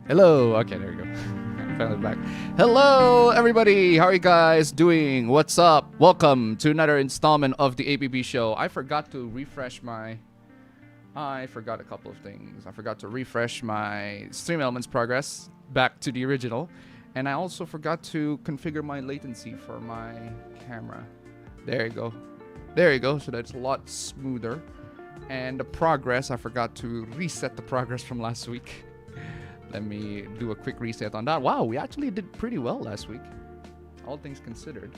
Hello. Okay, there we go. Finally back. Hello, everybody. How are you guys doing? What's up? Welcome to another installment of the APB show. I forgot to refresh my... I forgot a couple of things. I forgot to refresh my StreamElements progress back to the original. And I also forgot to configure my latency for my camera. There you go. There you go. So that's a lot smoother. And the progress, I forgot to reset the progress from last week. Let me do a quick reset on that. Wow, we actually did pretty well last week. All things considered.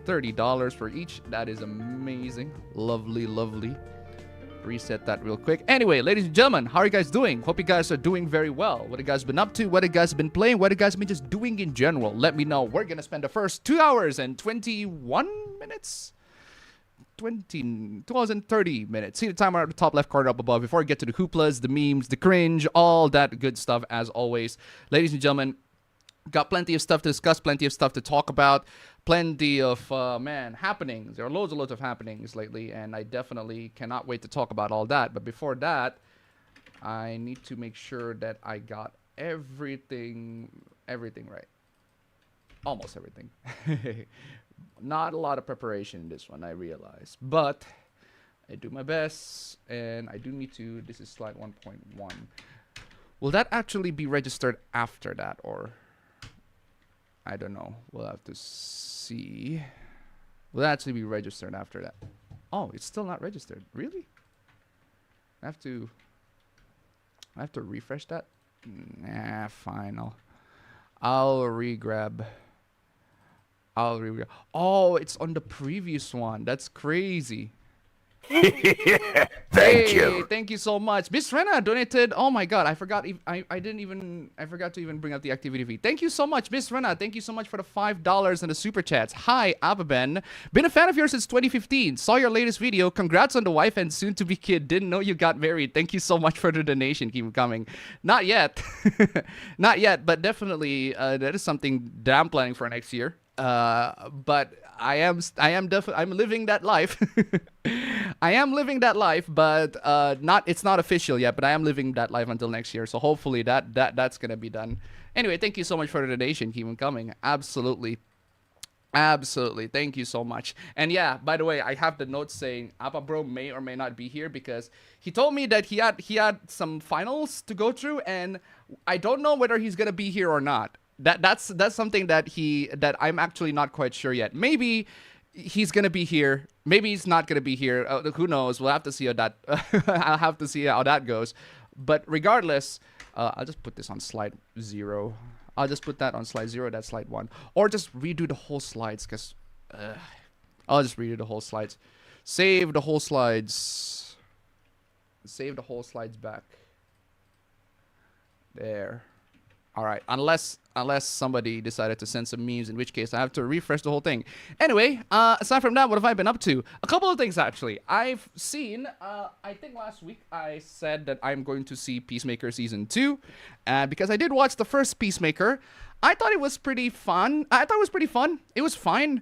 $30 for each. That is amazing. Lovely, lovely. Reset that real quick. Anyway, ladies and gentlemen, how are you guys doing? Hope you guys are doing very well. What have you guys been up to? What have you guys been playing? What have you guys been just doing in general? Let me know. We're going to spend the first 2 hours and 21 minutes? 30 minutes. See the timer at the top left corner up above before we get to the hooplas, the memes, the cringe, all that good stuff as always. Ladies and gentlemen, got plenty of stuff to discuss, plenty of stuff to talk about, plenty of, happenings. There are loads of happenings lately, and I definitely cannot wait to talk about all that. But before that, I need to make sure that I got everything right. Almost everything. Not a lot of preparation in this one, I realize. But I do my best, and I do need to... This is slide 1.1. Will that actually be registered after that, or... I don't know. We'll have to see. Will that actually be registered after that? Oh, it's still not registered. Really? I have to refresh that? Nah, fine. I'll re-grab... Oh, it's on the previous one. That's crazy. Thank you. Thank you so much. Miss Rena donated. Oh my god, I forgot. I forgot to even bring up the activity fee. Thank you so much, Miss Rena. Thank you so much for the $5 and the super chats. Hi, Ababen. Been a fan of yours since 2015. Saw your latest video. Congrats on the wife and soon to be kid. Didn't know you got married. Thank you so much for the donation. Keep coming. Not yet. Not yet, but definitely that is something that I'm planning for next year. But I'm living that life. I am living that life, but it's not official yet, but I am living that life until next year. So hopefully that's gonna be done. Anyway, thank you so much for the donation. Keep on coming. Absolutely. Thank you so much. And yeah, by the way, I have the note saying Appa Bro may or may not be here because he told me that he had some finals to go through, and I don't know whether he's gonna be here or not. That's something that I'm actually not quite sure yet. Maybe he's gonna be here. Maybe he's not gonna be here. Who knows? We'll have to see how that. I'll have to see how that goes. But regardless, I'll just put this on slide 0. I'll just put that on slide 0. That's slide 1, or just redo the whole slides. Cause I'll just redo the whole slides. Save the whole slides. Save the whole slides back. There. All right, unless somebody decided to send some memes, in which case I have to refresh the whole thing. Anyway, aside from that, what have I been up to? A couple of things, actually. I've seen, I think last week I said that I'm going to see Peacemaker Season 2. Because I did watch the first Peacemaker, I thought it was pretty fun. It was fine.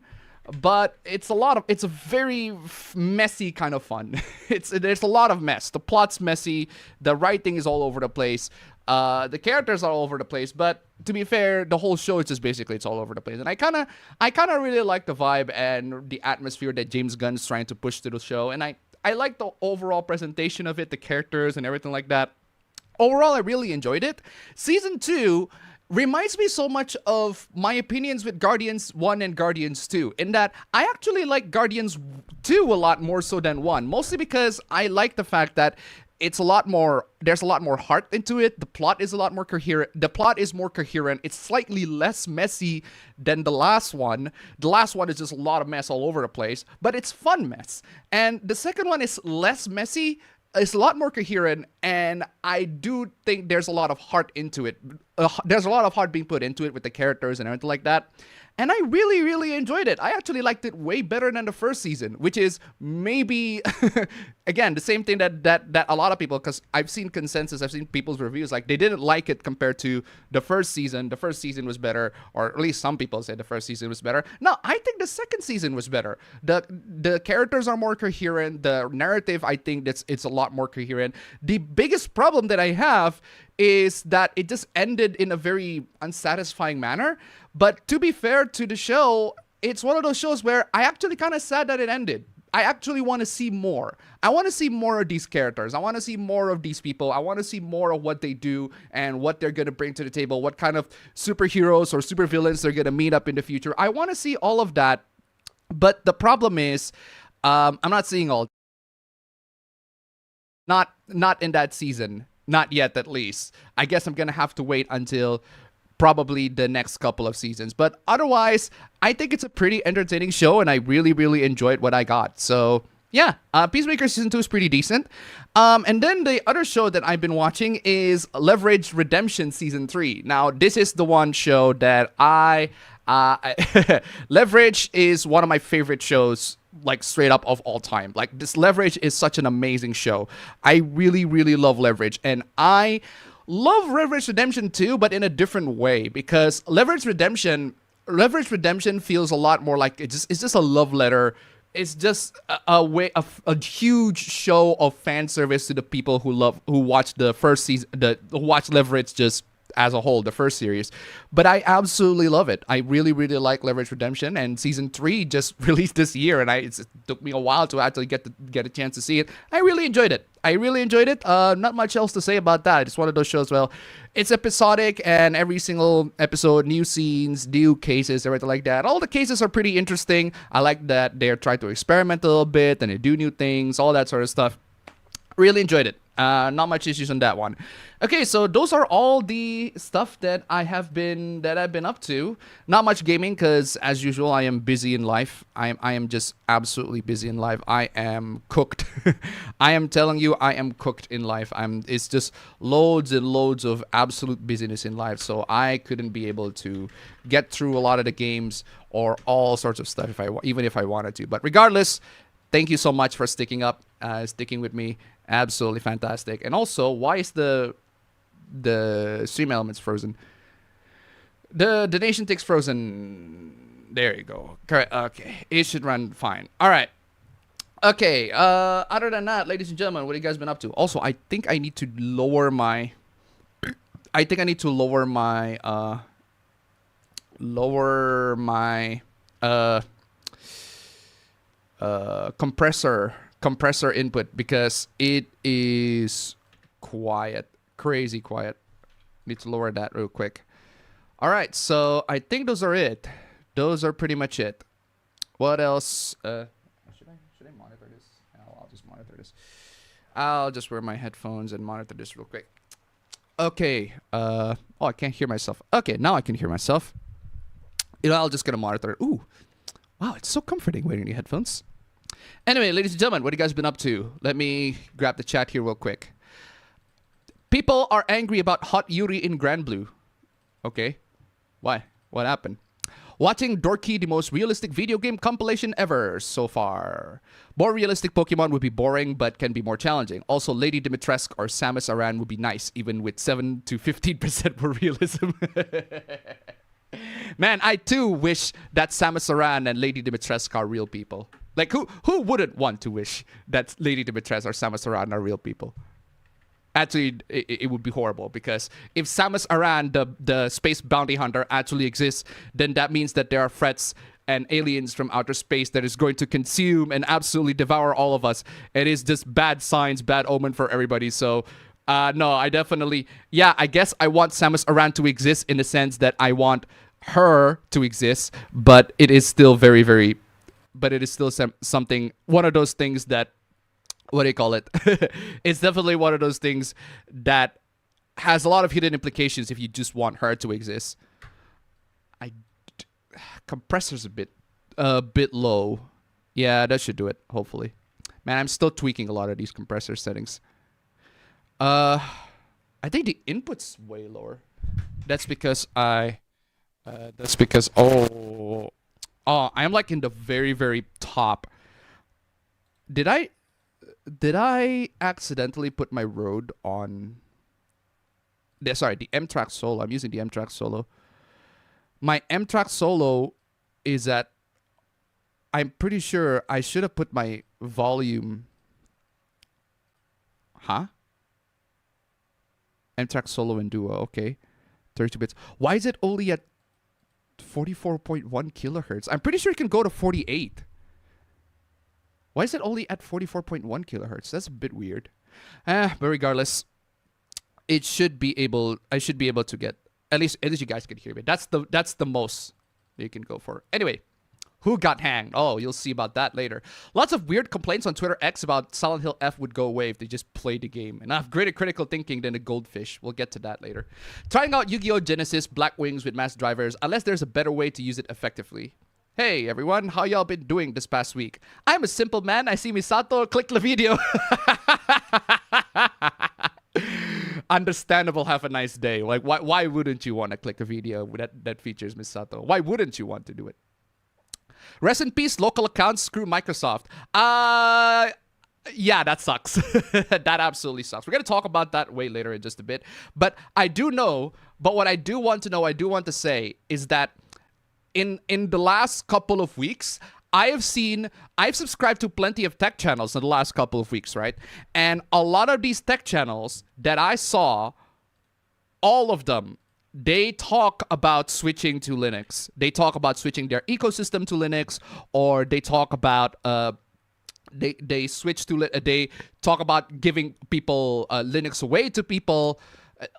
But it's a very messy kind of fun. There's a lot of mess. The plot's messy. The writing is all over the place. The characters are all over the place, but to be fair, the whole show is just basically it's all over the place. And I kind of really like the vibe and the atmosphere that James Gunn's trying to push to the show. And I like the overall presentation of it, the characters and everything like that. Overall, I really enjoyed it. Season 2 reminds me so much of my opinions with Guardians 1 and Guardians 2, in that I actually like Guardians 2 a lot more so than 1, mostly because I like the fact that there's a lot more heart into it. The plot is a lot more coherent. The plot is more coherent. It's slightly less messy than the last one. The last one is just a lot of mess all over the place, but it's fun mess. And the second one is less messy. It's a lot more coherent, and I do think there's a lot of heart into it. There's a lot of heart being put into it with the characters and everything like that. And I really, really enjoyed it. I actually liked it way better than the first season, which is maybe, again, the same thing that a lot of people, because I've seen consensus, I've seen people's reviews, like they didn't like it compared to the first season. The first season was better, or at least some people said the first season was better. No, I think the second season was better. The characters are more coherent. The narrative, I think it's a lot more coherent. The biggest problem that I have is that it just ended in a very unsatisfying manner. But to be fair to the show, it's one of those shows where I actually kind of sad that it ended. I actually want to see more. I want to see more of these characters. I want to see more of these people. I want to see more of what they do and what they're going to bring to the table, what kind of superheroes or supervillains they're going to meet up in the future. I want to see all of that. But the problem is, I'm not seeing all. Not in that season. Not yet, at least. I guess I'm going to have to wait until probably the next couple of seasons. But otherwise, I think it's a pretty entertaining show, and I really, really enjoyed what I got. So, yeah, Peacemaker Season 2 is pretty decent. And then the other show that I've been watching is Leverage Redemption Season 3. Now, this is the one show that Leverage is one of my favorite shows, like straight up of all time. Like, this Leverage is such an amazing show. I really, really love Leverage, and I love Leverage Redemption too, but in a different way, because Leverage Redemption feels a lot more like it's just a love letter. It's just a huge show of fan service to the people who watch the first season, who watch Leverage just as a whole, the first series. But I absolutely love it. I really, really like Leverage Redemption, and season 3 just released this year, and it took me a while to actually get a chance to see it. I really enjoyed it. Not much else to say about that. It's one of those shows, well, it's episodic, and every single episode, new scenes, new cases, everything like that. All the cases are pretty interesting. I like that they're trying to experiment a little bit, and they do new things, all that sort of stuff. Really enjoyed it. Not much issues on that one. Okay, so those are all the stuff that I've been up to. Not much gaming, because as usual, I am busy in life. I am just absolutely busy in life. I am cooked. I am telling you, I am cooked in life. It's just loads and loads of absolute busyness in life. So I couldn't be able to get through a lot of the games or all sorts of stuff even if I wanted to. But regardless, thank you so much for sticking with me. Absolutely fantastic. And also, why is the stream elements frozen? The donation tick's frozen. There you go. Correct. Okay, it should run fine. All right. Okay. Other than that, ladies and gentlemen, what have you guys been up to? Also, I think I need to lower my. Compressor input, because it is quiet, crazy quiet. Need to lower that real quick. All right, so I think those are it. Those are pretty much it. What else? Should I monitor this? I'll just monitor this. I'll just wear my headphones and monitor this real quick. Okay. Oh, I can't hear myself. Okay, now I can hear myself. I'll just get a monitor. Ooh, wow, it's so comforting wearing the headphones. Anyway, ladies and gentlemen, what have you guys been up to? Let me grab the chat here real quick. People are angry about Hot Yuri in Grand Blue. Okay. Why? What happened? Watching Dorky, the most realistic video game compilation ever so far. More realistic Pokemon would be boring, but can be more challenging. Also, Lady Dimitrescu or Samus Aran would be nice, even with 7 to 15% more realism. Man, I too wish that Samus Aran and Lady Dimitrescu are real people. Like, who wouldn't want to wish that Lady Dimitrescu or Samus Aran are real people? Actually, it would be horrible, because if Samus Aran, the space bounty hunter, actually exists, then that means that there are threats and aliens from outer space that is going to consume and absolutely devour all of us. It is just bad signs, bad omen for everybody. So, no, I definitely, yeah, I guess I want Samus Aran to exist in the sense that I want her to exist, but it is still something, one of those things that, what do you call it? It's definitely one of those things that has a lot of hidden implications if you just want her to exist. Compressor's a bit low. Yeah, that should do it, hopefully. Man, I'm still tweaking a lot of these compressor settings. I think the input's way lower. That's because I That's because I'm like in the very very top. Did I accidentally put my road on? Sorry, the M-Track Solo. I'm using the M-Track Solo. My M-Track Solo is at. I'm pretty sure I should have put my volume. Huh? M-Track Solo and Duo. Okay, 32 bits. Why is it only at 44.1 kilohertz? I'm pretty sure it can go to 48. Why is it only at 44.1 kilohertz? That's a bit weird. But regardless, I should be able to get at least you guys can hear me. That's the most you can go for. Anyway, who got hanged? Oh, you'll see about that later. Lots of weird complaints on Twitter X about Silent Hill F would go away if they just played the game. And I have greater critical thinking than a goldfish. We'll get to that later. Trying out Yu-Gi-Oh! Genesis Black Wings with mass drivers, unless there's a better way to use it effectively. Hey everyone, how y'all been doing this past week? I'm a simple man. I see Misato, click the video. Understandable, have a nice day. Like, why wouldn't you want to click a video that features Misato? Why wouldn't you want to do it? Rest in peace, local accounts, screw Microsoft. Yeah, that sucks. That absolutely sucks. We're going to talk about that way later in just a bit. But what I do want to say is that in the last couple of weeks, I've subscribed to plenty of tech channels in the last couple of weeks, right? And a lot of these tech channels that I saw, all of them, they talk about switching to Linux. They talk about switching their ecosystem to Linux, or they talk about they switch to they talk about giving people Linux away to people,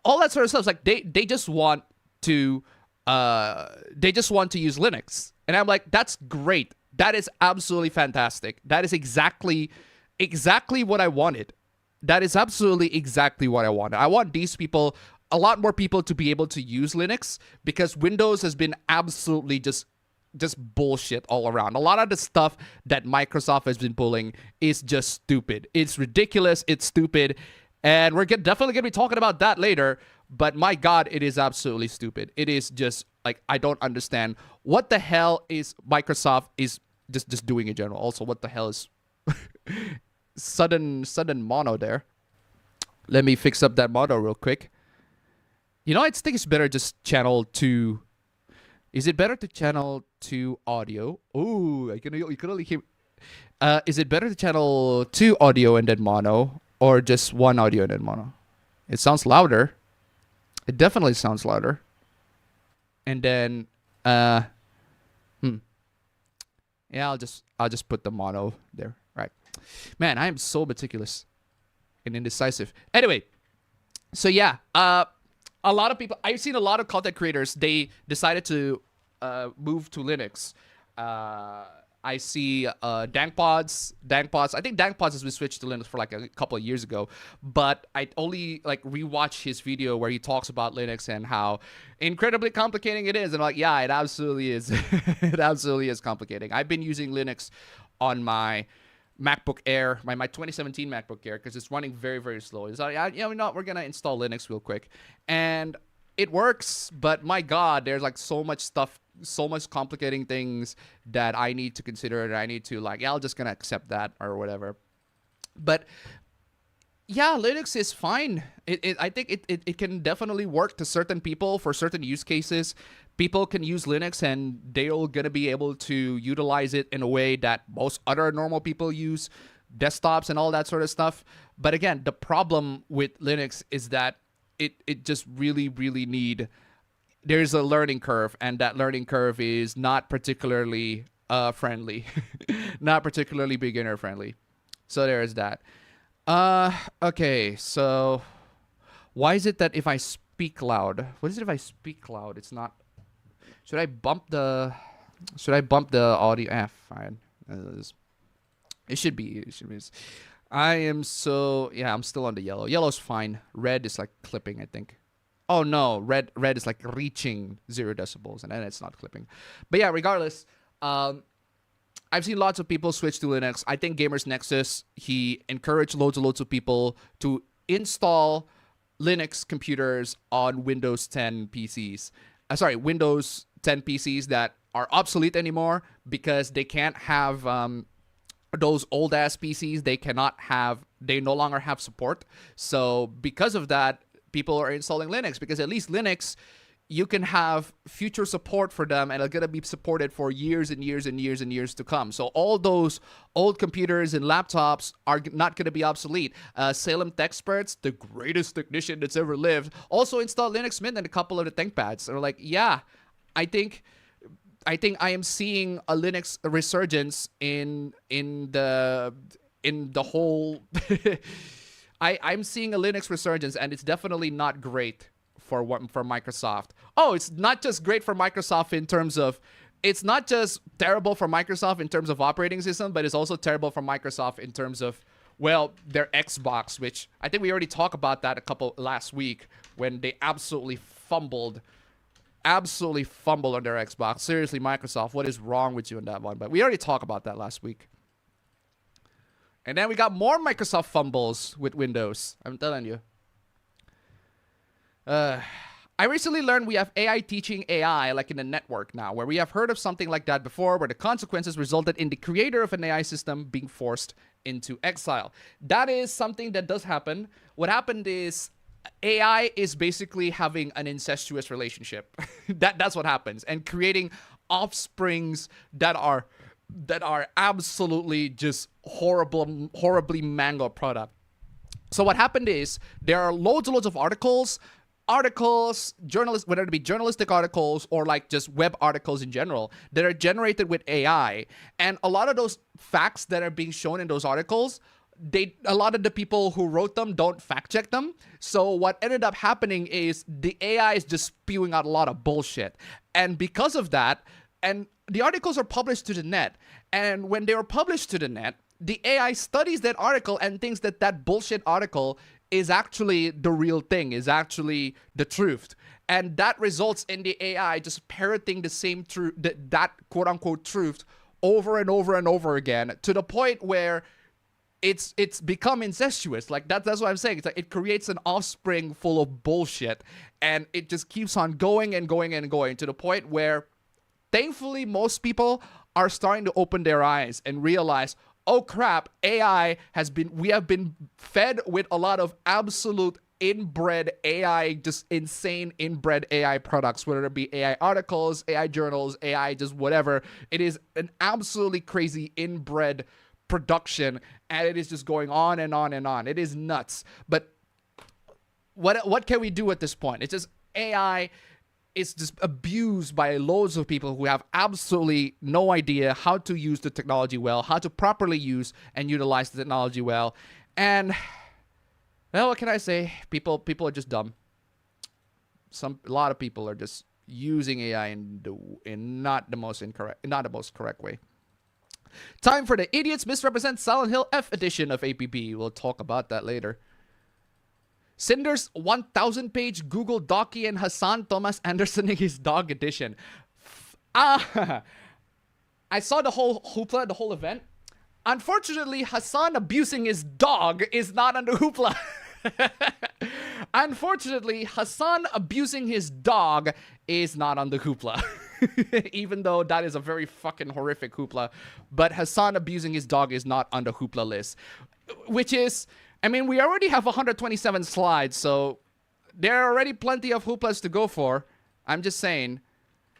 all that sort of stuff. It's like they just want to use Linux, and I'm like, that's great. That is absolutely fantastic. That is exactly what I wanted. That is absolutely exactly what I wanted. I want these people, a lot more people, to be able to use Linux, because Windows has been absolutely just bullshit all around. A lot of the stuff that Microsoft has been pulling is just stupid. It's ridiculous. It's stupid. And we're definitely going to be talking about that later. But my God, it is absolutely stupid. It is just like, I don't understand what the hell is Microsoft is just doing in general. Also, what the hell is sudden mono there? Let me fix up that mono real quick. You know, I think it's better just channel to. Is it better to channel to audio? Oh, you can only hear. Is it better to channel to audio and then mono, or just one audio and then mono? It sounds louder. It definitely sounds louder. And then, yeah, I'll just put the mono there. Right, man, I am so meticulous and indecisive. Anyway, so yeah, a lot of people, I've seen a lot of content creators, they decided to move to Linux. I see Dankpods. I think Dankpods has been switched to Linux for like a couple of years ago, but I only like rewatch his video where he talks about Linux and how incredibly complicating it is. And I'm like, yeah, it absolutely is. It absolutely is complicating. I've been using Linux on my MacBook Air, my 2017 MacBook Air, because it's running very, very slow. It's like, we're going to install Linux real quick. And it works, but my God, there's like so much stuff, so much complicating things that I need to consider, and I need to like, yeah, I'm just going to accept that or whatever. But yeah, Linux is fine. I think it can definitely work to certain people for certain use cases. People can use Linux and they're going to be able to utilize it in a way that most other normal people use desktops and all that sort of stuff. But again, the problem with Linux is that it just really, really there's a learning curve, and that learning curve is not particularly friendly, not particularly beginner friendly. So there's that. Okay, so why is it that if I speak loud, what is it if I speak loud? It's not. Should I bump the audio? Fine. It should be. I'm still on the yellow. Yellow's fine. Red is like clipping, I think. Oh no, red is like reaching 0 decibels, and then it's not clipping. But yeah, regardless, I've seen lots of people switch to Linux. I think Gamers Nexus, he encouraged loads of people to install Linux computers on Windows 10 PCs. Windows 10 PCs that are obsolete anymore because they can't have those old ass PCs. They no longer have support. So because of that, people are installing Linux, because at least Linux, you can have future support for them, and it's going to be supported for years and years and years and years to come. So all those old computers and laptops are not going to be obsolete. Salem Techsperts, the greatest technician that's ever lived, also installed Linux Mint and a couple of the ThinkPads. They're like, yeah, I think I am seeing a Linux resurgence in the whole. I'm seeing a Linux resurgence, and it's definitely not great for Microsoft. Oh, it's not just great for Microsoft in terms of, it's not just terrible for Microsoft in terms of operating system, but it's also terrible for Microsoft in terms of, well, their Xbox, which I think we already talked about that last week when they absolutely fumbled on their Xbox. Seriously, Microsoft, what is wrong with you on that one? But we already talked about that last week. And then we got more Microsoft fumbles with Windows. I'm telling you. I recently learned we have AI teaching AI like in a network now, where we have heard of something like that before, where the consequences resulted in the creator of an AI system being forced into exile. That is something that does happen. What happened is AI is basically having an incestuous relationship. That's what happens, and creating offsprings that are absolutely just horribly mango product. So what happened is there are loads and loads of articles, journalists, whether it be journalistic articles or like just web articles in general, that are generated with AI. And a lot of those facts that are being shown in those articles, a lot of the people who wrote them don't fact check them. So what ended up happening is the AI is just spewing out a lot of bullshit. And because of that, and the articles are published to the net. And when they were published to the net, the AI studies that article and thinks that that bullshit article is actually the real thing, is actually the truth. And that results in the AI just parroting the same truth, that quote-unquote truth, over and over and over again, to the point where it's become incestuous. Like that's what I'm saying. It's like it creates an offspring full of bullshit, and it just keeps on going and going and going, to the point where thankfully most people are starting to open their eyes and realize, oh crap, we have been fed with a lot of absolute inbred AI, just insane inbred AI products, whether it be AI articles, AI journals, AI just whatever. It is an absolutely crazy inbred production, and it is just going on and on and on. It is nuts. But what can we do at this point? It's just AI is just abused by loads of people who have absolutely no idea how to use the technology well, how to properly use and utilize the technology well. And, well, what can I say? People are just dumb. A lot of people are just using AI in not the most correct way. Time for the Idiots Misrepresent Silent Hill F edition of APB. We'll talk about that later. Cinder's 1,000-page Google Docky and Hassan Thomas Andersoning his dog edition. I saw the whole hoopla, the whole event. Unfortunately, Hassan abusing his dog is not under hoopla. Unfortunately, Hassan abusing his dog is not on the hoopla. Even though that is a very fucking horrific hoopla. But Hassan abusing his dog is not on the hoopla list. Which is, I mean, we already have 127 slides, so there are already plenty of hooplas to go for. I'm just saying,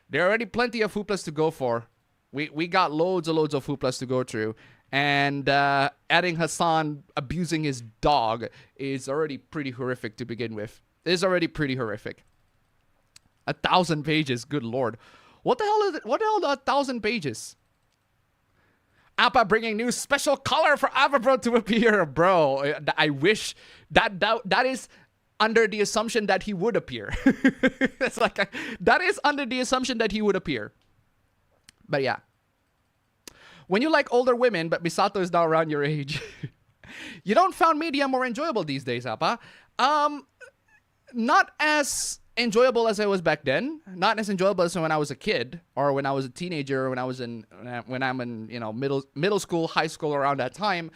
there are already plenty of hooplas to go for. We got loads and loads of hooplas to go through. And adding Hassan abusing his dog is already pretty horrific to begin with. It is already pretty horrific. 1,000 pages, good lord. What the hell is it? What the hell are 1,000 pages? Appa bringing new special color for Avabro to appear, bro. I wish that is under the assumption that he would appear. It's like that is under the assumption that he would appear. But yeah. When you like older women, but Misato is now around your age, you don't found media more enjoyable these days, Appa. Not as enjoyable as I was back then. Not as enjoyable as when I was a kid, or when I was a teenager, or when I'm in middle school, high school, around that time.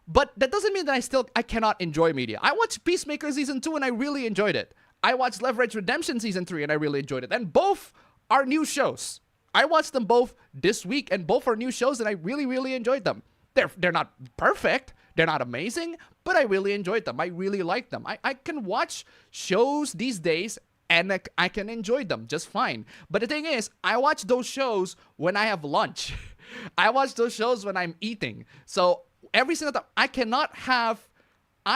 But that doesn't mean that I cannot enjoy media. I watched Peacemaker Season 2 and I really enjoyed it. I watched Leverage Redemption Season 3 and I really enjoyed it. And both are new shows. I watched them both this week, and both are new shows, and I really, really enjoyed them. They're not perfect. They're not amazing, but I really enjoyed them. I really like them. I can watch shows these days, and I can enjoy them just fine. But the thing is, I watch those shows when I have lunch. I watch those shows when I'm eating. So every single time, I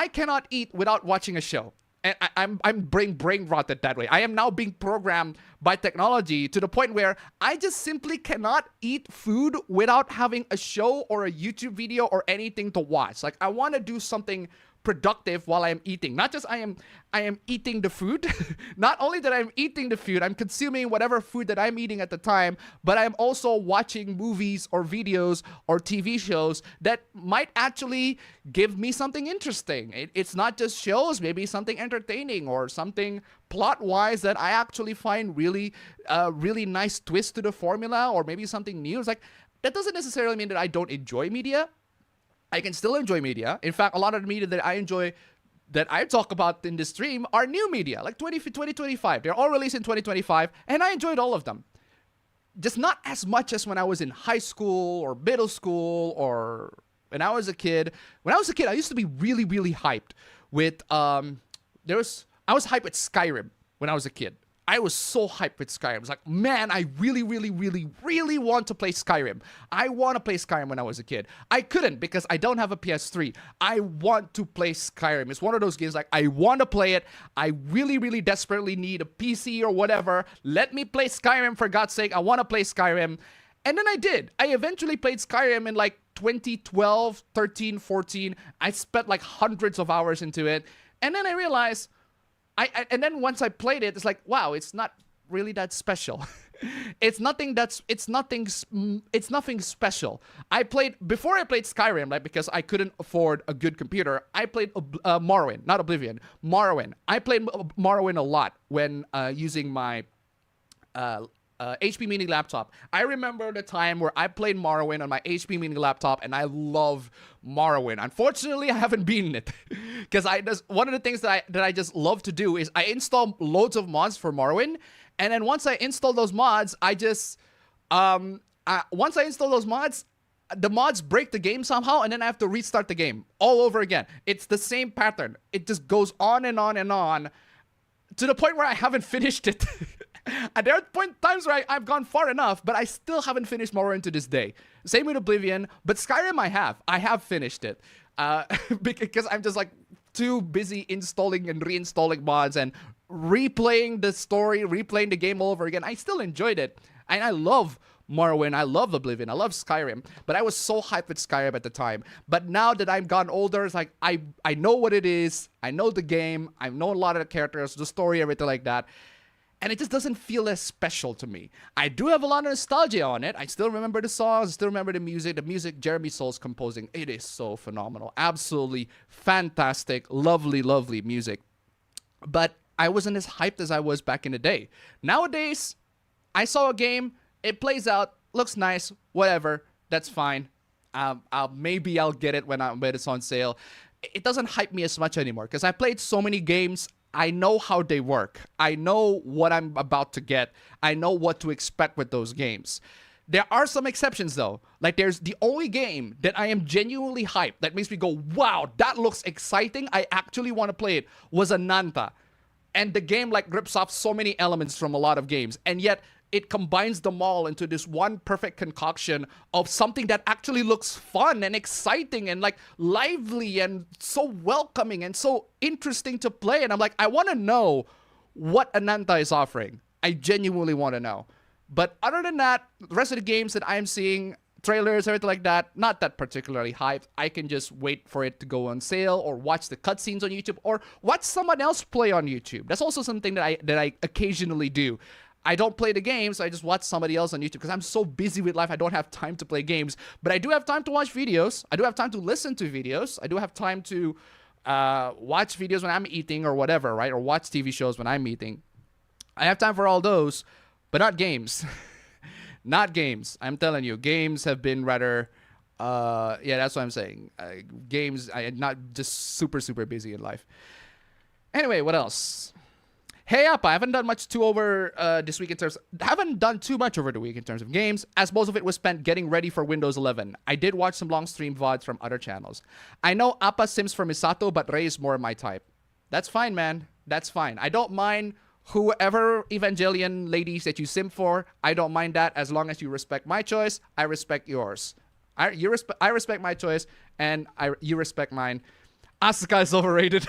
cannot eat without watching a show. And I'm brain rotted that way. I am now being programmed by technology to the point where I just simply cannot eat food without having a show or a YouTube video or anything to watch. Like, I want to do something productive while I'm eating. Not just I am eating the food. Not only that I'm eating the food, I'm consuming whatever food that I'm eating at the time, but I'm also watching movies or videos or TV shows that might actually give me something interesting. It's not just shows, maybe something entertaining or something plot-wise that I actually find really nice twist to the formula, or maybe something new. It's like, that doesn't necessarily mean that I don't enjoy media. I can still enjoy media. In fact, a lot of the media that I enjoy, that I talk about in this stream, are new media, like 2025. They're all released in 2025, and I enjoyed all of them. Just not as much as when I was in high school or middle school or when I was a kid. When I was a kid, I used to be really, really hyped with, I was hyped with Skyrim when I was a kid. I was so hyped with Skyrim. I was like, man, I really, really, really, really want to play Skyrim. I want to play Skyrim when I was a kid. I couldn't because I don't have a PS3. I want to play Skyrim. It's one of those games like, I want to play it. I really, really desperately need a PC or whatever. Let me play Skyrim, for God's sake. I want to play Skyrim. And then I did. I eventually played Skyrim in like 2012, 13, 14. I spent like hundreds of hours into it. And then I realized, and then once I played it, it's like, wow, it's not really that special. It's nothing special. Before I played Skyrim, like, because I couldn't afford a good computer, I played Morrowind, not Oblivion, Morrowind. I played Morrowind a lot when using my HP Mini laptop. I remember the time where I played Morrowind on my HP Mini laptop, and I love Morrowind. Unfortunately, I haven't beaten it because one of the things that I just love to do is I install loads of mods for Morrowind, and then once I install those mods, the mods break the game somehow, and then I have to restart the game all over again. It's the same pattern. It just goes on and on and on to the point where I haven't finished it. And there are times where I've gone far enough, but I still haven't finished Morrowind to this day. Same with Oblivion, but Skyrim I have finished it. Because I'm just like too busy installing and reinstalling mods and replaying the story, replaying the game all over again. I still enjoyed it. And I love Morrowind, I love Oblivion, I love Skyrim, but I was so hyped with Skyrim at the time. But now that I've gotten older, it's like, I know what it is, I know the game, I know a lot of the characters, the story, everything like that. And it just doesn't feel as special to me. I do have a lot of nostalgia on it. I still remember the songs, still remember the music Jeremy Soul's composing. It is so phenomenal. Absolutely fantastic, lovely, lovely music. But I wasn't as hyped as I was back in the day. Nowadays, I saw a game, it plays out, looks nice, whatever, that's fine. Maybe I'll get it when it's on sale. It doesn't hype me as much anymore because I played so many games. I know how they work. I know what I'm about to get. I know what to expect with those games. There are some exceptions though. Like, there's the only game that I am genuinely hyped that makes me go, wow, that looks exciting, I actually want to play it, was Ananta. And the game like rips off so many elements from a lot of games, and yet it combines them all into this one perfect concoction of something that actually looks fun and exciting and like lively and so welcoming and so interesting to play. And I'm like, I want to know what Ananta is offering. I genuinely want to know. But other than that, the rest of the games that I'm seeing, trailers, everything like that, not that particularly hyped. I can just wait for it to go on sale or watch the cutscenes on YouTube or watch someone else play on YouTube. That's also something that I occasionally do. I don't play the games, so I just watch somebody else on YouTube because I'm so busy with life, I don't have time to play games. But I do have time to watch videos. I do have time to listen to videos. I do have time to watch videos when I'm eating or whatever, right? Or watch TV shows when I'm eating. I have time for all those, but not games. Not games. I'm telling you, games have been rather... yeah, that's what I'm saying. Games, I am not just super, super busy in life. Anyway, what else? Hey up, I haven't done much too over this week in terms. Haven't done too much over the week in terms of games, as most of it was spent getting ready for Windows 11. I did watch some long stream VODs from other channels. I know Appa sims for Misato, but Rei is more my type. That's fine, man. That's fine. I don't mind whoever Evangelion ladies that you sim for. I don't mind that as long as you respect my choice. I respect yours. I respect my choice, and you respect mine. Asuka is overrated.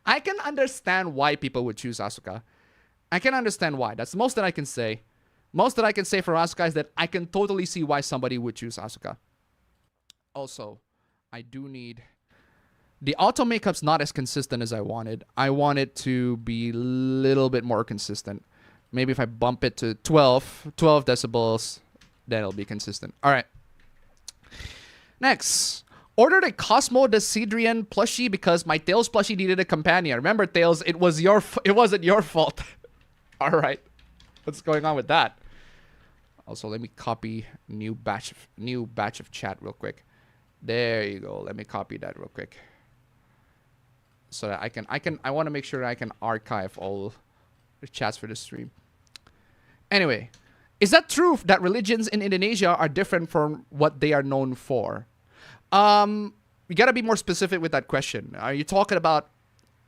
I can understand why people would choose Asuka. I can understand why. That's the most that I can say. Most that I can say for Asuka is that I can totally see why somebody would choose Asuka. Also, I do need... The auto makeup's not as consistent as I wanted. I want it to be a little bit more consistent. Maybe if I bump it to 12 decibels, then it'll be consistent. All right. Next. Ordered a Cosmo the Cedrian plushie because my Tails plushie needed a companion. Remember, Tails, it wasn't your fault. All right. What's going on with that? Also, let me copy new batch of chat real quick. There you go. Let me copy that real quick. So that I want to make sure I can archive all the chats for the stream. Anyway, is that true that religions in Indonesia are different from what they are known for? You gotta be more specific with that question. Are you talking about...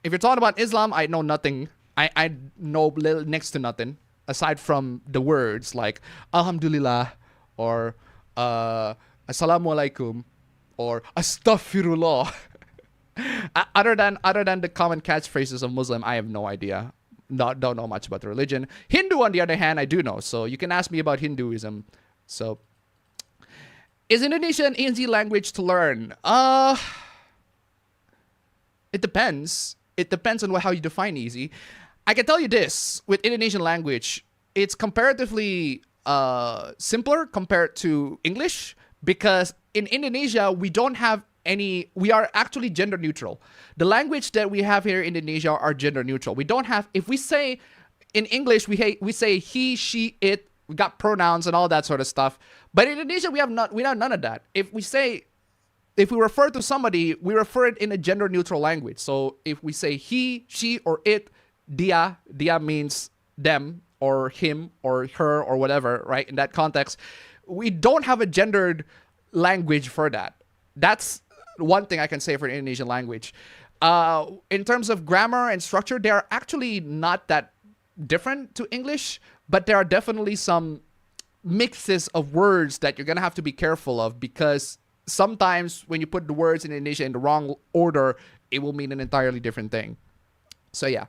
If you're talking about Islam, I know nothing. I know next to nothing. Aside from the words like Alhamdulillah or Assalamualaikum or Astaghfirullah. Other than the common catchphrases of Muslim, I have no idea. Don't know much about the religion. Hindu, on the other hand, I do know. So you can ask me about Hinduism. So... Is Indonesia an easy language to learn? It depends. It depends on how you define easy. I can tell you this. With Indonesian language, it's comparatively simpler compared to English because in Indonesia, we don't have any... We are actually gender neutral. The language that we have here in Indonesia are gender neutral. We don't have... If we say... In English, we say he, she, it. We got pronouns and all that sort of stuff. But in Indonesia, we have none of that. If we refer to somebody, we refer it in a gender neutral language. So if we say he, she, or it, dia means them or him or her or whatever, right? In that context, we don't have a gendered language for that. That's one thing I can say for the Indonesian language. In terms of grammar and structure, they are actually not that different to English, but there are definitely some mixes of words that you're going to have to be careful of because sometimes when you put the words in Indonesia in the wrong order, it will mean an entirely different thing. So yeah.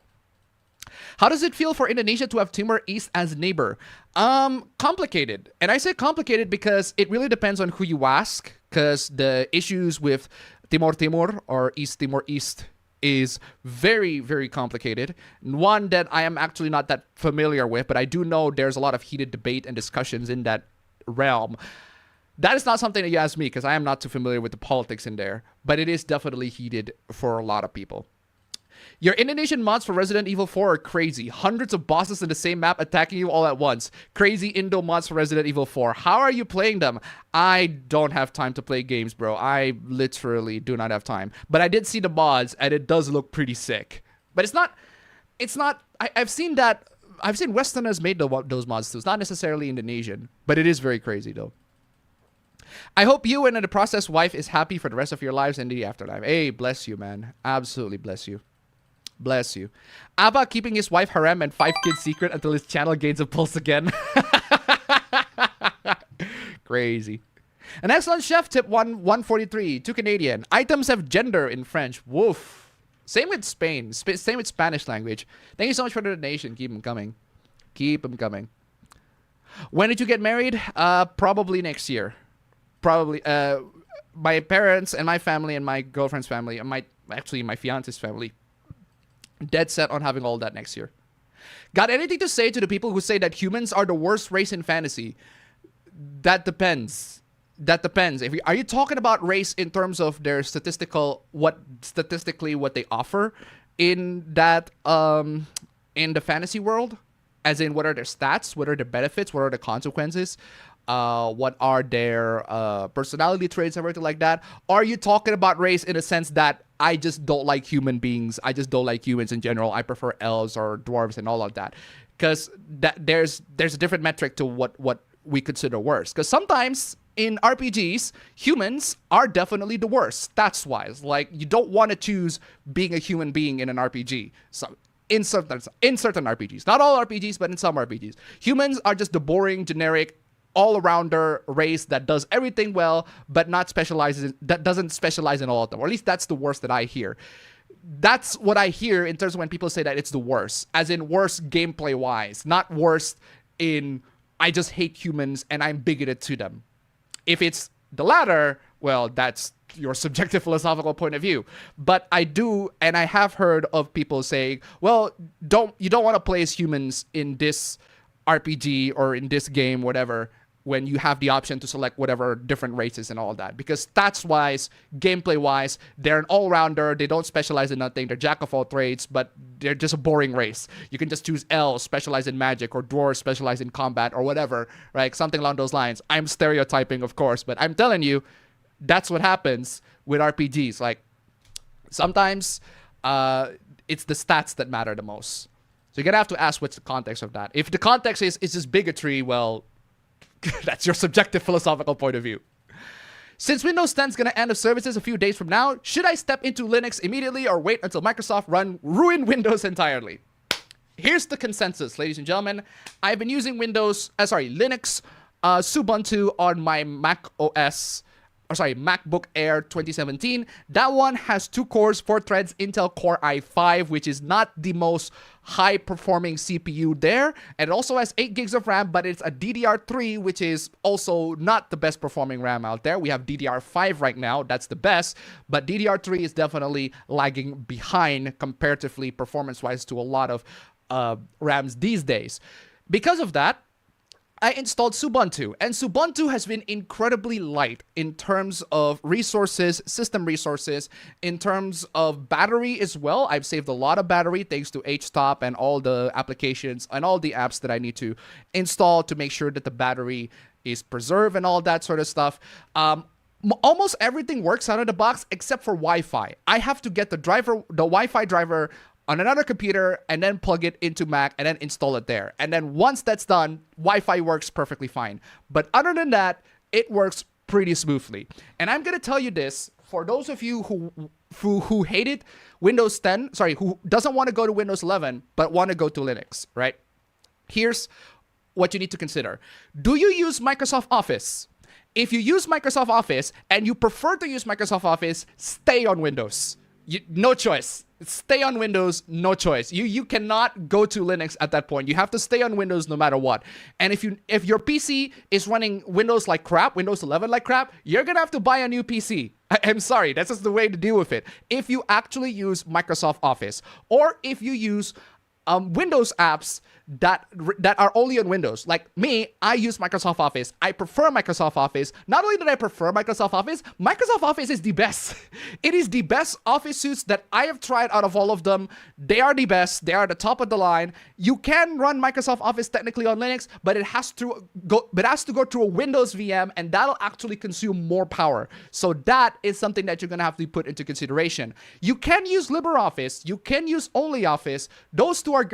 How does it feel for Indonesia to have Timor East as neighbor? Complicated. And I say complicated because it really depends on who you ask, because the issues with Timor or East Timor East is very, very complicated. One that I am actually not that familiar with, but I do know there's a lot of heated debate and discussions in that realm. That is not something that you ask me because I am not too familiar with the politics in there, but it is definitely heated for a lot of people. Your Indonesian mods for Resident Evil 4 are crazy. Hundreds of bosses in the same map attacking you all at once. Crazy Indo mods for Resident Evil 4. How are you playing them? I don't have time to play games, bro. I literally do not have time. But I did see the mods, and it does look pretty sick. But it's not... I've seen that... I've seen Westerners made those mods too. It's not necessarily Indonesian, but it is very crazy, though. I hope you and the process wife is happy for the rest of your lives and the afterlife. Hey, bless you, man. Absolutely bless you. Bless you. Abba keeping his wife harem and 5 kids secret until his channel gains a pulse again. Crazy. An excellent chef tip 143 to Canadian. Items have gender in French. Woof. Same with Spain. Same with Spanish language. Thank you so much for the donation. Keep them coming. Keep them coming. When did you get married? Probably next year. Probably. My parents and my family and my girlfriend's family and my fiance's family dead set on having all that next year. Got anything to say to the people who say that humans are the worst race in fantasy? That depends. That depends. Are you talking about race in terms of their statistically what they offer in that in the fantasy world? As in, what are their stats? What are their benefits? What are the consequences? what are their personality traits, everything like that? Are you talking about race in a sense that I just don't like human beings, I just don't like humans in general, I prefer elves or dwarves and all of that? Because there's a different metric to what we consider worse. Because sometimes in RPGs, humans are definitely the worst, stats-wise. Like, you don't want to choose being a human being in an RPG. So in certain RPGs, not all RPGs, but in some RPGs, humans are just the boring, generic, all-arounder race that does everything well, but that doesn't specialize in all of them. Or at least that's the worst that I hear. That's what I hear in terms of when people say that it's the worst, as in worst gameplay-wise, not worst in I just hate humans and I'm bigoted to them. If it's the latter, well, that's your subjective philosophical point of view. But I do, and I have heard of people saying, well, you don't want to play as humans in this RPG or in this game, whatever, when you have the option to select whatever different races and all that. Because stats-wise, gameplay-wise, they're an all-rounder. They don't specialize in nothing. They're jack of all trades, but they're just a boring race. You can just choose elves, specialize in magic, or dwarves, specialize in combat, or whatever, right? Something along those lines. I'm stereotyping, of course, but I'm telling you, that's what happens with RPGs. Like, sometimes it's the stats that matter the most. So you're going to have to ask what's the context of that. If the context is just bigotry, well, that's your subjective philosophical point of view. Since Windows 10 is going to end of services a few days from now, should I step into Linux immediately or wait until Microsoft ruin Windows entirely? Here's the consensus, ladies and gentlemen. I've been using Linux Ubuntu on my MacBook Air 2017. That one has 2 cores, 4 threads, Intel Core i5, which is not the most high-performing CPU there. And it also has 8 gigs of RAM, but it's a DDR3, which is also not the best performing RAM out there. We have DDR5 right now. That's the best. But DDR3 is definitely lagging behind comparatively performance-wise to a lot of RAMs these days. Because of that, I installed Ubuntu, and Ubuntu has been incredibly light in terms of resources, system resources, in terms of battery as well. I've saved a lot of battery thanks to HTOP and all the applications and all the apps that I need to install to make sure that the battery is preserved and all that sort of stuff. Almost everything works out of the box except for Wi-Fi. I have to get the Wi-Fi driver on another computer and then plug it into Mac and then install it there. And then once that's done, Wi-Fi works perfectly fine. But other than that, it works pretty smoothly. And I'm going to tell you this, for those of you who hated Windows 10, who doesn't want to go to Windows 11, but want to go to Linux, right? Here's what you need to consider. Do you use Microsoft Office? If you use Microsoft Office and you prefer to use Microsoft Office, stay on Windows. No choice. Stay on Windows, no choice. You cannot go to Linux at that point. You have to stay on Windows no matter what. And if your PC is running Windows like crap, Windows 11 like crap, you're gonna have to buy a new PC. I'm sorry, that's just the way to deal with it. If you actually use Microsoft Office, or if you use Windows apps that are only on Windows. Like me, I use Microsoft Office. I prefer Microsoft Office. Not only did I prefer Microsoft Office is the best. It is the best Office suites that I have tried out of all of them. They are the best. They are the top of the line. You can run Microsoft Office technically on Linux, but it has to go through a Windows VM, and that'll actually consume more power. So that is something that you're gonna have to put into consideration. You can use LibreOffice. You can use OnlyOffice. Those two are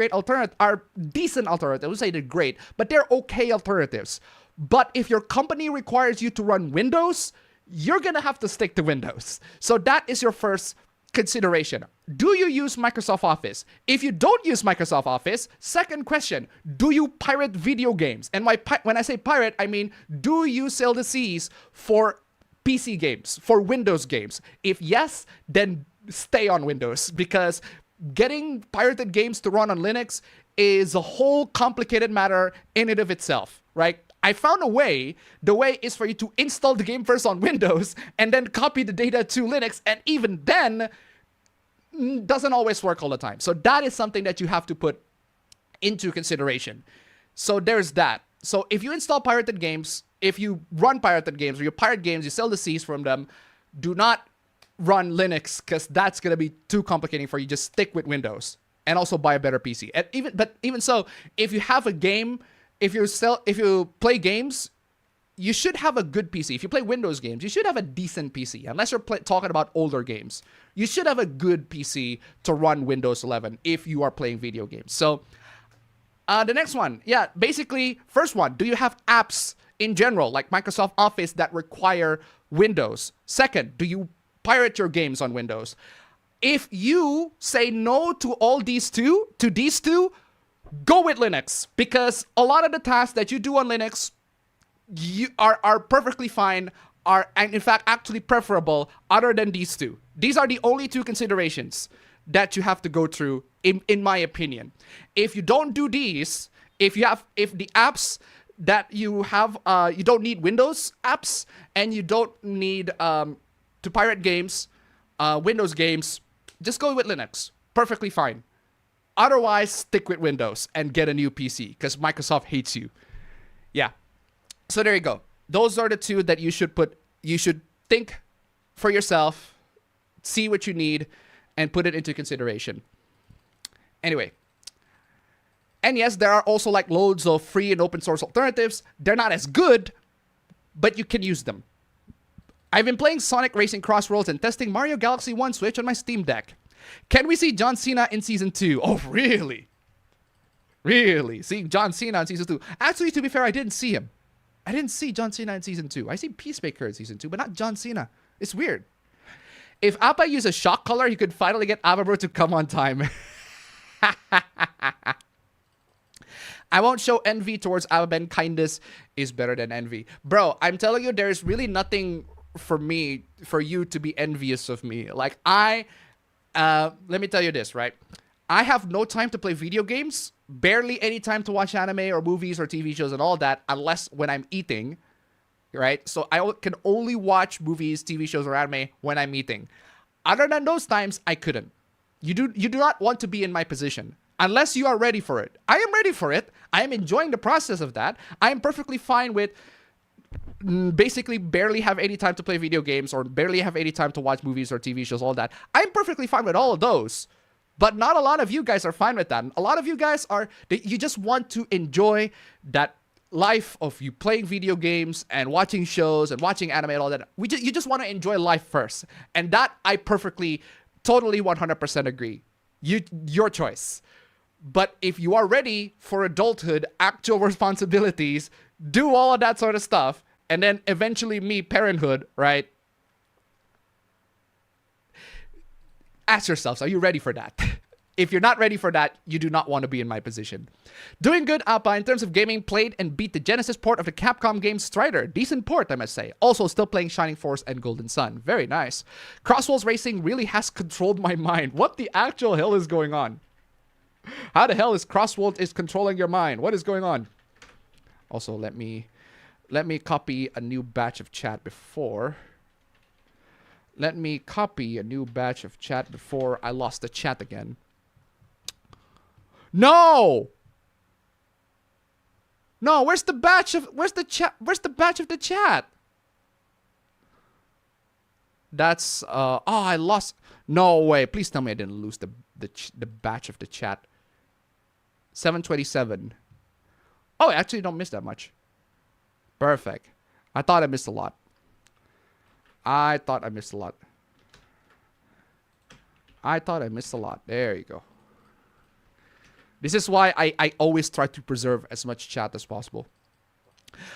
decent alternatives. I would say they're great, but they're okay alternatives. But if your company requires you to run Windows, you're gonna have to stick to Windows. So that is your first consideration. Do you use Microsoft Office? If you don't use Microsoft Office, second question, do you pirate video games? And when I say pirate, I mean, do you sail the seas for PC games, for Windows games? If yes, then stay on Windows, because getting pirated games to run on Linux is a whole complicated matter in and of itself, right? I found a way. The way is for you to install the game first on Windows and then copy the data to Linux, and even then, doesn't always work all the time. So that is something that you have to put into consideration. So there's that. So if you install pirated games, if you run pirated games, or you pirate games, you sell the Cs from them, do not run Linux, because that's going to be too complicating for you. Just stick with Windows and also buy a better PC. But even so, if you have a game, if you play games, you should have a good PC. If you play Windows games, you should have a decent PC. Unless you're talking about older games, you should have a good PC to run Windows 11 if you are playing video games. So the next one, yeah, basically, first one, do you have apps in general, like Microsoft Office, that require Windows? Second, do you pirate your games on Windows? If you say no to all these two, go with Linux, because a lot of the tasks that you do on Linux you are perfectly fine, and in fact actually preferable other than these two. These are the only two considerations that you have to go through in my opinion. If you don't do these, if the apps that you have, you don't need Windows apps, and you don't need to pirate games, Windows games, just go with Linux. Perfectly fine. Otherwise, stick with Windows and get a new PC, because Microsoft hates you. Yeah. So there you go. Those are the two that you should think for yourself, see what you need, and put it into consideration. Anyway. And yes, there are also like loads of free and open source alternatives. They're not as good, but you can use them. I've been playing Sonic Racing Crossroads and testing Mario Galaxy 1 Switch on my Steam Deck. Can we see John Cena in Season 2? Oh, really? Really? Seeing John Cena in Season 2. Actually, to be fair, I didn't see him. I didn't see John Cena in Season 2. I see Peacemaker in Season 2, but not John Cena. It's weird. If Appa used a shock color, he could finally get Ababro to come on time. I won't show envy towards Ababen. Kindness is better than envy. Bro, I'm telling you, there's really nothing for you to be envious of me. Like, let me tell you this, right? I have no time to play video games, barely any time to watch anime or movies or TV shows and all that, unless when I'm eating, right? So I can only watch movies, TV shows, or anime when I'm eating. Other than those times, I couldn't. You do not want to be in my position. Unless you are ready for it. I am ready for it. I am enjoying the process of that. I am perfectly fine with basically barely have any time to play video games or barely have any time to watch movies or TV shows, all that. I'm perfectly fine with all of those. But not a lot of you guys are fine with that. A lot of you guys you just want to enjoy that life of you playing video games and watching shows and watching anime and all that. You just want to enjoy life first. And that I perfectly, totally 100% agree. Your choice. But if you are ready for adulthood, actual responsibilities, do all of that sort of stuff, and then eventually meet parenthood, right? Ask yourselves, are you ready for that? If you're not ready for that, you do not want to be in my position. Doing good, Appa. In terms of gaming, played and beat the Genesis port of the Capcom game Strider. Decent port, I must say. Also, still playing Shining Force and Golden Sun. Very nice. Crosswalls Racing really has controlled my mind. What the actual hell is going on? How the hell is Crosswalls is controlling your mind? What is going on? Also, let me copy a new batch of chat before. Let me copy a new batch of chat before I lost the chat again. No! No, where's the batch of the chat? That's oh, I lost. No way. Please tell me I didn't lose the batch of the chat. 727. Oh, I actually don't miss that much. Perfect. I thought I missed a lot. I thought I missed a lot. There you go. This is why I always try to preserve as much chat as possible.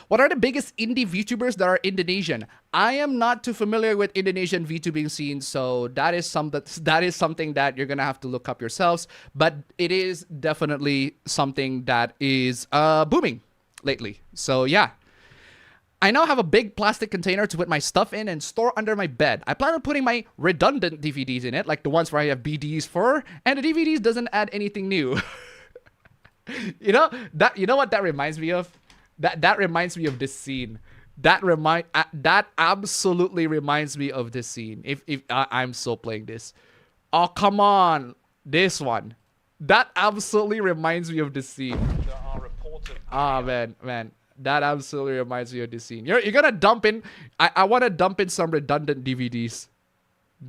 What are the biggest indie VTubers that are Indonesian? I am not too familiar with Indonesian VTubing scene, so that is something that you're gonna have to look up yourselves. But it is definitely something that is booming lately. So yeah. I now have a big plastic container to put my stuff in and store under my bed. I plan on putting my redundant DVDs in it, like the ones where I have BDs for, and the DVDs doesn't add anything new. You know what that reminds me of? That reminds me of this scene. That absolutely reminds me of this scene. If I'm so playing this. Oh, come on. This one. That absolutely reminds me of this scene. There are reports of man. That absolutely reminds me of this scene. You're gonna dump in. I want to dump in some redundant DVDs.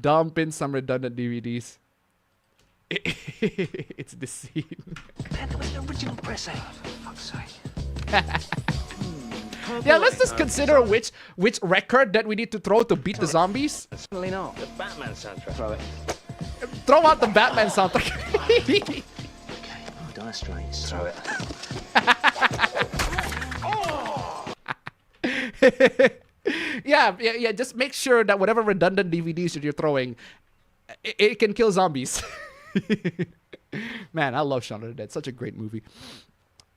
Dump in some redundant DVDs. It's the scene. That was the original press out. For fuck's sake. Yeah, let's just consider which record that we need to throw to beat the zombies. Certainly not. The Batman soundtrack. Throw it. Throw out the Batman soundtrack. Okay. Oh, Dire Straits. Throw it. Yeah. Just make sure that whatever redundant DVDs that you're throwing, it can kill zombies. Man, I love Shaun of the Dead. Such a great movie.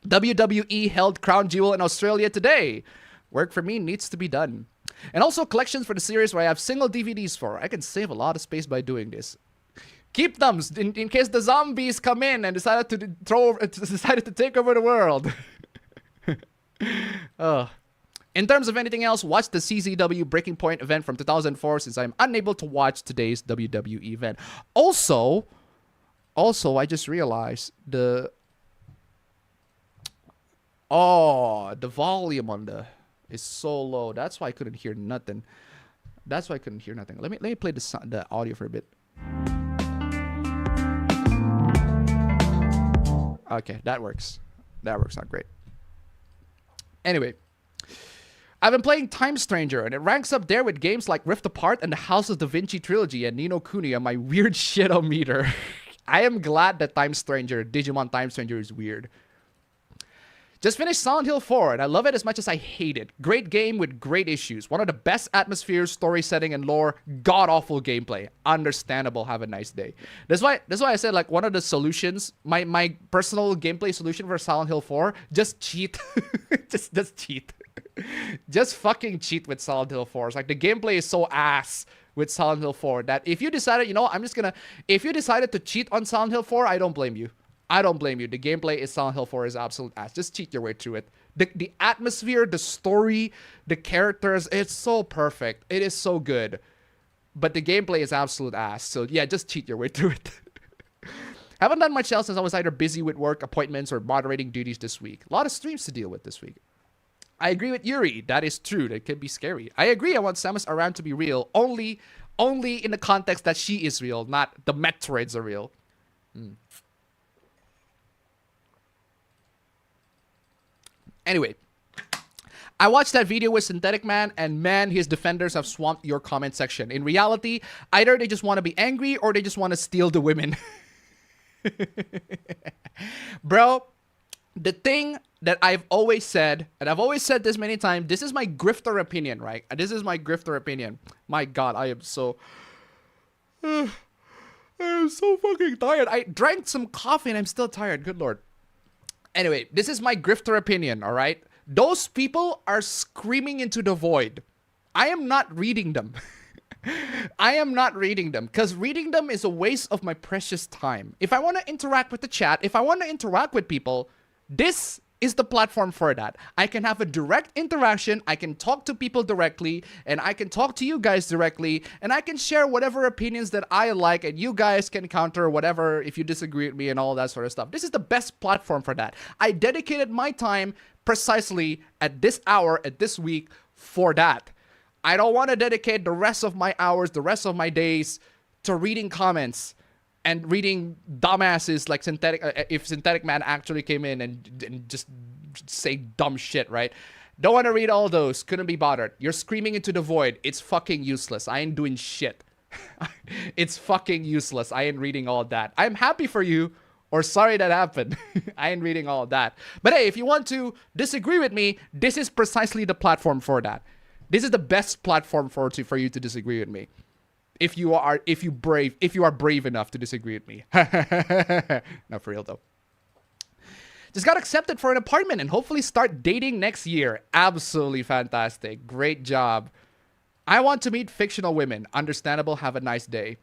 WWE held Crown Jewel in Australia today. Work for me needs to be done. And also collections for the series where I have single DVDs for. I can save a lot of space by doing this. Keep them in case the zombies come in and decided to take over the world. In terms of anything else, watch the CZW Breaking Point event from 2004 since I'm unable to watch today's WWE event. Also, I just realized the volume on is so low. That's why I couldn't hear nothing. Let me play the audio for a bit. Okay, that works. That works not great. Anyway, I've been playing Time Stranger, and it ranks up there with games like Rift Apart and the House of Da Vinci Trilogy and Ni no Kuni on my weird shit-o-meter. I am glad that Digimon Time Stranger is weird. Just finished Silent Hill 4, and I love it as much as I hate it. Great game with great issues. One of the best atmospheres, story setting, and lore. God-awful gameplay. Understandable. Have a nice day. That's why I said, like, one of the solutions, my personal gameplay solution for Silent Hill 4, just cheat. just cheat. Just fucking cheat with Silent Hill 4. It's like, the gameplay is so ass with Silent Hill 4 that if you decided, if you decided to cheat on Silent Hill 4, I don't blame you. I don't blame you. The gameplay is Silent Hill 4 is absolute ass. Just cheat your way through it. The atmosphere, the story, the characters, it's so perfect. It is so good. But the gameplay is absolute ass. So yeah, just cheat your way through it. Haven't done much else since I was either busy with work, appointments, or moderating duties this week. A lot of streams to deal with this week. I agree with Yuri. That is true. That can be scary. I agree. I want Samus Aran to be real. Only in the context that she is real, not the Metroids are real. Anyway, I watched that video with Synthetic Man, and man, his defenders have swamped your comment section. In reality, either they just want to be angry or they just want to steal the women. Bro, the thing that I've always said, and I've always said this many times, this is my grifter opinion, right? This is my grifter opinion. My God, I am so fucking tired. I drank some coffee and I'm still tired. Good Lord. Anyway, this is my grifter opinion, all right? Those people are screaming into the void. I am not reading them. I am not reading them because reading them is a waste of my precious time. If I want to interact with the chat, if I want to interact with people, this is the platform for that. I can have a direct interaction, I can talk to people directly, and I can talk to you guys directly, and I can share whatever opinions that I like, and you guys can counter whatever if you disagree with me and all that sort of stuff. This is the best platform for that. I dedicated my time precisely at this hour, at this week, for that. I don't want to dedicate the rest of my hours, the rest of my days to reading comments and reading dumbasses like if Synthetic Man actually came in and just say dumb shit, right? Don't want to read all those. Couldn't be bothered. You're screaming into the void. It's fucking useless. I ain't doing shit. It's fucking useless. I ain't reading all that. I'm happy for you, or sorry that happened. I ain't reading all that. But hey, if you want to disagree with me, this is precisely the platform for that. This is the best platform for you to disagree with me. If you are brave enough to disagree with me. Not for real though. Just got accepted for an apartment and hopefully start dating next year. Absolutely fantastic. Great job. I want to meet fictional women. Understandable. Have a nice day.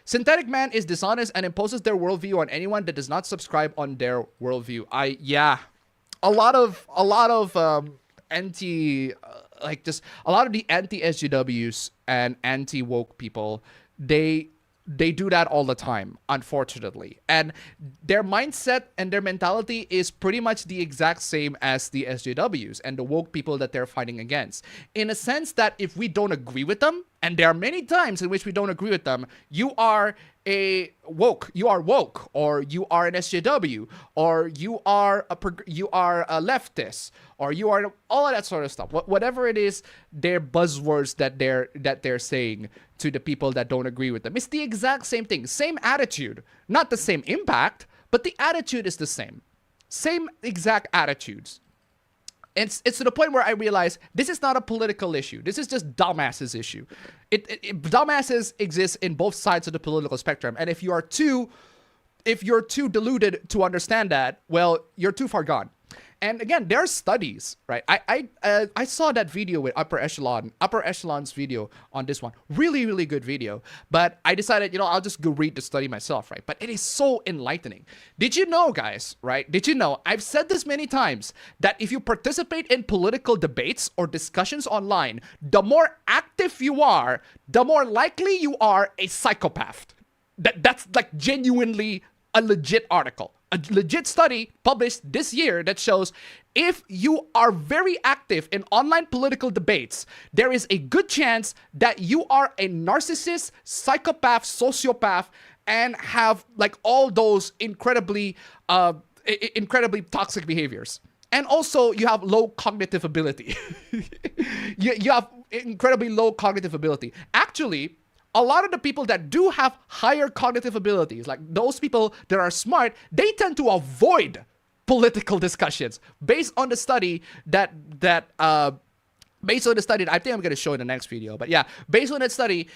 Synthetic Man is dishonest and imposes their worldview on anyone that does not subscribe on their worldview. A lot of anti like just a lot of the anti-SJWs and anti-woke people, they do that all the time, unfortunately. And their mindset and their mentality is pretty much the exact same as the SJWs and the woke people that they're fighting against. In a sense that if we don't agree with them, and there are many times in which we don't agree with them, you are a woke, or you are an SJW, or you are a leftist, or you are all of that sort of stuff. Whatever it is, their buzzwords that they're saying to the people that don't agree with them. It's the exact same thing, same attitude, not the same impact, but the attitude is the same. Same exact attitudes. It's to the point where I realize this is not a political issue. This is just dumbasses issue. Dumbasses exist in both sides of the political spectrum. And if you're too deluded to understand that, well, you're too far gone. And again, there are studies, right? I saw that video with Upper Echelon's video on this one. Really, really good video. But I decided, I'll just go read the study myself, right? But it is so enlightening. Did you know, guys, right? Did you know, I've said this many times, that if you participate in political debates or discussions online, the more active you are, the more likely you are a psychopath. That's like genuinely a legit article. A legit study published this year that shows if you are very active in online political debates, there is a good chance that you are a narcissist, psychopath, sociopath, and have like all those incredibly toxic behaviors. And also, you have low cognitive ability. you have incredibly low cognitive ability. Actually, a lot of the people that do have higher cognitive abilities, like those people that are smart, they tend to avoid political discussions based on the study that I think I'm going to show in the next video. But yeah, based on that study,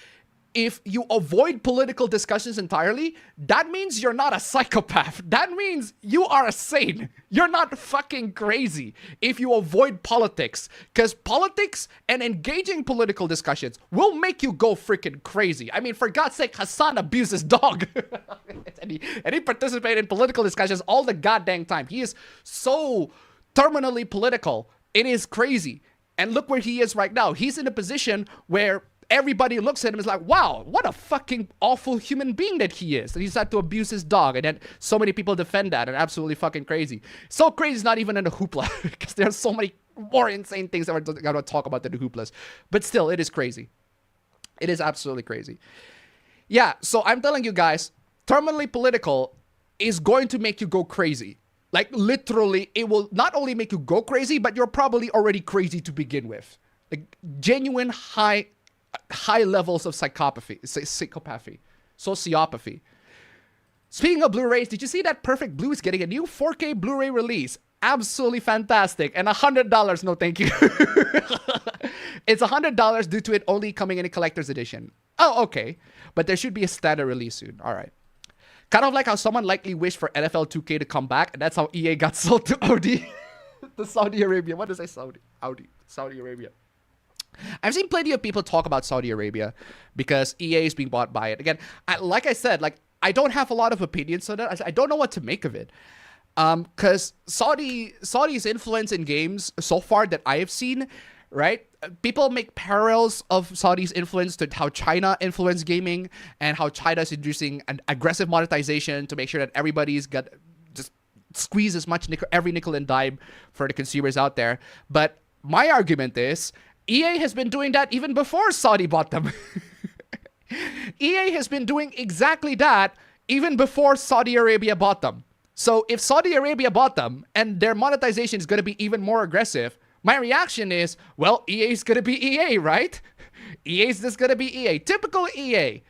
if you avoid political discussions entirely, that means you're not a psychopath. That means you are a sane. You're not fucking crazy if you avoid politics. Because politics and engaging political discussions will make you go freaking crazy. I mean, for God's sake, Hassan abused his dog. and he participated in political discussions all the goddamn time. He is so terminally political. It is crazy. And look where he is right now. He's in a position where everybody looks at him and is like, wow, what a fucking awful human being that he is. And he's had to abuse his dog. And then so many people defend that, and absolutely fucking crazy. So crazy it's not even in the hoopla, because there's so many more insane things that we're going to talk about than the hooplas. But still, it is crazy. It is absolutely crazy. Yeah, so I'm telling you guys, terminally political is going to make you go crazy. Like, literally, it will not only make you go crazy, but you're probably already crazy to begin with. Like, genuine high levels of psychopathy, sociopathy. Speaking of Blu-rays, did you see that Perfect Blue is getting a new 4K Blu-ray release? Absolutely fantastic. And $100, no thank you. It's $100 due to it only coming in a collector's edition. Oh, okay. But there should be a standard release soon. All right. Kind of like how someone likely wished for NFL 2K to come back, and that's how EA got sold to Audi. To Saudi Arabia. What does I say? Saudi Arabia. I've seen plenty of people talk about Saudi Arabia because EA is being bought by it. Again, like I said, I don't have a lot of opinions on that. I don't know what to make of it. Because Saudi's influence in games so far that I have seen, right? People make parallels of Saudi's influence to how China influenced gaming and how China's introducing an aggressive monetization to make sure that everybody's got just squeeze as much every nickel and dime for the consumers out there. But my argument is, EA has been doing that even before Saudi bought them. EA has been doing exactly that even before Saudi Arabia bought them. So if Saudi Arabia bought them and their monetization is going to be even more aggressive, my reaction is, well, EA is going to be EA, right? EA is just going to be EA. Typical EA.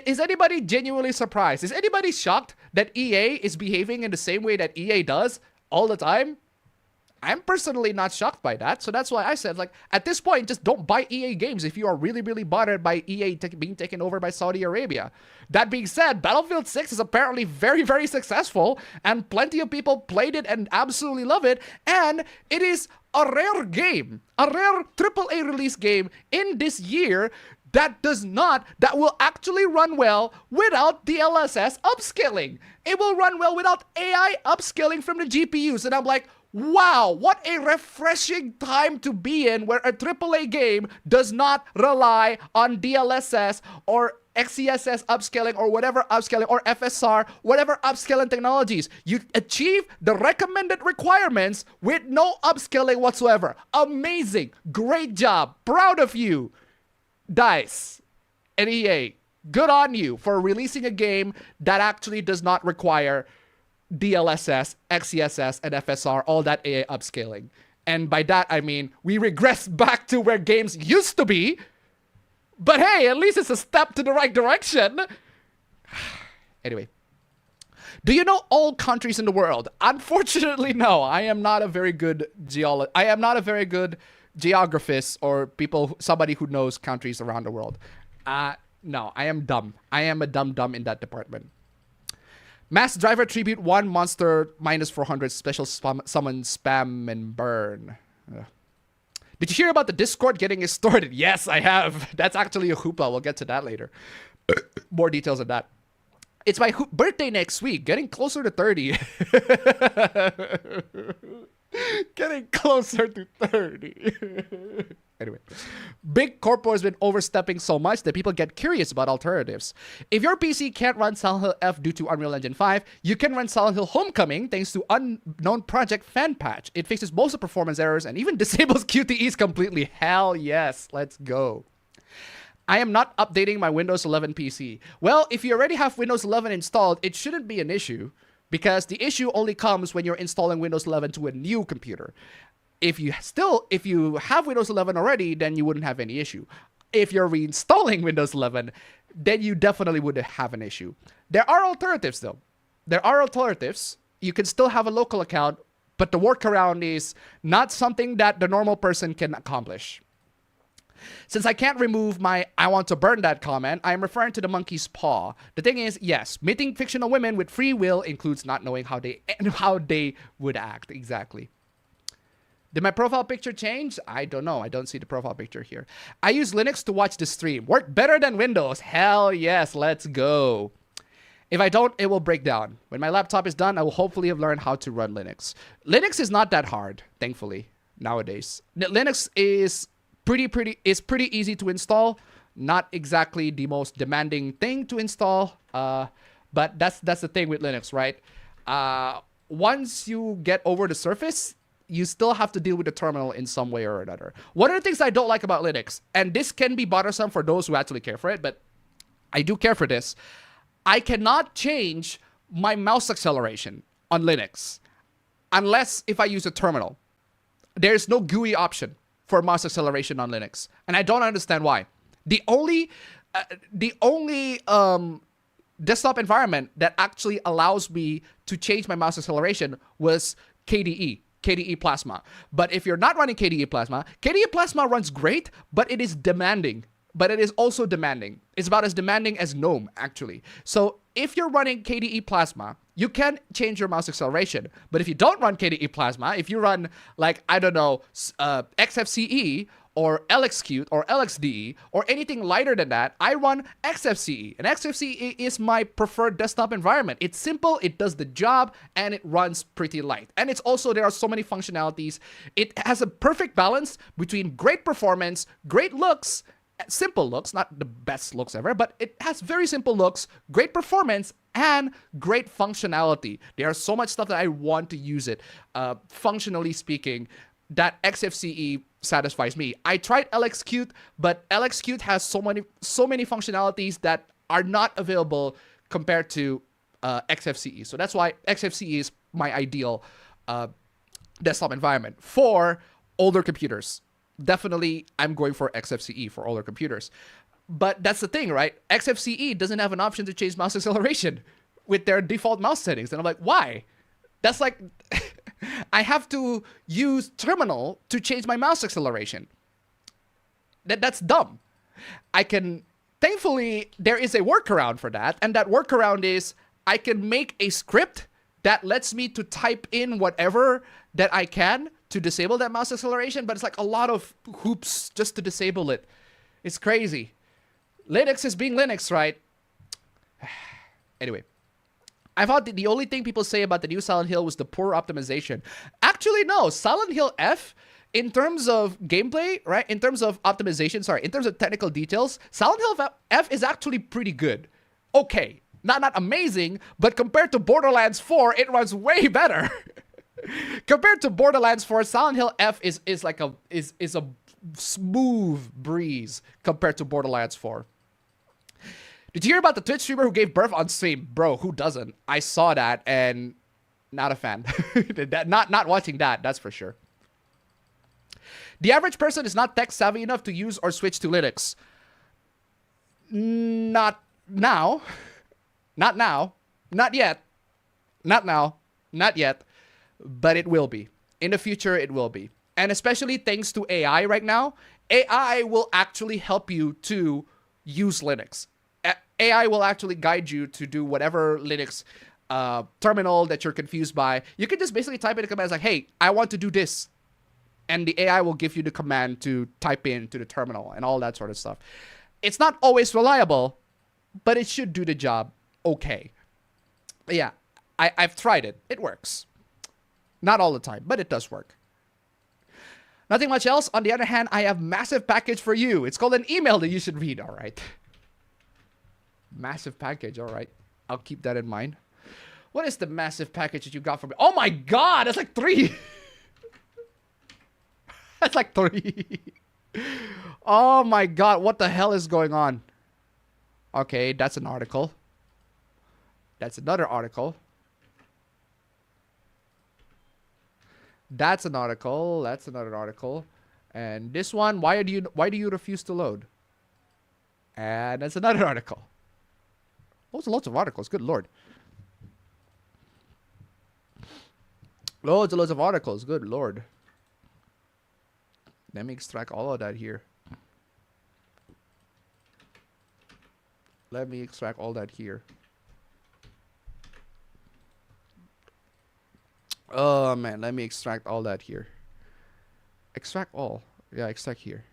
Is anybody genuinely surprised? Is anybody shocked that EA is behaving in the same way that EA does all the time? I'm personally not shocked by that. So that's why I said, at this point, just don't buy EA games if you are really, really bothered by EA being taken over by Saudi Arabia. That being said, Battlefield 6 is apparently very, very successful, and plenty of people played it and absolutely love it. And it is a rare game, a rare AAA release game in this year that will actually run well without DLSS upscaling. It will run well without AI upscaling from the GPUs. And I'm like, wow, what a refreshing time to be in where a AAA game does not rely on DLSS or XeSS upscaling or whatever upscaling or FSR, whatever upscaling technologies. You achieve the recommended requirements with no upscaling whatsoever. Amazing. Great job. Proud of you. DICE and EA, good on you for releasing a game that actually does not require DLSS, XeSS, and FSR, all that AI upscaling. And by that, I mean, we regress back to where games used to be. But hey, at least it's a step to the right direction. Anyway. Do you know all countries in the world? Unfortunately, no. I am not a very good I am not a very good geographist or somebody who knows countries around the world. No, I am dumb. I am a dumb in that department. Mass Driver Tribute 1 Monster minus 400 special summon spam and burn. Did you hear about the Discord getting extorted? Yes, I have. That's actually a hoopla. We'll get to that later. More details on that. It's my birthday next week. Getting closer to 30. Getting closer to 30. Anyway, big corpo has been overstepping so much that people get curious about alternatives. If your PC can't run Silent Hill F due to Unreal Engine 5, you can run Silent Hill Homecoming thanks to Unknown Project Fan Patch. It fixes most of the performance errors and even disables QTEs completely. Hell yes, let's go. I am not updating my Windows 11 PC. Well, if you already have Windows 11 installed, it shouldn't be an issue because the issue only comes when you're installing Windows 11 to a new computer. If you have Windows 11 already, then you wouldn't have any issue. If you're reinstalling Windows 11, then you definitely would have an issue. There are alternatives though. There are alternatives. You can still have a local account, but the workaround is not something that the normal person can accomplish. Since I can't remove my I want to burn that comment, I am referring to the monkey's paw. The thing is, yes, meeting fictional women with free will includes not knowing how they would act. Exactly. Did my profile picture change? I don't know. I don't see the profile picture here. I use Linux to watch the stream. Work better than Windows. Hell yes, let's go. If I don't, it will break down. When my laptop is done, I will hopefully have learned how to run Linux. Linux is not that hard, thankfully, nowadays. Linux is pretty easy to install. Not exactly the most demanding thing to install, but that's the thing with Linux, right? Once you get over the surface, you still have to deal with the terminal in some way or another. One of the things I don't like about Linux, and this can be bothersome for those who actually care for it, but I do care for this. I cannot change my mouse acceleration on Linux unless if I use a terminal. There's no GUI option for mouse acceleration on Linux, and I don't understand why. The only desktop environment that actually allows me to change my mouse acceleration was KDE Plasma. But if you're not running KDE Plasma runs great, but it is demanding. But it is also demanding. It's about as demanding as GNOME, actually. So if you're running KDE Plasma, you can change your mouse acceleration. But if you don't run KDE Plasma, if you run, like, I don't know, XFCE or LXQt or LXDE or anything lighter than that, I run XFCE. And XFCE is my preferred desktop environment. It's simple, it does the job, and it runs pretty light. And it's also, there are so many functionalities. It has a perfect balance between great performance, great looks, simple looks, not the best looks ever, but it has very simple looks, great performance, and great functionality. There's so much stuff that I want to use it. Functionally speaking, that XFCE satisfies me. I tried LXQt, but LXQt has so many functionalities that are not available compared to XFCE. So that's why XFCE is my ideal desktop environment for older computers. Definitely, I'm going for XFCE for older computers. But that's the thing, right? XFCE doesn't have an option to change mouse acceleration with their default mouse settings. And I'm like, why? That's like, I have to use terminal to change my mouse acceleration. That's dumb. Thankfully, there is a workaround for that. And that workaround is I can make a script that lets me to type in whatever that I can to disable that mouse acceleration, but it's like a lot of hoops just to disable it. It's crazy. Linux is being Linux, right? Anyway, I thought the only thing people say about the new Silent Hill was the poor optimization. Actually, no. Silent Hill F, in terms of gameplay, right? In terms of optimization, sorry, in terms of technical details, Silent Hill F is actually pretty good. Okay, not amazing, but compared to Borderlands 4, it runs way better. Compared to Borderlands 4, Silent Hill F is smooth breeze compared to Borderlands 4. Did you hear about the Twitch streamer who gave birth on stream? Bro, who doesn't? I saw that and not a fan. not watching that, that's for sure. The average person is not tech savvy enough to use or switch to Linux. Not now. Not now. Not yet. Not now. Not yet. But it will be. In the future, it will be. And especially thanks to AI right now, AI will actually help you to use Linux. AI will actually guide you to do whatever Linux terminal that you're confused by. You can just basically type in a command like, hey, I want to do this. And the AI will give you the command to type into the terminal and all that sort of stuff. It's not always reliable, but it should do the job okay. But yeah, I've tried it. It works. Not all the time, but it does work. Nothing much else. On the other hand, I have massive package for you. It's called an email that you should read. All right. Massive package. All right. I'll keep that in mind. What is the massive package that you got for me? Oh my God. That's like 3. That's like 3. Oh my God. What the hell is going on? Okay. That's an article. That's another article. That's an article. That's another article. And this one, why do you refuse to load? And that's another article. Loads of articles. Good Lord. Loads of articles. Good Lord. Let me extract all of that here. Let me extract all that here. Oh man, let me extract all that here. Extract all. Yeah, extract here.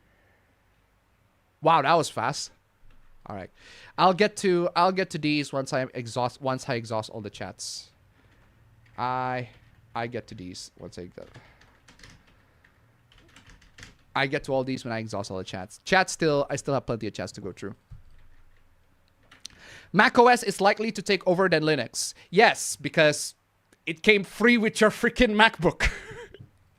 Wow, that was fast. All right. I'll get to these once I exhaust all the chats. I get to these once I get to all these when I exhaust all the chats. I still have plenty of chats to go through. macOS is likely to take over than Linux. Yes, because it came free with your freaking MacBook.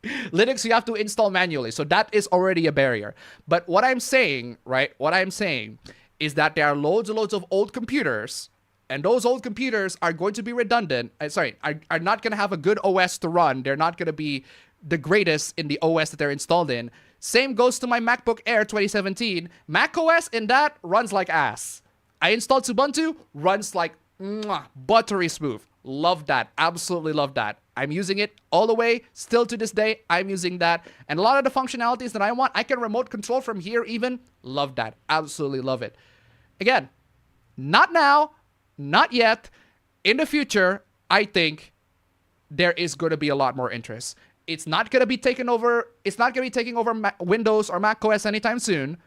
Linux, you have to install manually. So that is already a barrier. But what I'm saying, right? What I'm saying is that there are loads and loads of old computers. And those old computers are going to be redundant. Are not going to have a good OS to run. They're not going to be the greatest in the OS that they're installed in. Same goes to my MacBook Air 2017. macOS in that runs like ass. I installed Ubuntu, runs like buttery smooth. Love that. Absolutely love that. I'm using it all the way. Still to this day, I'm using that. And a lot of the functionalities that I want, I can remote control from here even. Love that. Absolutely love it. Again, not now, not yet. In the future, I think there is going to be a lot more interest. It's not going to be taken over. It's not going to be taking over Windows or macOS anytime soon.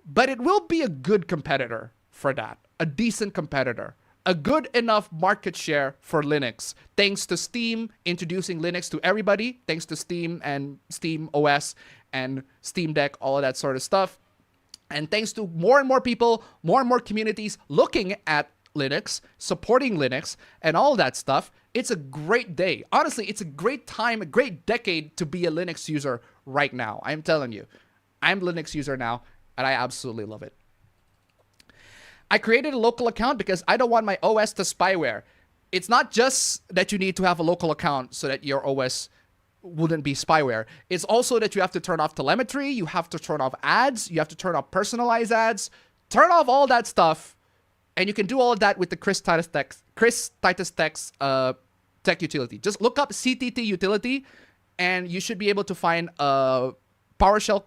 But it will be a good competitor for that. A decent competitor. A good enough market share for Linux. Thanks to Steam introducing Linux to everybody. Thanks to Steam and Steam OS and Steam Deck, all of that sort of stuff. And thanks to more and more people, more and more communities looking at Linux, supporting Linux, and all that stuff. It's a great day. Honestly, it's a great time, a great decade to be a Linux user right now. I'm telling you. I'm a Linux user now, and I absolutely love it. I created a local account because I don't want my OS to spyware. It's not just that you need to have a local account so that your OS wouldn't be spyware. It's also that you have to turn off telemetry, you have to turn off ads, you have to turn off personalized ads, turn off all that stuff, and you can do all of that with the Chris Titus Tech's tech utility. Just look up CTT utility, and you should be able to find a PowerShell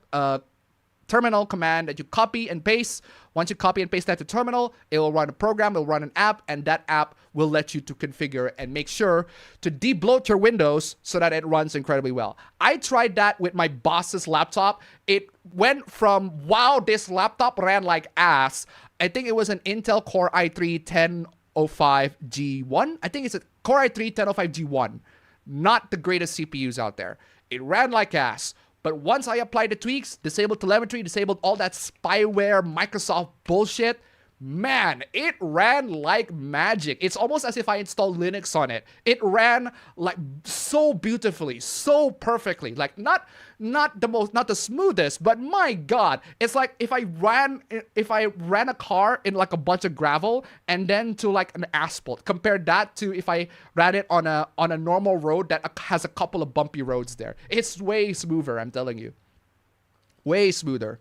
terminal command that you copy and paste. Once you copy and paste that to terminal, it will run a program, it will run an app, and that app will let you to configure and make sure to debloat your Windows so that it runs incredibly well. I tried that with my boss's laptop. It went from, wow, this laptop ran like ass. I think it was an Intel Core i3 1005G1. I think it's a Core i3 1005G1. Not the greatest CPUs out there. It ran like ass. But once I applied the tweaks, disabled telemetry, disabled all that spyware Microsoft bullshit, man, it ran like magic. It's almost as if I installed Linux on it. It ran like so beautifully, so perfectly. Like not the smoothest, but my God, it's like if I ran a car in like a bunch of gravel and then to like an asphalt. Compare that to if I ran it on a normal road that has a couple of bumpy roads there. It's way smoother, I'm telling you. Way smoother.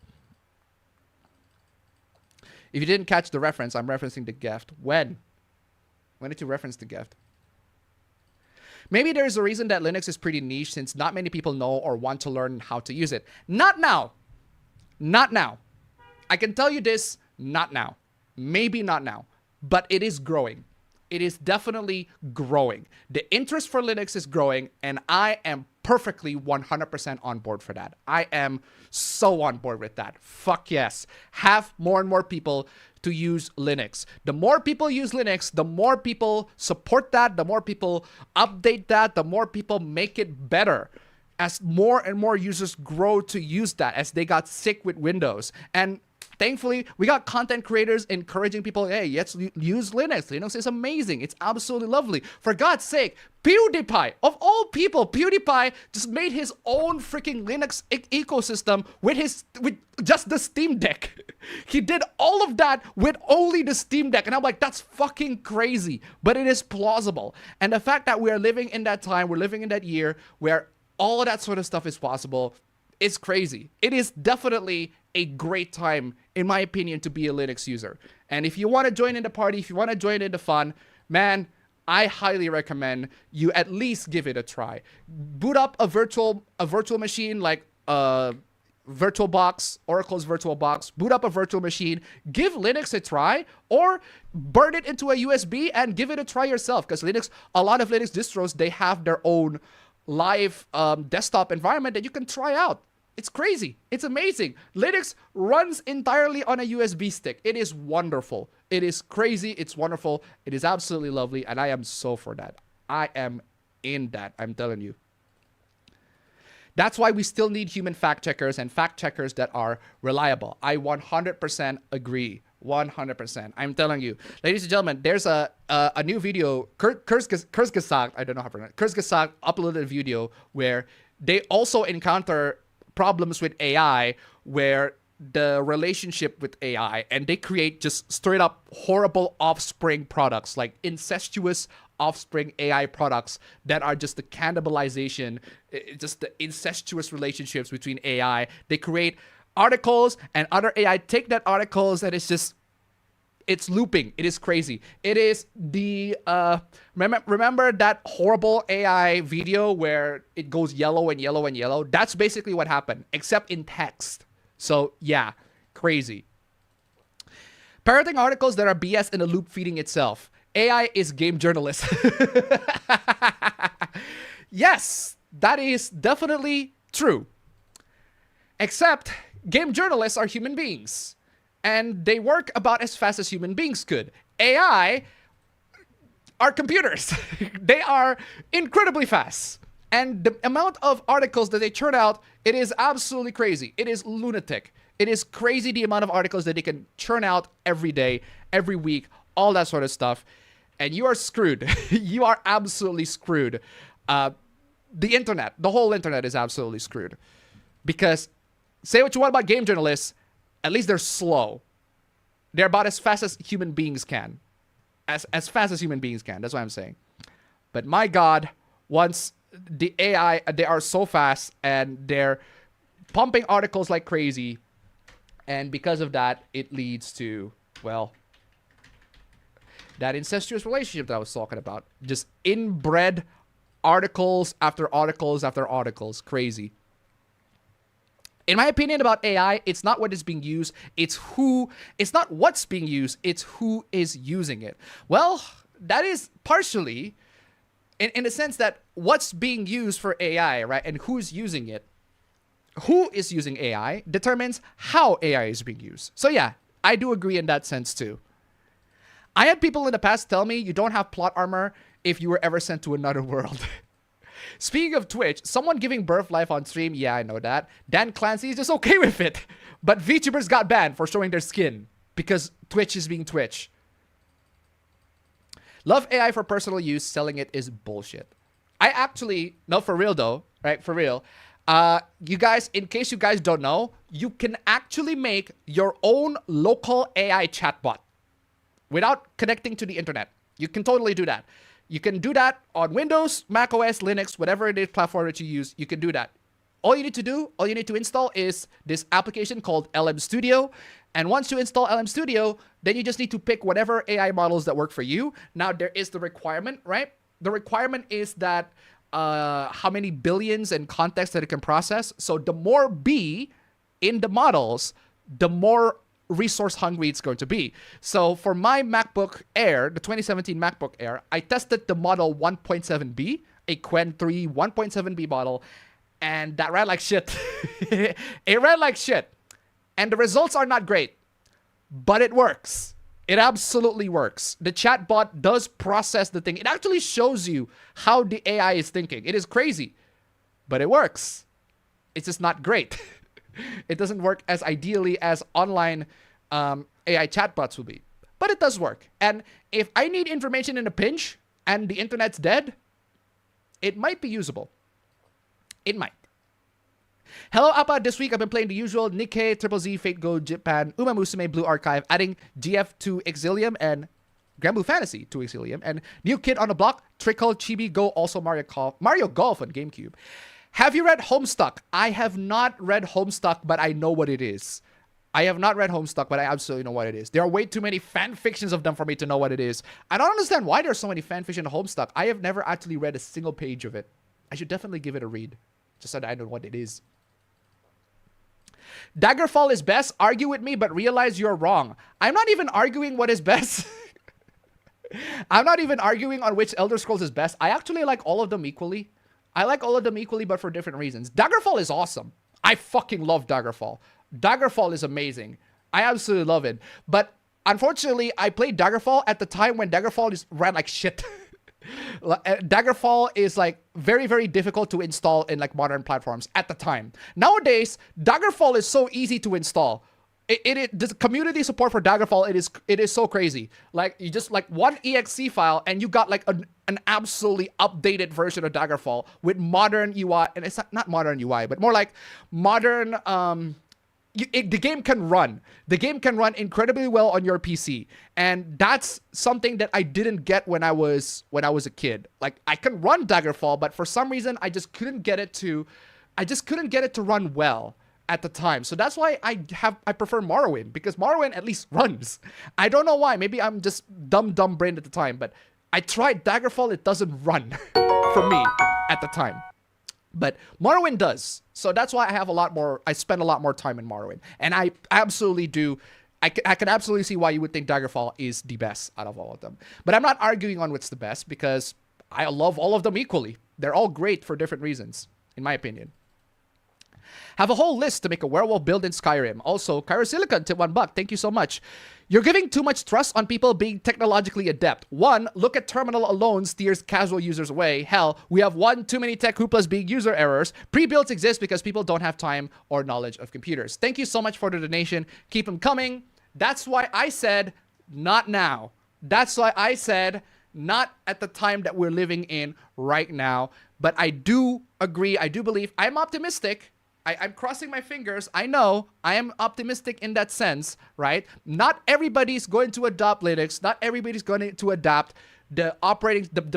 If you didn't catch the reference, I'm referencing the gift. When did you reference the gift? Maybe there's a reason that Linux is pretty niche since not many people know or want to learn how to use it. Not now. Not now. I can tell you this, not now. Maybe not now. But it is growing. It is definitely growing. The interest for Linux is growing, and I am perfectly 100% on board for that. I am so on board with that. Fuck yes. Have more and more people to use Linux. The more people use Linux, the more people support that, the more people update that, the more people make it better. As more and more users grow to use that, as they got sick with Windows. And thankfully, we got content creators encouraging people, hey, let's use Linux. Linux is amazing. It's absolutely lovely. For God's sake, PewDiePie, of all people, PewDiePie just made his own freaking Linux ecosystem with just the Steam Deck. He did all of that with only the Steam Deck. And I'm like, that's fucking crazy. But it is plausible. And the fact that we are living in that time, we're living in that year where all of that sort of stuff is possible, it's crazy. It is definitely a great time, in my opinion, to be a Linux user. And if you want to join in the party, if you want to join in the fun, man, I highly recommend you at least give it a try. Boot up a virtual machine like VirtualBox, Oracle's VirtualBox. Boot up a virtual machine, give Linux a try, or burn it into a USB and give it a try yourself. Because a lot of Linux distros, they have their own live desktop environment that you can try out. It's crazy. It's amazing. Linux runs entirely on a USB stick. It is wonderful. It is crazy. It's wonderful. It is absolutely lovely. And I am so for that. I am in that. I'm telling you. That's why we still need human fact checkers and fact checkers that are reliable. I 100% agree. 100%. I'm telling you. Ladies and gentlemen, there's a new video. Kurzgesagt, I don't know how to pronounce it. Kurzgesagt uploaded a video where they also encounter problems with AI, where the relationship with AI, and they create just straight up horrible offspring products, like incestuous offspring AI products that are just the cannibalization, just the incestuous relationships between AI. They create articles and other AI take that articles and it's looping. It is crazy. It is the remember that horrible AI video where it goes yellow and yellow and yellow? That's basically what happened, except in text. So yeah, crazy. Parroting articles that are BS in a loop feeding itself. AI is game journalist. Yes, that is definitely true. Except game journalists are human beings. And they work about as fast as human beings could. AI are computers. They are incredibly fast. And the amount of articles that they churn out, it is absolutely crazy. It is lunatic. It is crazy the amount of articles that they can churn out every day, every week, all that sort of stuff. And you are screwed. You are absolutely screwed. The internet, the whole internet is absolutely screwed. Because say what you want about game journalists, at least they're slow. They're about as fast as human beings can. As fast as human beings can. That's what I'm saying. But my God, once the AI, they are so fast and they're pumping articles like crazy. And because of that, it leads to, well, that incestuous relationship that I was talking about. Just inbred articles after articles after articles. Crazy. In my opinion about AI, it's not what is being used, it's not what's being used, it's who is using it. Well, that is partially in the sense that what's being used for AI, right? And who's using it. Who is using AI determines how AI is being used. So yeah, I do agree in that sense too. I had people in the past tell me you don't have plot armor if you were ever sent to another world. Speaking of Twitch, someone giving birth live on stream, yeah, I know that. Dan Clancy is just okay with it. But VTubers got banned for showing their skin. because Twitch is being Twitch. Love AI for personal use. Selling it is bullshit. I actually, no, for real though, right? For real. You guys, in case you guys don't know, you can actually make your own local AI chatbot without connecting to the internet. You can totally do that. You can do that on Windows, Mac OS, Linux, whatever it is platform that you use, you can do that. All you need to do, all you need to install is this application called LM Studio. And once you install LM Studio, then you just need to pick whatever AI models that work for you. Now, there is the requirement, right? The requirement is that how many billions in context that it can process. So the more B in the models, the more resource hungry it's going to be. So for my MacBook Air, the 2017 MacBook Air, I tested the model 1.7B, a Qwen 3 1.7B model, and that ran like shit. It ran like shit. And the results are not great, but it works. It absolutely works. The chatbot does process the thing. It actually shows you how the AI is thinking. It is crazy, but it works. It's just not great. It doesn't work as ideally as online AI chatbots will be, but it does work. And if I need information in a pinch and the internet's dead, it might be usable. It might. Hello, Appa. This week I've been playing the usual Nikkei, Triple Z, Fate Go, Japan, Uma Musume, Blue Archive, adding GF to Exilium and Grand Blue Fantasy to Exilium, and New Kid on the Block, Trickle, Chibi, Go, also Mario Golf on GameCube. Have you read Homestuck? I have not read Homestuck, but I know what it is. I have not read Homestuck, but I absolutely know what it is. There are way too many fan fictions of them for me to know what it is. I don't understand why there's so many fan fiction of Homestuck. I have never actually read a single page of it. I should definitely give it a read, just so that I know what it is. Daggerfall is best. Argue with me, but realize you're wrong. I'm not even arguing what is best. I'm not even arguing on which Elder Scrolls is best. I actually like all of them equally. I like all of them equally, but for different reasons. Daggerfall is awesome. I fucking love Daggerfall. Daggerfall is amazing. I absolutely love it. But unfortunately, I played Daggerfall at the time when Daggerfall ran like shit. Daggerfall is like very, very difficult to install in like modern platforms at the time. Nowadays, Daggerfall is so easy to install. The community support for Daggerfall, it is so crazy. Like, you just like one exe file and you got like an absolutely updated version of Daggerfall with modern UI, and it's not modern UI, but more like modern. The game can run. The game can run incredibly well on your PC, and that's something that I didn't get when I was a kid. Like, I can run Daggerfall, but for some reason I just couldn't get it to run well at the time. So that's why I prefer Morrowind, because Morrowind at least runs. I don't know why. Maybe I'm just dumb brained at the time, but I tried Daggerfall. It doesn't run for me at the time. But Morrowind does. So that's why I spend a lot more time in Morrowind. And I absolutely do. I can absolutely see why you would think Daggerfall is the best out of all of them. But I'm not arguing on what's the best, because I love all of them equally. They're all great for different reasons, in my opinion. Have a whole list to make a werewolf build in Skyrim. Also, Kyrosilicon tip $1. Thank you so much. You're giving too much trust on people being technologically adept. One, look at Terminal alone steers casual users away. Hell, we have one too many tech hooplas being user errors. Pre-builds exist because people don't have time or knowledge of computers. Thank you so much for the donation. Keep them coming. That's why I said, not now. That's why I said, not at the time that we're living in right now. But I do agree. I do believe. I'm optimistic. I'm crossing my fingers. I know I am optimistic in that sense, right? Not everybody's going to adopt Linux. Not everybody's going to adapt the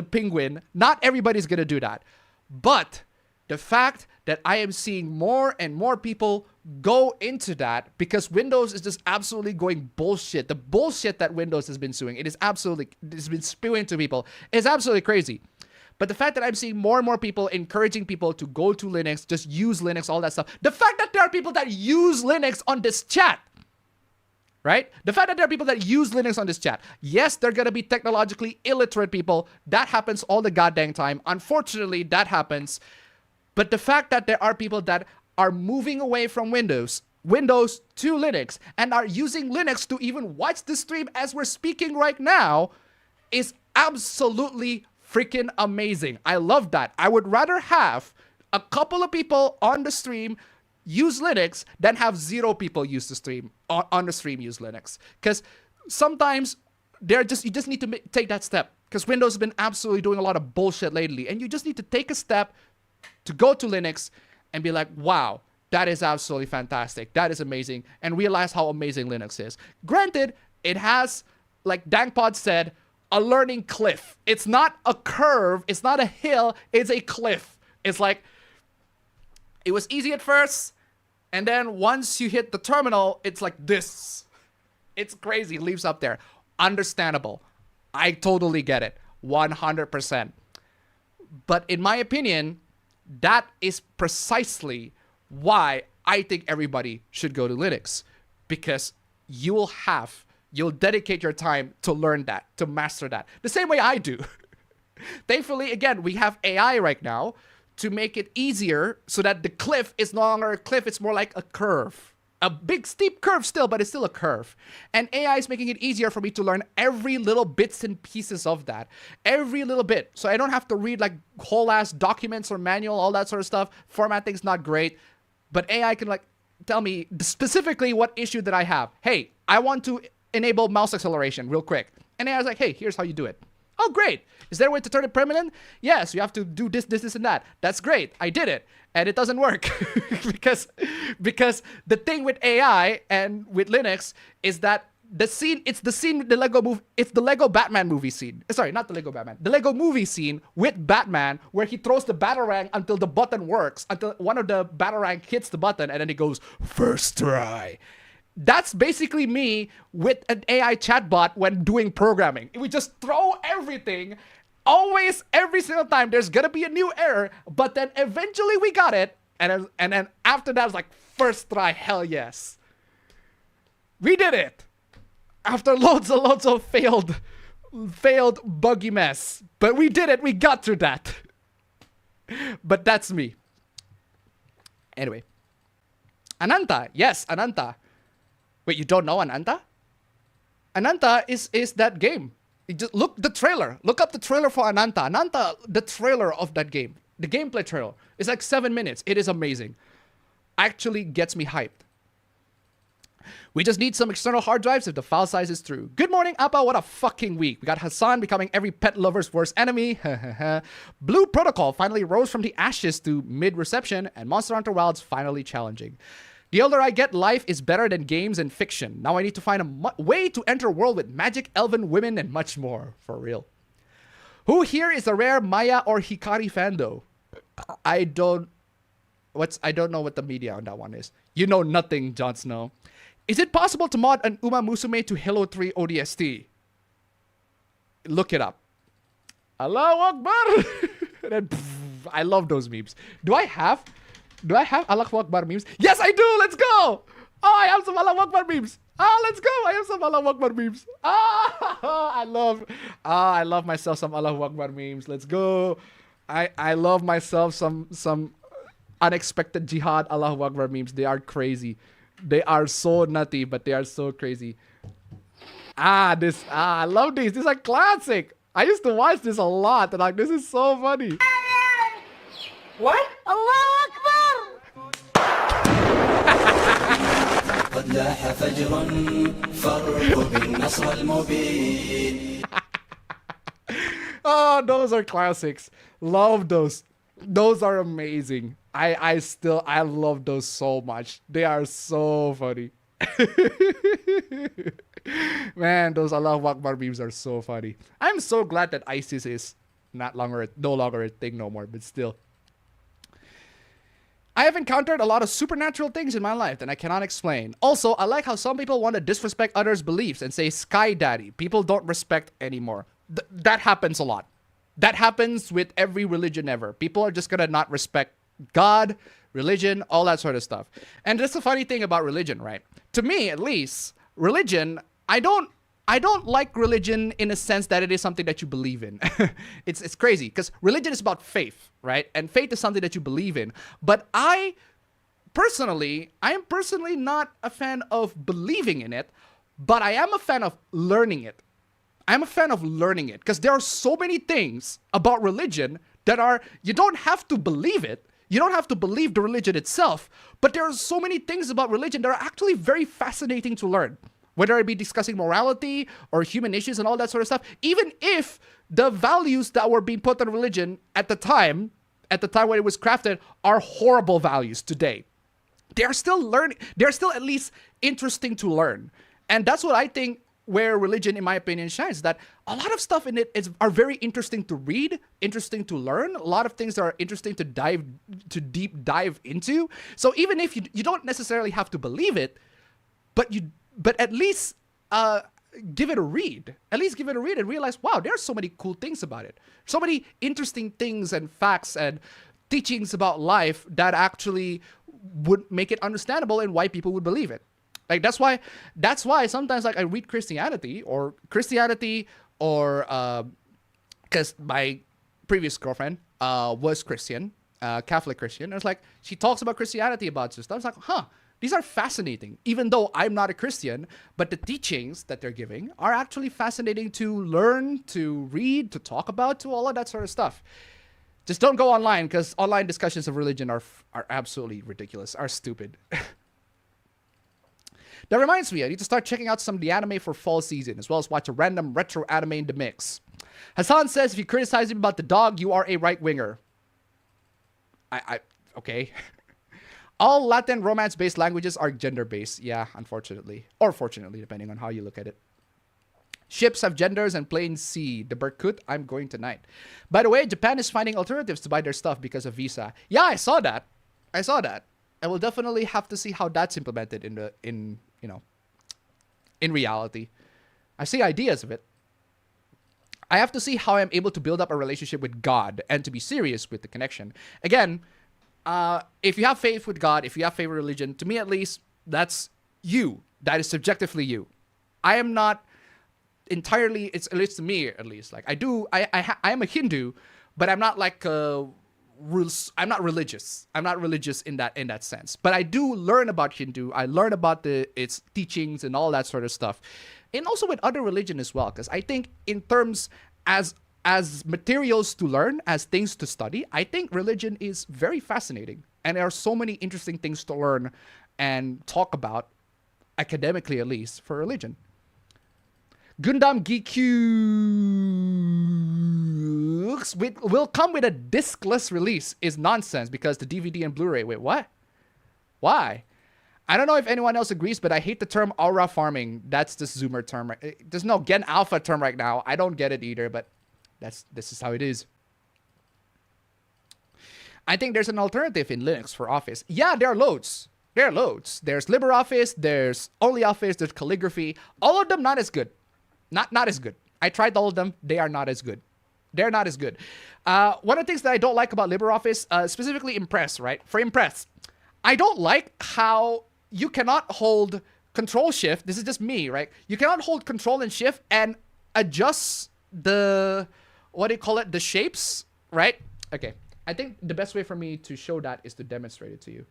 Penguin. Not everybody's going to do that. But the fact that I am seeing more and more people go into that, because Windows is just absolutely going bullshit. The bullshit that Windows has been doing, it's been spewing to people. It's absolutely crazy. But the fact that I'm seeing more and more people encouraging people to go to Linux, just use Linux, all that stuff. The fact that there are people that use Linux on this chat, right? The fact that there are people that use Linux on this chat. Yes, they're going to be technologically illiterate people. That happens all the goddamn time. Unfortunately, that happens. But the fact that there are people that are moving away from Windows to Linux and are using Linux to even watch the stream as we're speaking right now is absolutely freaking amazing. I love that. I would rather have a couple of people on the stream use Linux than have 0 people use the stream on the stream use Linux. Because sometimes you just need to take that step. Because Windows has been absolutely doing a lot of bullshit lately, and you just need to take a step to go to Linux and be like, wow, that is absolutely fantastic. That is amazing. And realize how amazing Linux is. Granted, it has, like Dankpod said, a learning cliff. It's not a curve. It's not a hill. It's a cliff. It's like, it was easy at first. And then once you hit the terminal, it's like this. It's crazy. It leaves up there. Understandable. I totally get it. 100%. But in my opinion, that is precisely why I think everybody should go to Linux, because you'll dedicate your time to learn that, to master that, the same way I do. Thankfully, again, we have AI right now to make it easier so that the cliff is no longer a cliff, it's more like a curve. A big steep curve still, but it's still a curve. And AI is making it easier for me to learn every little bits and pieces of that. Every little bit. So I don't have to read like whole ass documents or manual, all that sort of stuff. Formatting's not great. But AI can like tell me specifically what issue that I have. Hey, I want to enable mouse acceleration real quick. And AI is like, hey, here's how you do it. Oh, great. Is there a way to turn it permanent? Yes, you have to do this, this, and that. That's great. I did it. And it doesn't work because the thing with AI and with Linux is that it's the scene with the Lego movie. It's the Lego Batman movie scene. Sorry, not the Lego Batman. The Lego movie scene with Batman where he throws the Batarang until the button works, until one of the Batarang hits the button and then it goes, first try. That's basically me with an AI chatbot when doing programming. We just throw everything. Always, every single time, there's gonna be a new error, but then eventually we got it. And then after that, it's like, first try, hell yes. We did it. After loads and loads of failed buggy mess. But we did it, we got through that. But that's me. Anyway. Ananta, yes, Ananta. Wait, you don't know Ananta? Ananta is that game. You just look the trailer. Look up the trailer for Ananta. Ananta, the trailer of that game. The gameplay trailer. It's like 7 minutes. It is amazing. Actually gets me hyped. We just need some external hard drives if the file size is true. Good morning, Appa. What a fucking week. We got Hassan becoming every pet lover's worst enemy. Blue Protocol finally rose from the ashes to mid-reception, and Monster Hunter Wilds finally challenging. The older I get, life is better than games and fiction. Now I need to find a way to enter a world with magic, elven women, and much more. For real. Who here is a rare Maya or Hikari fan, though? I don't know what the media on that one is. You know nothing, Jon Snow. Is it possible to mod an Uma Musume to Halo 3 ODST? Look it up. Allahu Akbar! And then, I love those memes. Do I have Allahu Akbar memes? Yes, I do! Let's go! Oh, I have some Allahu Akbar memes. Let's go! I have some Allahu Akbar memes. I love myself some Allahu Akbar memes. Let's go. I love myself some unexpected jihad Allahu Akbar memes. They are crazy. They are so nutty, but they are so crazy. I love these. These are classic. I used to watch this a lot. And like, this is so funny. What? Allahu Akbar! Oh, those are classics. Love those. Those are amazing. I love those so much. They are so funny. Man, those Allahu Akbar memes are so funny. I'm so glad that ISIS is no longer a thing no more, but still. I have encountered a lot of supernatural things in my life that I cannot explain. Also, I like how some people want to disrespect others' beliefs and say Sky Daddy. People don't respect anymore. That happens a lot. That happens with every religion ever. People are just gonna not respect God, religion, all that sort of stuff. And that's the funny thing about religion, right? To me, at least, religion, I don't like religion in a sense that it is something that you believe in. It's crazy because religion is about faith, right? And faith is something that you believe in. But I am personally not a fan of believing in it, but I am a fan of learning it. I'm a fan of learning it because there are so many things about religion that are, you don't have to believe it. You don't have to believe the religion itself, but there are so many things about religion that are actually very fascinating to learn. Whether it be discussing morality or human issues and all that sort of stuff, even if the values that were being put on religion at the time when it was crafted, are horrible values today. They're still at least interesting to learn. And that's what I think where religion, in my opinion, shines. That a lot of stuff in it are very interesting to read, interesting to learn. A lot of things that are interesting to deep dive into. So even if you don't necessarily have to believe it, but at least give it a read. At least give it a read and realize, wow, there are so many cool things about it. So many interesting things and facts and teachings about life that actually would make it understandable and why people would believe it. Like that's why sometimes like I read Christianity or because my previous girlfriend was Christian, Catholic Christian. And it's like she talks about Christianity about some stuff. I was like, huh, these are fascinating. Even though I'm not a Christian, but the teachings that they're giving are actually fascinating to learn, to read, to talk about, to all of that sort of stuff. Just don't go online, because online discussions of religion are absolutely ridiculous, are stupid. That reminds me, I need to start checking out some of the anime for fall season, as well as watch a random retro anime in the mix. Hassan says, if you criticize him about the dog, you are a right-winger. Okay. All Latin romance-based languages are gender-based. Yeah, unfortunately. Or fortunately, depending on how you look at it. Ships have genders and planes sea. The Berkut, I'm going tonight. By the way, Japan is finding alternatives to buy their stuff because of visa. Yeah, I saw that. I will definitely have to see how that's implemented in reality. I see ideas of it. I have to see how I'm able to build up a relationship with God and to be serious with the connection. Again, if you have faith with God, if you have faith with religion, to me at least, that's you. That is subjectively you. I am not entirely, it's at least to me at least. Like I am a Hindu, but I'm not like I'm not religious. I'm not religious in that sense. But I do learn about Hindu. I learn about its teachings and all that sort of stuff. And also with other religion as well. Because I think in terms as materials to learn, as things to study, I think religion is very fascinating. And there are so many interesting things to learn and talk about, academically at least, for religion. Gundam GQ will come with a discless release is nonsense because the DVD and Blu-ray. Wait, what? Why? I don't know if anyone else agrees, but I hate the term aura farming. That's the Zoomer term. There's no Gen Alpha term right now. I don't get it either, but this is how it is. I think there's an alternative in Linux for Office. Yeah, there are loads. There's LibreOffice, there's OnlyOffice, there's Calligraphy. All of them not as good. Not as good. I tried all of them. They are not as good. They're not as good. One of the things that I don't like about LibreOffice, specifically Impress, right? For Impress, I don't like how you cannot hold Control-Shift. This is just me, right? You cannot hold Control and Shift and adjust the, the shapes, right? Okay. I think the best way for me to show that is to demonstrate it to you.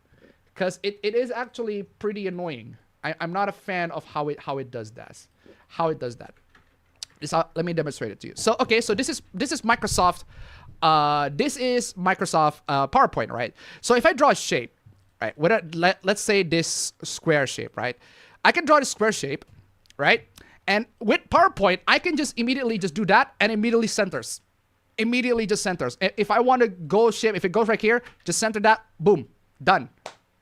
Because it is actually pretty annoying. I'm not a fan of how it does that. Let me demonstrate it to you. So okay, so this is Microsoft. This is Microsoft PowerPoint, right? So if I draw a shape, right? Let's say this square shape, right? I can draw the square shape, right? And with PowerPoint, I can just immediately just do that and immediately centers. Immediately just centers. If I want to go shape, if it goes right here, just center that, boom, done.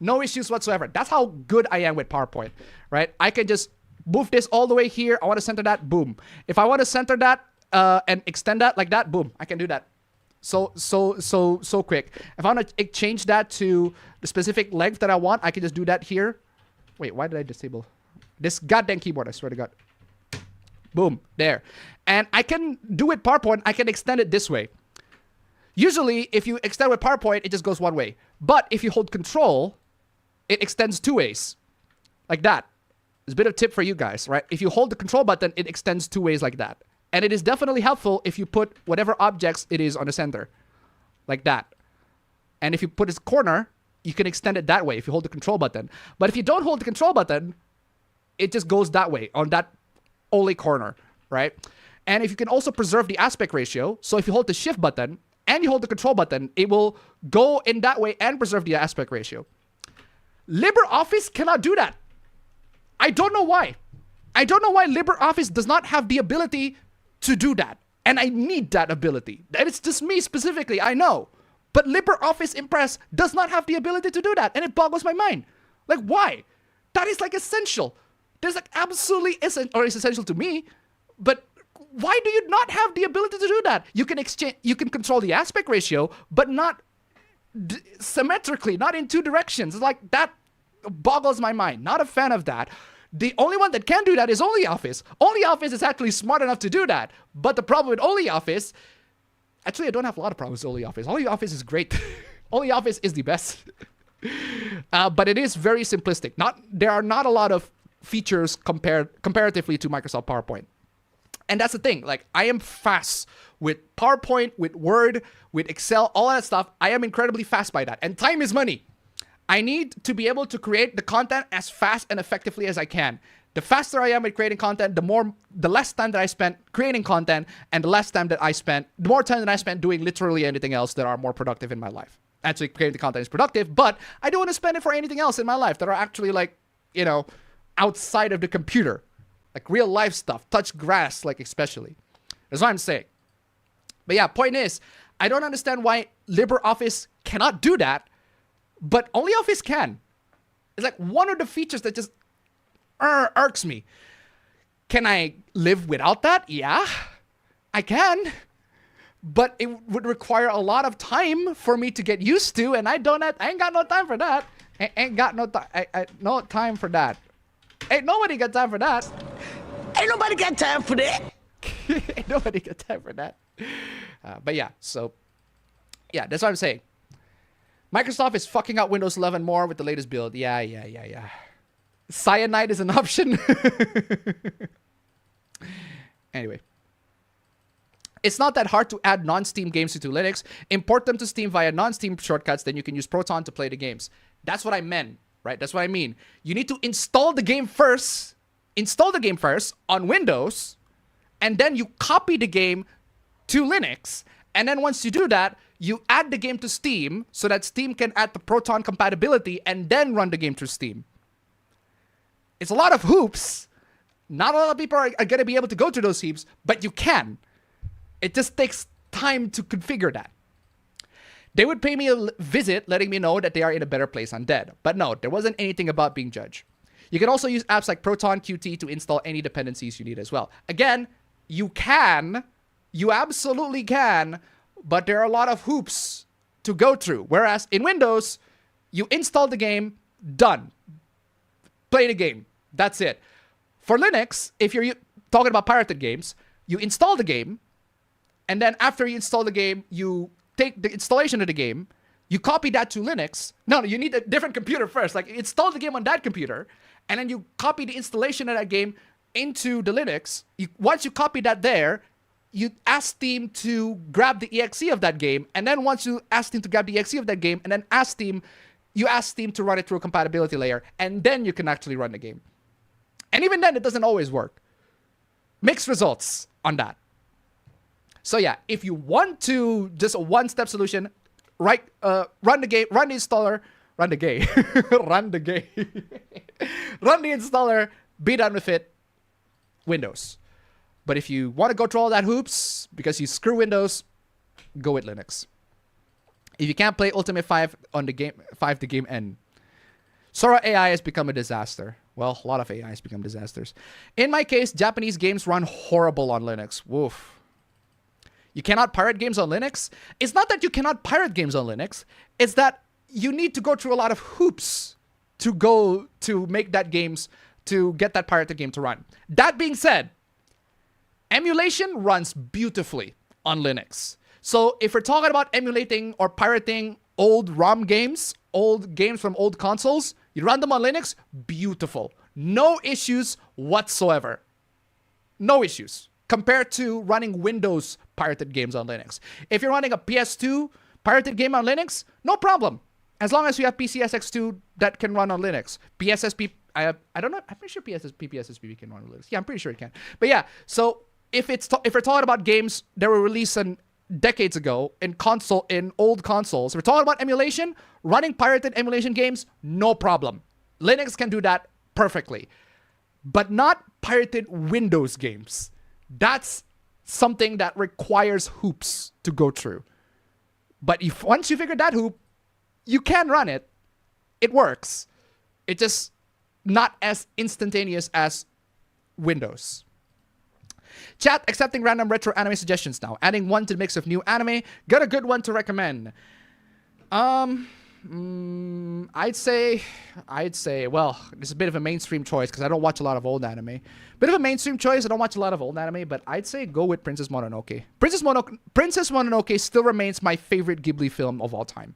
No issues whatsoever. That's how good I am with PowerPoint, right? I can just move this all the way here. I want to center that, boom. If I want to center that and extend that like that, boom, I can do that. So quick. If I want to change that to the specific length that I want, I can just do that here. Wait, why did I disable this goddamn keyboard? I swear to God. Boom, there. And I can do with PowerPoint, I can extend it this way. Usually, if you extend with PowerPoint, it just goes one way. But if you hold Control, it extends two ways. Like that. It's a bit of a tip for you guys, right? If you hold the Control button, it extends two ways like that. And it is definitely helpful if you put whatever objects it is on the center. Like that. And if you put its corner, you can extend it that way if you hold the Control button. But if you don't hold the Control button, it just goes that way, on that only corner, right? And if you can also preserve the aspect ratio, so if you hold the Shift button, and you hold the control button, it will go in that way and preserve the aspect ratio. LibreOffice cannot do that. I don't know why. I don't know why LibreOffice does not have the ability to do that. And I need that ability. And it's just me specifically, I know. But LibreOffice Impress does not have the ability to do that. And it boggles my mind. Like, why? That is like essential. There's like absolutely essential, or it's essential to me. But why do you not have the ability to do that? You can exchange, you can control the aspect ratio, but not symmetrically, not in two directions. It's like, that boggles my mind. Not a fan of that. The only one that can do that is OnlyOffice. OnlyOffice is actually smart enough to do that. But the problem with OnlyOffice, actually, I don't have a lot of problems with OnlyOffice. OnlyOffice is great. OnlyOffice is the best. But it is very simplistic. There are not a lot of features comparatively to Microsoft PowerPoint. And that's the thing. Like, I am fast with PowerPoint, with Word, with Excel, all that stuff. I am incredibly fast by that. And time is money. I need to be able to create the content as fast and effectively as I can. The faster I am at creating content, the less time that I spend creating content, and the more time that I spend doing literally anything else that are more productive in my life. Actually, creating the content is productive, but I don't want to spend it for anything else in my life that are actually like, you know, outside of the computer. Like real life stuff, touch grass, like especially. That's what I'm saying. But yeah, point is, I don't understand why LibreOffice cannot do that, but OnlyOffice can. It's like one of the features that just irks me. Can I live without that? Yeah, I can. But it would require a lot of time for me to get used to, and I ain't got no time for that. Ain't got no time for that. Ain't nobody got time for that. Ain't nobody got time for that. Ain't nobody got time for that. But yeah, so yeah, that's what I'm saying. Microsoft is fucking out Windows 11 more with the latest build. Yeah. Cyanide is an option. Anyway. It's not that hard to add non-Steam games to Linux. Import them to Steam via non-Steam shortcuts, then you can use Proton to play the games. That's what I meant, right? That's what I mean. You need to install the game first. Install the game first on Windows, and then you copy the game to Linux. And then once you do that, you add the game to Steam so that Steam can add the Proton compatibility and then run the game through Steam. It's a lot of hoops. Not a lot of people are going to be able to go through those hoops, but you can. It just takes time to configure that. They would pay me a visit letting me know that they are in a better place on dead. But no, there wasn't anything about being judged. You can also use apps like Proton Qt to install any dependencies you need as well. Again, you can. You absolutely can. But there are a lot of hoops to go through. Whereas in Windows, you install the game, done. Play the game. That's it. For Linux, if you're talking about pirated games, you install the game, and then after you install the game, you take the installation of the game, you copy that to Linux. No, you need a different computer first. Like, install the game on that computer, and then you copy the installation of that game into the Linux. Once you copy that there, you ask Steam to grab the exe of that game, and then once you ask Steam to grab the exe of that game, and then you ask Steam to run it through a compatibility layer, and then you can actually run the game. And even then, it doesn't always work. Mixed results on that. So yeah, if you want to just a one-step solution, run the game, run the installer, run the game, run the game, run the installer, be done with it, Windows. But if you want to go through all that hoops because you screw Windows, go with Linux. If you can't play Ultimate 5 on the game, the game end. Sora AI has become a disaster. Well, a lot of AIs become disasters. In my case, Japanese games run horrible on Linux. Woof. You cannot pirate games on Linux? It's not that you cannot pirate games on Linux. It's that you need to go through a lot of hoops to make that games, to get that pirated game to run. That being said, emulation runs beautifully on Linux. So if we're talking about emulating or pirating old ROM games, old games from old consoles, you run them on Linux, beautiful. No issues whatsoever. No issues compared to running Windows pirated games on Linux. If you're running a PS2 pirated game on Linux, no problem. As long as you have PCSX2 that can run on Linux. PSSP, I don't know, I'm pretty sure PPSSP can run on Linux. Yeah, I'm pretty sure it can. But yeah, so if we're talking about games that were released on decades ago in old consoles. We're talking about emulation, running pirated emulation games, no problem. Linux can do that perfectly. But not pirated Windows games. That's something that requires hoops to go through. But if once you figure that hoop, you can run it. It works. It's just not as instantaneous as Windows. Chat accepting random retro anime suggestions now. Adding one to the mix of new anime. Got a good one to recommend. I'd say, well, it's a bit of a mainstream choice because I don't watch a lot of old anime. Bit of a mainstream choice. I don't watch a lot of old anime, but I'd say go with Princess Mononoke. Princess Mononoke still remains my favorite Ghibli film of all time.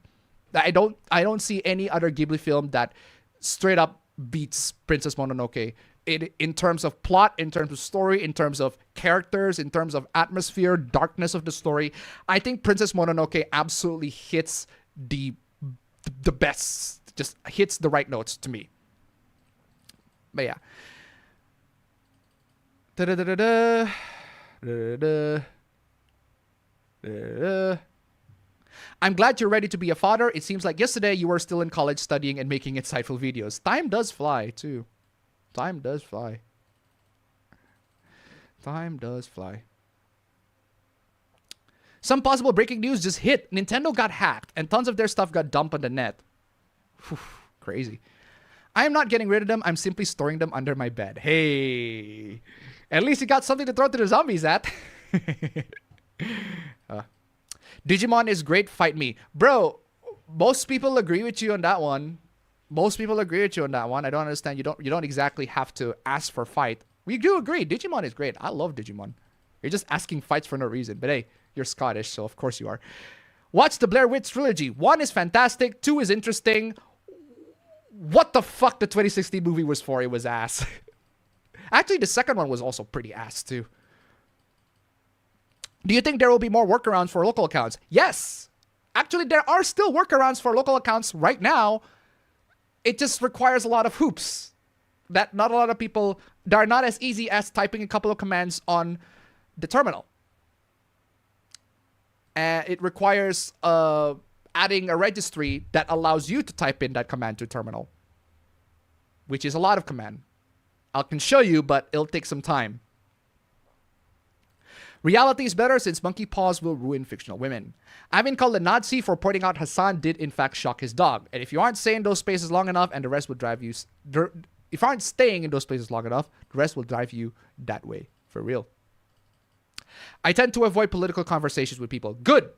I don't see any other Ghibli film that straight up beats Princess Mononoke in terms of plot, in terms of story, in terms of characters, in terms of atmosphere, darkness of the story. I think Princess Mononoke absolutely hits the best, just hits the right notes to me. But yeah. I'm glad you're ready to be a father. It seems like yesterday you were still in college studying and making insightful videos. Time does fly, too. Time does fly. Time does fly. Some possible breaking news just hit. Nintendo got hacked and tons of their stuff got dumped on the net. Whew, crazy. I am not getting rid of them. I'm simply storing them under my bed. Hey. At least you got something to throw to the zombies at. Digimon is great. Fight me. Bro, most people agree with you on that one. Most people agree with you on that one. I don't understand. You don't exactly have to ask for fight. We do agree. Digimon is great. I love Digimon. You're just asking fights for no reason. But hey, you're Scottish, so of course you are. Watch the Blair Witch trilogy. 1 is fantastic. 2 is interesting. What the fuck the 2016 movie was for? It was ass. Actually, the second one was also pretty ass too. Do you think there will be more workarounds for local accounts? Yes. Actually, there are still workarounds for local accounts right now. It just requires a lot of hoops that not a lot of people, that are not as easy as typing a couple of commands on the terminal. It requires adding a registry that allows you to type in that command to terminal, which is a lot of command. I can show you, but it'll take some time. Reality is better since monkey paws will ruin fictional women. I've been called a Nazi for pointing out Hassan did in fact shock his dog. And if you aren't staying in those spaces long enough, and the rest will drive you... If you aren't staying in those places long enough, the rest will drive you that way. For real. I tend to avoid political conversations with people. Good.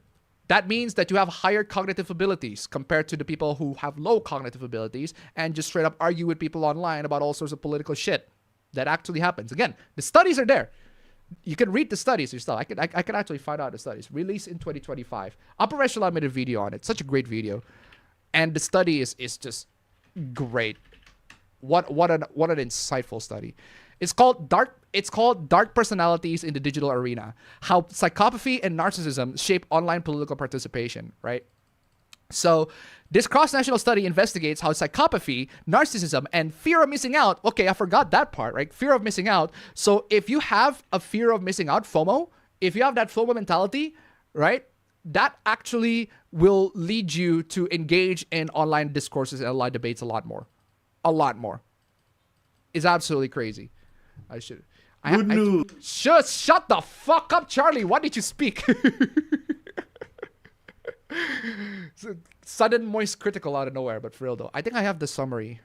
That means that you have higher cognitive abilities compared to the people who have low cognitive abilities and just straight up argue with people online about all sorts of political shit. That actually happens. Again, the studies are there. You can read the studies yourself. I can actually find out the studies. Released in 2025. Upper Echelon made a video on it. Such a great video. And the study is just great. What an insightful study. It's called Dark Personalities in the Digital Arena. How psychopathy and narcissism shape online political participation, right? So this cross-national study investigates how psychopathy, narcissism, and fear of missing out. Okay, I forgot that part, right? Fear of missing out. So if you have a fear of missing out, FOMO, if you have that FOMO mentality, right, that actually will lead you to engage in online discourses and online debates a lot more. A lot more. It's absolutely crazy. Shut the fuck up, Charlie. Why did you speak? Sudden moist critical out of nowhere, but for real though. I think I have the summary.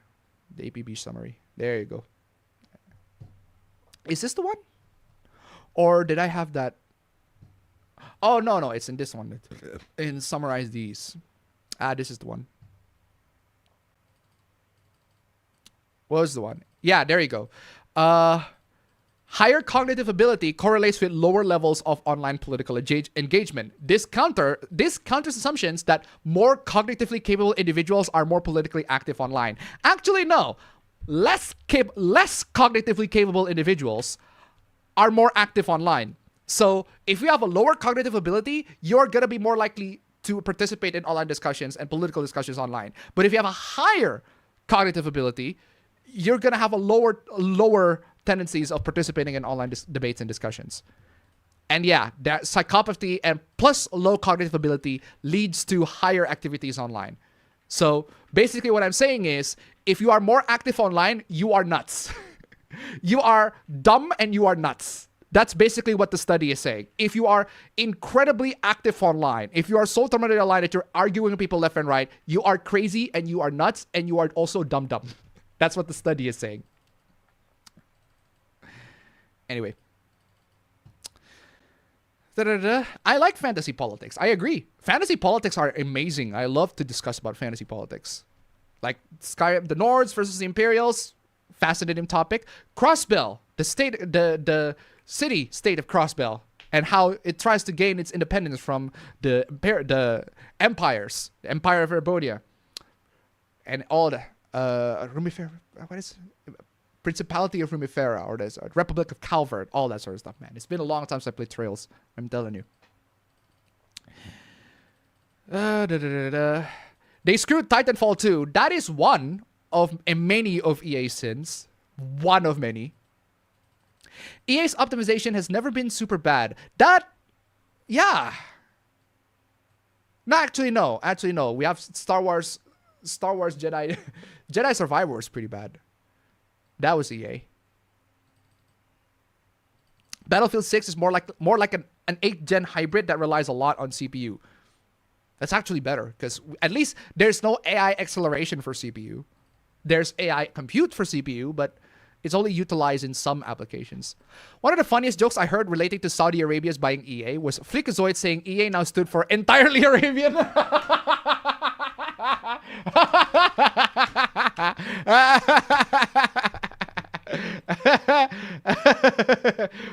The APB summary. There you go. Is this the one? Or did I have that? Oh, no. It's in this one. In summarize these. This is the one. What was the one? Yeah, there you go. Higher cognitive ability correlates with lower levels of online political engagement. This counters assumptions that more cognitively capable individuals are more politically active online. Actually, no. Less cognitively capable individuals are more active online. So if you have a lower cognitive ability, you're going to be more likely to participate in online discussions and political discussions online. But if you have a higher cognitive ability, you're going to have a lower tendencies of participating in online debates and discussions. And yeah, that psychopathy and plus low cognitive ability leads to higher activities online. So basically what I'm saying is, if you are more active online, you are nuts. You are dumb and you are nuts. That's basically what the study is saying. If you are incredibly active online, if you are so terminally online that you're arguing with people left and right, you are crazy and you are nuts and you are also dumb. That's what the study is saying. Anyway. I like fantasy politics. I agree. Fantasy politics are amazing. I love to discuss about fantasy politics. Like the Nords versus the Imperials, fascinating topic. Crossbell, the city state of Crossbell, and how it tries to gain its independence from the empires, the Empire of Erbodia, and all the Rumifera. What is it? Principality of Rumifera, or there's a Republic of Calvert, all that sort of stuff, man. It's been a long time since I played Trails. I'm telling you. They screwed Titanfall 2. That is one of many of EA's sins. One of many. EA's optimization has never been super bad. Yeah. No, actually, no. Actually, no. We have Star Wars Jedi. Jedi Survivor was pretty bad. That was EA. Battlefield 6 is more like an 8th gen hybrid that relies a lot on CPU. That's actually better, because at least there's no AI acceleration for CPU. There's AI compute for CPU, but it's only utilized in some applications. One of the funniest jokes I heard relating to Saudi Arabia's buying EA was Flickazoid saying EA now stood for entirely Arabian.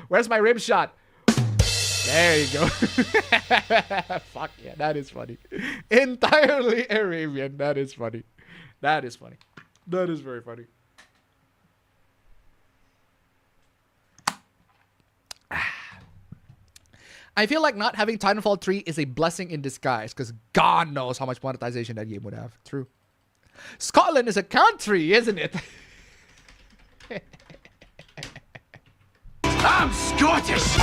Where's my rim shot? There you go. Fuck yeah, that is funny. Entirely Arabian. That is funny. That is funny. That is very funny. I feel like not having Titanfall 3 is a blessing in disguise, because God knows how much monetization that game would have. True. Scotland is a country, isn't it? I'm Scottish!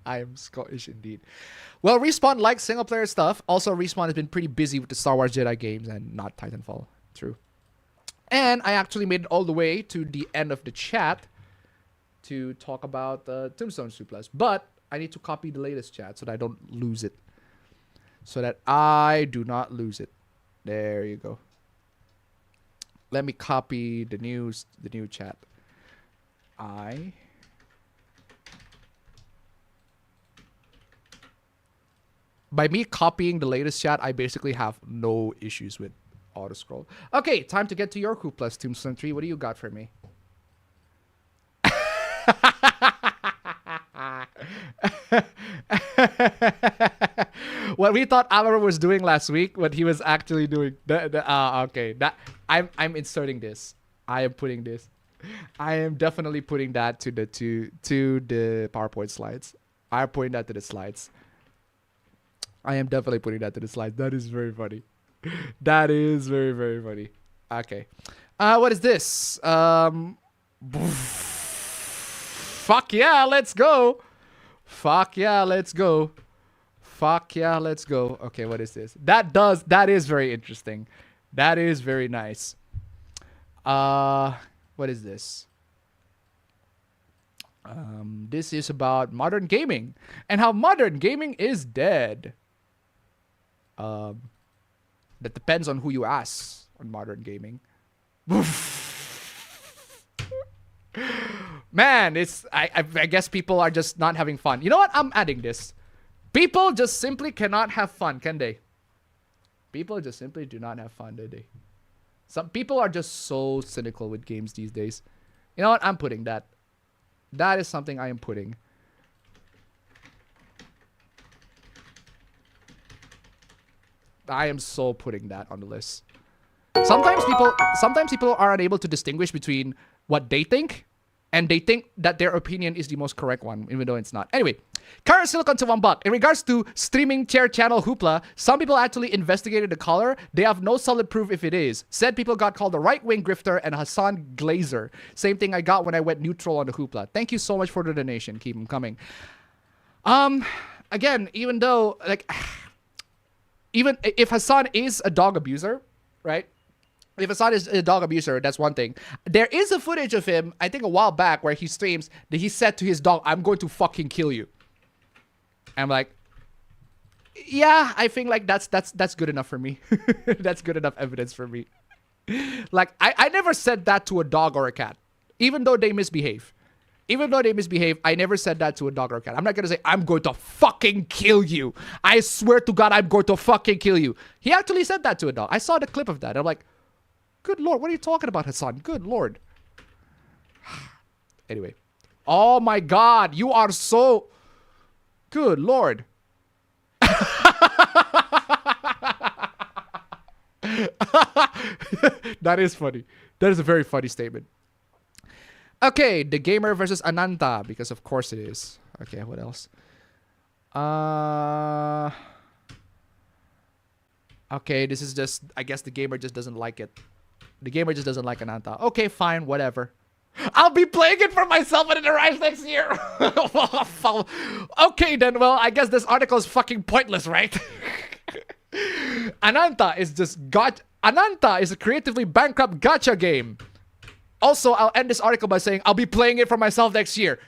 I am Scottish indeed. Well, Respawn likes single player stuff. Also, Respawn has been pretty busy with the Star Wars Jedi games and not Titanfall. True. And I actually made it all the way to the end of the chat to talk about Tombstone Suplas. But I need to copy the latest chat so that I don't lose it. So that I do not lose it. There you go. Let me copy the new chat. By me copying the latest chat, I basically have no issues with auto scroll. Okay, time to get to your Coup Plus Tombstone 3. What do you got for me? What we thought Alvaro was doing last week, what he was actually doing. Okay, that I'm inserting this. I am putting this. I am definitely putting that to the PowerPoint slides. I'm putting that to the slides. I am definitely putting that to the slides. That is very funny. That is very, very funny. Okay. What is this? Fuck yeah, let's go. Fuck yeah, let's go. Fuck yeah, let's go. Okay, what is this? That is very interesting. That is very nice. What is this? This is about modern gaming and how modern gaming is dead. That depends on who you ask on modern gaming. Man, I guess people are just not having fun. You know what? I'm adding this. People just simply cannot have fun, can they? People just simply do not have fun, do they? Some people are just so cynical with games these days. You know what? I'm putting that. That is something I am putting. I am so putting that on the list. Sometimes people are unable to distinguish between what they think and they think that their opinion is the most correct one, even though it's not. Anyway, Current Silicon to $1. In regards to streaming chair channel hoopla, some people actually investigated the color. They have no solid proof if it is. Said people got called a right-wing grifter and Hassan Glazer. Same thing I got when I went neutral on the hoopla. Thank you so much for the donation. Keep them coming. Again, even though, like, even if Hassan is a dog abuser, right? If Hassan is a dog abuser, that's one thing. There is a footage of him, I think a while back, where he streams that he said to his dog, "I'm going to fucking kill you." I'm like, yeah, I think like that's good enough for me. That's good enough evidence for me. Like, I never said that to a dog or a cat, even though they misbehave. Even though they misbehave, I never said that to a dog or a cat. I'm not going to say, "I'm going to fucking kill you. I swear to God, I'm going to fucking kill you." He actually said that to a dog. I saw the clip of that. I'm like, good Lord, what are you talking about, Hassan? Good Lord. Anyway. Oh my God, you are so... Good Lord. That is funny. That is a very funny statement. Okay, the gamer versus Ananta, because of course it is. Okay, what else? Okay, this is just, I guess the gamer just doesn't like it. The gamer just doesn't like Ananta. Okay, fine, whatever. I'll be playing it for myself when it arrives next year. Okay then, well, I guess this article is fucking pointless, right? Ananta is just Ananta is a creatively bankrupt gacha game. Also, I'll end this article by saying I'll be playing it for myself next year.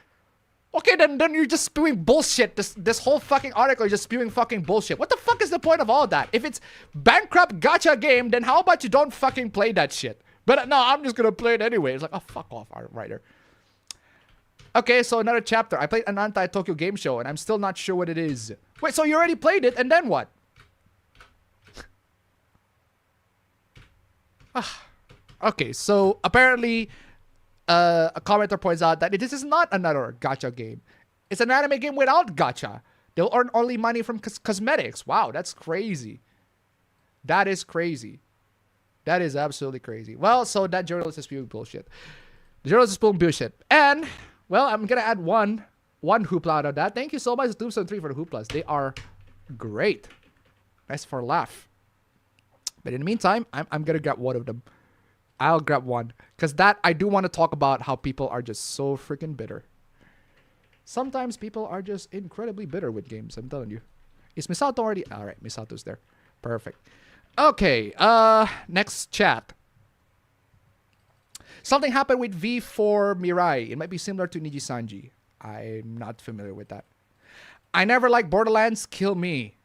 Okay, then you're just spewing bullshit. This whole fucking article is just spewing fucking bullshit. What the fuck is the point of all that? If it's bankrupt gacha game, then how about you don't fucking play that shit? But no, I'm just gonna play it anyway. It's like, oh, fuck off, art writer. Okay, so another chapter. I played Ananta at Tokyo Game Show, and I'm still not sure what it is. Wait, so you already played it, and then what? Okay, so apparently, a commenter points out that this is not another gacha game. It's an anime game without gacha. They'll earn only money from cosmetics. Wow, that's crazy. That is crazy. That is absolutely crazy. Well, so that journalist is spewing bullshit. The journalist is spewing bullshit. And, well, I'm going to add one hoopla out of that. Thank you so much, Doomstone3, for the hooplas. They are great. Nice for a laugh. But in the meantime, I'm going to grab one of them. I'll grab one. Because that, I do want to talk about how people are just so freaking bitter. Sometimes people are just incredibly bitter with games, I'm telling you. Is Misato already? Alright, Misato's there. Perfect. Okay, next chat. Something happened with V4 Mirai. It might be similar to Nijisanji. I'm not familiar with that. I never liked Borderlands. Kill me.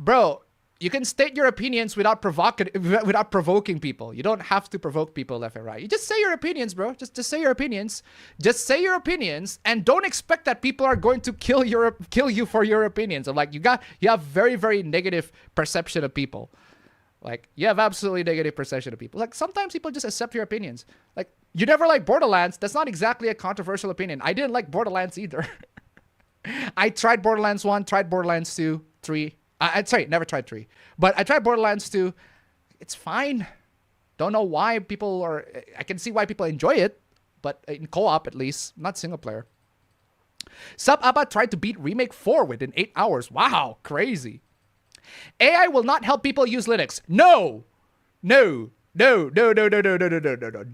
Bro, you can state your opinions without provoking people. You don't have to provoke people left and right. You just say your opinions, bro. Just say your opinions. Just say your opinions, and don't expect that people are going to kill you for your opinions. I'm like, you have very, very negative perception of people. Like, you have absolutely negative perception of people. Like, sometimes people just accept your opinions. Like, you never like Borderlands. That's not exactly a controversial opinion. I didn't like Borderlands either. I tried Borderlands 1, tried Borderlands 2, 3. Sorry, never tried 3. But I tried Borderlands 2. It's fine. Don't know why people are... I can see why people enjoy it. But in co-op, at least. Not single player. Sub Abba tried to beat Remake 4 within 8 hours. Wow, crazy. AI will not help people use Linux. No. No. No. No. No. No. No. No. No. No. No.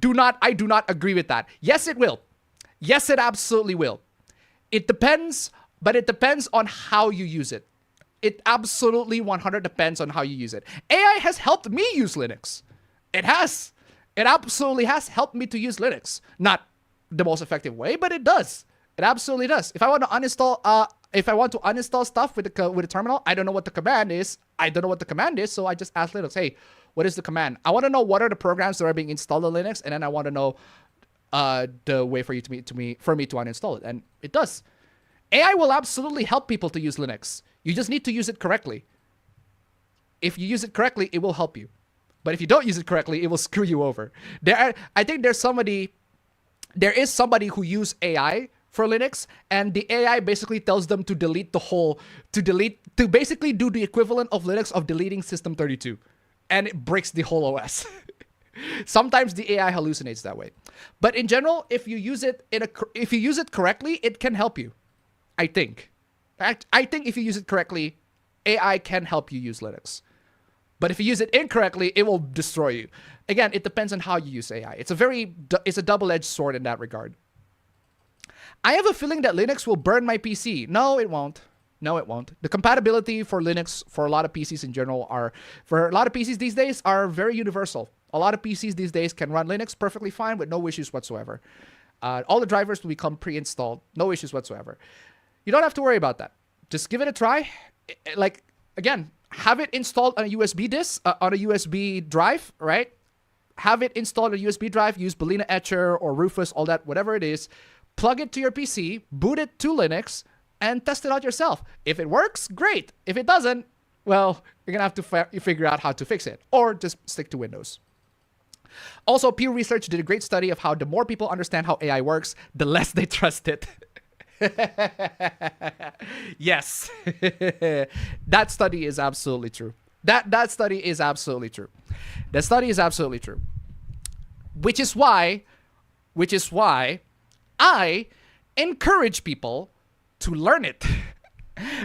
I do not agree with that. Yes, it will. Yes, it absolutely will. It depends, but it depends on how you use it. It absolutely 100% depends on how you use it. AI has helped me use Linux. It has. It absolutely has helped me to use Linux. Not the most effective way, but it does. It absolutely does. If I want to uninstall stuff with the terminal, I don't know what the command is. So I just ask Linux, hey, what is the command? I want to know what are the programs that are being installed on Linux, and then I want to know the way for me to uninstall it, and it does. AI will absolutely help people to use Linux. You just need to use it correctly. If you use it correctly, it will help you. But if you don't use it correctly, it will screw you over. I think there is somebody who uses AI for Linux, and the AI basically tells them to to basically do the equivalent of Linux of deleting System32, and it breaks the whole OS. Sometimes the AI hallucinates that way, but in general, if you use it correctly, it can help you. I think I think if you use it correctly, AI can help you use Linux. But if you use it incorrectly, it will destroy you. Again, it depends on how you use AI. It's a double-edged sword in that regard. I have a feeling that Linux will burn my PC. No, it won't. No, it won't. The compatibility for Linux for a lot of PCs in general for a lot of PCs these days are very universal. A lot of PCs these days can run Linux perfectly fine with no issues whatsoever. All the drivers will become pre-installed. No issues whatsoever. You don't have to worry about that. Just give it a try. Like, again, have it installed on a USB disk, on a USB drive, right? Have it installed on a USB drive. Use Balena Etcher or Rufus, all that, whatever it is. Plug it to your PC, boot it to Linux, and test it out yourself. If it works, great. If it doesn't, well, you're going to have to figure out how to fix it. Or just stick to Windows. Also, Pew Research did a great study of how the more people understand how AI works, the less they trust it. Yes. That study is absolutely true. That study is absolutely true. That study is absolutely true. Which is why I encourage people to learn it.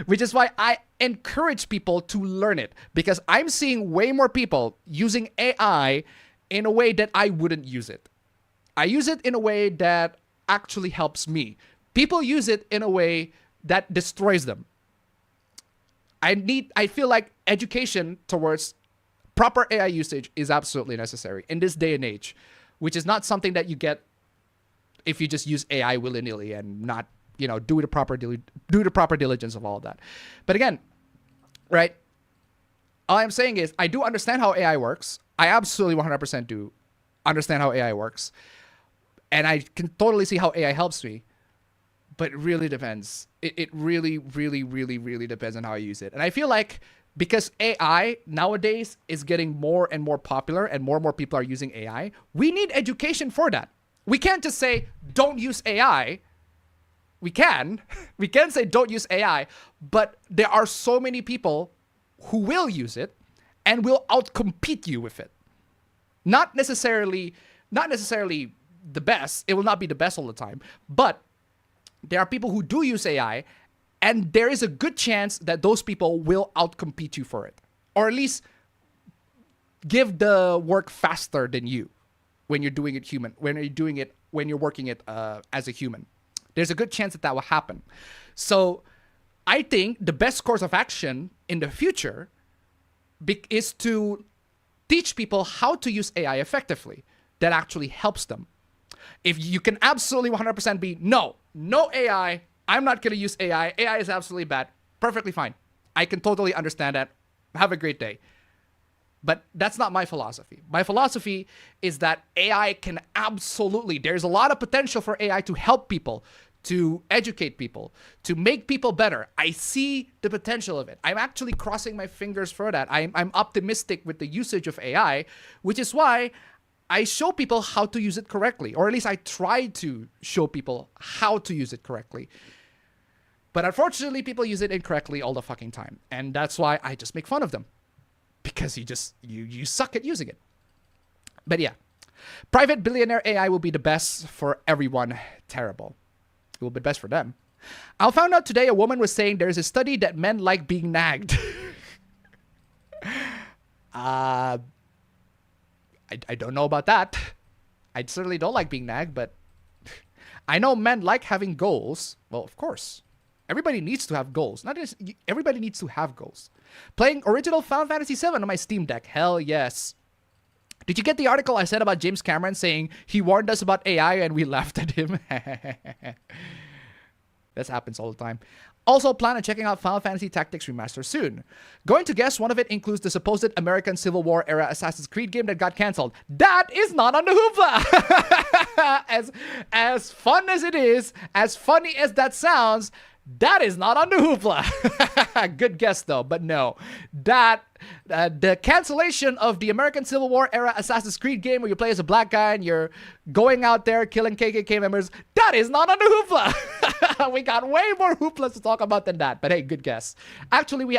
Which is why I encourage people to learn it. Because I'm seeing way more people using AI in a way that I wouldn't use it. I use it in a way that actually helps me. People use it in a way that destroys them. I feel like education towards proper AI usage is absolutely necessary in this day and age, which is not something that you get if you just use AI willy-nilly and not, do the proper diligence of all of that. But again, right? All I'm saying is I do understand how AI works. I absolutely 100% do understand how AI works. And I can totally see how AI helps me. But it really depends. It really, really, really, really depends on how you use it. And I feel like because AI nowadays is getting more and more popular and more people are using AI, we need education for that. We can't just say, don't use AI. We can say, don't use AI. But there are so many people who will use it and will outcompete you with it. Not necessarily the best. It will not be the best all the time. But there are people who do use AI, and there is a good chance that those people will outcompete you for it. Or at least give the work faster than you when you're doing it when you're working it as a human. There's a good chance that will happen. So I think the best course of action in the future is to teach people how to use AI effectively. That actually helps them. If you can absolutely 100% be, no AI, I'm not going to use AI. AI is absolutely bad. Perfectly fine. I can totally understand that. Have a great day. But that's not my philosophy. My philosophy is that AI can absolutely, there's a lot of potential for AI to help people, to educate people, to make people better. I see the potential of it. I'm actually crossing my fingers for that. I'm optimistic with the usage of AI, which is why I show people how to use it correctly, or at least I try to show people how to use it correctly. But unfortunately, people use it incorrectly all the fucking time. And that's why I just make fun of them. Because you suck at using it. But yeah, private billionaire AI will be the best for everyone. Terrible. It will be best for them. I found out today a woman was saying there's a study that men like being nagged. I don't know about that. I certainly don't like being nagged, but I know men like having goals. Well, of course. Everybody needs to have goals. Not just everybody needs to have goals. Playing original Final Fantasy VII on my Steam Deck. Hell yes. Did you get the article I said about James Cameron saying he warned us about AI and we laughed at him? This happens all the time. Also plan on checking out Final Fantasy Tactics Remaster soon. Going to guess one of it includes the supposed American Civil War era Assassin's Creed game that got cancelled. That is not on the hoopla! As fun as it is, as funny as that sounds, that is not on the hoopla. Good guess though, but no. The cancellation of the American Civil War era Assassin's Creed game where you play as a black guy and you're going out there killing KKK members, that is not on the hoopla. We got way more hooplas to talk about than that, but hey, good guess. Actually, we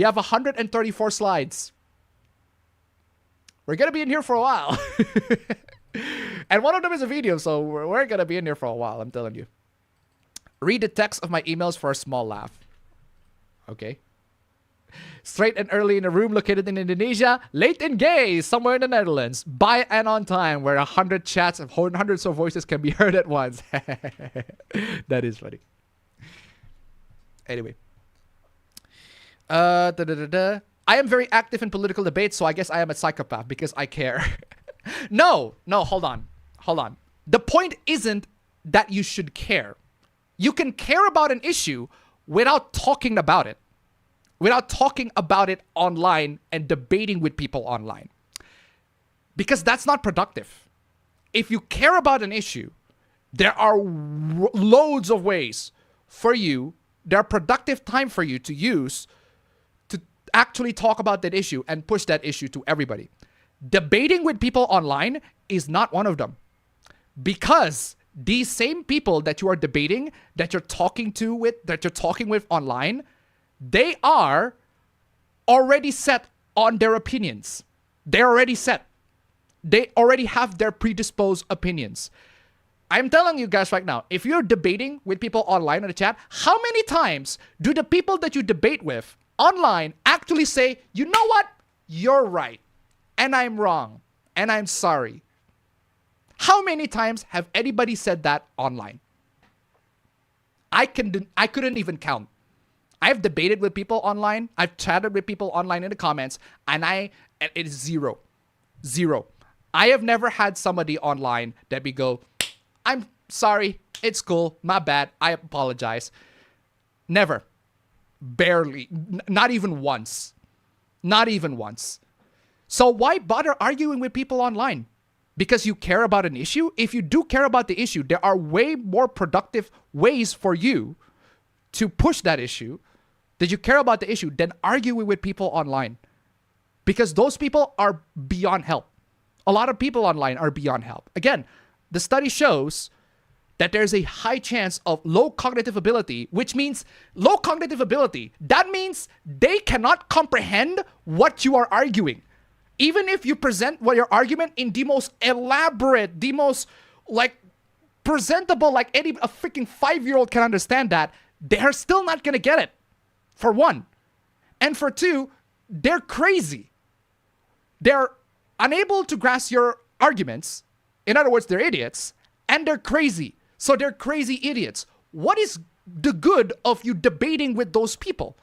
have 134 slides. We're gonna be in here for a while. And one of them is a video, so we're gonna be in here for a while, I'm telling you. Read the text of my emails for a small laugh. Okay. Straight and early in a room located in Indonesia. Late and gay somewhere in the Netherlands. By and on time where 100 chats of hundreds of voices can be heard at once. That is funny. Anyway. I am very active in political debates, so I guess I am a psychopath because I care. No, hold on. The point isn't that you should care. You can care about an issue without talking about it. Without talking about it online and debating with people online. Because that's not productive. If you care about an issue, there are loads of ways for you, there are productive time for you to use to actually talk about that issue and push that issue to everybody. Debating with people online is not one of them. Because these same people that you are debating, that you're talking with online, they are already set on their opinions. They're already set. They already have their predisposed opinions. I'm telling you guys right now, if you're debating with people online in the chat, how many times do the people that you debate with online actually say, you know what? You're right. And I'm wrong. And I'm sorry. How many times have anybody said that online? I couldn't even count. I've debated with people online. I've chatted with people online in the comments, and it is zero. I have never had somebody online that we go, I'm sorry, it's cool, my bad, I apologize. Never. Barely. Not even once. Not even once. So why bother arguing with people online? Because you care about an issue? If you do care about the issue, there are way more productive ways for you to push that issue, that you care about the issue, than arguing with people online. Because those people are beyond help. A lot of people online are beyond help. Again, the study shows that there's a high chance of low cognitive ability, which means low cognitive ability. That means they cannot comprehend what you are arguing. Even if you present your argument in the most elaborate, the most presentable, like a freaking 5-year-old can understand that, they're still not going to get it, for one. And for two, they're crazy. They're unable to grasp your arguments. In other words, they're idiots, and they're crazy. So they're crazy idiots. What is the good of you debating with those people?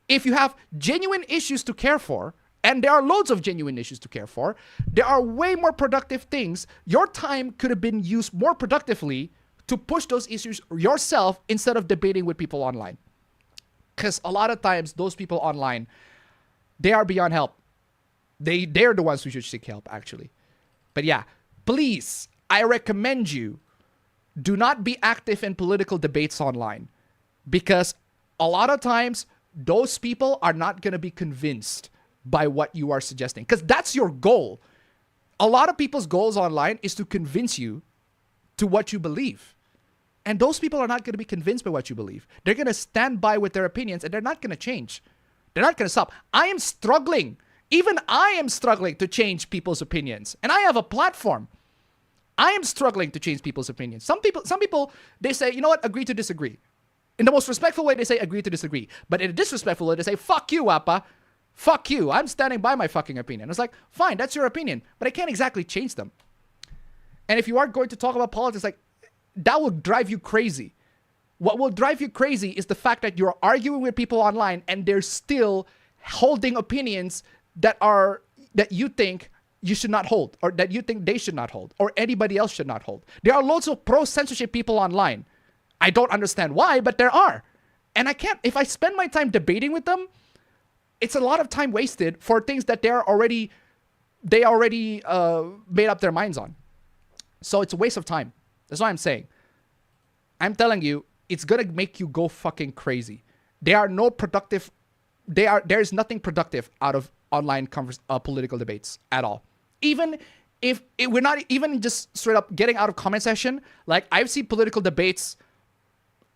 If you have genuine issues to care for, and there are loads of genuine issues to care for, there are way more productive things. Your time could have been used more productively to push those issues yourself instead of debating with people online. Because a lot of times, those people online, they are beyond help. They're the ones who should seek help, actually. But yeah, please, I recommend you, do not be active in political debates online. Because a lot of times, those people are not going to be convinced by what you are suggesting. Because that's your goal. A lot of people's goals online is to convince you to what you believe. And those people are not going to be convinced by what you believe. They're going to stand by with their opinions, and they're not going to change. They're not going to stop. I am struggling. Even I am struggling to change people's opinions. And I have a platform. I am struggling to change people's opinions. Some people, they say, you know what, agree to disagree. In the most respectful way, they say agree to disagree. But in a disrespectful way, they say, fuck you, Appa. Fuck you. I'm standing by my fucking opinion. It's like, fine, that's your opinion. But I can't exactly change them. And if you are going to talk about politics, like, that will drive you crazy. What will drive you crazy is the fact that you're arguing with people online and they're still holding opinions that you think you should not hold, or that you think they should not hold, or anybody else should not hold. There are loads of pro-censorship people online. I don't understand why, but there are. And I can't, if I spend my time debating with them, it's a lot of time wasted for things that they already made up their minds on. So it's a waste of time. That's what I'm saying. I'm telling you, it's gonna make you go fucking crazy. There is nothing productive out of online political debates at all. Even if we're not even just straight up getting out of comment section, like I've seen political debates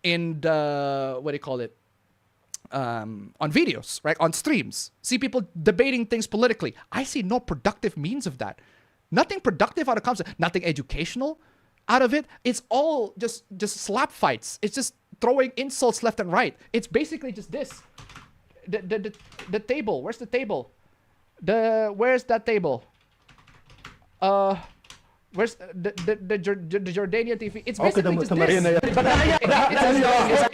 in the, what do you call it? On videos, right? On streams. See people debating things politically. I see no productive means of that. Nothing productive out of comments. Nothing educational. out of it, it's all just slap fights. It's just throwing insults left and right. It's basically just this. The table. Where's the table? Where's that table? Where's the Jordanian TV? It's basically just this.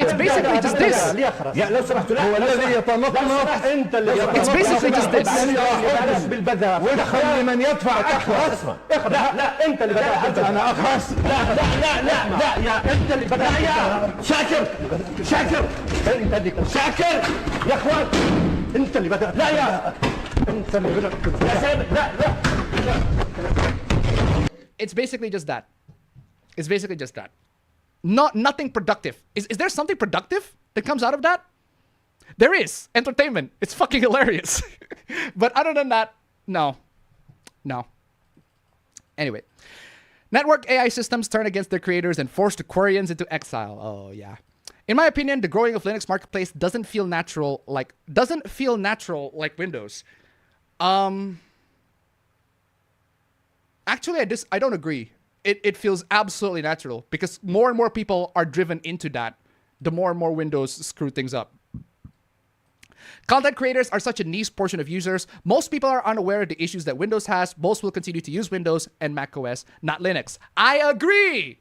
It's basically just this. It's basically just this. وخلي من يدفع اخرس لا انت اللي بدأت انا اخرس لا يا انت اللي بدأت شاكر انت اللي شاكر يا اخوان انت اللي بدأت لا يا انت اللي بدأت يا سيد لا It's basically just that. It's basically just that. Nothing productive. Is there something productive that comes out of that? There is. Entertainment. It's fucking hilarious. But other than that, no. Anyway. Network AI systems turn against their creators and force the Koreans into exile. Oh, yeah. In my opinion, the growing of Linux marketplace doesn't feel natural like Windows. Actually, I don't agree. It feels absolutely natural because more and more people are driven into that. The more and more Windows screw things up. Content creators are such a niche portion of users. Most people are unaware of the issues that Windows has. Most will continue to use Windows and macOS, not Linux. I agree.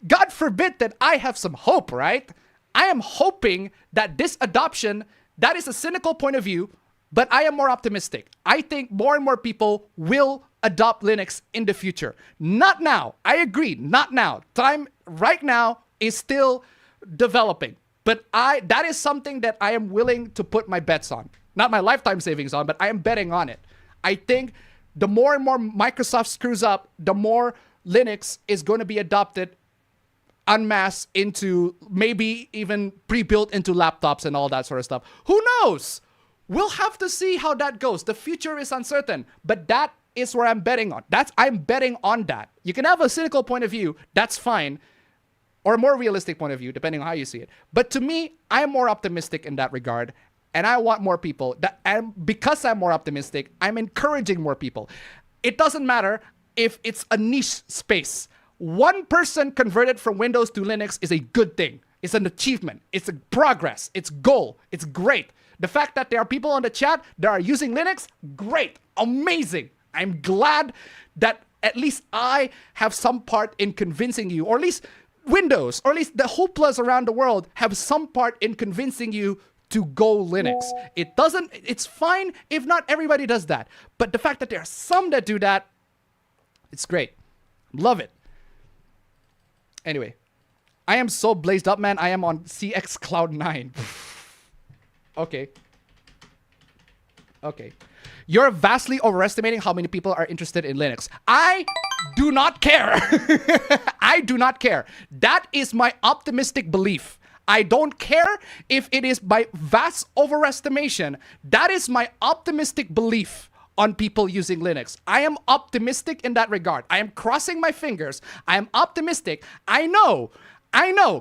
God forbid that I have some hope, right? I am hoping that this adoption, that is a cynical point of view, but I am more optimistic. I think more and more people will adopt Linux in the future. Not now. I agree. Not now. Time right now is still developing. But that is something that I am willing to put my bets on. Not my lifetime savings on, but I am betting on it. I think the more and more Microsoft screws up, the more Linux is going to be adopted en masse into maybe even pre-built into laptops and all that sort of stuff. Who knows? We'll have to see how that goes. The future is uncertain, but that is where I'm betting on. I'm betting on that. You can have a cynical point of view, that's fine, or a more realistic point of view, depending on how you see it. But to me, I'm more optimistic in that regard, and I want more people. Because I'm more optimistic, I'm encouraging more people. It doesn't matter if it's a niche space. One person converted from Windows to Linux is a good thing. It's an achievement. It's a progress. It's goal. It's great. The fact that there are people on the chat that are using Linux, great, amazing. I'm glad that at least I have some part in convincing you, or at least Windows, or at least the hooplas around the world have some part in convincing you to go Linux. It's fine if not everybody does that. But the fact that there are some that do that, it's great. Love it. Anyway, I am so blazed up, man. I am on CX Cloud 9. Okay. You're vastly overestimating how many people are interested in Linux. I do not care. I do not care. That is my optimistic belief. I don't care if it is by vast overestimation. That is my optimistic belief on people using Linux. I am optimistic in that regard. I am crossing my fingers. I am optimistic. I know,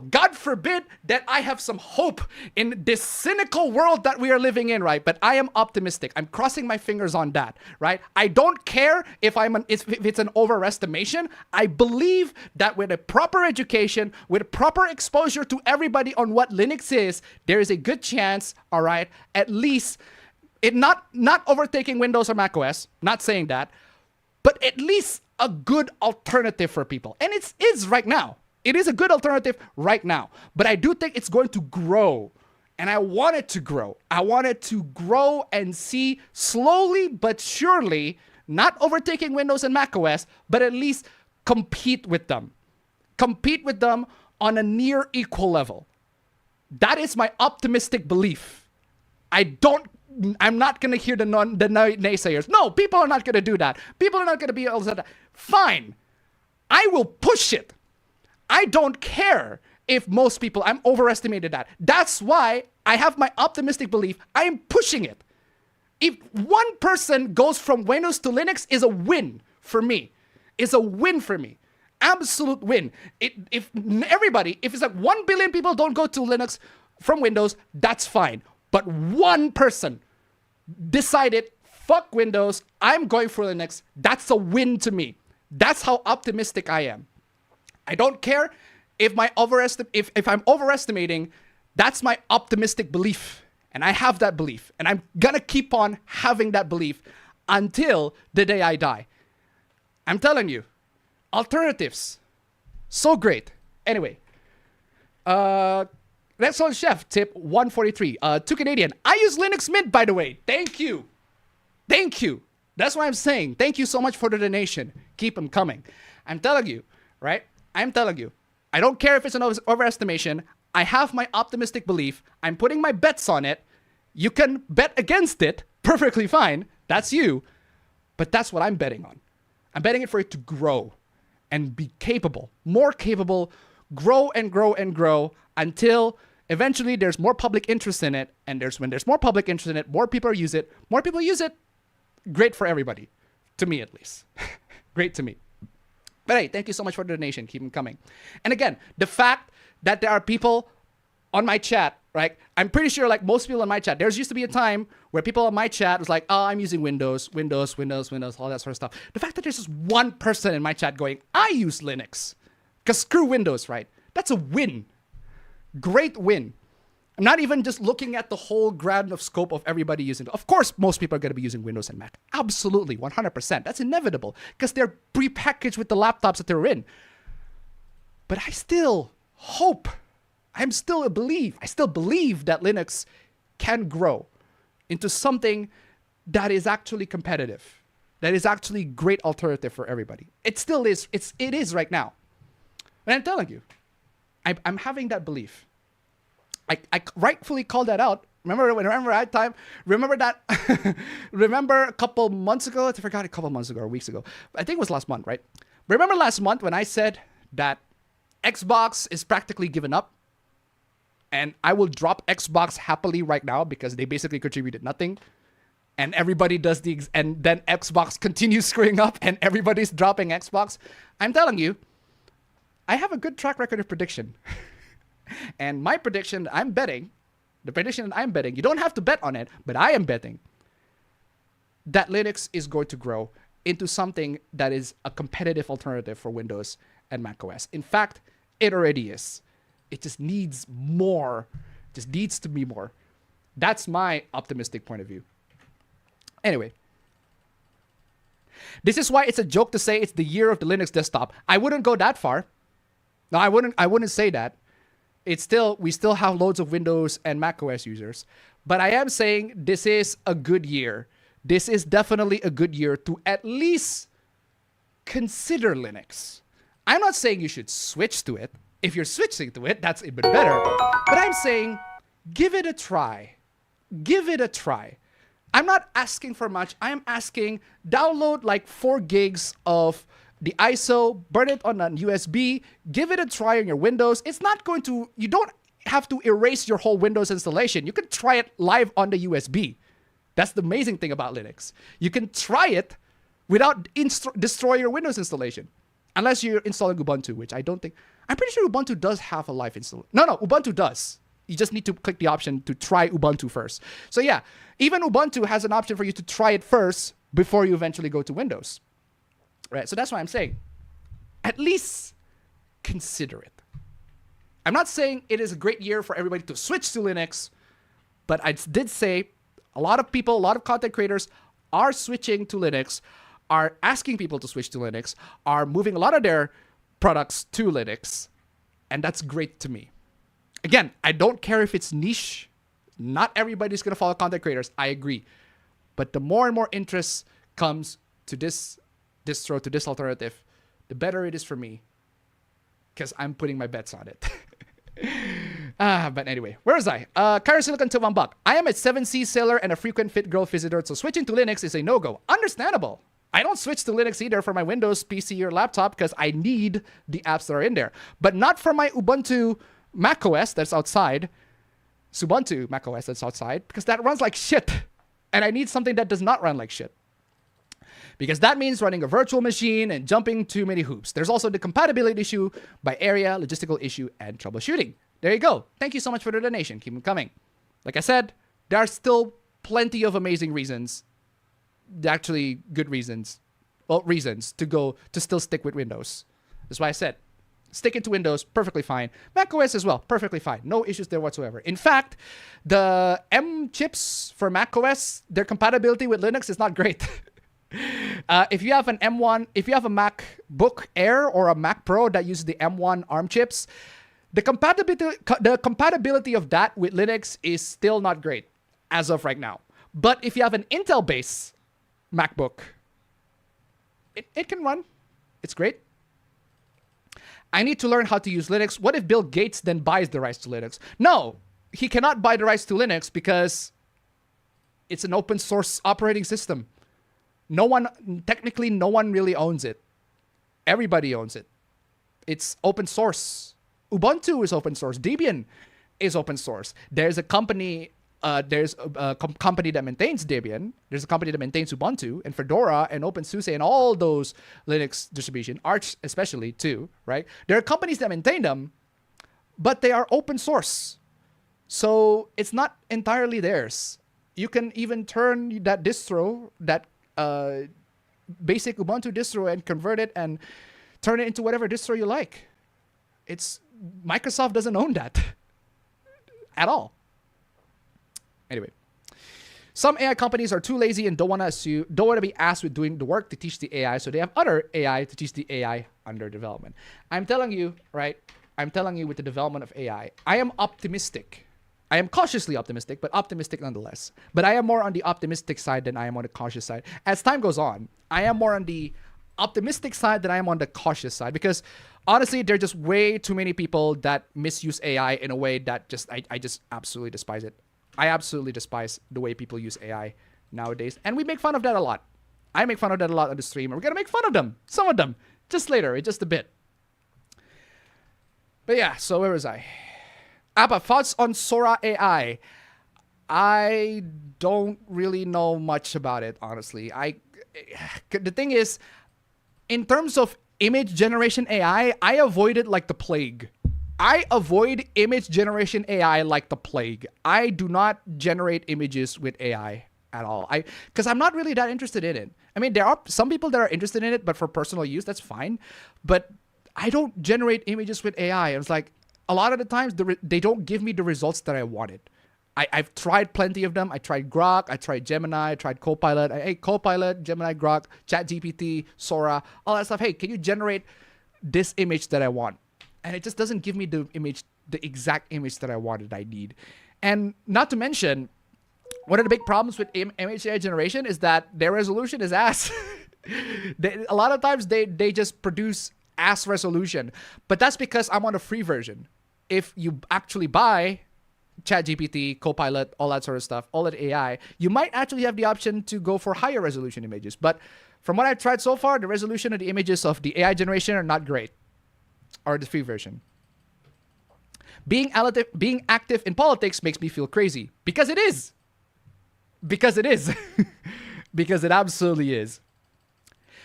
God forbid that I have some hope in this cynical world that we are living in, right? But I am optimistic. I'm crossing my fingers on that, right? I don't care if it's an overestimation. I believe that with a proper education, with proper exposure to everybody on what Linux is, there is a good chance, all right, at least it not overtaking Windows or macOS, not saying that, but at least a good alternative for people. And it is right now. It is a good alternative right now, but I do think it's going to grow, and I want it to grow. I want it to grow and see slowly but surely, not overtaking Windows and macOS, but at least compete with them. Compete with them on a near equal level. That is my optimistic belief. I'm not going to hear the naysayers. No, people are not going to do that. People are not going to be able to say that. Fine. I will push it. I don't care if most people, I'm overestimated that. That's why I have my optimistic belief. I am pushing it. If one person goes from Windows to Linux is a win for me. It's a win for me. Absolute win. If it's like 1 billion people don't go to Linux from Windows, that's fine. But one person decided, fuck Windows, I'm going for Linux. That's a win to me. That's how optimistic I am. I don't care if if I'm overestimating. That's my optimistic belief. And I have that belief. And I'm gonna keep on having that belief until the day I die. I'm telling you. Alternatives. So great. Anyway. Next one, Chef. Tip 143. To Canadian. I use Linux Mint, by the way. Thank you. Thank you. That's what I'm saying. Thank you so much for the donation. Keep them coming. I'm telling you. Right? I'm telling you. I don't care if it's an overestimation. I have my optimistic belief. I'm putting my bets on it. You can bet against it. Perfectly fine. That's you. But that's what I'm betting on. I'm betting it for it to grow and be capable. More capable. Grow and grow and grow until eventually there's more public interest in it. And when there's more public interest in it, more people use it. More people use it. Great for everybody. To me, at least. Great to me. But hey, thank you so much for the donation. Keep them coming. And again, the fact that there are people on my chat, right? I'm pretty sure like most people on my chat, there's used to be a time where people on my chat was like, oh, I'm using Windows, all that sort of stuff. The fact that there's just one person in my chat going, I use Linux. Because screw Windows, right? That's a win. Great win. I'm not even just looking at the whole grand of scope of everybody using it. Of course, most people are going to be using Windows and Mac. Absolutely, 100%. That's inevitable because they're prepackaged with the laptops that they're in. But I still hope, I still believe that Linux can grow into something that is actually competitive, that is actually a great alternative for everybody. It still is. It is right now. And I'm telling you, I'm having that belief. I rightfully called that out. Remember a couple months ago? I forgot a couple months ago or weeks ago. I think it was last month, right? Remember last month when I said that Xbox is practically given up? And I will drop Xbox happily right now because they basically contributed nothing. And everybody does and then Xbox continues screwing up and everybody's dropping Xbox. I'm telling you, I have a good track record of prediction. And my prediction, you don't have to bet on it, but I am betting that Linux is going to grow into something that is a competitive alternative for Windows and macOS. In fact, it already is. It just needs more. It just needs to be more. That's my optimistic point of view. Anyway. This is why it's a joke to say it's the year of the Linux desktop. I wouldn't go that far. No, I wouldn't say that. We still have loads of Windows and macOS users. But I am saying this is a good year. This is definitely a good year to at least consider Linux. I'm not saying you should switch to it. If you're switching to it, that's even better. But I'm saying give it a try. Give it a try. I'm not asking for much. I am asking download like 4 gigs of the ISO, burn it on a USB, give it a try on your Windows. It's not going to, you don't have to erase your whole Windows installation. You can try it live on the USB. That's the amazing thing about Linux. You can try it without destroy your Windows installation. Unless you're installing Ubuntu, which I don't think, I'm pretty sure Ubuntu does have a live install. No, Ubuntu does. You just need to click the option to try Ubuntu first. So yeah, even Ubuntu has an option for you to try it first before you eventually go to Windows. Right, so that's what I'm saying. At least consider it. I'm not saying it is a great year for everybody to switch to Linux, but I did say a lot of people, a lot of content creators are switching to Linux, are asking people to switch to Linux, are moving a lot of their products to Linux, and that's great to me. Again, I don't care if it's niche. Not everybody's going to follow content creators. I agree. But the more and more interest comes to this distro, to this alternative, the better it is for me because I'm putting my bets on it. But anyway, where was I? Kyra Silicon to $1. I am a 7C sailor and a frequent fit girl visitor, so switching to Linux is a no-go. Understandable. I don't switch to Linux either for my Windows PC or laptop because I need the apps that are in there. But not for my Ubuntu macOS that's outside. Ubuntu macOS that's outside because that runs like shit. And I need something that does not run like shit. Because that means running a virtual machine and jumping too many hoops. There's also the compatibility issue by area, logistical issue, and troubleshooting. There you go. Thank you so much for the donation. Keep them coming. Like I said, there are still plenty of amazing reasons, actually good reasons, well, reasons to still stick with Windows. That's why I said, stick it to Windows, perfectly fine. Mac OS as well, perfectly fine. No issues there whatsoever. In fact, the M chips for Mac OS, their compatibility with Linux is not great. If you have an M1, if you have a MacBook Air or a Mac Pro that uses the M1 ARM chips, the compatibility of that with Linux is still not great as of right now. But if you have an Intel-based MacBook, it can run. It's great. I need to learn how to use Linux. What if Bill Gates then buys the rights to Linux? No, he cannot buy the rights to Linux because it's an open source operating system. Technically no one really owns it. Everybody owns it. It's open source. Ubuntu is open source. Debian is open source. There's a company company that maintains Debian. There's a company that maintains Ubuntu and Fedora and OpenSUSE and all those Linux distribution, Arch especially too, right? There are companies that maintain them, but they are open source. So it's not entirely theirs. You can even turn that distro, that basic Ubuntu distro, and convert it and turn it into whatever distro you like. Microsoft doesn't own that at all. Anyway, some AI companies are too lazy and don't want to be asked with doing the work to teach the AI, so they have other AI to teach the AI under development. I'm telling you, right? I'm telling you, with the development of AI, I am optimistic. I am cautiously optimistic, but optimistic nonetheless. But I am more on the optimistic side than I am on the cautious side. As time goes on, I am more on the optimistic side than I am on the cautious side, because honestly, there are just way too many people that misuse AI in a way that I just absolutely despise it. I absolutely despise the way people use AI nowadays. And we make fun of that a lot. I make fun of that a lot on the stream. And we're going to make fun of them. Some of them. Just later. In just a bit. But yeah, so where was I? Appa, thoughts on Sora AI? I don't really know much about it, honestly. The thing is, in terms of image generation AI, I avoid it like the plague. I avoid image generation AI like the plague. I do not generate images with AI at all. Because I'm not really that interested in it. I mean, there are some people that are interested in it, but for personal use, that's fine. But I don't generate images with AI. It's like, a lot of the times, they don't give me the results that I wanted. I've tried plenty of them. I tried Grok, I tried Gemini, I tried Copilot. Hey, Copilot, Gemini, Grok, ChatGPT, Sora, all that stuff. Hey, can you generate this image that I want? And it just doesn't give me the exact image that I wanted, I need. And not to mention, one of the big problems with image AI generation is that their resolution is ass. A lot of times they just produce ass resolution. But that's because I'm on a free version. If you actually buy ChatGPT, Copilot, all that sort of stuff, all that AI, you might actually have the option to go for higher resolution images. But from what I've tried so far, the resolution of the images of the AI generation are not great. Or the free version. Being active in politics makes me feel crazy. Because it is. Because it is. Because it absolutely is.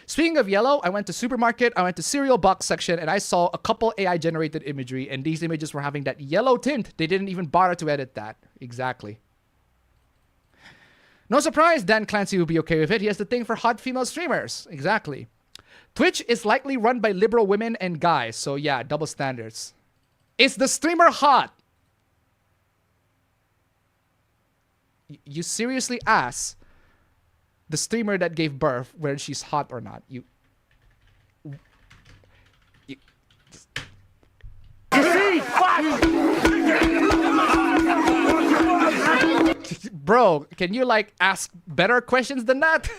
Speaking of yellow, I went to supermarket, I went to cereal box section, and I saw a couple AI generated imagery, and these images were having that yellow tint. They didn't even bother to edit that. Exactly. No surprise, Dan Clancy will be okay with it. He has the thing for hot female streamers. Exactly. Twitch is likely run by liberal women and guys, so yeah, double standards. Is the streamer hot? You seriously ask the streamer that gave birth whether she's hot or not. You see? Bro, can you like ask better questions than that?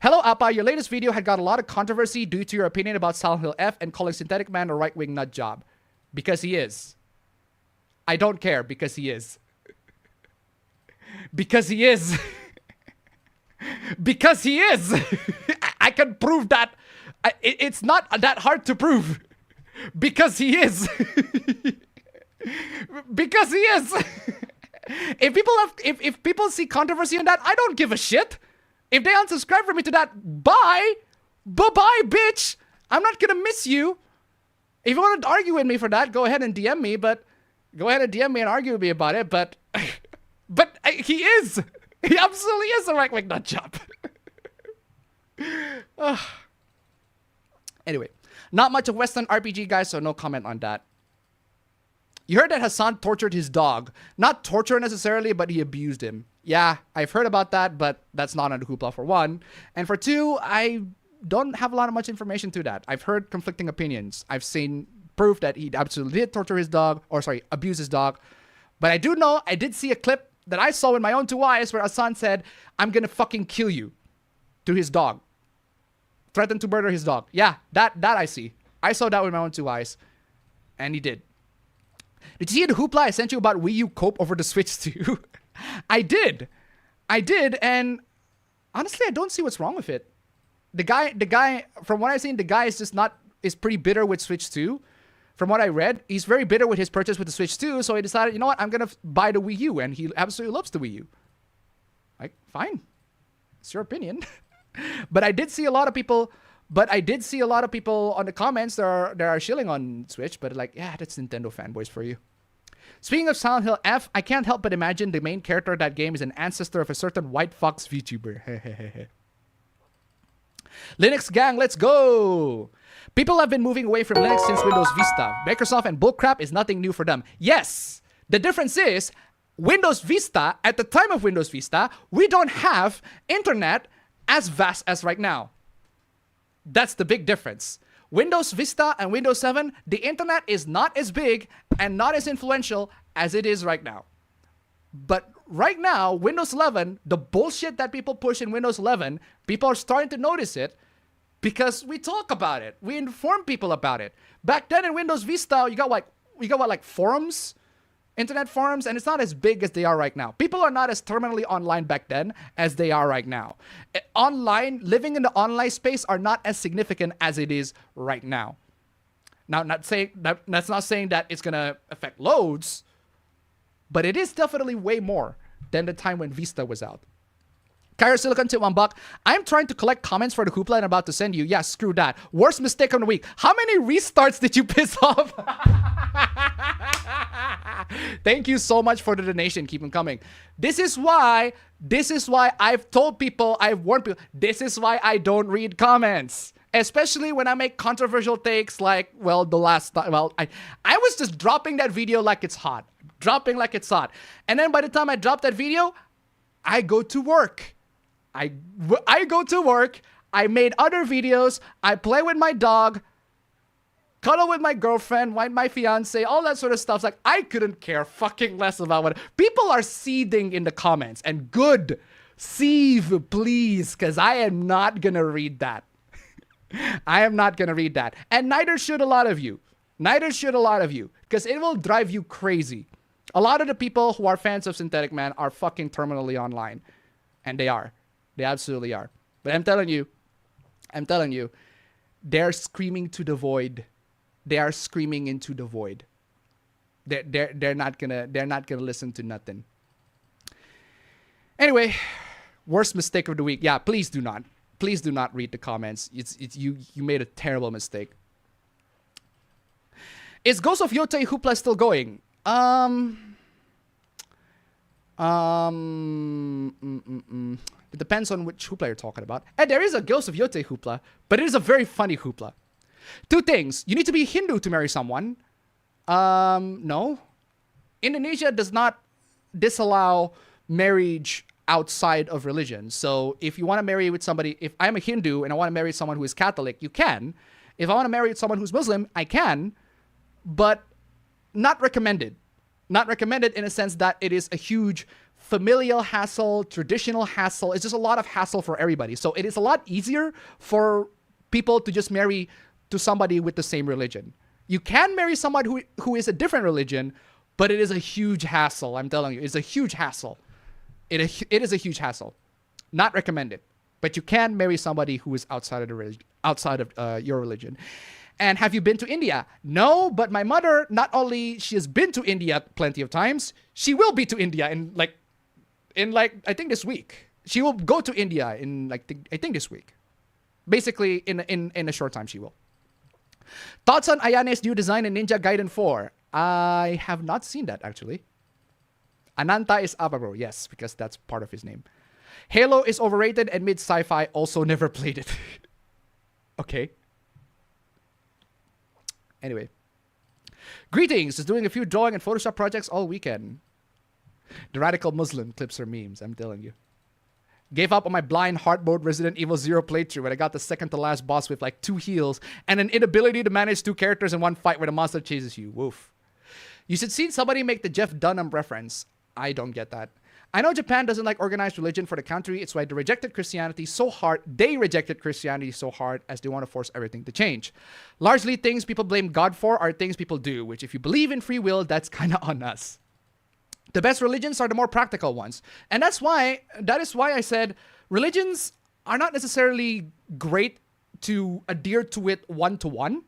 Hello, Appa. Your latest video had got a lot of controversy due to your opinion about Silent Hill F and calling Synthetic Man a right-wing nut job. Because he is. I don't care, because he is. Because he is. Because he is. I can prove that. It's not that hard to prove. Because he is. Because he is. If people see controversy in that, I don't give a shit. If they unsubscribe from me to that, bye. Bye-bye, bitch. I'm not gonna miss you. If you want to argue with me for that, go ahead and DM me, but go ahead and DM me and argue with me about it, but he is. He absolutely is a right-wing nut job. Anyway, not much of Western RPG, guys, so no comment on that. You heard that Hassan tortured his dog. Not torture necessarily, but he abused him. Yeah, I've heard about that, but that's not on the hoopla for one. And for two, I don't have a lot of much information to that. I've heard conflicting opinions. I've seen proof that he absolutely did torture his dog, or sorry, abuse his dog. But I do know, I did see a clip that I saw with my own two eyes where Hassan said, "I'm gonna fucking kill you," to his dog. Threatened to murder his dog. Yeah, that I see. I saw that with my own two eyes. And he did. Did you see the hoopla I sent you about Wii U cope over the Switch 2? I did, and honestly, I don't see what's wrong with it. The guy, from what I've seen, the guy is pretty bitter with Switch 2. From what I read, he's very bitter with his purchase with the Switch 2, so he decided, you know what, I'm gonna buy the Wii U, and he absolutely loves the Wii U. Like, fine. It's your opinion. But I did see a lot of people on the comments that are shilling on Switch, but like, yeah, that's Nintendo fanboys for you. Speaking of Silent Hill F, I can't help but imagine the main character of that game is an ancestor of a certain white fox VTuber. Linux gang, let's go! People have been moving away from Linux since Windows Vista. Microsoft and bullcrap is nothing new for them. Yes! The difference is, Windows Vista, at the time of Windows Vista, we don't have internet as vast as right now. That's the big difference. Windows Vista and Windows 7, the internet is not as big and not as influential as it is right now. But right now, Windows 11, the bullshit that people push in Windows 11, people are starting to notice it because we talk about it. We inform people about it. Back then in Windows Vista, you got what, forums? Internet forums, and it's not as big as they are right now. People are not as terminally online back then as they are right now. Online, living in the online space are not as significant as it is right now. Now, that's not saying that it's gonna affect loads, but it is definitely way more than the time when Vista was out. Kyra Silicon tip $1. I'm trying to collect comments for the hoopla I'm about to send you. Yeah, screw that. Worst mistake of the week. How many restarts did you piss off? Thank you so much for the donation. Keep them coming. This is why I've told people, I've warned people, this is why I don't read comments. Especially when I make controversial takes like, well, the last time, well, I was just dropping that video like it's hot. Dropping like it's hot. And then by the time I drop that video, I go to work. I go to work. I made other videos. I play with my dog. Cuddle with my girlfriend, my fiance, all that sort of stuff. It's like, I couldn't care fucking less about what... People are seething in the comments. And good. Seethe, please. Because I am not going to read that. I am not going to read that. And neither should a lot of you. Neither should a lot of you. Because it will drive you crazy. A lot of the people who are fans of Synthetic Man are fucking terminally online. And they are. They absolutely are. But I'm telling you, they're screaming to the void. They are screaming into the void. They're not gonna listen to nothing. Anyway, worst mistake of the week. Yeah, please do not read the comments. You made a terrible mistake. Is Ghost of Yotei hoopla still going? It depends on which hoopla you're talking about. And there is a Ghost of Yotei hoopla, but it is a very funny hoopla. Two things. You need to be Hindu to marry someone. No. Indonesia does not disallow marriage outside of religion. So if you want to marry with somebody, if I'm a Hindu and I want to marry someone who is Catholic, you can. If I want to marry someone who's Muslim, I can. But not recommended. Not recommended in a sense that it is a huge familial hassle, traditional hassle. It's just a lot of hassle for everybody. So it is a lot easier for people to just marry to somebody with the same religion. You can marry someone who is a different religion, but it is a huge hassle. I'm telling you, it's a huge hassle. It is a huge hassle. Not recommended. But you can marry somebody who is outside of your religion. And have you been to India? No, but my mother, not only she has been to India plenty of times, she will be to India in I think this week. She will go to India in I think this week. Basically, in a short time, she will. Thoughts on Ayane's new design in Ninja Gaiden 4? I have not seen that, actually. Ananta is Abaro, yes, because that's part of his name. Halo is overrated and mid sci-fi, also never played it. Okay. Anyway. Greetings, is doing a few drawing and Photoshop projects all weekend. The radical Muslim clips are memes, I'm telling you. Gave up on my blind hard mode Resident Evil 0 playthrough when I got the second to last boss with like 2 heals and an inability to manage 2 characters in one fight where the monster chases you. Woof. You should see somebody make the Jeff Dunham reference. I don't get that. I know Japan doesn't like organized religion for the country. It's why they rejected Christianity so hard. They rejected Christianity so hard as they want to force everything to change. Largely, things people blame God for are things people do, which if you believe in free will, that's kind of on us. The best religions are the more practical ones. And that is why I said religions are not necessarily great to adhere to it one-to-one.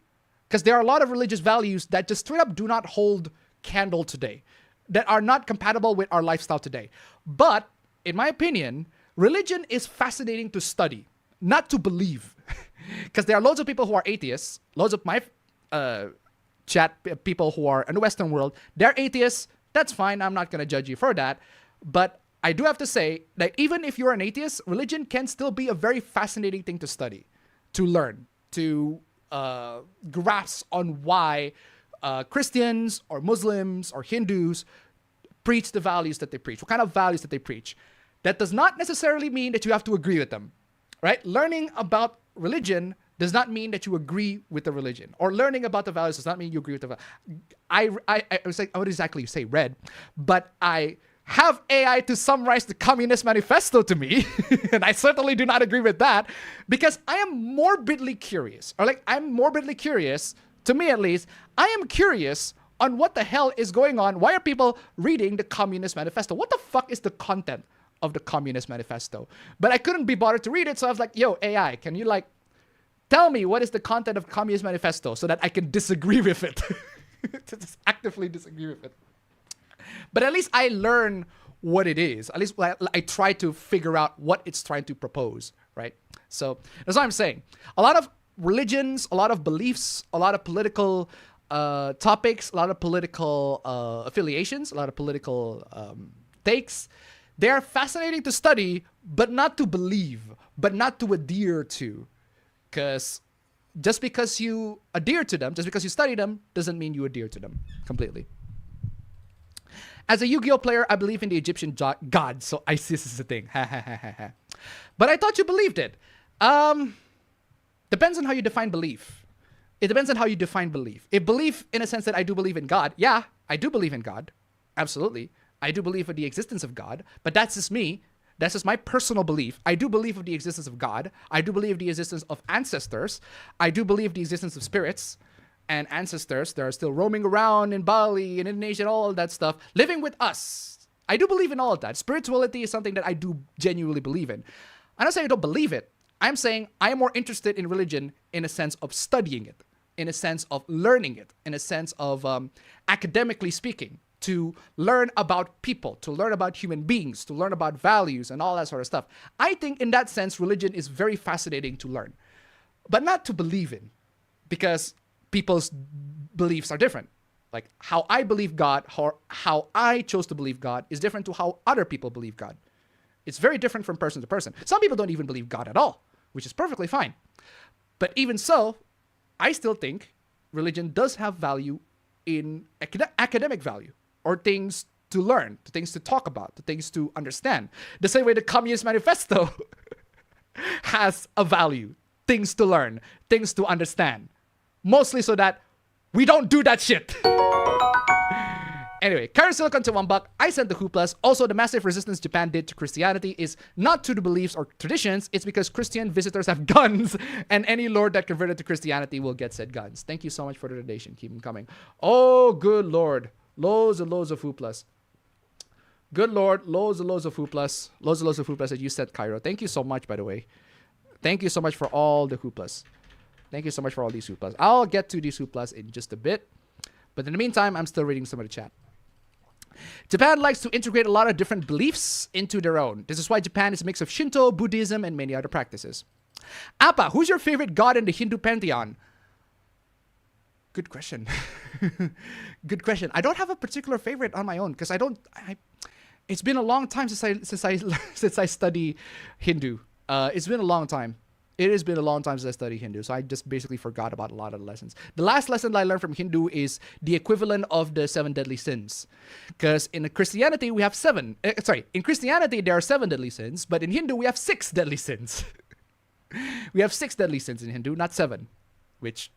Because there are a lot of religious values that just straight up do not hold candle today. That are not compatible with our lifestyle today. But, in my opinion, religion is fascinating to study, not to believe. Because there are loads of people who are atheists, loads of my chat people who are in the Western world, they're atheists. That's fine, I'm not going to judge you for that. But I do have to say that even if you're an atheist, religion can still be a very fascinating thing to study, to learn, to grasp on why Christians or Muslims or Hindus preach the values that they preach, what kind of values that they preach. That does not necessarily mean that you have to agree with them, right? Learning about religion does not mean that you agree with the religion, or learning about the values does not mean you agree with the values. I was like, I would exactly say read, but I have AI to summarize the Communist Manifesto to me, and I certainly do not agree with that, because I am morbidly curious, to me at least, I am curious on what the hell is going on. Why are people reading the Communist Manifesto? What the fuck is the content of the Communist Manifesto? But I couldn't be bothered to read it, so I was like, yo, AI, can you like tell me what is the content of Communist Manifesto so that I can disagree with it? To just actively disagree with it. But at least I learn what it is. At least I try to figure out what it's trying to propose, right? So that's what I'm saying. A lot of religions, a lot of beliefs, a lot of political topics, a lot of political affiliations, a lot of political takes. They're fascinating to study, but not to believe, but not to adhere to. Because just because you adhere to them, just because you study them, doesn't mean you adhere to them completely. As a Yu-Gi-Oh player, I believe in the Egyptian god, so Isis is a thing. But I thought you believed it. Depends on how you define belief. It depends on how you define belief. If belief in a sense that I do believe in God, yeah, I do believe in God. Absolutely. I do believe in the existence of God, but that's just me. That's just my personal belief. I do believe in the existence of God. I do believe in the existence of ancestors. I do believe in the existence of spirits and ancestors that are still roaming around in Bali and Indonesia and all of that stuff, living with us. I do believe in all of that. Spirituality is something that I do genuinely believe in. I'm not saying I don't believe it. I'm saying I am more interested in religion in a sense of studying it, in a sense of learning it, in a sense of academically speaking, to learn about people, to learn about human beings, to learn about values and all that sort of stuff. I think in that sense, religion is very fascinating to learn, but not to believe in, because people's beliefs are different. Like how I believe God, how I chose to believe God is different to how other people believe God. It's very different from person to person. Some people don't even believe God at all, which is perfectly fine. But even so, I still think religion does have value in academic value, or things to learn, to things to talk about, to things to understand. The same way the Communist Manifesto has a value, things to learn, things to understand. Mostly so that we don't do that shit. Anyway, Karen Silicon to $1. I sent the hooplas. Also, the massive resistance Japan did to Christianity is not to the beliefs or traditions. It's because Christian visitors have guns, and any lord that converted to Christianity will get said guns. Thank you so much for the donation. Keep them coming. Oh, good lord. Loads and loads of hooplas. Good lord. Loads and loads of hooplas. Loads and loads of hooplas that you sent, Cairo. Thank you so much, by the way. Thank you so much for all the hooplas. Thank you so much for all these hooplas. I'll get to these hooplas in just a bit. But in the meantime, I'm still reading some of the chat. Japan likes to integrate a lot of different beliefs into their own. This is why Japan is a mix of Shinto, Buddhism, and many other practices. Appa, who's your favorite god in the Hindu pantheon? Good question. Good question. I don't have a particular favorite on my own because It's been a long time since I study Hindu. It's been a long time. It has been a long time since I studied Hindu, so I just basically forgot about a lot of the lessons. The last lesson that I learned from Hindu is the equivalent of the 7 deadly sins. Because in Christianity, we have 7. In Christianity, there are 7 deadly sins, but in Hindu, we have 6 deadly sins. We have 6 deadly sins in Hindu, not 7. Which,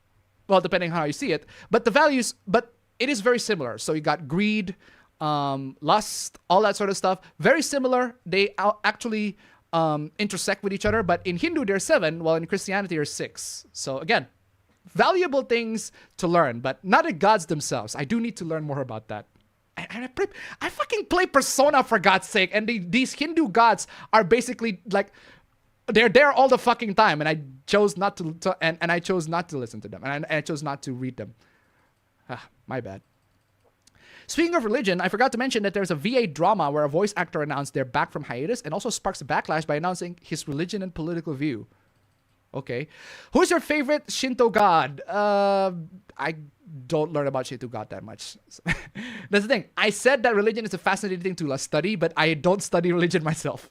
well, depending on how you see it. But the values, but it is very similar. So you got greed, lust, all that sort of stuff. Very similar. They actually intersect with each other, but in Hindu there's 7, while in Christianity there's 6. So again, valuable things to learn, but not the gods themselves. I do need to learn more about that. And I fucking play Persona for God's sake, and these Hindu gods are basically like they're there all the fucking time, and I chose not to and I chose not to listen to them, and I chose not to read them. My bad. Speaking of religion, I forgot to mention that there's a VA drama where a voice actor announced they're back from hiatus and also sparks a backlash by announcing his religion and political view. Okay. Who's your favorite Shinto god? I don't learn about Shinto god that much. That's the thing. I said that religion is a fascinating thing to study, but I don't study religion myself.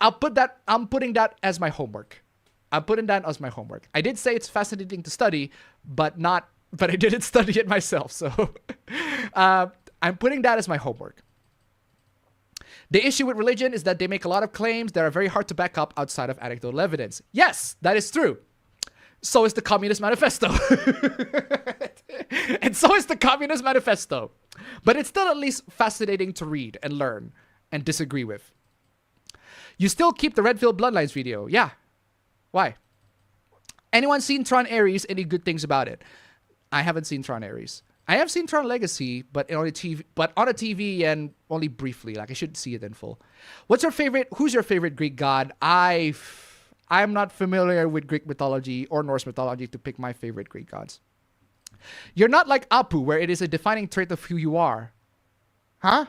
I'm putting that as my homework. I'm putting that as my homework. I did say it's fascinating to study, but I didn't study it myself, so I'm putting that as my homework. The issue with religion is that they make a lot of claims that are very hard to back up outside of anecdotal evidence. Yes, that is true. So is the Communist Manifesto. And so is the Communist Manifesto. But it's still at least fascinating to read and learn and disagree with. You still keep the Redfield Bloodlines video. Yeah. Why? Anyone seen Tron Ares? Any good things about it? I haven't seen Tron Ares. I have seen Tron Legacy, but on a TV and only briefly. Like I should see it in full. Who's your favorite Greek god? I'm not familiar with Greek mythology or Norse mythology to pick my favorite Greek gods. You're not like Apu, where it is a defining trait of who you are. Huh?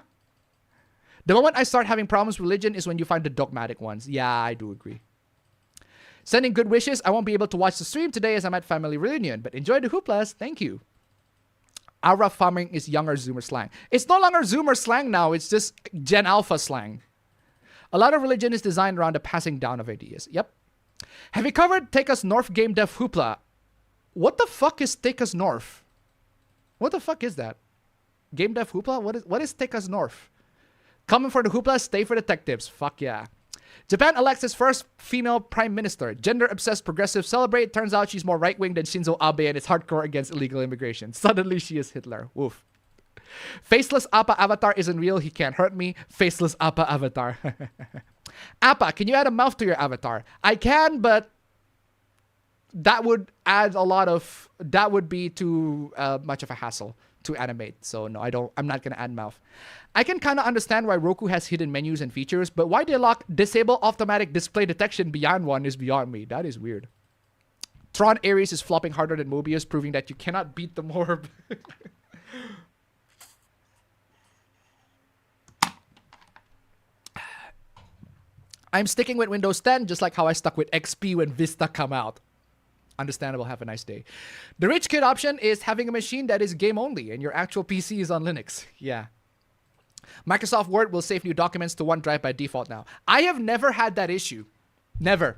The moment I start having problems with religion is when you find the dogmatic ones. Yeah, I do agree. Sending good wishes. I won't be able to watch the stream today as I'm at family reunion, but enjoy the hooplas. Thank you. Aura farming is younger Zoomer slang. It's no longer Zoomer slang now. It's just Gen Alpha slang. A lot of religion is designed around the passing down of ideas. Yep. Have you covered Take Us North Game Dev Hoopla? What the fuck is Take Us North? What the fuck is that? Game Dev Hoopla? What is Take Us North? Coming for the hoopla, stay for detectives. Fuck yeah. Japan elects its first female prime minister. Gender-obsessed progressive celebrate. Turns out she's more right-wing than Shinzo Abe and is hardcore against illegal immigration. Suddenly she is Hitler. Woof. Faceless Appa avatar isn't real. He can't hurt me. Faceless Appa avatar. Appa, can you add a mouth to your avatar? I can, but that would add a lot of... That would be too much of a hassle to animate. So no, I'm not going to add mouth. I can kind of understand why Roku has hidden menus and features, but why they lock disable automatic display detection beyond one is beyond me. That is weird. Tron Ares is flopping harder than Mobius, proving that you cannot beat the Morb. I'm sticking with Windows 10, just like how I stuck with XP when Vista come out. Understandable. Have a nice day. The rich kid option is having a machine that is game only and your actual PC is on Linux. Yeah. Microsoft Word will save new documents to OneDrive by default now. I have never had that issue. Never.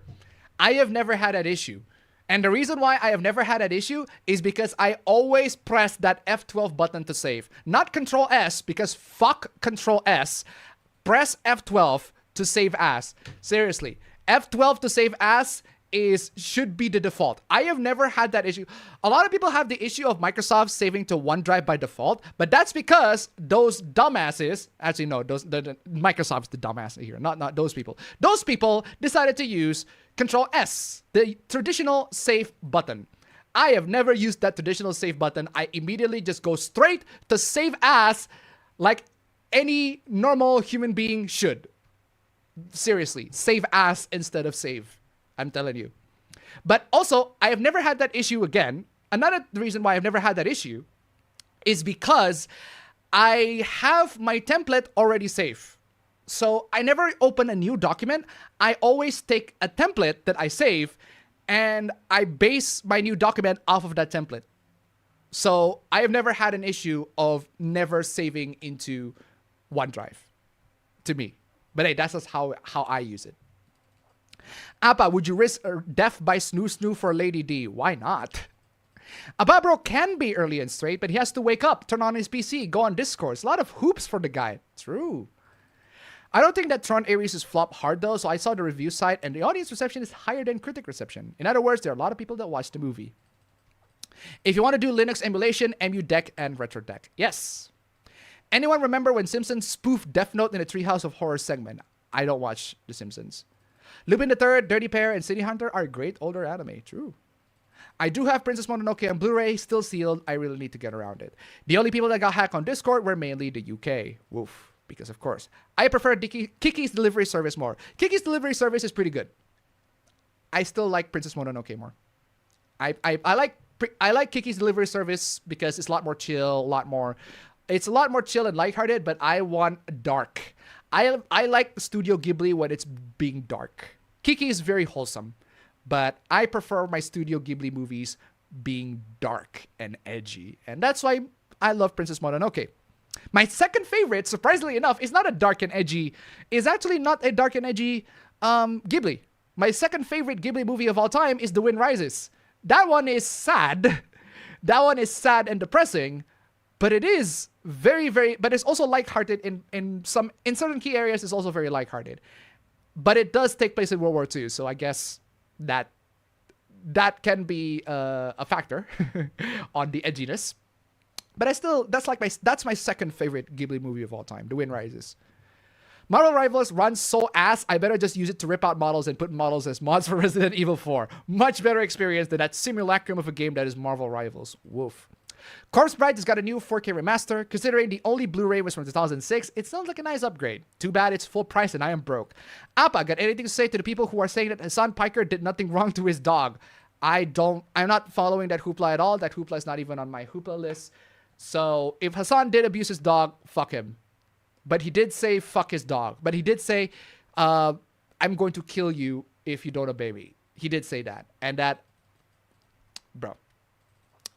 I have never had that issue. And the reason why I have never had that issue is because I always press that F12 button to save. Not Control S, because fuck Control S. Press F12 to save as. Seriously. F12 to save as should be the default. I have never had that issue. A lot of people have the issue of Microsoft saving to OneDrive by default, but that's because those dumbasses, actually no, Microsoft's the dumbass here, not those people. Those people decided to use Control S, the traditional save button. I have never used that traditional save button. I immediately just go straight to save as like any normal human being should. Seriously, save as instead of save. I'm telling you. But also, I have never had that issue again. Another reason why I've never had that issue is because I have my template already saved. So I never open a new document. I always take a template that I save and I base my new document off of that template. So I have never had an issue of never saving into OneDrive to me. But hey, that's just how I use it. Appa, would you risk death by snoo for Lady D? Why not? Ababro can be early and straight, but he has to wake up, turn on his PC, go on Discord. It's a lot of hoops for the guy. True. I don't think that Tron Ares is flop hard though, so I saw the review site and the audience reception is higher than critic reception. In other words, there are a lot of people that watch the movie. If you want to do Linux emulation, EmuDeck and RetroDeck. Yes. Anyone remember when Simpsons spoofed Death Note in the Treehouse of Horror segment? I don't watch The Simpsons. Lupin the Third, Dirty Pair, and City Hunter are great older anime. True. I do have Princess Mononoke on Blu-ray, still sealed. I really need to get around it. The only people that got hacked on Discord were mainly the UK. Woof. Because of course, I prefer Kiki's delivery service more. Kiki's delivery service is pretty good. I still like Princess Mononoke more. I like Kiki's delivery service because it's a lot more chill, it's a lot more chill and lighthearted, but I want dark. I like Studio Ghibli when it's being dark. Kiki is very wholesome, but I prefer my Studio Ghibli movies being dark and edgy. And that's why I love Princess Mononoke. My second favorite, surprisingly enough, is not a dark and edgy, is actually not a dark and edgy Ghibli. My second favorite Ghibli movie of all time is The Wind Rises. That one is sad. That one is sad and depressing, but it is but it's also lighthearted in certain key areas. It's also very lighthearted. But it does take place in World War II, so I guess that can be a factor on the edginess. But that's my second favorite Ghibli movie of all time, The Wind Rises. Marvel Rivals runs so ass, I better just use it to rip out models and put models as mods for Resident Evil 4. Much better experience than that simulacrum of a game that is Marvel Rivals. Woof. Corpse Bride has got a new 4K remaster. Considering the only Blu-ray was from 2006, it sounds like a nice upgrade. Too bad it's full price and I am broke. Appa, got anything to say to the people who are saying that Hassan Piker did nothing wrong to his dog? I'm not following that hoopla at all. That hoopla is not even on my hoopla list. So if Hassan did abuse his dog, fuck him. But he did say fuck his dog. But he did say, I'm going to kill you if you don't obey me. He did say that. And that, bro.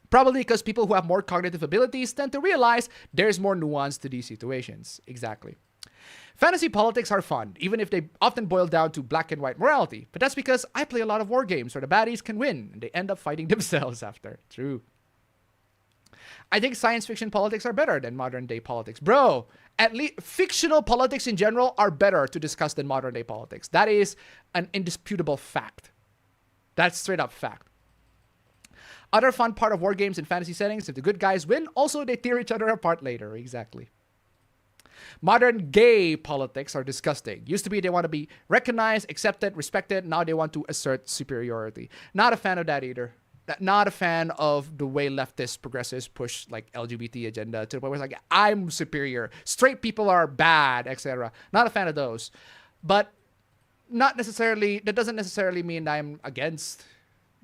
Probably because people who have more cognitive abilities tend to realize there's more nuance to these situations. Exactly. Fantasy politics are fun, even if they often boil down to black and white morality. But that's because I play a lot of war games where the baddies can win and they end up fighting themselves after. True. I think science fiction politics are better than modern day politics. Bro, at least fictional politics in general are better to discuss than modern day politics. That is an indisputable fact. That's straight up fact. Other fun part of war games in fantasy settings, if the good guys win, also they tear each other apart later. Exactly. Modern gay politics are disgusting. Used to be they want to be recognized, accepted, respected. Now they want to assert superiority. Not a fan of that either. Not a fan of the way leftist progressives push like LGBT agenda to the point where it's like, I'm superior. Straight people are bad, etc. Not a fan of those. But not necessarily, that doesn't necessarily mean I'm against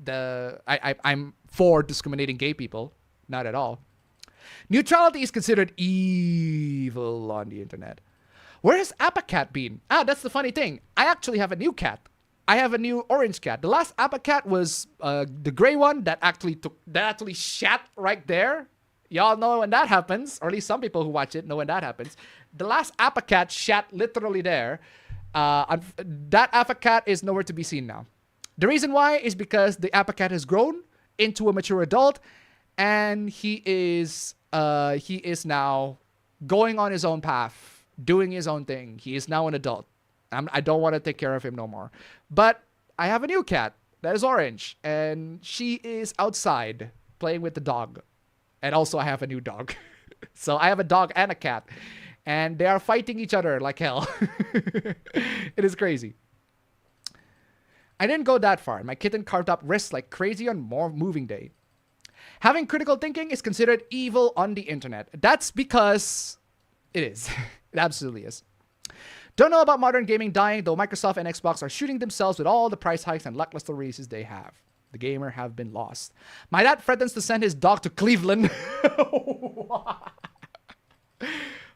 I'm for discriminating gay people. Not at all. Neutrality is considered evil on the internet. Where has Appa Cat been? That's the funny thing. I actually have a new cat. I have a new orange cat. The last Appa Cat was the gray one that actually shat right there. Y'all know when that happens, or at least some people who watch it know when that happens. The last Appa Cat shat literally there. That Appa Cat is nowhere to be seen now. The reason why is because the Appa Cat has grown into a mature adult, and he is now going on his own path, doing his own thing. He is now an adult. I don't want to take care of him no more. But I have a new cat that is orange, and she is outside playing with the dog. And also I have a new dog. So I have a dog and a cat, and they are fighting each other like hell. It is crazy. I didn't go that far. My kitten carved up wrists like crazy on more moving day. Having critical thinking is considered evil on the internet. That's because it is. It absolutely is. Don't know about modern gaming dying, though Microsoft and Xbox are shooting themselves with all the price hikes and lackluster releases they have. The gamer have been lost. My dad threatens to send his dog to Cleveland.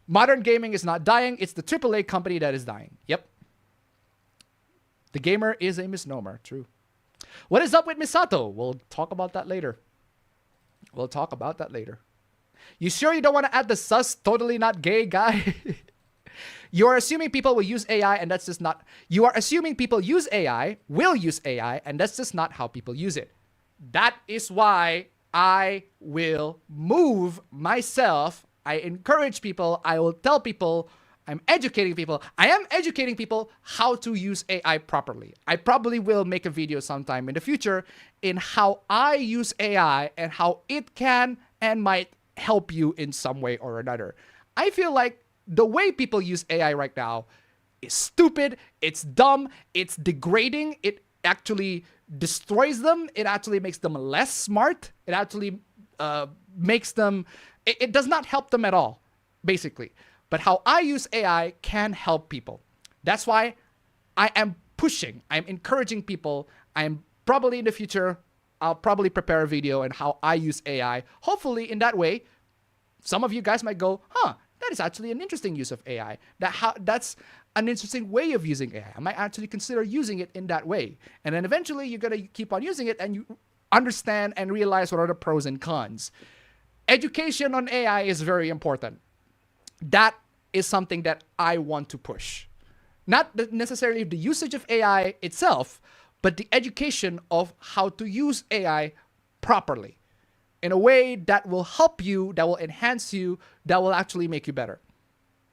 Modern gaming is not dying. It's the AAA company that is dying. Yep. The gamer is a misnomer. True. What is up with Misato? We'll talk about that later. You sure you don't want to add the sus totally not gay guy? You are assuming people will use AI, and that's just not... You are assuming people use AI, will use AI, and that's just not how people use it. That is why I will move myself. I encourage people. I will tell people. I'm educating people. I am educating people how to use AI properly. I probably will make a video sometime in the future in how I use AI and how it can and might help you in some way or another. I feel like the way people use AI right now is stupid, it's dumb, it's degrading, it actually destroys them, it actually makes them less smart, it actually makes them... It does not help them at all, basically. But how I use AI can help people. That's why I am pushing, I'm encouraging people. I'm probably in the future, I'll probably prepare a video on how I use AI. Hopefully in that way, some of you guys might go, huh, that is actually an interesting use of AI. That's an interesting way of using AI. I might actually consider using it in that way. And then eventually you're going to keep on using it and you understand and realize what are the pros and cons. Education on AI is very important. That is something that I want to push. Not necessarily the usage of AI itself, but the education of how to use AI properly in a way that will help you, that will enhance you, that will actually make you better.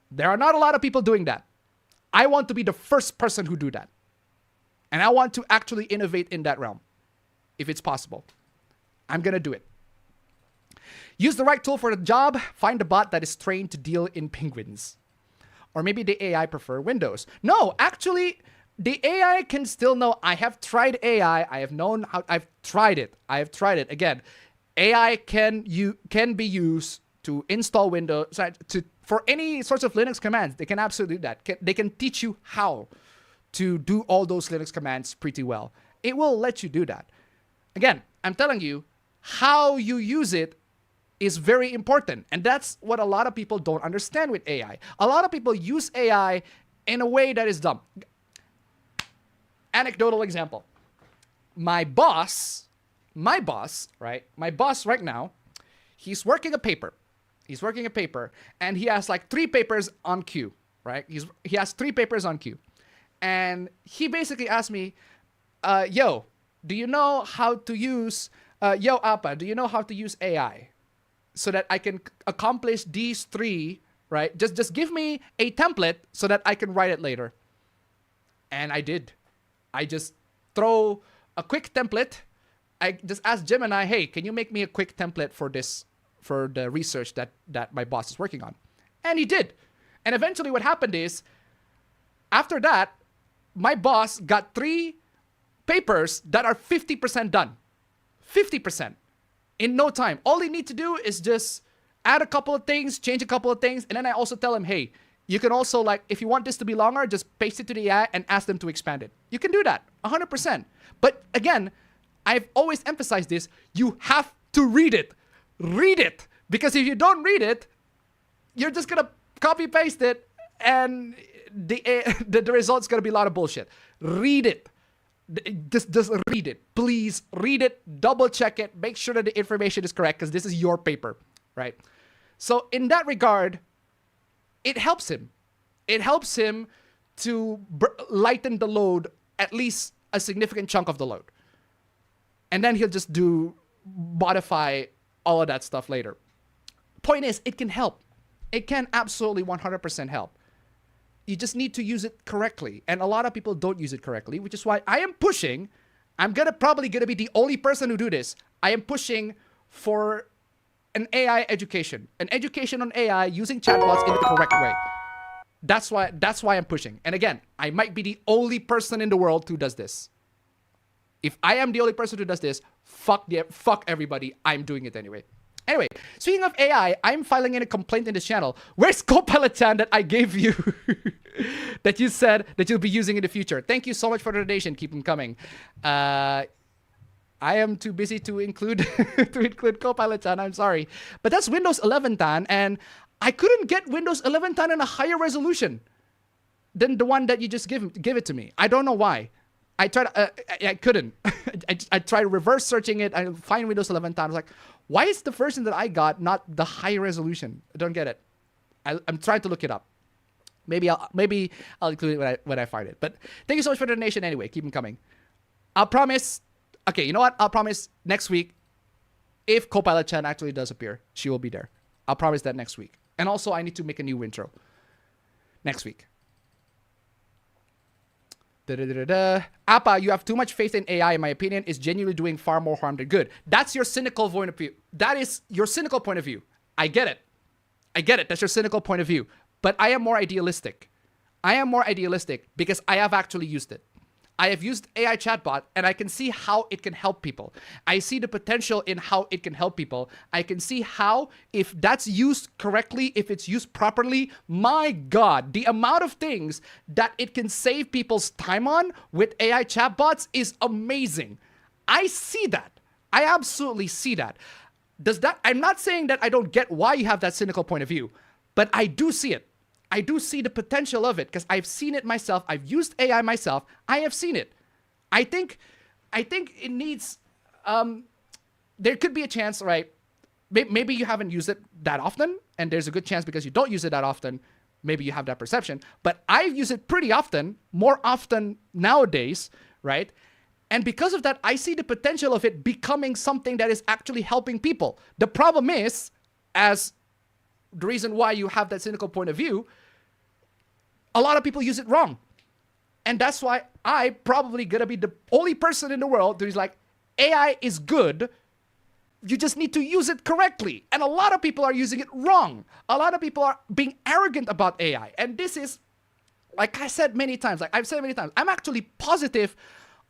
There are not a lot of people doing that. I want to be the first person who do that. And I want to actually innovate in that realm, if it's possible. I'm going to do it. Use the right tool for the job. Find a bot that is trained to deal in penguins. Or maybe the AI prefer Windows. No, actually, the AI can still know. I have tried AI. I have known how. I've tried it. I have tried it. Again, AI can be used to install Windows, for any sorts of Linux commands. They can absolutely do that. They can teach you how to do all those Linux commands pretty well. It will let you do that. Again, I'm telling you, how you use it is very important. And that's what a lot of people don't understand with AI. A lot of people use AI in a way that is dumb. Anecdotal example. My boss right now, he's working a paper. And he has like 3 papers on queue, right? He has 3 papers on queue. And he basically asked me, yo, do you know how to use, Appa, do you know how to use AI? So that I can accomplish these 3, right? Just give me a template so that I can write it later. And I did. I just throw a quick template. I just asked Gemini, hey, can you make me a quick template for this, for the research that my boss is working on? And he did. And eventually what happened is, after that, my boss got 3 papers that are 50% done. 50%. In no time. All they need to do is just add a couple of things, change a couple of things, and then I also tell them, hey, you can also, like, if you want this to be longer, just paste it to the AI and ask them to expand it. You can do that, 100%. But again, I've always emphasized this, you have to read it. Read it. Because if you don't read it, you're just gonna copy paste it, and the result's gonna be a lot of bullshit. Read it. Just read it. Please read it, double check it, make sure that the information is correct, because this is your paper, right? So in that regard, it helps him. It helps him to lighten the load, at least a significant chunk of the load. And then he'll just modify all of that stuff later. Point is, it can help. It can absolutely 100% help. You just need to use it correctly. And a lot of people don't use it correctly, which is why I am pushing. I'm probably gonna be the only person who do this. I am pushing for an AI education. An education on AI using chatbots in the correct way. That's why I'm pushing. And again, I might be the only person in the world who does this. If I am the only person who does this, fuck everybody. I'm doing it anyway. Anyway, speaking of AI, I'm filing in a complaint in this channel. Where's Copilot-chan that I gave you? That you said that you'll be using in the future. Thank you so much for the donation. Keep them coming. I am too busy to include Copilot-chan. I'm sorry. But that's Windows 11 Tan, and I couldn't get Windows 11 Tan in a higher resolution than the one that you just give it to me. I don't know why. I tried. I couldn't. I tried reverse searching it. I find Windows 11 Tan. I was like, why is the version that I got not the high resolution? I don't get it. I'm trying to look it up. Maybe I'll include it when I find it. But thank you so much for the donation anyway. Keep them coming. I'll promise. Okay, you know what? I'll promise next week, if Copilot Chan actually does appear, she will be there. I'll promise that next week. And also, I need to make a new intro next week. Appa, you have too much faith in AI, in my opinion, is genuinely doing far more harm than good. That's your cynical point of view. That is your cynical point of view. I get it. I get it. That's your cynical point of view. But I am more idealistic. I am more idealistic because I have actually used it. I have used AI chatbot and I can see how it can help people. I see the potential in how it can help people. I can see how, if that's used correctly, if it's used properly, my God, the amount of things that it can save people's time on with AI chatbots is amazing. I see that. I absolutely see that. I'm not saying that I don't get why you have that cynical point of view, but I do see it. I do see the potential of it because I've seen it myself. I've used AI myself. I have seen it. I think it needs, there could be a chance, right? Maybe you haven't used it that often, and there's a good chance because you don't use it that often, maybe you have that perception. But I use it pretty often, more often nowadays, right? And because of that, I see the potential of it becoming something that is actually helping people. The problem is, as the reason why you have that cynical point of view, a lot of people use it wrong. And that's why I probably gonna be the only person in the world who's like, AI is good, you just need to use it correctly. And a lot of people are using it wrong. A lot of people are being arrogant about AI. And this is, like I said many times, I'm actually positive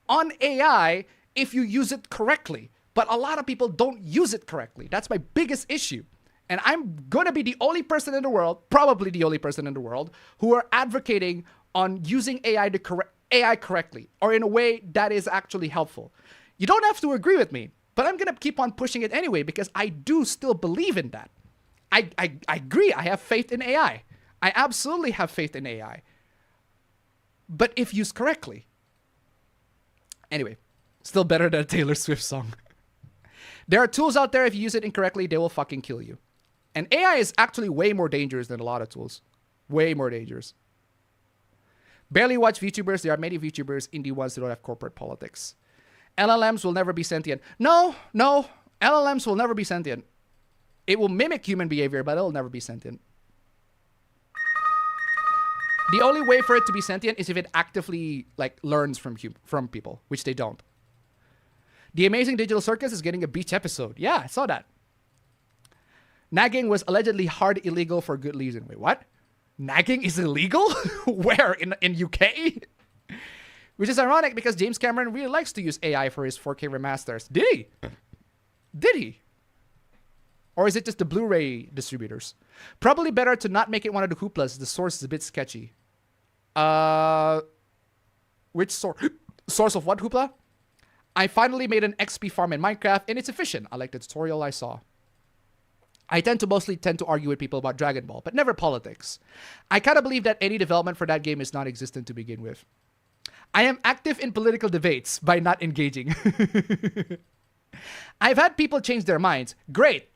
on AI if you use it correctly. But a lot of people don't use it correctly. That's my biggest issue. And I'm going to be the only person in the world, probably the only person in the world, who are advocating on using AI correctly or in a way that is actually helpful. You don't have to agree with me, but I'm going to keep on pushing it anyway because I do still believe in that. I agree. I have faith in AI. I absolutely have faith in AI. But if used correctly. Anyway, still better than a Taylor Swift song. There are tools out there, if you use it incorrectly, they will fucking kill you. And AI is actually way more dangerous than a lot of tools. Way more dangerous. Barely watch VTubers. There are many VTubers, indie ones that don't have corporate politics. LLMs will never be sentient. No. LLMs will never be sentient. It will mimic human behavior, but it will never be sentient. The only way for it to be sentient is if it actively learns from people, which they don't. The Amazing Digital Circus is getting a beach episode. Yeah, I saw that. Nagging was allegedly hard illegal for good reason. Wait, what? Nagging is illegal? Where? In UK? Which is ironic because James Cameron really likes to use AI for his 4K remasters. Did he? Did he? Or is it just the Blu-ray distributors? Probably better to not make it one of the hooplas. The source is a bit sketchy. Which source? Source of what hoopla? I finally made an XP farm in Minecraft and it's efficient. I like the tutorial I saw. I mostly tend to argue with people about Dragon Ball, but never politics. I kind of believe that any development for that game is non-existent to begin with. I am active in political debates by not engaging. I've had people change their minds. Great.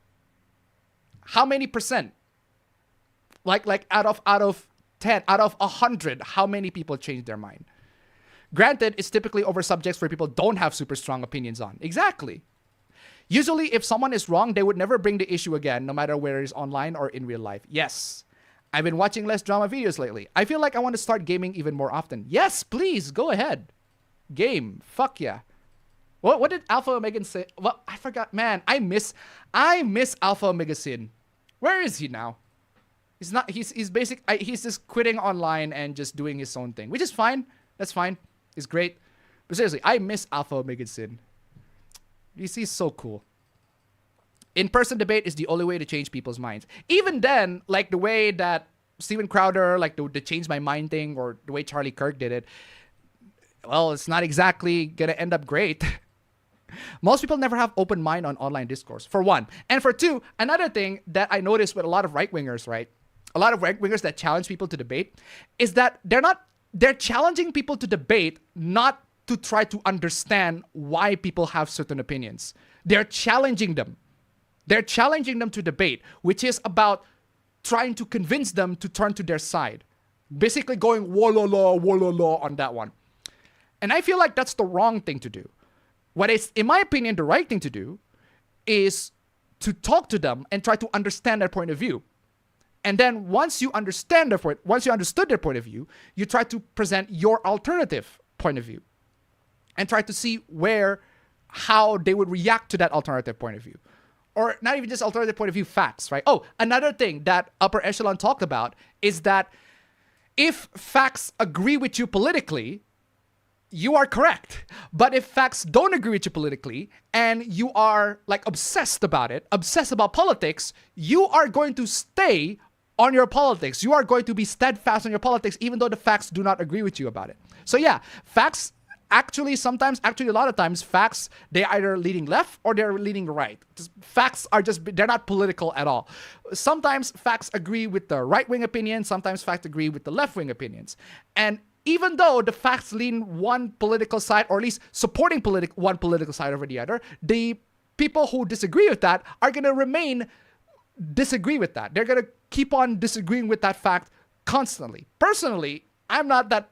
How many percent? Like out of 10, out of 100, how many people change their mind? Granted, it's typically over subjects where people don't have super strong opinions on. Exactly. Usually, if someone is wrong, they would never bring the issue again, no matter whether it's online or in real life. Yes. I've been watching less drama videos lately. I feel like I want to start gaming even more often. Yes, please, go ahead. Game. Fuck yeah. What did Alpha Omega say? Well, I forgot. Man, I miss Alpha Omega Sin. Where is he now? He's not. He's just quitting online and just doing his own thing, which is fine. That's fine. It's great. But seriously, I miss Alpha Omega Sin. He's so cool. In-person debate is the only way to change people's minds. Even then, like the way that Steven Crowder, like the change my mind thing, or the way Charlie Kirk did it, well, it's not exactly gonna end up great. Most people never have open mind on online discourse, for one. And for two, another thing that I noticed with a lot of right-wingers, right? A lot of right-wingers that challenge people to debate is that they're challenging people to debate not to try to understand why people have certain opinions. They're challenging them. They're challenging them to debate, which is about trying to convince them to turn to their side. Basically going wololo on that one. And I feel like that's the wrong thing to do. What is, in my opinion, the right thing to do is to talk to them and try to understand their point of view. And then once you understood their point of view, you try to present your alternative point of view and try to see how they would react to that alternative point of view. Or not even just alternative point of view, facts, right? Oh, another thing that upper echelon talked about is that if facts agree with you politically, you are correct. But if facts don't agree with you politically and you are like obsessed about politics, you are going to stay on your politics. You are going to be steadfast on your politics even though the facts do not agree with you about it. So yeah, facts actually a lot of times, facts, they're either leaning left or they're leaning right. Facts are they're not political at all. Sometimes facts agree with the right-wing opinion, sometimes facts agree with the left-wing opinions. And even though the facts lean one political side, or at least supporting one political side over the other, the people who disagree with that are going to disagree with that. They're going to keep on disagreeing with that fact constantly. Personally, I'm not that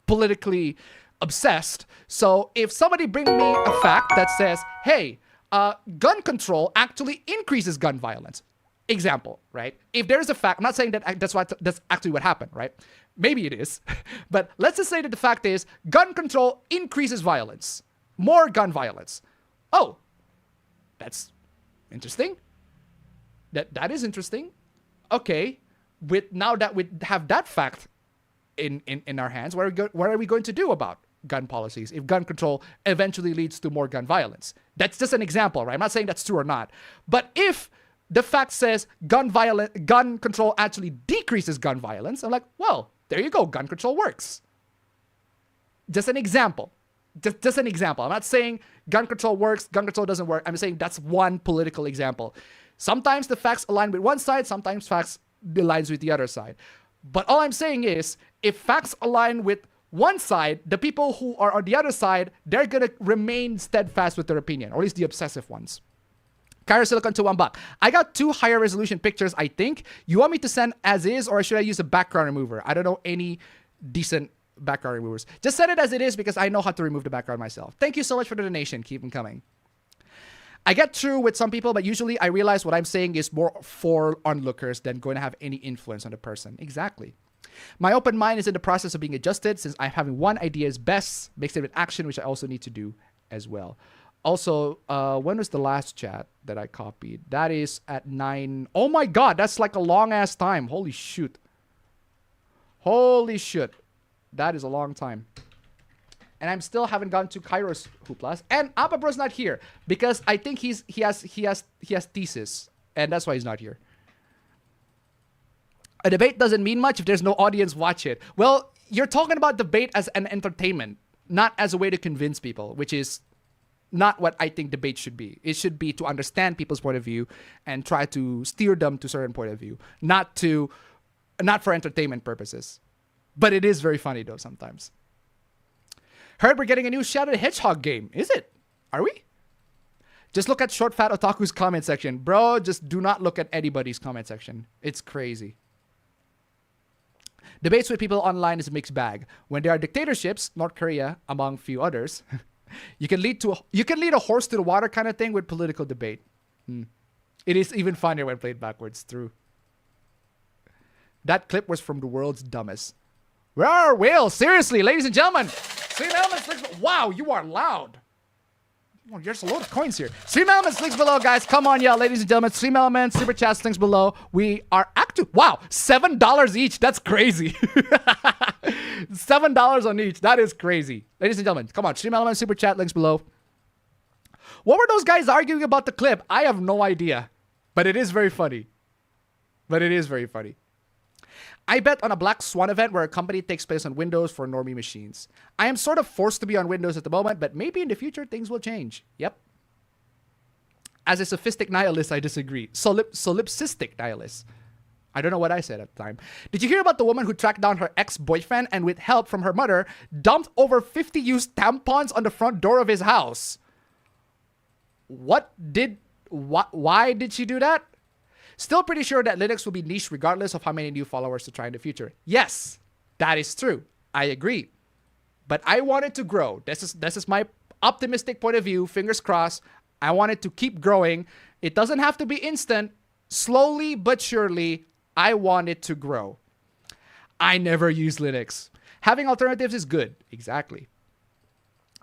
politically obsessed. So if somebody brings me a fact that says, hey, gun control actually increases gun violence. Example, right? If there's a fact, I'm not saying that that's actually what happened, right? Maybe it is. But let's just say that the fact is gun control increases violence. More gun violence. Oh, that's interesting. That is interesting. Okay. Now that we have that fact in our hands, what are we going to do about gun policies if gun control eventually leads to more gun violence? That's just an example, right? I'm not saying that's true or not. But if the fact says gun control actually decreases gun violence, I'm like, well, there you go. Gun control works. Just an example. Just an example. I'm not saying gun control works, gun control doesn't work. I'm saying that's one political example. Sometimes the facts align with one side, sometimes facts aligns with the other side. But all I'm saying is, if facts align with one side, the people who are on the other side, they're going to remain steadfast with their opinion, or at least the obsessive ones. Kyra Silicon to $1. I got 2 higher resolution pictures, I think. You want me to send as is, or should I use a background remover? I don't know any decent background removers. Just send it as it is because I know how to remove the background myself. Thank you so much for the donation. Keep them coming. I get through with some people, but usually I realize what I'm saying is more for onlookers than going to have any influence on the person. Exactly. My open mind is in the process of being adjusted since I'm having one idea is best, mixed it with action, which I also need to do as well. Also, when was the last chat that I copied? That is at 9. Oh my God, that's like a long ass time. Holy shoot. Holy shit. That is a long time. And I'm still haven't gotten to Kairos Hooplas. And Appa Bro's not here because I think he has thesis, and that's why he's not here. A debate doesn't mean much if there's no audience watch it. Well, you're talking about debate as an entertainment, not as a way to convince people, which is not what I think debate should be. It should be to understand people's point of view and try to steer them to a certain point of view, not for entertainment purposes. But it is very funny though sometimes. Heard we're getting a new Shadow the Hedgehog game. Is it? Are we? Just look at Short Fat Otaku's comment section. Bro, just do not look at anybody's comment section. It's crazy. Debates with people online is a mixed bag. When there are dictatorships, North Korea, among few others, you can lead a horse to the water kind of thing with political debate. It is even funnier when played backwards. True. That clip was from The World's Dumbest. Where are whales? Seriously, ladies and gentlemen. StreamElements, wow, you are loud. Oh, there's a load of coins here. StreamElements, links below, guys. Come on, yeah, ladies and gentlemen. StreamElements, Super Chats, links below. We are active. Wow, $7 each. That's crazy. $7 on each. That is crazy. Ladies and gentlemen, come on. StreamElements, Super Chat, links below. What were those guys arguing about the clip? I have no idea. But it is very funny. I bet on a Black Swan event where a company takes place on Windows for normie machines. I am sort of forced to be on Windows at the moment, but maybe in the future things will change. Yep. As a sophistic nihilist, I disagree. Solipsistic nihilist. I don't know what I said at the time. Did you hear about the woman who tracked down her ex-boyfriend and with help from her mother, dumped over 50 used tampons on the front door of his house? Why did she do that? Still pretty sure that Linux will be niche regardless of how many new followers to try in the future. Yes. That is true. I agree. But I want it to grow. This is my optimistic point of view. Fingers crossed. I want it to keep growing. It doesn't have to be instant. Slowly but surely, I want it to grow. I never use Linux. Having alternatives is good. Exactly.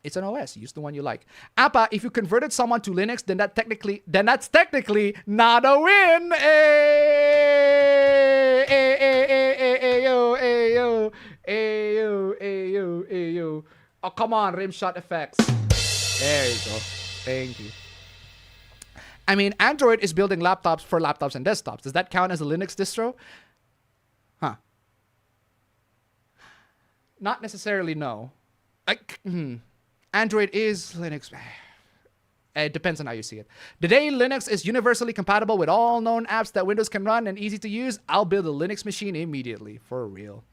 It's an OS. Use the one you like. Appa, if you converted someone to Linux, then that's technically not a win. Ayo. Oh, come on, rimshot effects. There you go. Thank you. I mean, Android is building laptops for laptops and desktops. Does that count as a Linux distro? Huh. Not necessarily, no. Android is Linux. It depends on how you see it. The day Linux is universally compatible with all known apps that Windows can run and easy to use, I'll build a Linux machine immediately. For real.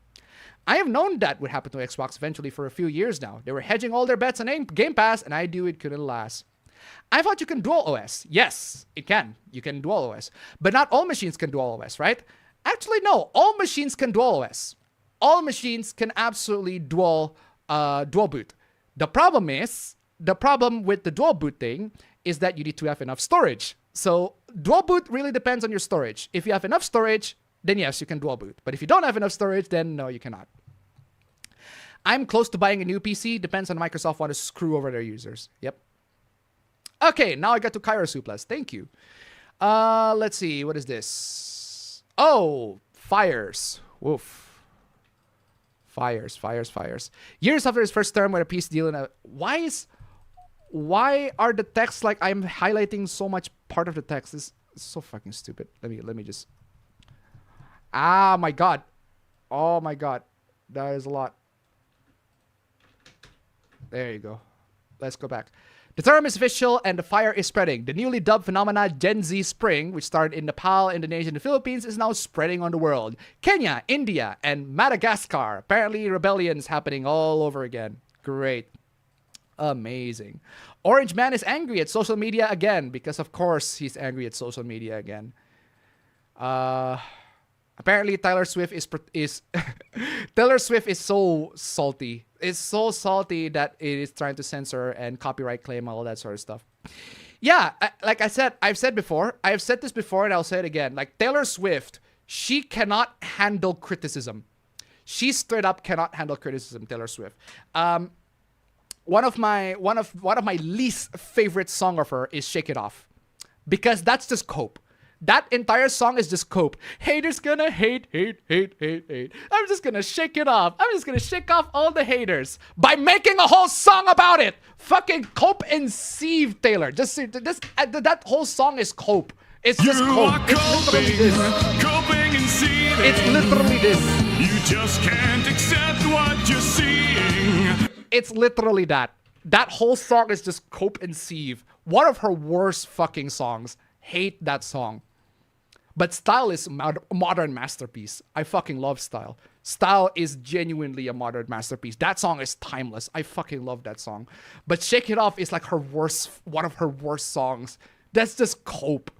I have known that would happen to Xbox eventually for a few years now. They were hedging all their bets on Game Pass, and I knew it couldn't last. I thought you can dual OS. Yes, it can. You can dual OS. But not all machines can dual OS, right? Actually, no. All machines can dual OS. All machines can absolutely dual boot. The problem with the dual boot thing is that you need to have enough storage. So dual boot really depends on your storage. If you have enough storage, then yes, you can dual boot. But if you don't have enough storage, then no, you cannot. I'm close to buying a new PC. Depends on Microsoft want to screw over their users. Yep. Okay, now I got to Cairo Suplas. Thank you. Let's see. What is this? Oh, fires. Woof. Fires. Years after his first term with a PC deal in a... Why are the texts like I'm highlighting so much part of the text? This is so fucking stupid. Let me just... Ah, my God. Oh, my God. That is a lot. There you go. Let's go back. The term is official and the fire is spreading. The newly dubbed phenomena Gen Z Spring, which started in Nepal, Indonesia, and the Philippines, is now spreading on the world. Kenya, India, and Madagascar. Apparently, rebellions happening all over again. Great. Amazing. Orange Man is angry at social media again, because of course he's angry at social media again. Apparently, Taylor Swift is Taylor Swift is so salty. It's so salty that it is trying to censor and copyright claim all that sort of stuff. Yeah, like I said, I've said this before, and I'll say it again. Like Taylor Swift, she cannot handle criticism. She straight up cannot handle criticism. Taylor Swift. One of my least favorite song of her is "Shake It Off," because that's just cope. That entire song is just cope. Haters gonna hate. I'm just gonna shake it off. I'm just gonna shake off all the haters by making a whole song about it. Fucking cope and sieve, Taylor. That whole song is cope. It's just cope. It's literally this. Coping and seething. It's literally this. You just can't accept what you're seeing. It's literally that. That whole song is just cope and sieve. One of her worst fucking songs. Hate that song. But Style is a modern masterpiece. I fucking love Style. Style is genuinely a modern masterpiece. That song is timeless. I fucking love that song. But Shake It Off is like one of her worst songs. That's just cope.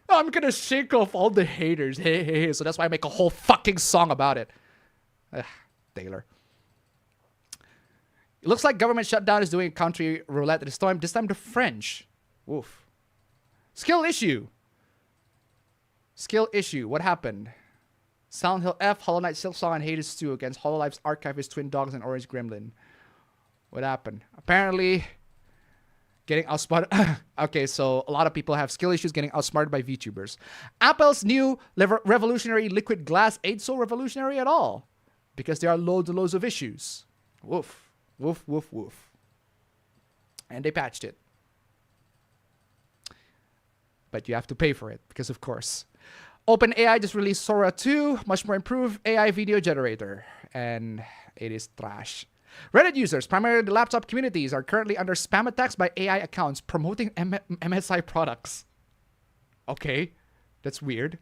I'm gonna shake off all the haters. Hey. So that's why I make a whole fucking song about it. Taylor. It looks like government shutdown is doing country roulette this time. This time the French. Woof. Skill issue. What happened? Silent Hill F, Hollow Knight, Silksong, and Hades 2 against Hololife's Archivist, Twin Dogs, and Orange Gremlin. What happened? Apparently, getting outsmarted. Okay, so a lot of people have skill issues getting outsmarted by VTubers. Apple's new revolutionary liquid glass ain't so revolutionary at all, because there are loads and loads of issues. Woof. And they patched it. But you have to pay for it, because of course. OpenAI just released Sora 2, much more improved AI video generator, and it is trash. Reddit users, primarily the laptop communities, are currently under spam attacks by AI accounts promoting MSI products. Okay, that's weird.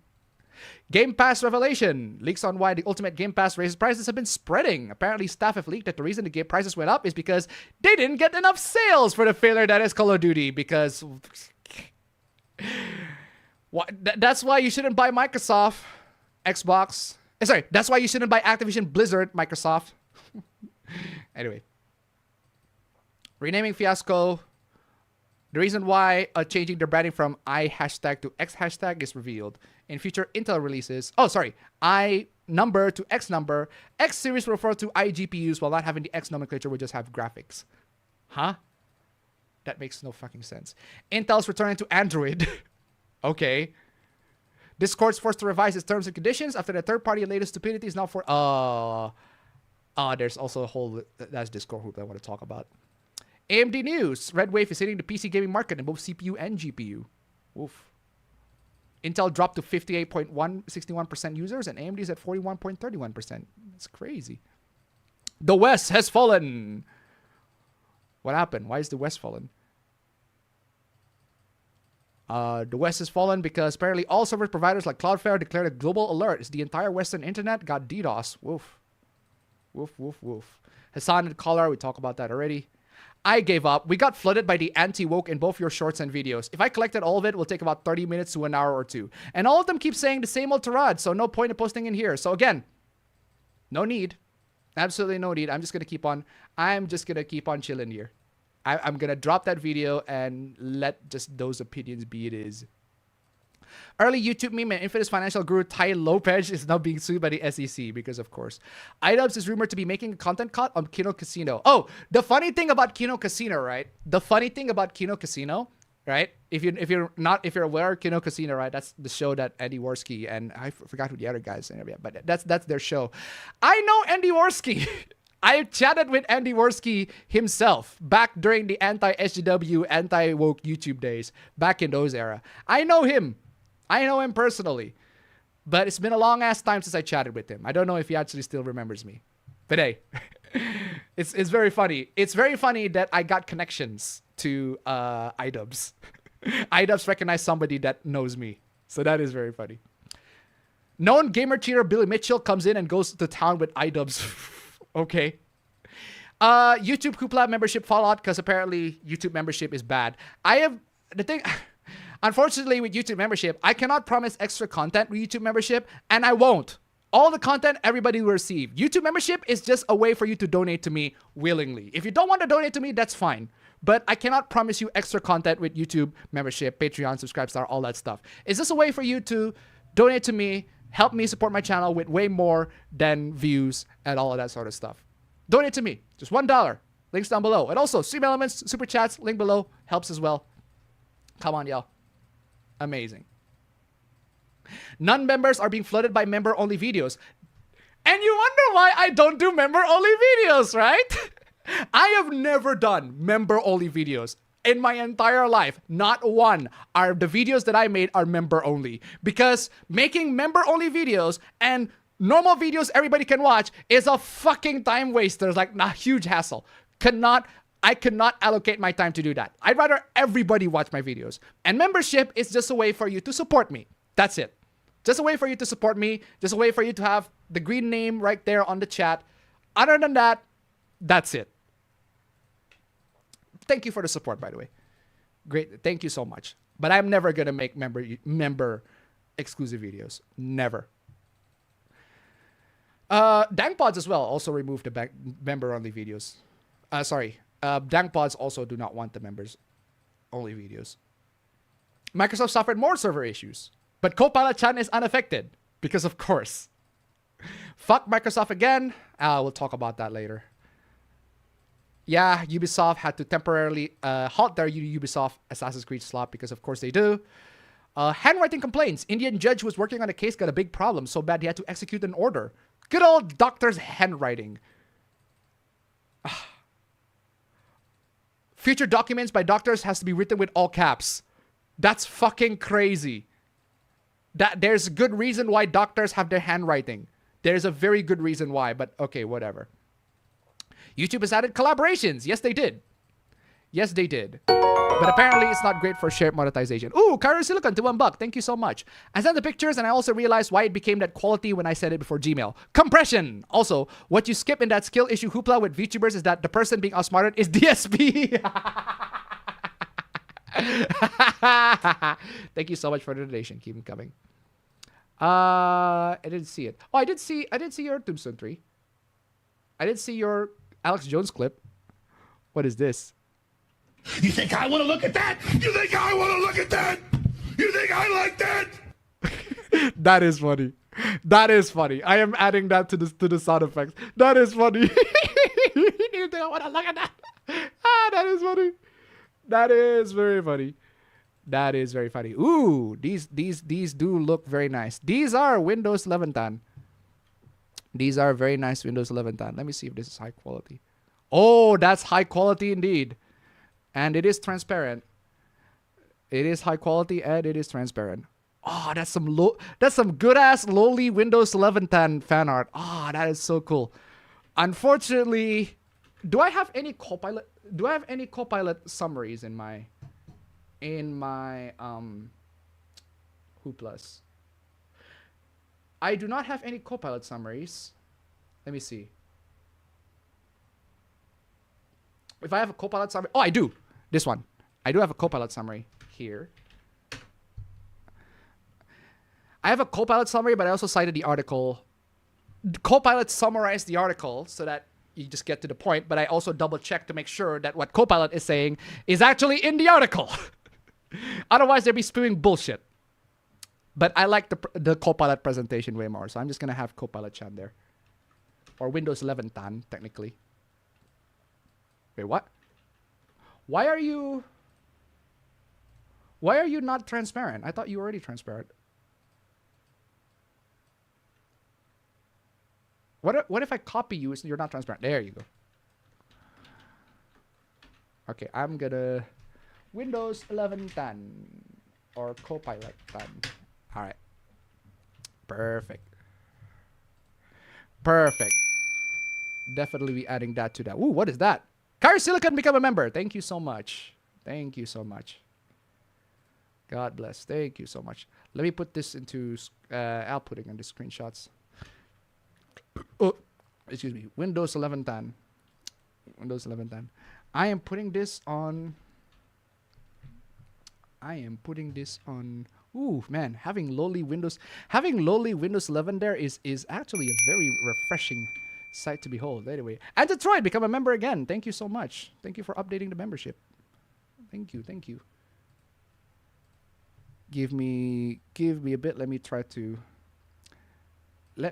Game Pass revelation. Leaks on why the Ultimate Game Pass raises prices have been spreading. Apparently, staff have leaked that the reason the game prices went up is because they didn't get enough sales for the failure that is Call of Duty, because... That's why you shouldn't buy Microsoft, Xbox, Sorry, that's why you shouldn't buy Activision Blizzard, Microsoft. Anyway. Renaming fiasco. The reason why changing their branding from I hashtag to X hashtag is revealed. In future Intel releases, I number to X number, X series will refer to iGPUs while not having the X nomenclature will just have graphics. Huh? That makes no fucking sense. Intel's returning to Android. Okay. Discord's forced to revise its terms and conditions after the third-party latest stupidity is now for... there's also a whole... That's Discord group I want to talk about. AMD news. Red Wave is hitting the PC gaming market in both CPU and GPU. Oof. Intel dropped to 58.61% users and AMD's at 41.31%. That's crazy. The West has fallen. What happened? Why is the West fallen? The West has fallen because apparently all service providers like Cloudflare declared a global alert as the entire Western internet got DDoS. Woof. Woof, woof, woof. Hassan and Collar, we talked about that already. I gave up. We got flooded by the anti-woke in both your shorts and videos. If I collected all of it will take about 30 minutes to an hour or two. And all of them keep saying the same old tirade, so no point in posting in here. So again, no need. Absolutely no need. I'm just going to keep on chilling here. I'm going to drop that video and let just those opinions be it is. Early YouTube meme and infamous financial guru Ty Lopez is now being sued by the SEC because, of course, iDubbbz is rumored to be making a content cut on Kino Casino. Oh, the funny thing about Kino Casino, right? Right? If you're aware of Kino Casino, right? That's the show that Andy Worski and I forgot who the other guys are, but that's their show. I know Andy Worski. I chatted with Andy Worski himself back during the anti-SGW, anti-woke YouTube days, back in those era. I know him. I know him personally. But it's been a long ass time since I chatted with him. I don't know if he actually still remembers me. But hey, it's very funny. It's very funny that I got connections to iDubbbz. iDubbbz recognized somebody that knows me. So that is very funny. Known gamer cheater Billy Mitchell comes in and goes to town with iDubbbz. Okay. YouTube Hoopla membership fallout because apparently YouTube membership is bad. Unfortunately, with YouTube membership, I cannot promise extra content with YouTube membership, and I won't. All the content everybody will receive. YouTube membership is just a way for you to donate to me willingly. If you don't want to donate to me, that's fine. But I cannot promise you extra content with YouTube membership, Patreon, Subscribestar, all that stuff. It's just a way for you to donate to me, help me support my channel with way more than views and all of that sort of stuff. Donate to me. Just $1. Links down below. And also, StreamElements, Super Chats, link below. Helps as well. Come on, y'all. Amazing. Non-members are being flooded by member-only videos. And you wonder why I don't do member-only videos, right? I have never done member-only videos in my entire life. Not one. The videos that I made are member-only. Because making member-only videos and normal videos everybody can watch is a fucking time waster. It's like a huge hassle. I could not allocate my time to do that. I'd rather everybody watch my videos. And membership is just a way for you to support me. That's it. Just a way for you to support me. Just a way for you to have the green name right there on the chat. Other than that, that's it. Thank you for the support, by the way. Great. Thank you so much. But I'm never going to make member exclusive videos. Never. Dangpods as well also removed the member-only videos. Dangpods also do not want the members-only videos. Microsoft suffered more server issues, but Copilot-chan is unaffected because, of course. Fuck Microsoft again. We'll talk about that later. Yeah, Ubisoft had to temporarily halt their Ubisoft Assassin's Creed slot because, of course, they do. Handwriting complaints. Indian judge who was working on a case got a big problem so bad he had to execute an order. Good old doctor's handwriting. Future documents by doctors has to be written with all caps. That's fucking crazy. There's a good reason why doctors have their handwriting. There's a very good reason why, but okay, whatever. YouTube has added collaborations. Yes, they did. Yes, they did. But apparently, it's not great for shared monetization. Ooh, Cairo Silicon to $1. Thank you so much. I sent the pictures and I also realized why it became that quality when I said it before Gmail. Compression! Also, what you skip in that skill issue hoopla with VTubers is that the person being outsmarted is DSP. Thank you so much for the donation. Keep them coming. I didn't see it. Oh, I did see your Tombstone 3. I did see your Alex Jones clip. What is this? You think I want to look at that? You think I want to look at that? You think I like that? That is funny. That is funny. I am adding that to the sound effects. That is funny. You think I want to look at that? That is funny. That is very funny. That is very funny. Ooh, these do look very nice. These are Windows 11 10. These are very nice Windows 11 10. Let me see if this is high quality. Oh, that's high quality indeed. And it is transparent. It is high quality and it is transparent. Oh, that's some good ass lowly Windows 11 10 fan art. Oh, that is so cool. Unfortunately, do I have any Copilot summaries in my Who Plus? I do not have any Copilot summaries. Let me see. If I have a Copilot summary, oh, I do. This one. I do have a Copilot summary here. I have a Copilot summary, but I also cited the article. Copilot summarized the article so that you just get to the point, but I also double check to make sure that what Copilot is saying is actually in the article. Otherwise, they'd be spewing bullshit. But I like the Copilot presentation way more, so I'm just going to have Copilot Chan there. Or Windows 11 Tan, technically. Wait, what? Why are you not transparent? I thought you were already transparent. What if I copy you and you're not transparent? There you go. Okay, I'm gonna Windows 11 10 or Copilot 10. All right. Perfect. Perfect. Definitely be adding that to that. Ooh, what is that? Kyrie Silicon, become a member. Thank you so much. Thank you so much. God bless. Thank you so much. Let me put this into outputting on the screenshots. Oh, excuse me. Windows 11 10. Windows 11 10. I am putting this on. Ooh, man, having lowly Windows 11 there is actually a very refreshing sight to behold. Anyway, and Detroit, become a member again. Thank you so much. Thank you for updating the membership. Thank you. Give me a bit. Let me try to. You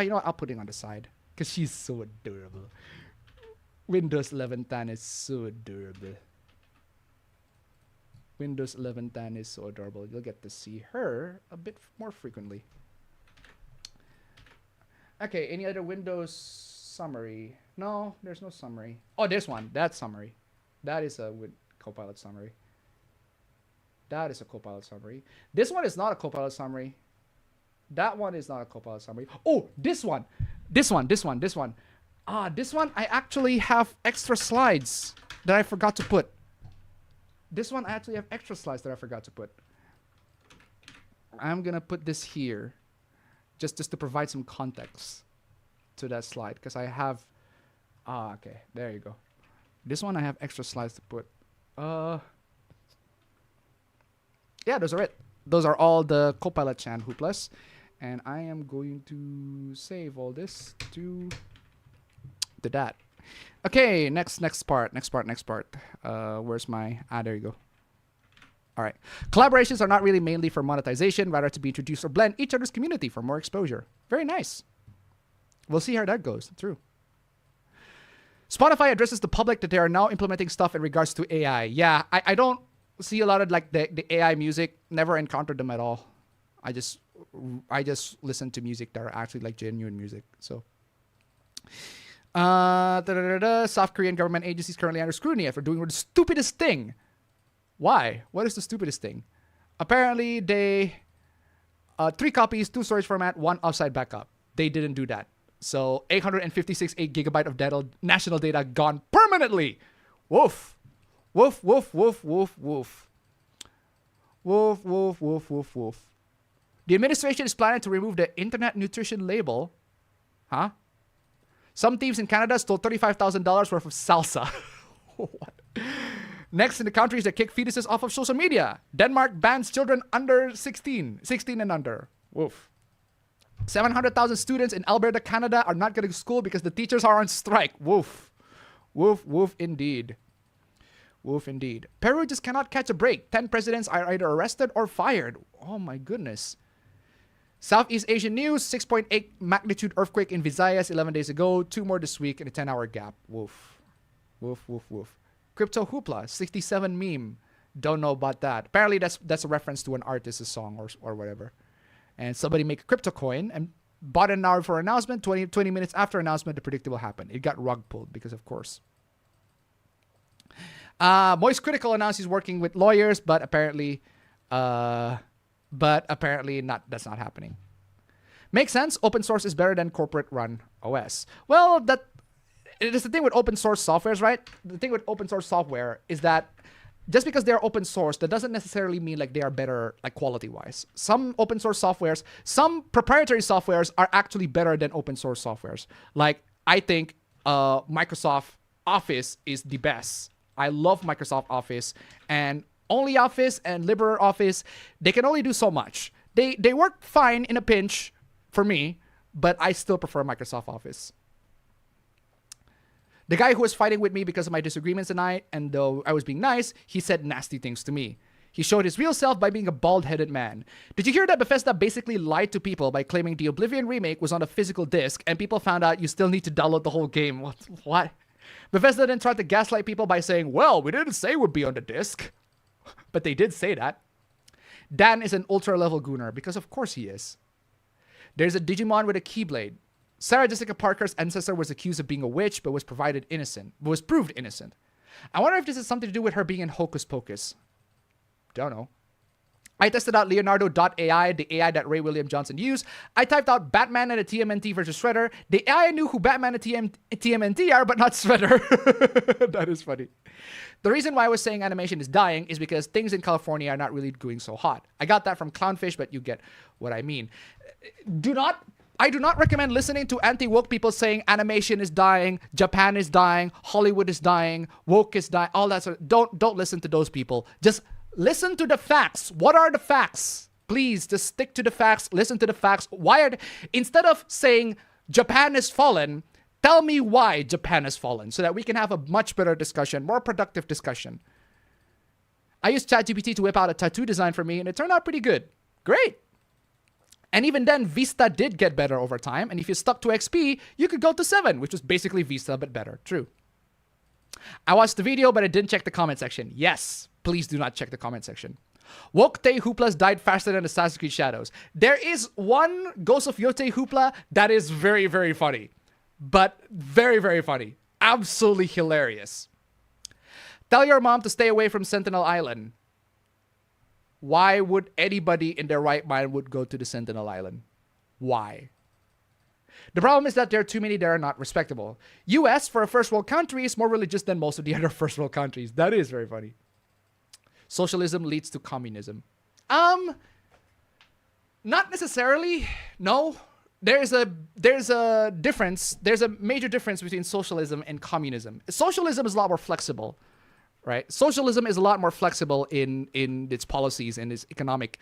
know what? I'll put it on the side because she's so adorable. Windows 11 10 is so adorable. Windows 11 10 is so adorable. You'll get to see her a bit more frequently. Okay, any other Windows summary? No, there's no summary. Oh, there's one. That's summary. That is a Copilot summary. That is a Copilot summary. This one is not a Copilot summary. That one is not a Copilot summary. Oh, this one. This one. This one I actually have extra slides that I forgot to put. I'm gonna put this here just to provide some context to that slide because I have okay, there you go. This one I have extra slides to put. Yeah, those are it. Those are all the Copilot Chan Who Plus. And I am going to save all this to that. Okay, next part. Where's my... there you go. All right. Collaborations are not really mainly for monetization, rather to be introduced or blend each other's community for more exposure. Very nice. We'll see how that goes through. Spotify addresses the public that they are now implementing stuff in regards to AI. Yeah, I don't see a lot of like the AI music. Never encountered them at all. I just listen to music that are actually like genuine music. So, South Korean government agencies currently under scrutiny for doing the stupidest thing. Why? What is the stupidest thing? Apparently, they 3 copies, 2 storage format, 1 offsite backup. They didn't do that. So 856 GB of national data gone permanently. Woof. Woof, woof, woof, woof, woof. Woof, woof, woof, woof, woof. The administration is planning to remove the internet nutrition label. Huh? Some thieves in Canada stole $35,000 worth of salsa. What? Next in the countries that kick fetuses off of social media. Denmark bans children under 16 and under. Woof. 700,000 students in Alberta, Canada are not going to school because the teachers are on strike. Woof. Woof, woof indeed. Woof indeed. Peru just cannot catch a break. 10 presidents are either arrested or fired. Oh my goodness. Southeast Asian news, 6.8 magnitude earthquake in Visayas 11 days ago. 2 more this week in a 10-hour gap. Woof. Woof, woof, woof. Crypto Hoopla, 67 meme. Don't know about that. Apparently that's a reference to an artist's song or whatever. And somebody make a crypto coin and bought an hour for announcement. 20 minutes after announcement, the predictable happened. It got rug pulled because of course. Moist Critical announced he's working with lawyers, but apparently not. That's not happening. Makes sense. Open source is better than corporate run OS. Well, it is the thing with open source softwares, right? The thing with open source software is that just because they're open source, that doesn't necessarily mean like they are better, like quality wise. Some open source softwares, some proprietary softwares are actually better than open source softwares. Like I think Microsoft Office is the best. I love Microsoft Office, and OnlyOffice and LibreOffice, they can only do so much. They work fine in a pinch for me, but I still prefer Microsoft Office. The guy who was fighting with me because of my disagreements tonight, and though I was being nice, he said nasty things to me. He showed his real self by being a bald-headed man. Did you hear that Bethesda basically lied to people by claiming the Oblivion remake was on a physical disc, and people found out you still need to download the whole game? What? Bethesda then tried to gaslight people by saying, well, we didn't say it would be on the disc. But they did say that. Dan is an ultra-level gooner, because of course he is. There's a Digimon with a Keyblade. Sarah Jessica Parker's ancestor was accused of being a witch, but was proved innocent. I wonder if this is something to do with her being in Hocus Pocus. Don't know. I tested out Leonardo.ai, the AI that Ray William Johnson used. I typed out Batman and a TMNT versus Shredder. The AI knew who Batman and TMNT are, but not Shredder. That is funny. The reason why I was saying animation is dying is because things in California are not really going so hot. I got that from Clownfish, but you get what I mean. I do not recommend listening to anti-woke people saying animation is dying, Japan is dying, Hollywood is dying, woke is dying, all that sort of. Don't listen to those people. Just listen to the facts. What are the facts? Please just stick to the facts. Listen to the facts. Instead of saying Japan has fallen, tell me why Japan has fallen so that we can have a much better discussion, more productive discussion. I used ChatGPT to whip out a tattoo design for me and it turned out pretty good. Great. And even then, Vista did get better over time. And if you stuck to XP, you could go to 7, which was basically Vista, but better. True. I watched the video, but I didn't check the comment section. Yes, please do not check the comment section. Yotei Hooplas died faster than the Sasuke Shadows. There is one Ghost of Yotei Hoopla that is very, very funny. But very, very funny. Absolutely hilarious. Tell your mom to stay away from Sentinel Island. Why would anybody in their right mind would go to the Sentinel Island? Why? The problem is that there are too many that are not respectable. US, for a first world country, is more religious than most of the other first world countries. That is very funny. Socialism leads to communism. Not necessarily. No. There's a difference. There's a major difference between socialism and communism. Socialism is a lot more flexible. Right? Socialism is a lot more flexible in its policies and its economic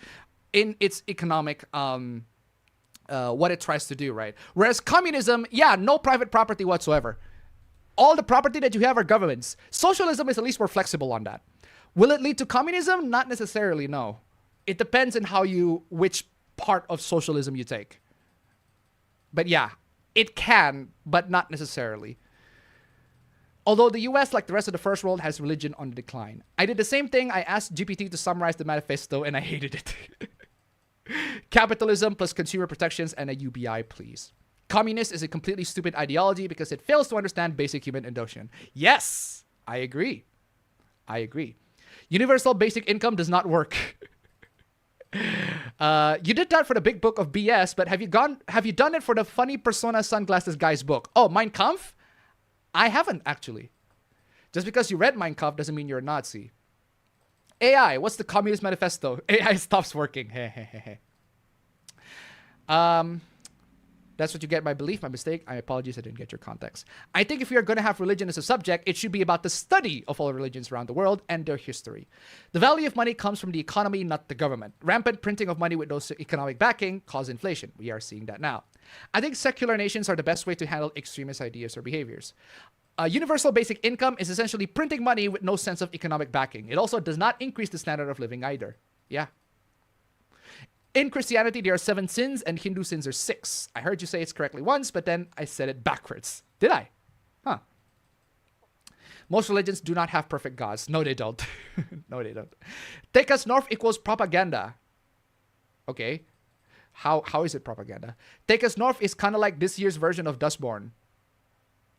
what it tries to do, right? Whereas communism, yeah, no private property whatsoever. All the property that you have are governments. Socialism is at least more flexible on that. Will it lead to communism? Not necessarily, no. It depends on which part of socialism you take. But yeah, it can, but not necessarily. Although the US, like the rest of the first world, has religion on the decline. I did the same thing. I asked GPT to summarize the manifesto and I hated it. Capitalism plus consumer protections and a UBI, please. Communist is a completely stupid ideology because it fails to understand basic human emotion. Yes, I agree. I agree. Universal basic income does not work. You did that for the big book of BS, but have you done it for the funny persona sunglasses guy's book? Oh, Mein Kampf? I haven't, actually. Just because you read Mein Kampf doesn't mean you're a Nazi. AI, what's the Communist Manifesto? AI stops working. That's what you get by belief. My mistake. I apologize. I didn't get your context. I think if we are going to have religion as a subject, it should be about the study of all religions around the world and their history. The value of money comes from the economy, not the government. Rampant printing of money with no economic backing causes inflation. We are seeing that now. I think secular nations are the best way to handle extremist ideas or behaviors. Universal basic income is essentially printing money with no sense of economic backing. It also does not increase the standard of living either. Yeah. In Christianity, there are 7 sins, and Hindu sins are 6. I heard you say it's correctly once, but then I said it backwards. Did I? Huh. Most religions do not have perfect gods. No, they don't. No, they don't. Take us north equals propaganda. Okay. How is it propaganda? Take us north is kind of like this year's version of Dustborn.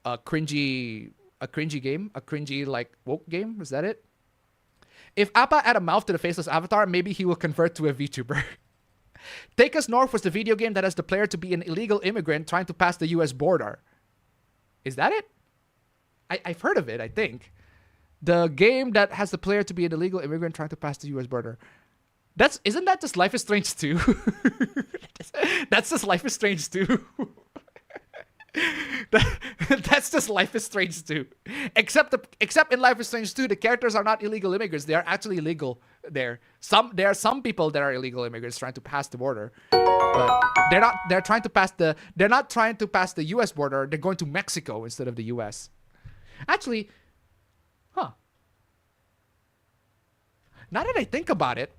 A cringy game? A cringy, like, woke game? Is that it? If Appa add a mouth to the faceless avatar, maybe he will convert to a VTuber. Take Us North was the video game that has the player to be an illegal immigrant trying to pass the US border. Is that it? I've heard of it, I think. The game that has the player to be an illegal immigrant trying to pass the US border. Isn't that just Life is Strange 2? That's just Life is Strange 2. That's just Life is Strange 2. Except in Life is Strange 2, the characters are not illegal immigrants. They are actually legal there. There are some people that are illegal immigrants trying to pass the border. But they're not trying to pass the US border. They're going to Mexico instead of the US. Actually, now that I think about it,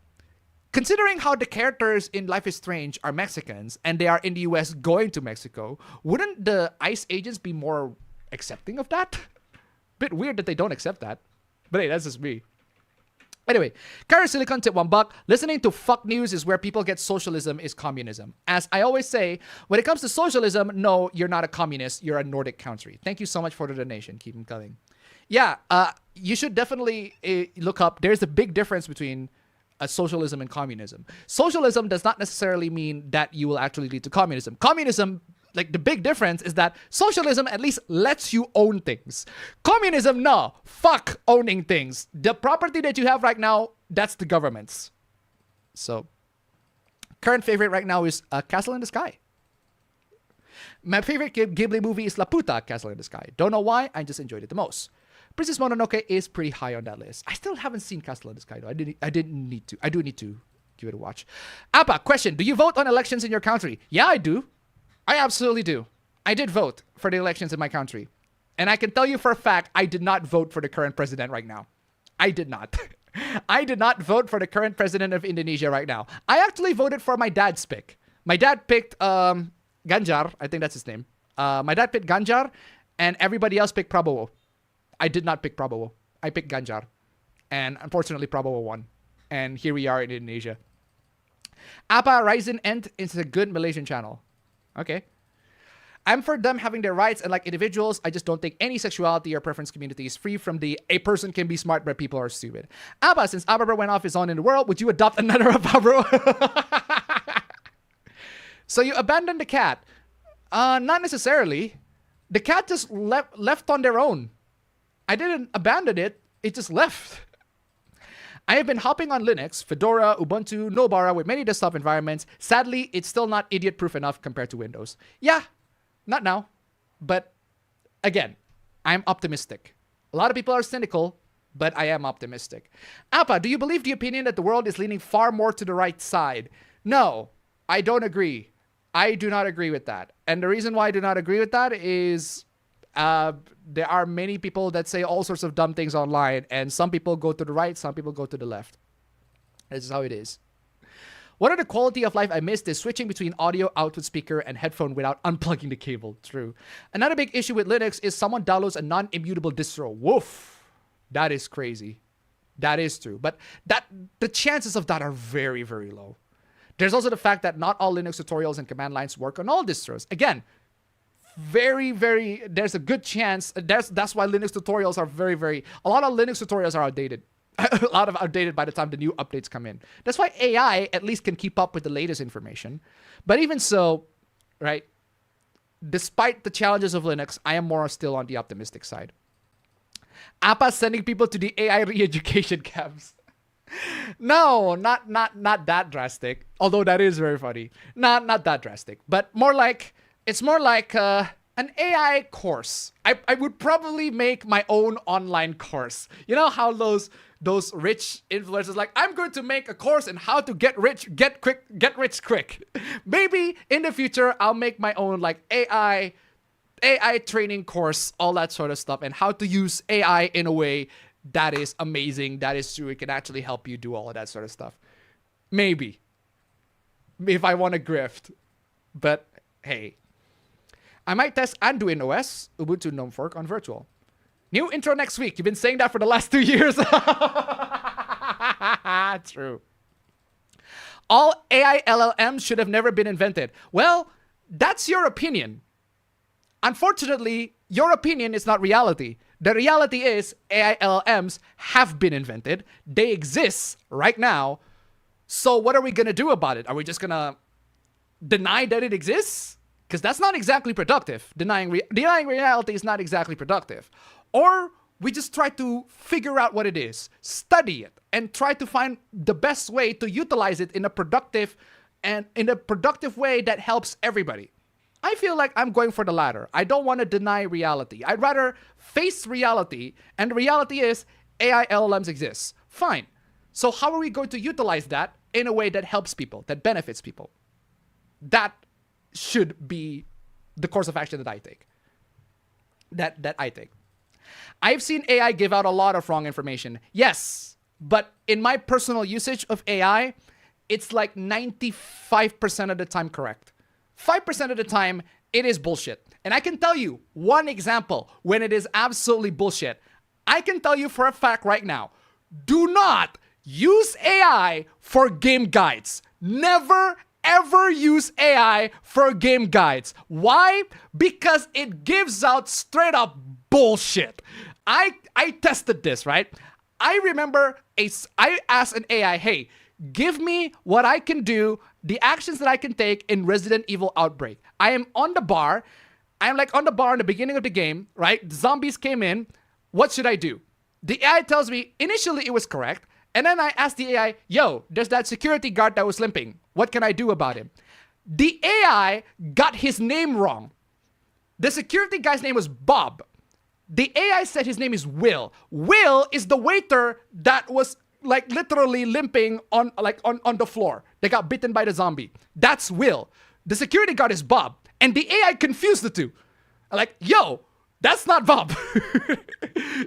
considering how the characters in Life is Strange are Mexicans and they are in the US going to Mexico, wouldn't the ICE agents be more accepting of that? Bit weird that they don't accept that. But hey, that's just me. Anyway, Kara Silicon tip $1. Listening to fuck news is where people get socialism is communism. As I always say, when it comes to socialism, no, you're not a communist. You're a Nordic country. Thank you so much for the donation. Keep them coming. Yeah, you should definitely look up. There's a big difference between socialism and communism. Socialism does not necessarily mean that you will actually lead to communism. Communism, like the big difference is that socialism at least lets you own things. Communism, no. Fuck owning things. The property that you have right now, that's the government's. So, current favorite right now is Castle in the Sky. My favorite Ghibli movie is La Puta, Castle in the Sky. Don't know why, I just enjoyed it the most. Princess Mononoke is pretty high on that list. I still haven't seen Castle in the Sky though. I didn't need to. I do need to give it a watch. Appa, question. Do you vote on elections in your country? Yeah, I do. I absolutely do. I did vote for the elections in my country. And I can tell you for a fact, I did not vote for the current president right now. I did not. I did not vote for the current president of Indonesia right now. I actually voted for my dad's pick. My dad picked Ganjar. I think that's his name. My dad picked Ganjar and everybody else picked Prabowo. I did not pick Prabowo. I picked Ganjar. And unfortunately, Prabowo won. And here we are in Indonesia. Appa Ryzen End is a good Malaysian channel. Okay. I'm for them having their rights and like individuals. I just don't think any sexuality or preference community is free from the a person can be smart but people are stupid. Appa, since Abba went off his own in the world, would you adopt another Appa, bro? So you abandoned the cat. Not necessarily. The cat just left on their own. I didn't abandon it. It just left. I have been hopping on Linux, Fedora, Ubuntu, Nobara with many desktop environments. Sadly, it's still not idiot-proof enough compared to Windows. Yeah, not now. But again, I'm optimistic. A lot of people are cynical, but I am optimistic. Appa, do you believe the opinion that the world is leaning far more to the right side? No, I don't agree. I do not agree with that. And the reason why I do not agree with that is there are many people that say all sorts of dumb things online, and some people go to the right, some people go to the left. This is how it is. What are the quality of life I missed is switching between audio output speaker and headphone without unplugging the cable. True. Another big issue with Linux is someone downloads a non-immutable distro. Woof. That is crazy. That is true. But the chances of that are very, very low. There's also the fact that not all Linux tutorials and command lines work on all distros. Again, there's a good chance. That's why Linux tutorials are a lot of Linux tutorials are outdated. A lot of outdated by the time the new updates come in. That's why AI at least can keep up with the latest information. But even so, right, despite the challenges of Linux, I am more still on the optimistic side. Appa sending people to the AI re-education camps. No, not that drastic. Although that is very funny. Not that drastic. But more like It's more like an AI course. I would probably make my own online course. You know how those rich influencers like, I'm going to make a course on how to get rich quick. Maybe in the future I'll make my own like AI training course, all that sort of stuff, and how to use AI in a way that is amazing, that is true, it can actually help you do all of that sort of stuff. Maybe. If I want to grift. But hey. I might test Anduin OS, Ubuntu GNOME Fork on virtual. New intro next week. You've been saying that for the last 2 years. True. All AI LLMs should have never been invented. Well, that's your opinion. Unfortunately, your opinion is not reality. The reality is AI LLMs have been invented. They exist right now. So what are we going to do about it? Are we just going to deny that it exists? Because that's not exactly productive. Denying reality is not exactly productive. Or we just try to figure out what it is, study it, and try to find the best way to utilize it in a productive way that helps everybody. I feel like I'm going for the latter. I don't want to deny reality. I'd rather face reality, and the reality is AI LLMs exist. Fine. So how are we going to utilize that in a way that helps people, that benefits people? That should be the course of action that I take. That I take. I've seen AI give out a lot of wrong information. Yes, but in my personal usage of AI, it's like 95% of the time correct. 5% of the time, it is bullshit. And I can tell you one example when it is absolutely bullshit. I can tell you for a fact right now, do not use AI for game guides. Never, ever use AI for game guides. Why? Because it gives out straight up bullshit. I tested this, right? I remember I asked an AI, hey, give me what I can do, the actions that I can take in Resident Evil Outbreak. I am on the bar. I am like on the bar in the beginning of the game, right? The zombies came in. What should I do? The AI tells me initially it was correct. And then I asked the AI, yo, there's that security guard that was limping. What can I do about him? The AI got his name wrong. The security guy's name was Bob. The AI said his name is Will. Will is the waiter that was like literally limping on the floor. They got bitten by the zombie. That's Will. The security guard is Bob. And the AI confused the two. Like, yo, that's not Bob.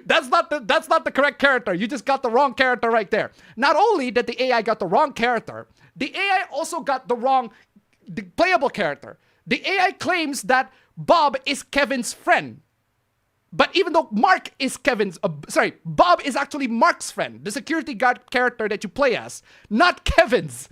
That's not the correct character. You just got the wrong character right there. Not only did the AI got the wrong character, the AI also got the playable character. The AI claims that Bob is Kevin's friend. But even though Bob is actually Mark's friend, the security guard character that you play as, not Kevin's.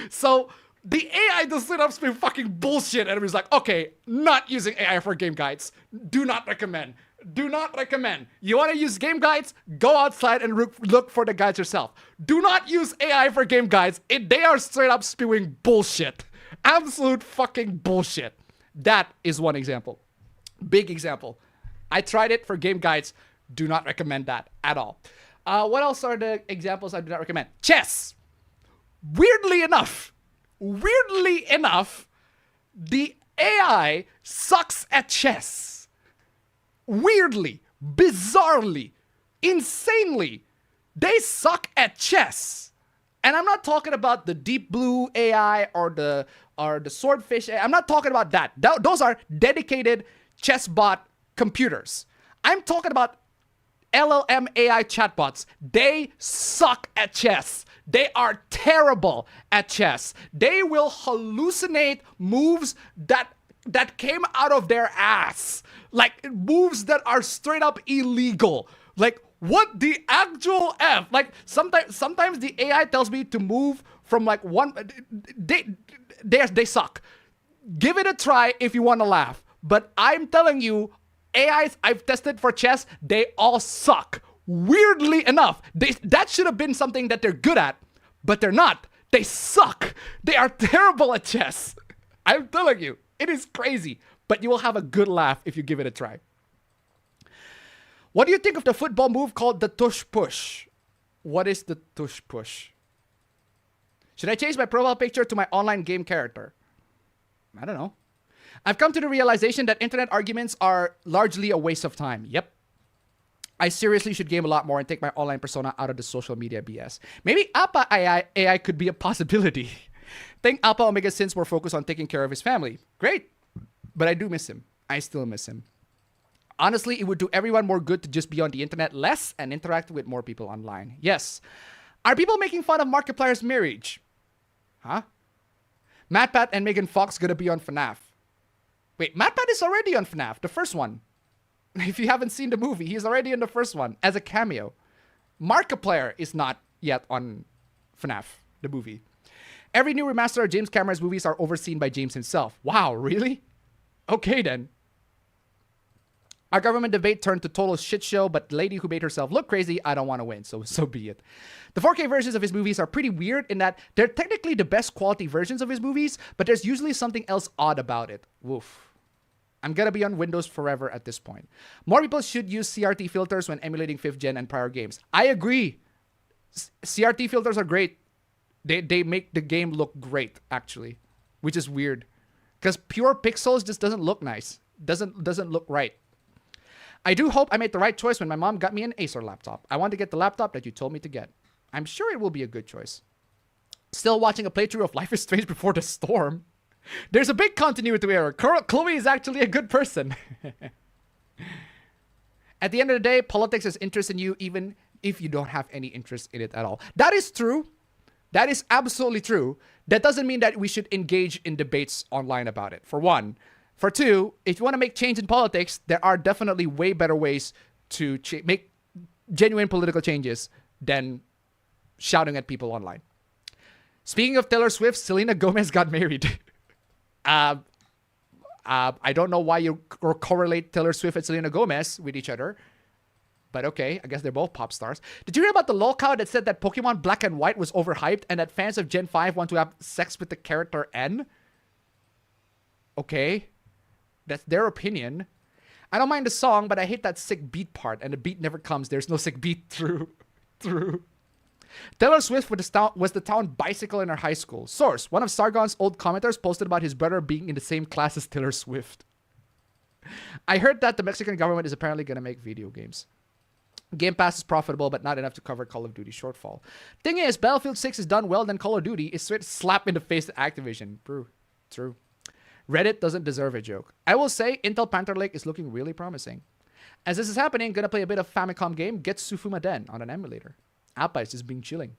So the AI just sit up spewing fucking bullshit, and he's like, okay, not using AI for game guides. Do not recommend. Do not recommend. You want to use game guides? Go outside and look for the guides yourself. Do not use AI for game guides. They are straight up spewing bullshit. Absolute fucking bullshit. That is one example. Big example. I tried it for game guides. Do not recommend that at all. What else are the examples I do not recommend? Chess. Weirdly enough, the AI sucks at chess. Weirdly, bizarrely, insanely, they suck at chess. And I'm not talking about the Deep Blue AI or the Swordfish AI. I'm not talking about that. Those are dedicated chess bot computers. I'm talking about LLM AI chatbots. They suck at chess. They are terrible at chess. They will hallucinate moves that came out of their ass. Like moves that are straight up illegal. Like what the actual F? Like sometimes the AI tells me to move from like one. They suck. Give it a try if you want to laugh. But I'm telling you, AIs I've tested for chess, they all suck. Weirdly enough, that should have been something that they're good at, but they're not. They suck. They are terrible at chess. I'm telling you, it is crazy, but you will have a good laugh if you give it a try. What do you think of the football move called the tush push? What is the tush push? Should I change my profile picture to my online game character? I don't know. I've come to the realization that internet arguments are largely a waste of time. Yep. I seriously should game a lot more and take my online persona out of the social media BS. Maybe Appa AI could be a possibility. Think Appa Omega Sin's more focused on taking care of his family. Great. But I do miss him. I still miss him. Honestly, it would do everyone more good to just be on the internet less and interact with more people online. Yes. Are people making fun of Markiplier's marriage? Huh? MatPat and Megan Fox gonna be on FNAF. Wait, MatPat is already on FNAF, the first one. If you haven't seen the movie, he's already in the first one as a cameo. Markiplier is not yet on FNAF, the movie. Every new remaster of James Cameron's movies are overseen by James himself. Wow, really? Okay then. Our government debate turned to total shit show, but the lady who made herself look crazy, I don't want to win, so be it. The 4K versions of his movies are pretty weird in that they're technically the best quality versions of his movies, but there's usually something else odd about it. Woof. I'm gonna be on Windows forever at this point. More people should use CRT filters when emulating 5th gen and prior games. I agree. CRT filters are great. They make the game look great, actually, which is weird. Because pure pixels just doesn't look nice. Doesn't look right. I do hope I made the right choice when my mom got me an Acer laptop. I want to get the laptop that you told me to get. I'm sure it will be a good choice. Still watching a playthrough of Life is Strange Before the Storm. There's a big continuity error. Chloe is actually a good person. At the end of the day, politics has interest in you even if you don't have any interest in it at all. That is true. That is absolutely true. That doesn't mean that we should engage in debates online about it, for one. For two, if you want to make change in politics, there are definitely way better ways to make genuine political changes than shouting at people online. Speaking of Taylor Swift, Selena Gomez got married. I don't know why you correlate Taylor Swift and Selena Gomez with each other. But okay, I guess they're both pop stars. Did you hear about the lolcow that said that Pokemon Black and White was overhyped and that fans of Gen 5 want to have sex with the character N? Okay. That's their opinion. I don't mind the song, but I hate that sick beat part. And the beat never comes. There's no sick beat through. Taylor Swift was the town bicycle in her high school. Source: one of Sargon's old commenters posted about his brother being in the same class as Taylor Swift. I heard that the Mexican government is apparently going to make video games. Game Pass is profitable, but not enough to cover Call of Duty shortfall. Thing is, Battlefield 6 is done well, then Call of Duty is straight slap in the face to Activision. True. Reddit doesn't deserve a joke. I will say Intel Panther Lake is looking really promising. As this is happening, gonna play a bit of Famicom game Get Sufuma Den on an emulator. Appa is just being chilling.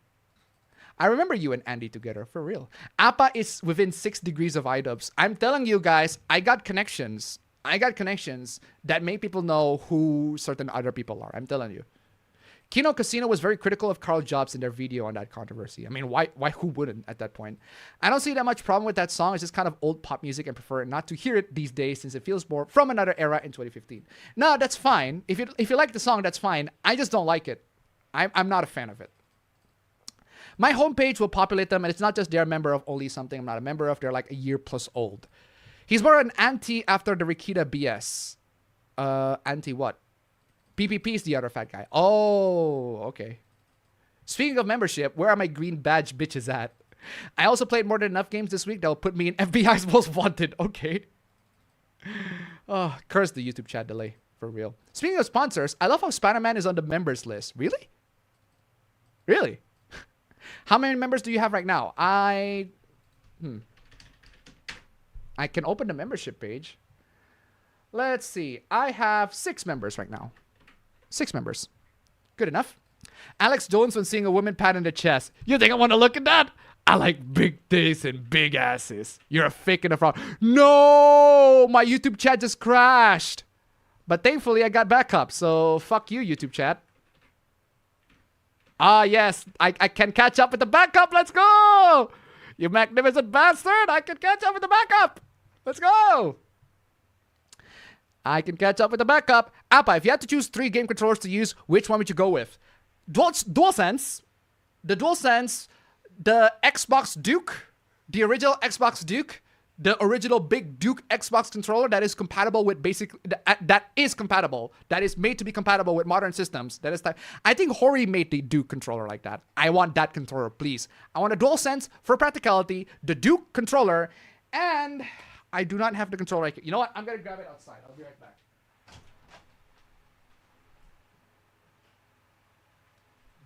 I remember you and Andy together, for real. Appa is within 6 degrees of iDubbbz. I'm telling you guys, I got connections that make people know who certain other people are. I'm telling you. Kino Casino was very critical of Carl Jobs in their video on that controversy. I mean, why who wouldn't at that point? I don't see that much problem with that song. It's just kind of old pop music and prefer not to hear it these days since it feels more from another era in 2015. No, that's fine. If you like the song, that's fine. I just don't like it. I'm not a fan of it. My homepage will populate them, and it's not just they're a member of only something I'm not a member of. They're like a year plus old. He's more an anti after the Rikita BS. Anti what? PPP is the other fat guy. Oh, okay. Speaking of membership, where are my green badge bitches at? I also played more than enough games this week that will put me in FBI's most wanted. Okay. Oh, curse the YouTube chat delay. For real. Speaking of sponsors, I love how Spider-Man is on the members list. Really? Really? How many members do you have right now? I can open the membership page. Let's see. I have 6 members right now. 6 members. Good enough. Alex Jones when seeing a woman pat in the chest. You think I want to look at that? I like big titties and big asses. You're a fake and a fraud. No! My YouTube chat just crashed. But thankfully, I got backup. So, fuck you, YouTube chat. Ah, yes. I can catch up with the backup. Let's go! You magnificent bastard. I can catch up with the backup. Let's go! I can catch up with the backup. Appa, if you had to choose 3 game controllers to use, which one would you go with? DualSense. The DualSense. The Xbox Duke. The original Xbox Duke. The original Big Duke Xbox controller that is compatible with that is made to be compatible with modern systems. That is type. I think Hori made the Duke controller like that. I want that controller, please. I want a DualSense for practicality, the Duke controller, and I do not have the controller. You know what? I'm gonna grab it outside. I'll be right back.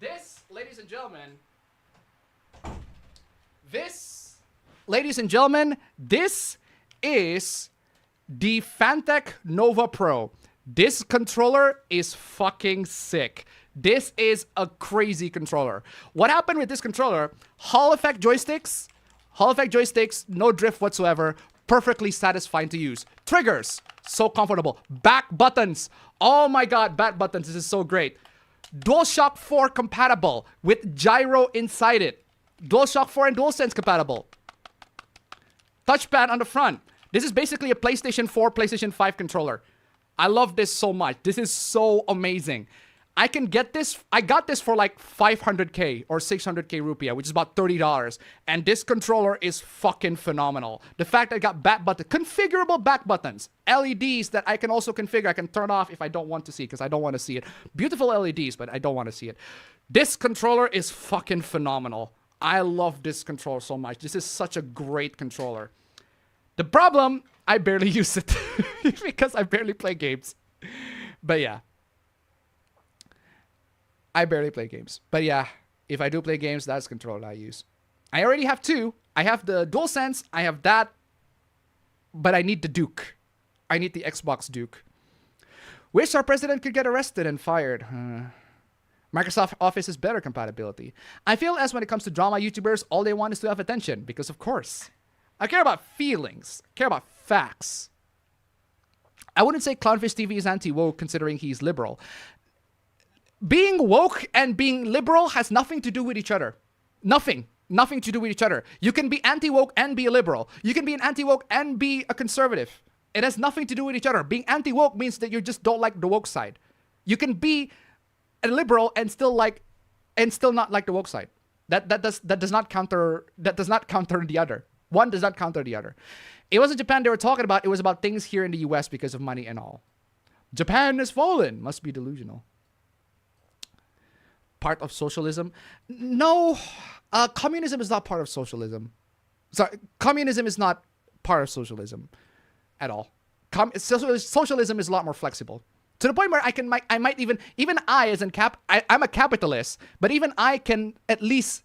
This, ladies and gentlemen, this is the Fantech Nova Pro. This controller is fucking sick. This is a crazy controller. What happened with this controller? Hall effect joysticks, no drift whatsoever, perfectly satisfying to use. Triggers, so comfortable. Back buttons, oh my god, back buttons, this is so great. DualShock 4 compatible with gyro inside it. DualShock 4 and DualSense compatible. Touchpad on the front. This is basically a PlayStation 4, PlayStation 5 controller. I love this so much. This is so amazing. I can get this. I got this for like 500k or 600k rupiah, which is about $30. And this controller is fucking phenomenal. The fact that I got back button, configurable back buttons, LEDs that I can also configure. I can turn off if I don't want to see it because I don't want to see it. Beautiful LEDs, but I don't want to see it. This controller is fucking phenomenal. I love this controller so much. This is such a great controller. The problem, I barely use it because I barely play games. But yeah. I barely play games. But yeah, if I do play games, that's the controller I use. I already have two. I have the DualSense. I have that. But I need the Duke. I need the Xbox Duke. Wish our president could get arrested and fired. Microsoft Office is better compatibility. I feel as when it comes to drama YouTubers, all they want is to have attention. Because of course. I care about feelings. I care about facts. I wouldn't say Clownfish TV is anti-woke considering he's liberal. Being woke and being liberal has nothing to do with each other. Nothing. Nothing to do with each other. You can be anti-woke and be a liberal. You can be an anti-woke and be a conservative. It has nothing to do with each other. Being anti-woke means that you just don't like the woke side. You can be a liberal and still not like the woke side. That does not counter the other. One does not counter the other. It wasn't Japan they were talking about. It was about things here in the US because of money and all. Japan has fallen. Must be delusional. Part of socialism? No. Communism is not part of socialism. Sorry, communism is not part of socialism at all. Socialism is a lot more flexible. To the point where I might even I as I'm a capitalist, but even I can at least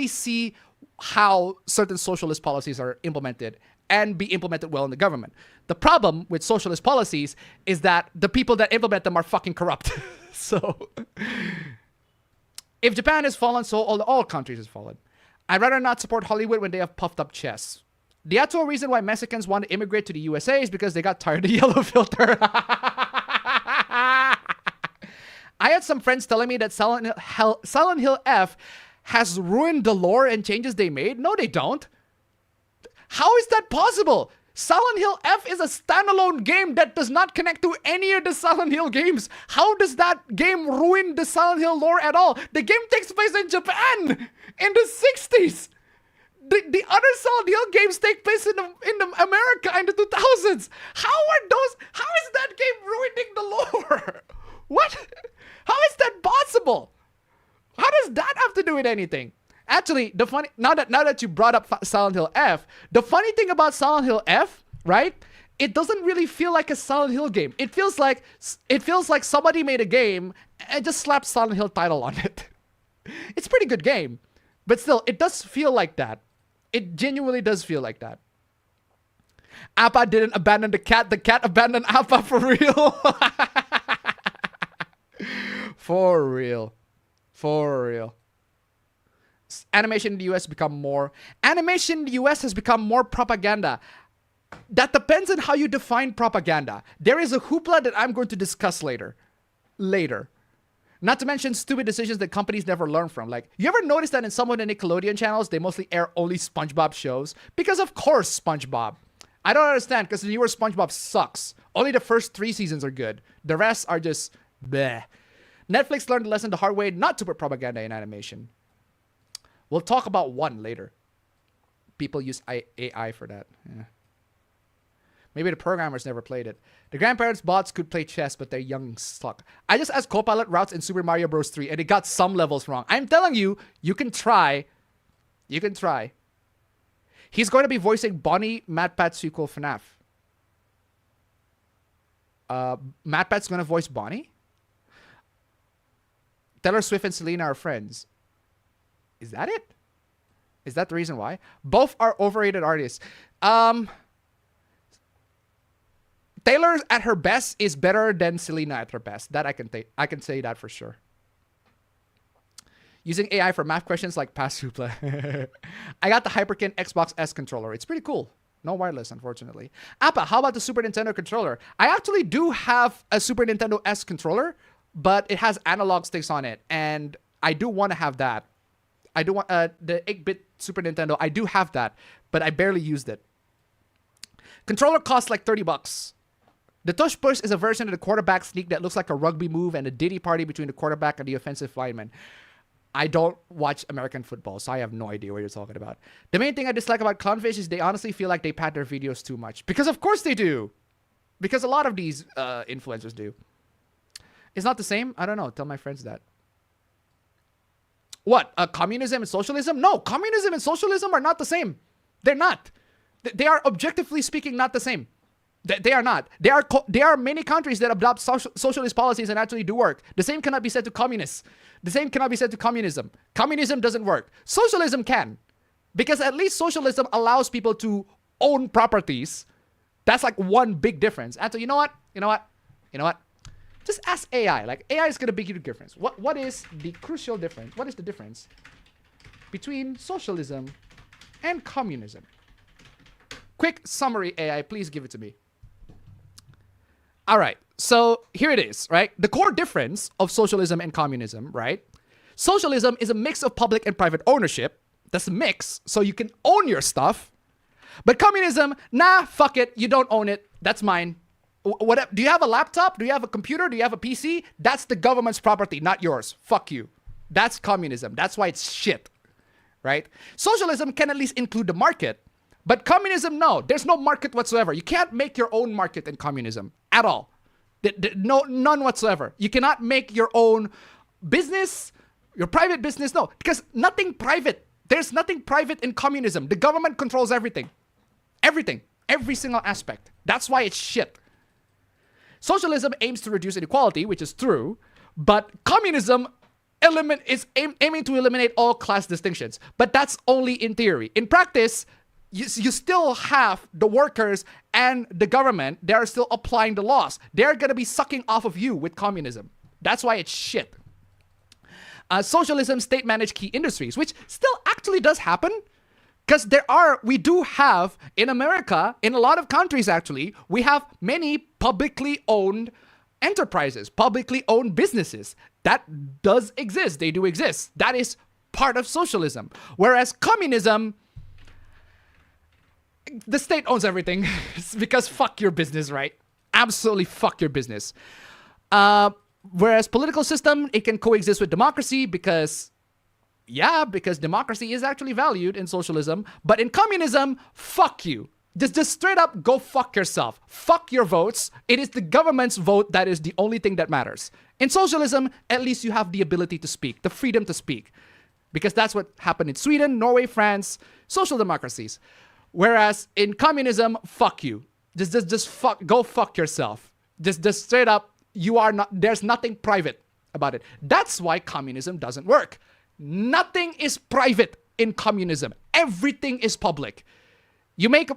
see how certain socialist policies are implemented and be implemented well in the government. The problem with socialist policies is that the people that implement them are fucking corrupt. So, if Japan has fallen, so all countries has fallen. I'd rather not support Hollywood when they have puffed up chests. The actual reason why Mexicans want to immigrate to the USA is because they got tired of the yellow filter. I had some friends telling me that Silent Hill F has ruined the lore and changes they made. No, they don't. How is that possible? Silent Hill F is a standalone game that does not connect to any of the Silent Hill games. How does that game ruin the Silent Hill lore at all? The game takes place in Japan in the 60s. The other Silent Hill games take place in America in the 2000s. How is that game ruining the lore? What? How is that possible? How does that have to do with anything? Actually, now that you brought up Silent Hill F, the funny thing about Silent Hill F, right? It doesn't really feel like a Silent Hill game. It feels like somebody made a game and just slapped Silent Hill title on it. It's a pretty good game, but still, it does feel like that. It genuinely does feel like that. Appa didn't abandon the cat abandoned Appa for real. For real. For real. Animation in the US has become more propaganda. That depends on how you define propaganda. There is a hoopla that I'm going to discuss later. Not to mention stupid decisions that companies never learn from. Like, you ever notice that in some of the Nickelodeon channels, they mostly air only SpongeBob shows? Because of course SpongeBob. I don't understand, because the newer SpongeBob sucks. Only the first 3 seasons are good. The rest are just bleh. Netflix learned the lesson the hard way not to put propaganda in animation. We'll talk about one later. People use AI for that. Yeah. Maybe the programmers never played it. The grandparents' bots could play chess, but they're young suck. I just asked Copilot routes in Super Mario Bros. 3, and it got some levels wrong. I'm telling you, you can try. You can try. He's going to be voicing Bonnie, MatPat sequel FNAF. MatPat's going to voice Bonnie? Taylor Swift and Selena are friends. Is that it? Is that the reason why? Both are overrated artists. Taylor at her best is better than Selena at her best. That I can say that for sure. Using AI for math questions like past Supla. I got the Hyperkin Xbox S controller. It's pretty cool. No wireless, unfortunately. Appa, how about the Super Nintendo controller? I actually do have a Super Nintendo S controller, but it has analog sticks on it, and I do want to have that. I do want the 8-bit Super Nintendo. I do have that, but I barely used it. Controller costs like $30. The Tush Push is a version of the quarterback sneak that looks like a rugby move and a Diddy party between the quarterback and the offensive lineman. I don't watch American football, so I have no idea what you're talking about. The main thing I dislike about Clownfish is they honestly feel like they pad their videos too much. Because of course they do. Because a lot of these influencers do. It's not the same? I don't know. Tell my friends that. What? Communism and socialism? No, communism and socialism are not the same. They're not. They are objectively speaking not the same. They are not. There are many countries that adopt socialist policies and actually do work. The same cannot be said to communists. The same cannot be said to communism. Communism doesn't work. Socialism can. Because at least socialism allows people to own properties. That's like one big difference. And so you know what? Just ask AI. Like AI is going to make you the difference. What is the crucial difference? What is the difference between socialism and communism? Quick summary, AI, please give it to me. All right, so here it is, right? The core difference of socialism and communism, right? Socialism is a mix of public and private ownership. That's a mix, so you can own your stuff. But communism, nah, fuck it, you don't own it. That's mine. What? Do you have a laptop? Do you have a computer? Do you have a PC? That's the government's property, not yours. Fuck you. That's communism. That's why it's shit, right? Socialism can at least include the market. But communism, no. There's no market whatsoever. You can't make your own market in communism at all. None whatsoever. You cannot make your own business, your private business. No, because nothing private. There's nothing private in communism. The government controls everything. Everything. Every single aspect. That's why it's shit. Socialism aims to reduce inequality, which is true. But communism is aiming to eliminate all class distinctions. But that's only in theory. In practice, you still have the workers and the government. They are still applying the laws. They're going to be sucking off of you with communism. That's why it's shit. Socialism state-managed key industries, which still actually does happen. Because we do have, in America, in a lot of countries actually, we have many publicly owned enterprises, publicly owned businesses. That does exist. They do exist. That is part of socialism. Whereas communism, the state owns everything because fuck your business, right? Absolutely fuck your business. Whereas political system, it can coexist with democracy because democracy is actually valued in socialism. But in communism, fuck you. Just straight up go fuck yourself. Fuck your votes. It is the government's vote that is the only thing that matters. In socialism, at least you have the ability to speak, the freedom to speak. Because that's what happened in Sweden, Norway, France, social democracies. Whereas in communism, fuck you. Go fuck yourself. Just straight up, there's nothing private about it. That's why communism doesn't work. Nothing is private in communism. Everything is public. You make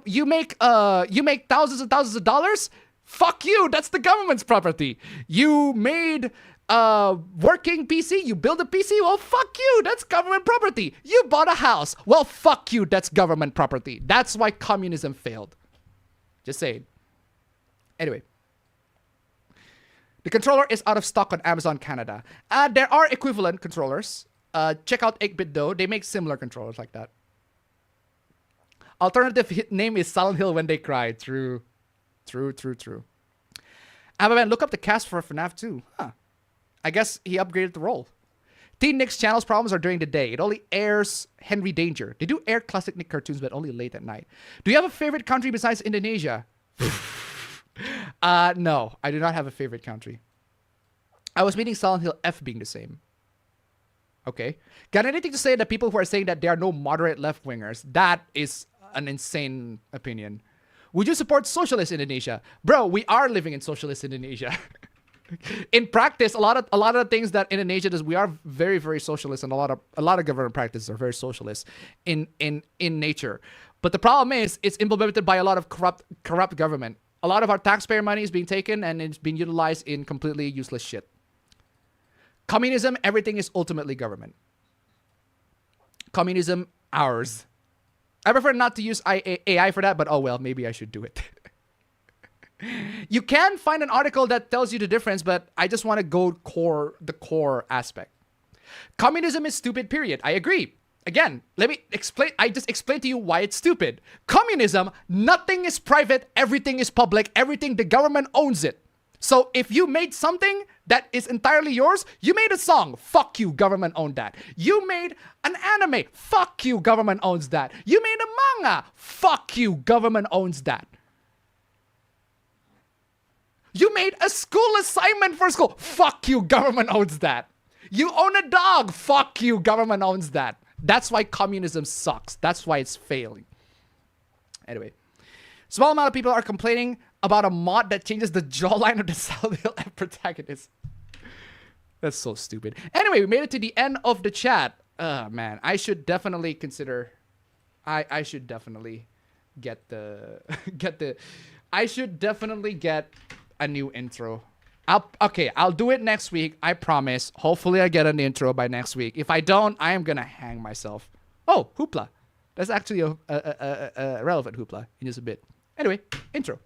thousands and thousands of dollars? Fuck you. That's the government's property. You made working PC, you build a PC, well, fuck you, that's government property. You bought a house, well, fuck you, that's government property. That's why communism failed. Just saying. Anyway. The controller is out of stock on Amazon Canada. There are equivalent controllers. Check out 8-bit though, they make similar controllers like that. Alternative name is Silent Hill When They Cry. True. Abaman, look up the cast for FNAF 2. Huh. I guess he upgraded the role. Teen Nick's channel's problems are during the day. It only airs Henry Danger. They do air classic Nick cartoons, but only late at night. Do you have a favorite country besides Indonesia? No, I do not have a favorite country. I was meaning Silent Hill F being the same. Okay. Got anything to say that people who are saying that there are no moderate left-wingers? That is an insane opinion. Would you support socialist Indonesia? Bro, we are living in socialist Indonesia. In practice, a lot of the things that Indonesia does, we are very, very socialist, and a lot of government practices are very socialist in nature. But the problem is, it's implemented by a lot of corrupt government. A lot of our taxpayer money is being taken and it's being utilized in completely useless shit. Communism, everything is ultimately government. Communism, ours. I prefer not to use AI for that, but oh well, maybe I should do it. You can find an article that tells you the difference, but I just want to go the core aspect. Communism is stupid, period. I agree. Again, let me explain. I just explained to you why it's stupid. Communism, nothing is private, everything is public, everything, the government owns it. So if you made something that is entirely yours, you made a song, fuck you, government owned that. You made an anime, fuck you, government owns that. You made a manga, fuck you, government owns that. You made a school assignment for school, fuck you, government owns that. You own a dog, fuck you, government owns that. That's why communism sucks. That's why it's failing. Anyway, small amount of people are complaining about a mod that changes the jawline of the Saldiel protagonist. That's so stupid. Anyway, we made it to the end of the chat. Man, I should definitely consider. I should definitely get the I should definitely get a new intro. I'll do it next week. I promise. Hopefully I get an intro by next week. If I don't, I am gonna hang myself. Oh, hoopla. That's actually a relevant hoopla in just a bit. Anyway, intro.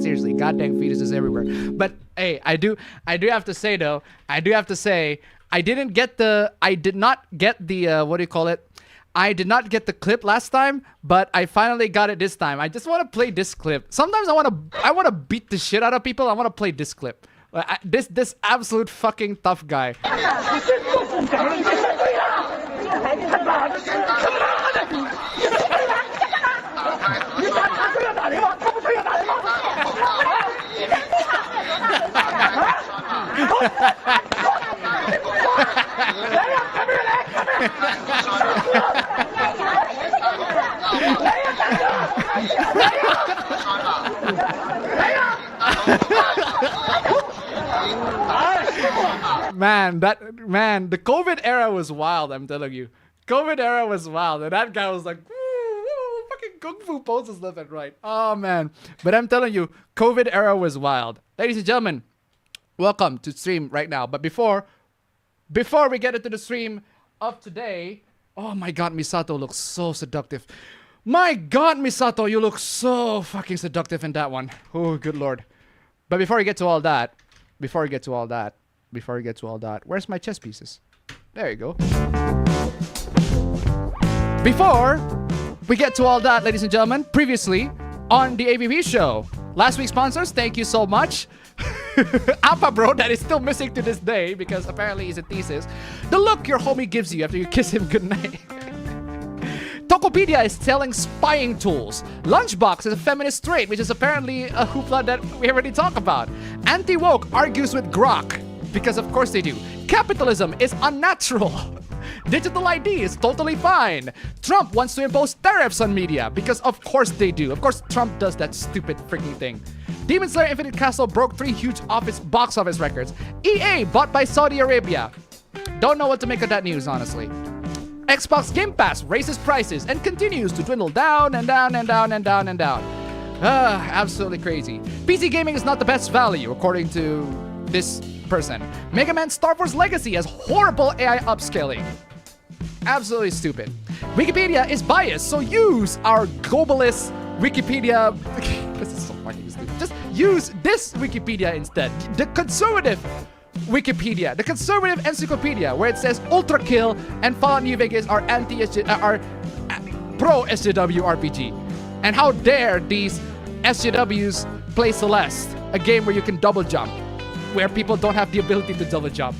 Seriously, goddamn fetuses everywhere. But hey, I do have to say though, I did not get the what do you call it? I did not get the clip last time, but I finally got it this time. I just want to play this clip. Sometimes I want to beat the shit out of people. I want to play this clip. This absolute fucking tough guy. Man, the COVID era was wild, I'm telling you. COVID era was wild, and that guy was like, woo, fucking kung fu poses left and right. Oh man, but I'm telling you, COVID era was wild. Ladies and gentlemen, welcome to stream right now. But before we get into the stream of today, oh my god, Misato looks so seductive. My god, Misato, you look so fucking seductive in that one. Oh, good lord. But before we get to all that, where's my chess pieces? There you go. Before we get to all that, ladies and gentlemen, previously on the APB show, last week's sponsors, thank you so much. Appa bro, that is still missing to this day because apparently he's a thesis. The look your homie gives you after you kiss him goodnight. Tokopedia is selling spying tools. Lunchbox is a feminist trait, which is apparently a hoopla that we already talked about. Anti-woke argues with Grok, because of course they do. Capitalism is unnatural. Digital ID is totally fine. Trump wants to impose tariffs on media because of course they do. Of course Trump does that stupid freaking thing. Demon Slayer Infinite Castle broke 3 huge box office records. EA bought by Saudi Arabia. Don't know what to make of that news, honestly. Xbox Game Pass raises prices and continues to dwindle down and down and down and down and down. Absolutely crazy. PC gaming is not the best value, according to this person. Mega Man Star Wars Legacy has horrible AI upscaling. Absolutely stupid. Wikipedia is biased, so use our globalist Wikipedia. This is so fucking stupid. Just use this Wikipedia instead. The conservative Wikipedia, the conservative encyclopedia, where it says Ultra Kill and Fallout New Vegas are pro SJW RPG. And how dare these SJWs play Celeste, a game where you can double jump, where people don't have the ability to double jump.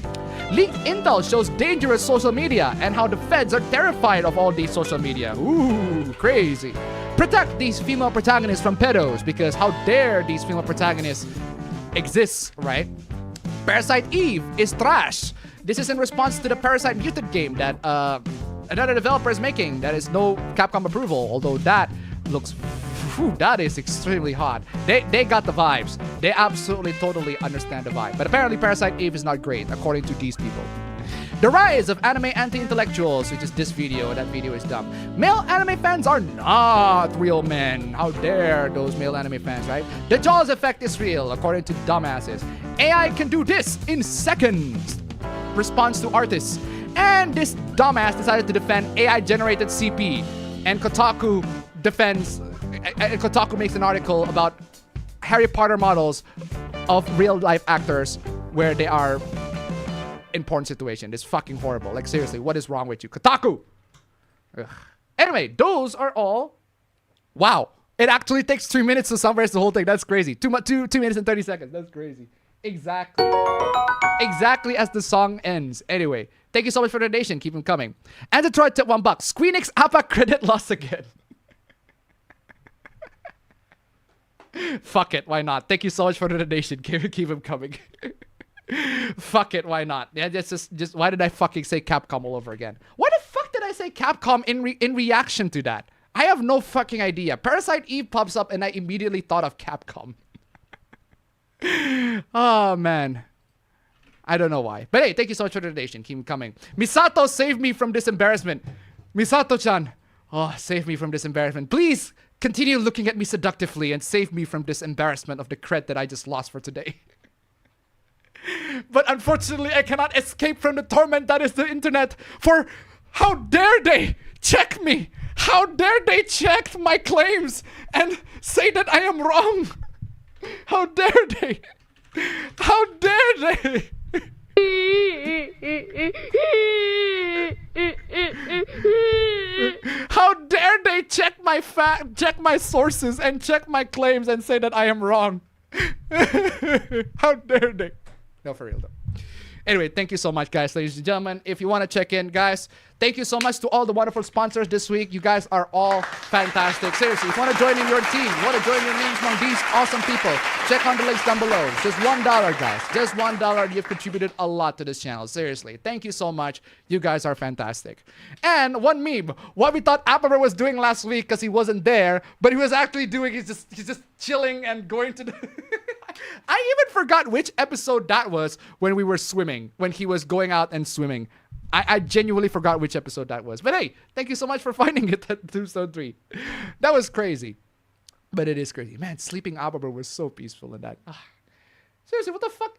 Leaked intel shows dangerous social media and how the feds are terrified of all these social media. Ooh, crazy. Protect these female protagonists from pedos, because how dare these female protagonists exist, right? Parasite Eve is trash. This is in response to the Parasite Mutant game that another developer is making that is no Capcom approval, although that looks, that is extremely hot. They got the vibes. They absolutely totally understand the vibe. But apparently Parasite Eve is not great, according to these people. The rise of anime anti-intellectuals, which is this video, and that video is dumb. Male anime fans are not real men. How dare those male anime fans, right? The Jaws effect is real, according to dumbasses. AI can do this in seconds. Response to artists. And this dumbass decided to defend AI-generated CP. And Kotaku defends, Kotaku makes an article about Harry Potter models of real-life actors where they are in porn situation. It's fucking horrible. Like, seriously, what is wrong with you? Kotaku! Ugh. Anyway, those are all. Wow. It actually takes 3 minutes to summarize the whole thing. That's crazy. 2 minutes and 30 seconds. That's crazy. Exactly. Exactly as the song ends. Anyway, thank you so much for the donation. Keep them coming. And Detroit tip $1. Squeenix APA credit loss again. Fuck it. Why not? Thank you so much for the donation. Keep them coming. Fuck it, why not? Yeah, just why did I fucking say Capcom all over again? Why the fuck did I say Capcom in reaction to that? I have no fucking idea. Parasite Eve pops up and I immediately thought of Capcom. Oh man. I don't know why. But hey, thank you so much for the donation. Keep coming. Misato, save me from this embarrassment. Misato-chan. Oh, save me from this embarrassment. Please continue looking at me seductively and save me from this embarrassment of the cred that I just lost for today. But unfortunately, I cannot escape from the torment that is the internet. For how dare they check me? How dare they check my claims and say that I am wrong? How dare they? How dare they? How dare they check my sources and check my claims and say that I am wrong? How dare they? No, for real though. Anyway, thank you so much, guys, ladies and gentlemen. If you want to check in, guys, thank you so much to all the wonderful sponsors this week. You guys are all fantastic. Seriously, if you want to join in your team, you want to join your names among these awesome people, check on the links down below. Just $1, guys. Just $1. You've contributed a lot to this channel. Seriously, thank you so much. You guys are fantastic. And one meme, what we thought APB was doing last week because he wasn't there, but he was actually doing, he's just chilling and going to the... I even forgot which episode that was when we were swimming, when he was going out and swimming. I genuinely forgot which episode that was. But hey, thank you so much for finding it at episode 3. That was crazy. But it is crazy. Man, sleeping APB was so peaceful in that. Seriously, what the fuck?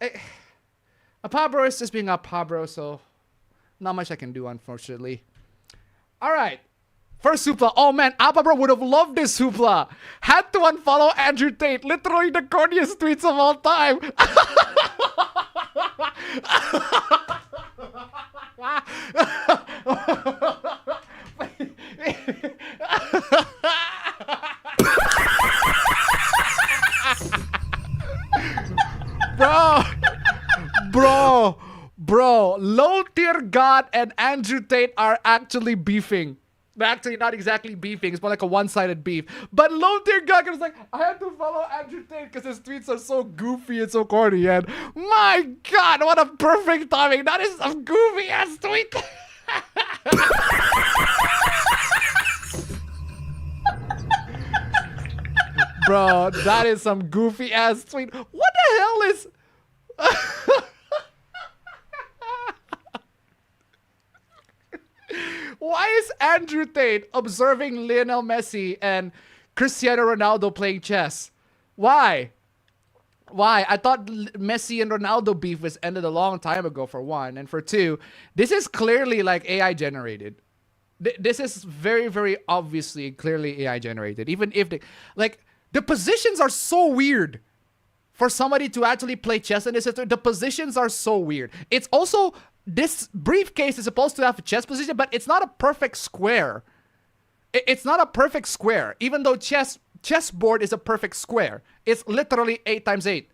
APB is just being APB, so not much I can do, unfortunately. All right. First Hoopla. Oh man, APB would have loved this Hoopla. Had to unfollow Andrew Tate. Literally the corniest tweets of all time. Bro, LowTierGod and Andrew Tate are actually beefing. Actually, not exactly beefing. It's more like a one-sided beef. But LowTierGod was like, I have to follow Andrew Tate because his tweets are so goofy and so corny. And my God, what a perfect timing. That is some goofy-ass tweet. Bro, that is some goofy-ass tweet. What the hell is... Why is Andrew Tate observing Lionel Messi and Cristiano Ronaldo playing chess? Why? Why? I thought Messi and Ronaldo beef was ended a long time ago, for one. And for two, this is clearly like AI generated. This is very, very obviously, clearly AI generated. Even if they... Like, the positions are so weird. For somebody to actually play chess in this system, the positions are so weird. It's also... This briefcase is supposed to have a chess position, but it's not a perfect square. It's not a perfect square, even though chessboard is a perfect square. It's literally 8 times 8.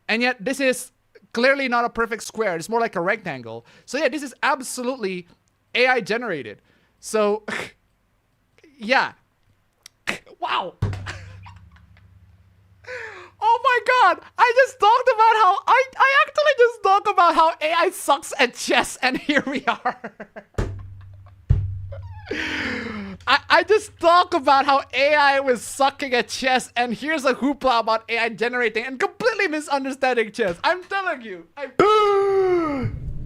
And yet this is clearly not a perfect square. It's more like a rectangle. So yeah, this is absolutely AI generated. So yeah. Wow. Oh my God! I just talked about how I actually just talked about how AI sucks at chess, and here we are. I just talked about how AI was sucking at chess, and here's a hoopla about AI generating and completely misunderstanding chess. I'm telling you.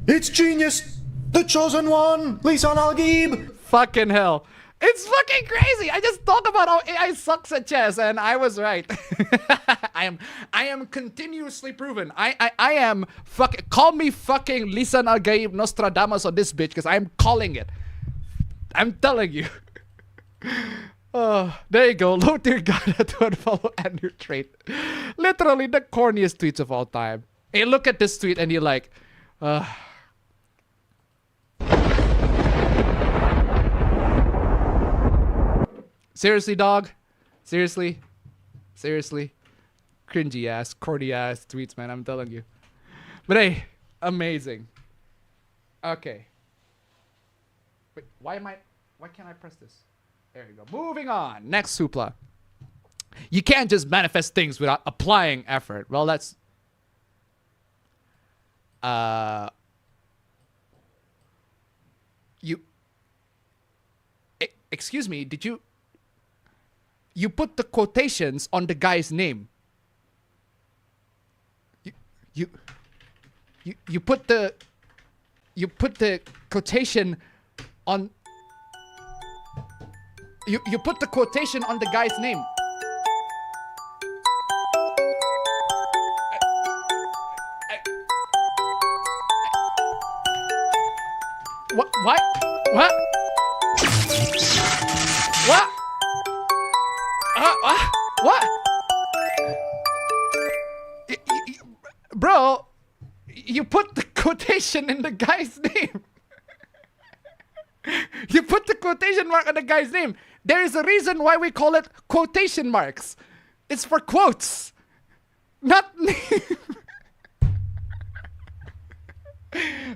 It's genius! The chosen one! Lisan Al-Gaib! Fucking hell. It's fucking crazy. I just talk about how AI sucks at chess, and I was right. I am continuously proven. I am call me fucking Lisan Al-Gaib Nostradamus on this bitch, because I'm calling it. I'm telling you. Oh, there you go. LowTierGod had to unfollow Andrew Tate. Literally the corniest tweets of all time. Hey, look at this tweet, and you're like, seriously, dog? Seriously? Seriously? Cringy ass, corny ass tweets, man. I'm telling you. But hey, amazing. Okay. Wait, why can't I press this? There you go. Moving on. Next supla. You can't just manifest things without applying effort. Well, that's... Excuse me, did you... You put the quotations on the guy's name. You put the quotation on you put the quotation on the guy's name. What? What? What? What? What? Bro, you put the quotation in the guy's name. You put the quotation mark on the guy's name. There is a reason why we call it quotation marks. It's for quotes, not name.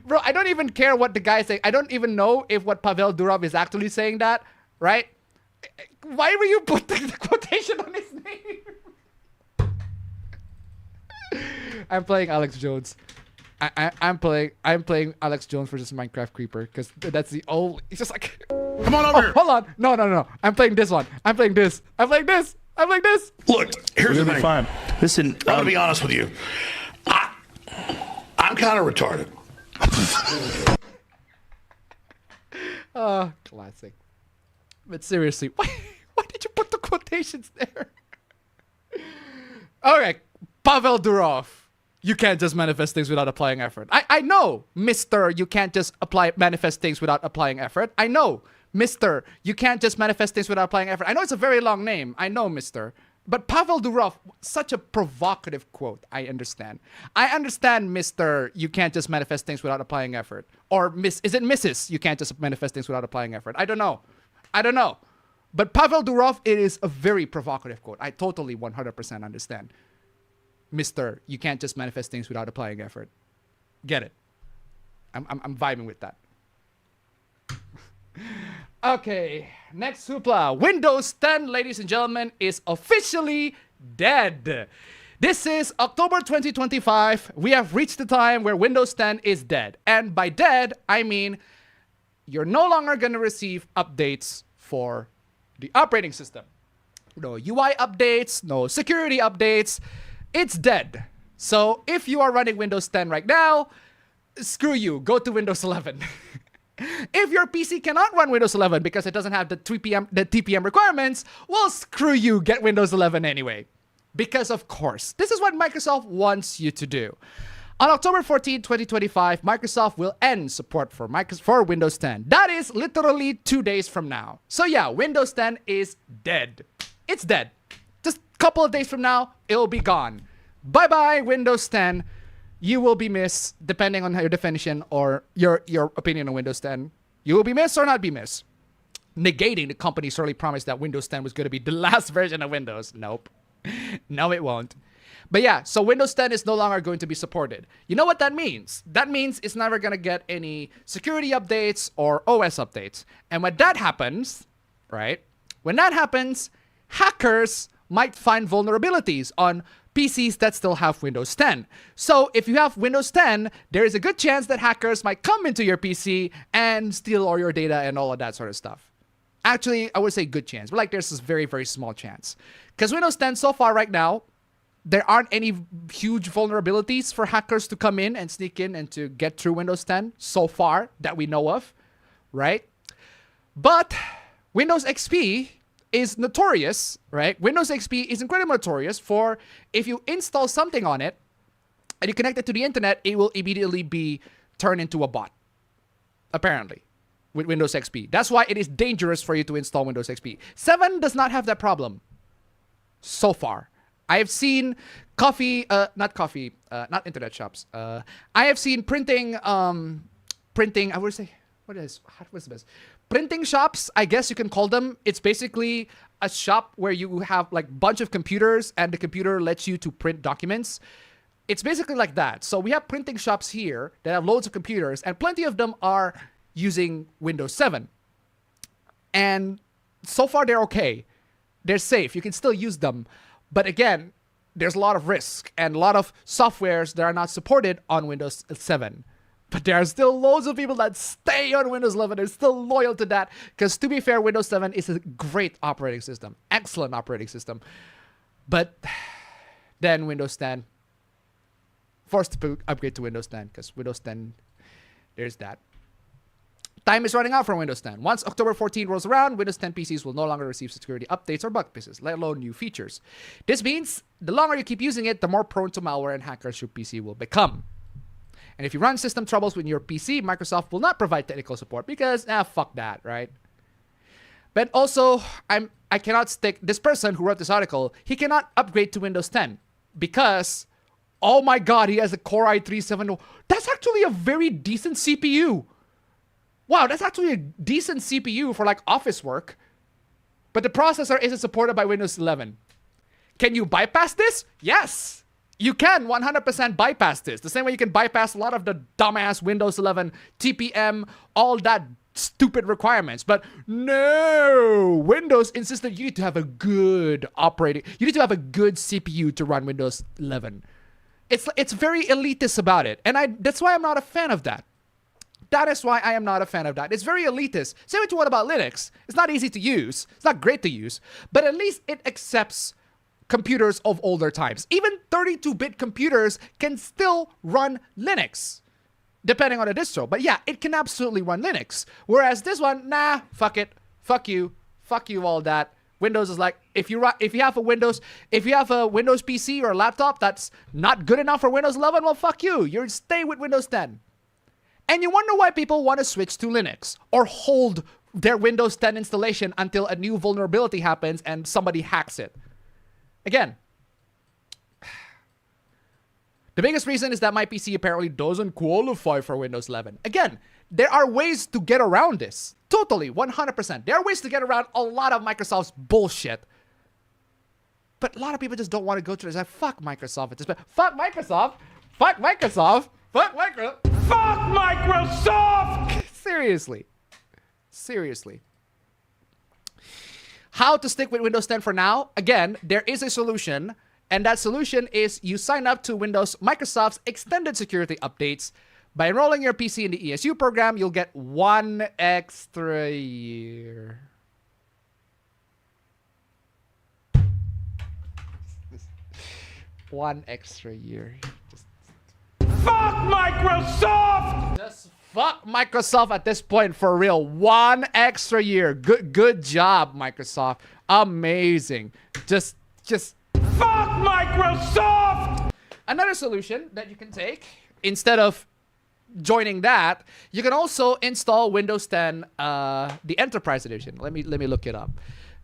Bro, I don't even care what the guy is saying. I don't even know if what Pavel Durov is actually saying that, right? Why will you put the quotation on his name? I'm playing Alex Jones. I'm playing Alex Jones versus Minecraft Creeper, because that's the only... It's just like... Come on over here. Hold on. No. I'm playing this one. I'm playing this. I'm playing this. I'm playing this. Look, here's the thing. Fine. Listen, I'm gonna be honest with you. I'm kind of retarded. Oh, classic. But seriously, why did you put the quotations there? Okay, Pavel Durov. You can't just manifest things without applying effort. I know, Mr. You can't just manifest things without applying effort. I know, Mr. You can't just manifest things without applying effort. I know it's a very long name. I know, Mr. But Pavel Durov, such a provocative quote. I understand. I understand, Mr. You can't just manifest things without applying effort. Or is it Mrs. You can't just manifest things without applying effort. I don't know. But Pavel Durov, it is a very provocative quote. I totally 100% understand. Mr. You can't just manifest things without applying effort. Get it. I'm vibing with that. Okay, next hoopla. Windows 10, ladies and gentlemen, is officially dead. This is October 2025. We have reached the time where Windows 10 is dead. And by dead, I mean you're no longer going to receive updates for the operating system. No UI updates, no security updates. It's dead. So if you are running Windows 10 right now, screw you. Go to Windows 11. If your PC cannot run Windows 11 because it doesn't have the TPM requirements, well, screw you. Get Windows 11 anyway. Because of course, this is what Microsoft wants you to do. On October 14, 2025, Microsoft will end support for Windows 10. That is literally 2 days from now. So yeah, Windows 10 is dead. It's dead. Just a couple of days from now, it'll be gone. Bye-bye, Windows 10. You will be missed, depending on your definition or your opinion on Windows 10. You will be missed or not be missed. Negating the company's early promise that Windows 10 was going to be the last version of Windows. Nope. No, it won't. But yeah, so Windows 10 is no longer going to be supported. You know what that means? That means it's never going to get any security updates or OS updates. And when that happens, right? When that happens, hackers might find vulnerabilities on PCs that still have Windows 10. So if you have Windows 10, there is a good chance that hackers might come into your PC and steal all your data and all of that sort of stuff. Actually, I would say good chance, but like there's this very, very small chance. Because Windows 10 so far right now, there aren't any huge vulnerabilities for hackers to come in and sneak in and to get through Windows 10 so far that we know of, right? But Windows XP is notorious, right? Windows XP is incredibly notorious for if you install something on it and you connect it to the internet, it will immediately be turned into a bot, apparently, with Windows XP. That's why it is dangerous for you to install Windows XP. 7 does not have that problem so far. I have seen not internet shops. I have seen printing, I would say, what's the best? Printing shops, I guess you can call them. It's basically a shop where you have like a bunch of computers and the computer lets you to print documents. It's basically like that. So we have printing shops here that have loads of computers and plenty of them are using Windows 7. And so far they're okay. They're safe. You can still use them. But again, there's a lot of risk and a lot of softwares that are not supported on Windows 7. But there are still loads of people that stay on Windows 11. They're still loyal to that. Because to be fair, Windows 7 is a great operating system. Excellent operating system. But then Windows 10. Forced to upgrade to Windows 10. Because Windows 10, there's that. Time is running out for Windows 10. Once October 14 rolls around, Windows 10 PCs will no longer receive security updates or bug fixes, let alone new features. This means the longer you keep using it, the more prone to malware and hackers your PC will become. And if you run system troubles with your PC, Microsoft will not provide technical support because, fuck that, right? But also, I cannot stick, this person who wrote this article, he cannot upgrade to Windows 10 because, oh my god, he has a Core i3-70. That's actually a very decent CPU. Wow, that's actually a decent CPU for like office work. But the processor isn't supported by Windows 11. Can you bypass this? Yes. You can 100% bypass this. The same way you can bypass a lot of the dumbass Windows 11 TPM, all that stupid requirements. But no, Windows insisted you need to have a good you need to have a good CPU to run Windows 11. It's very elitist about it. And that's why I'm not a fan of that. That is why I am not a fan of that. It's very elitist. Same with what about Linux? It's not easy to use. It's not great to use. But at least it accepts computers of older times. Even 32-bit computers can still run Linux, depending on the distro. But yeah, it can absolutely run Linux. Whereas this one, nah, fuck it. Fuck you, all that. Windows is like, if you have a Windows PC or a laptop that's not good enough for Windows 11, well, fuck you. You stay with Windows 10. And you wonder why people want to switch to Linux or hold their Windows 10 installation until a new vulnerability happens and somebody hacks it. Again, the biggest reason is that my PC apparently doesn't qualify for Windows 11. Again, there are ways to get around this. Totally, 100%. There are ways to get around a lot of Microsoft's bullshit. But a lot of people just don't want to go through this. Like, fuck Microsoft. Fuck Microsoft. Fuck Microsoft. Fuck Microsoft. Fuck Microsoft! Seriously. How to stick with Windows 10 for now? Again, there is a solution, and that solution is you sign up to Microsoft's extended security updates. By enrolling your PC in the ESU program, you'll get 1 extra year. One extra year. Fuck Microsoft! Just fuck Microsoft at this point, for real. 1 extra year. Good job, Microsoft. Amazing. Just fuck Microsoft! Another solution that you can take, instead of joining that, you can also install Windows 10, the Enterprise Edition. Let me look it up.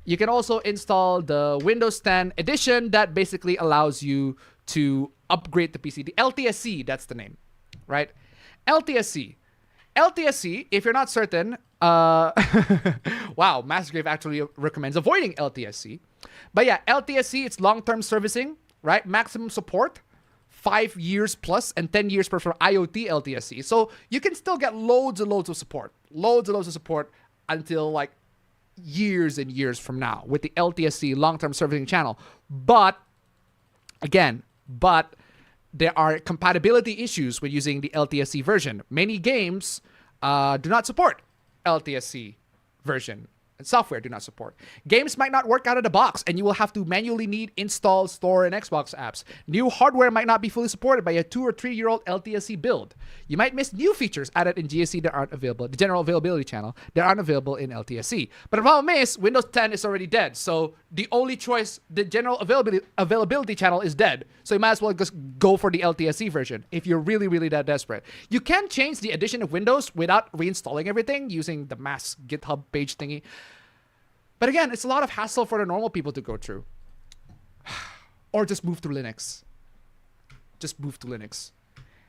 You can also install the Windows 10 edition that basically allows you to upgrade the PC. The LTSC, that's the name, right? LTSC. LTSC, if you're not certain, wow, Massgrave actually recommends avoiding LTSC. But yeah, LTSC, it's long-term servicing, right? Maximum support, 5 years plus, and 10 years for IoT LTSC. So you can still get loads and loads of support. Loads and loads of support until like years and years from now with the LTSC long-term servicing channel. But again, there are compatibility issues with using the LTSC version. Many games do not support LTSC version. And software do not support. Games might not work out of the box, and you will have to manually install, store, and Xbox apps. New hardware might not be fully supported by a 2 or 3 year old LTSC build. You might miss new features added in GSC that aren't available, the general availability channel, that aren't available in LTSC. But the problem is, Windows 10 is already dead, so the only choice, the general availability channel is dead. So you might as well just go for the LTSC version if you're really, really that desperate. You can change the edition of Windows without reinstalling everything using the mass GitHub page thingy. But again, it's a lot of hassle for the normal people to go through. Or just move to Linux. Just move to Linux.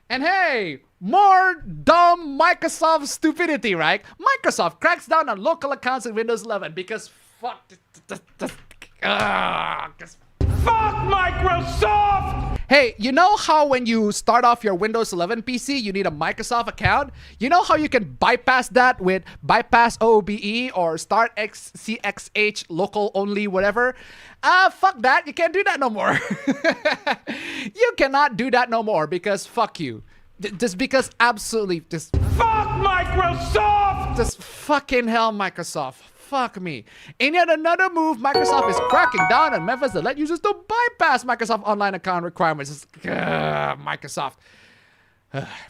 And hey, more dumb Microsoft stupidity, right? Microsoft cracks down on local accounts in Windows 11 because fuck Fuck Microsoft! Hey, you know how when you start off your Windows 11 PC, you need a Microsoft account? You know how you can bypass that with bypass OOBE or start CXH local only whatever? Fuck that. You can't do that no more. You cannot do that no more because fuck you. Just because absolutely just fuck Microsoft! Just fucking hell, Microsoft. Fuck me. In yet another move, Microsoft is cracking down on methods that let users to bypass Microsoft online account requirements. Microsoft.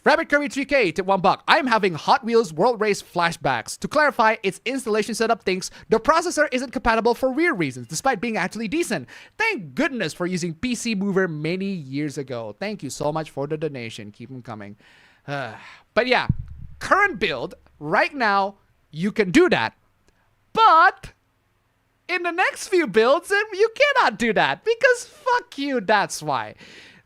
Rabbit Curry 3K to $1. I'm having Hot Wheels World Race flashbacks. To clarify, its installation setup thinks the processor isn't compatible for weird reasons, despite being actually decent. Thank goodness for using PC Mover many years ago. Thank you so much for the donation. Keep them coming. But yeah, current build, right now, you can do that. But in the next few builds, you cannot do that because fuck you, that's why.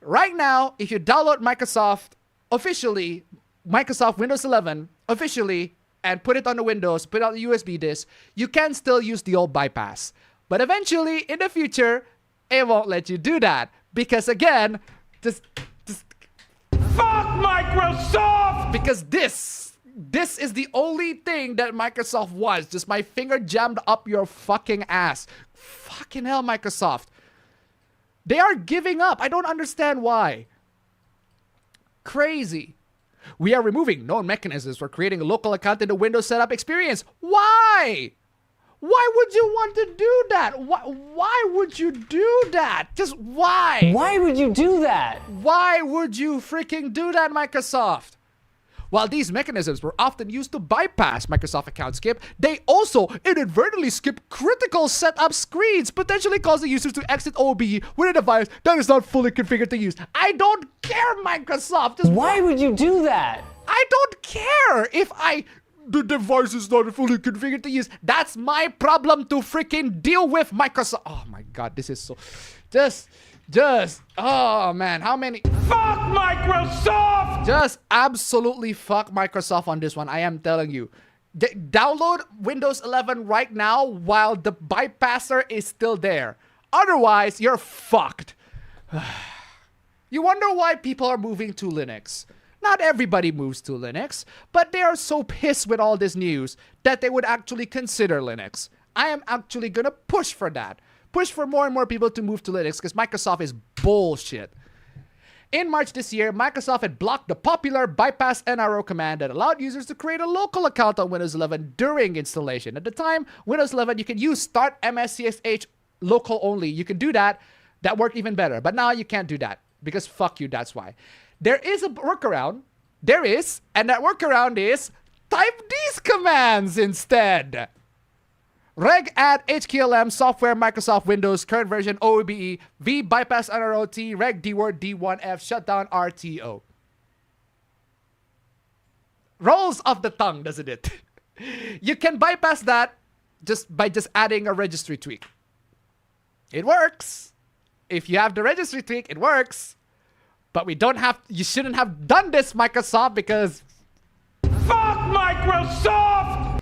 Right now, if you download Microsoft officially, Microsoft Windows 11 officially, and put it on the Windows, put it on the USB disk, you can still use the old bypass. But eventually, in the future, it won't let you do that. Because again, just fuck Microsoft! Because this is the only thing that Microsoft wants. Just my finger jammed up your fucking ass. Fucking hell, Microsoft. They are giving up. I don't understand why. Crazy. We are removing known mechanisms for creating a local account in the Windows setup experience. Why? Why would you want to do that? Why would you do that? Just why? Why would you do that? Why would you freaking do that, Microsoft? While these mechanisms were often used to bypass Microsoft account skip, they also inadvertently skip critical setup screens, potentially causing users to exit OOBE with a device that is not fully configured to use. I don't care, Microsoft. Just why would you do that? I don't care if the device is not fully configured to use. That's my problem to freaking deal with, Microsoft. Oh my god, this is so... Just, oh man, how many... Fuck Microsoft! Just absolutely fuck Microsoft on this one, I am telling you. Download Windows 11 right now while the bypasser is still there. Otherwise, you're fucked. You wonder why people are moving to Linux. Not everybody moves to Linux, but they are so pissed with all this news that they would actually consider Linux. I am actually gonna push for that. Push for more and more people to move to Linux because Microsoft is bullshit. In March this year, Microsoft had blocked the popular bypass NRO command that allowed users to create a local account on Windows 11 during installation. At the time, Windows 11, you could use start MSCSH local only. You can do that. That worked even better. But now you can't do that because fuck you, that's why. There is a workaround. There is. And that workaround is type these commands instead. Reg add HKLM software Microsoft Windows current version OBE v bypass NROT reg dword d1f shutdown RTO. Rolls off the tongue, doesn't it? You can bypass that by just adding a registry tweak. It works. If you have the registry tweak, it works. But you shouldn't have done this, Microsoft, because fuck Microsoft!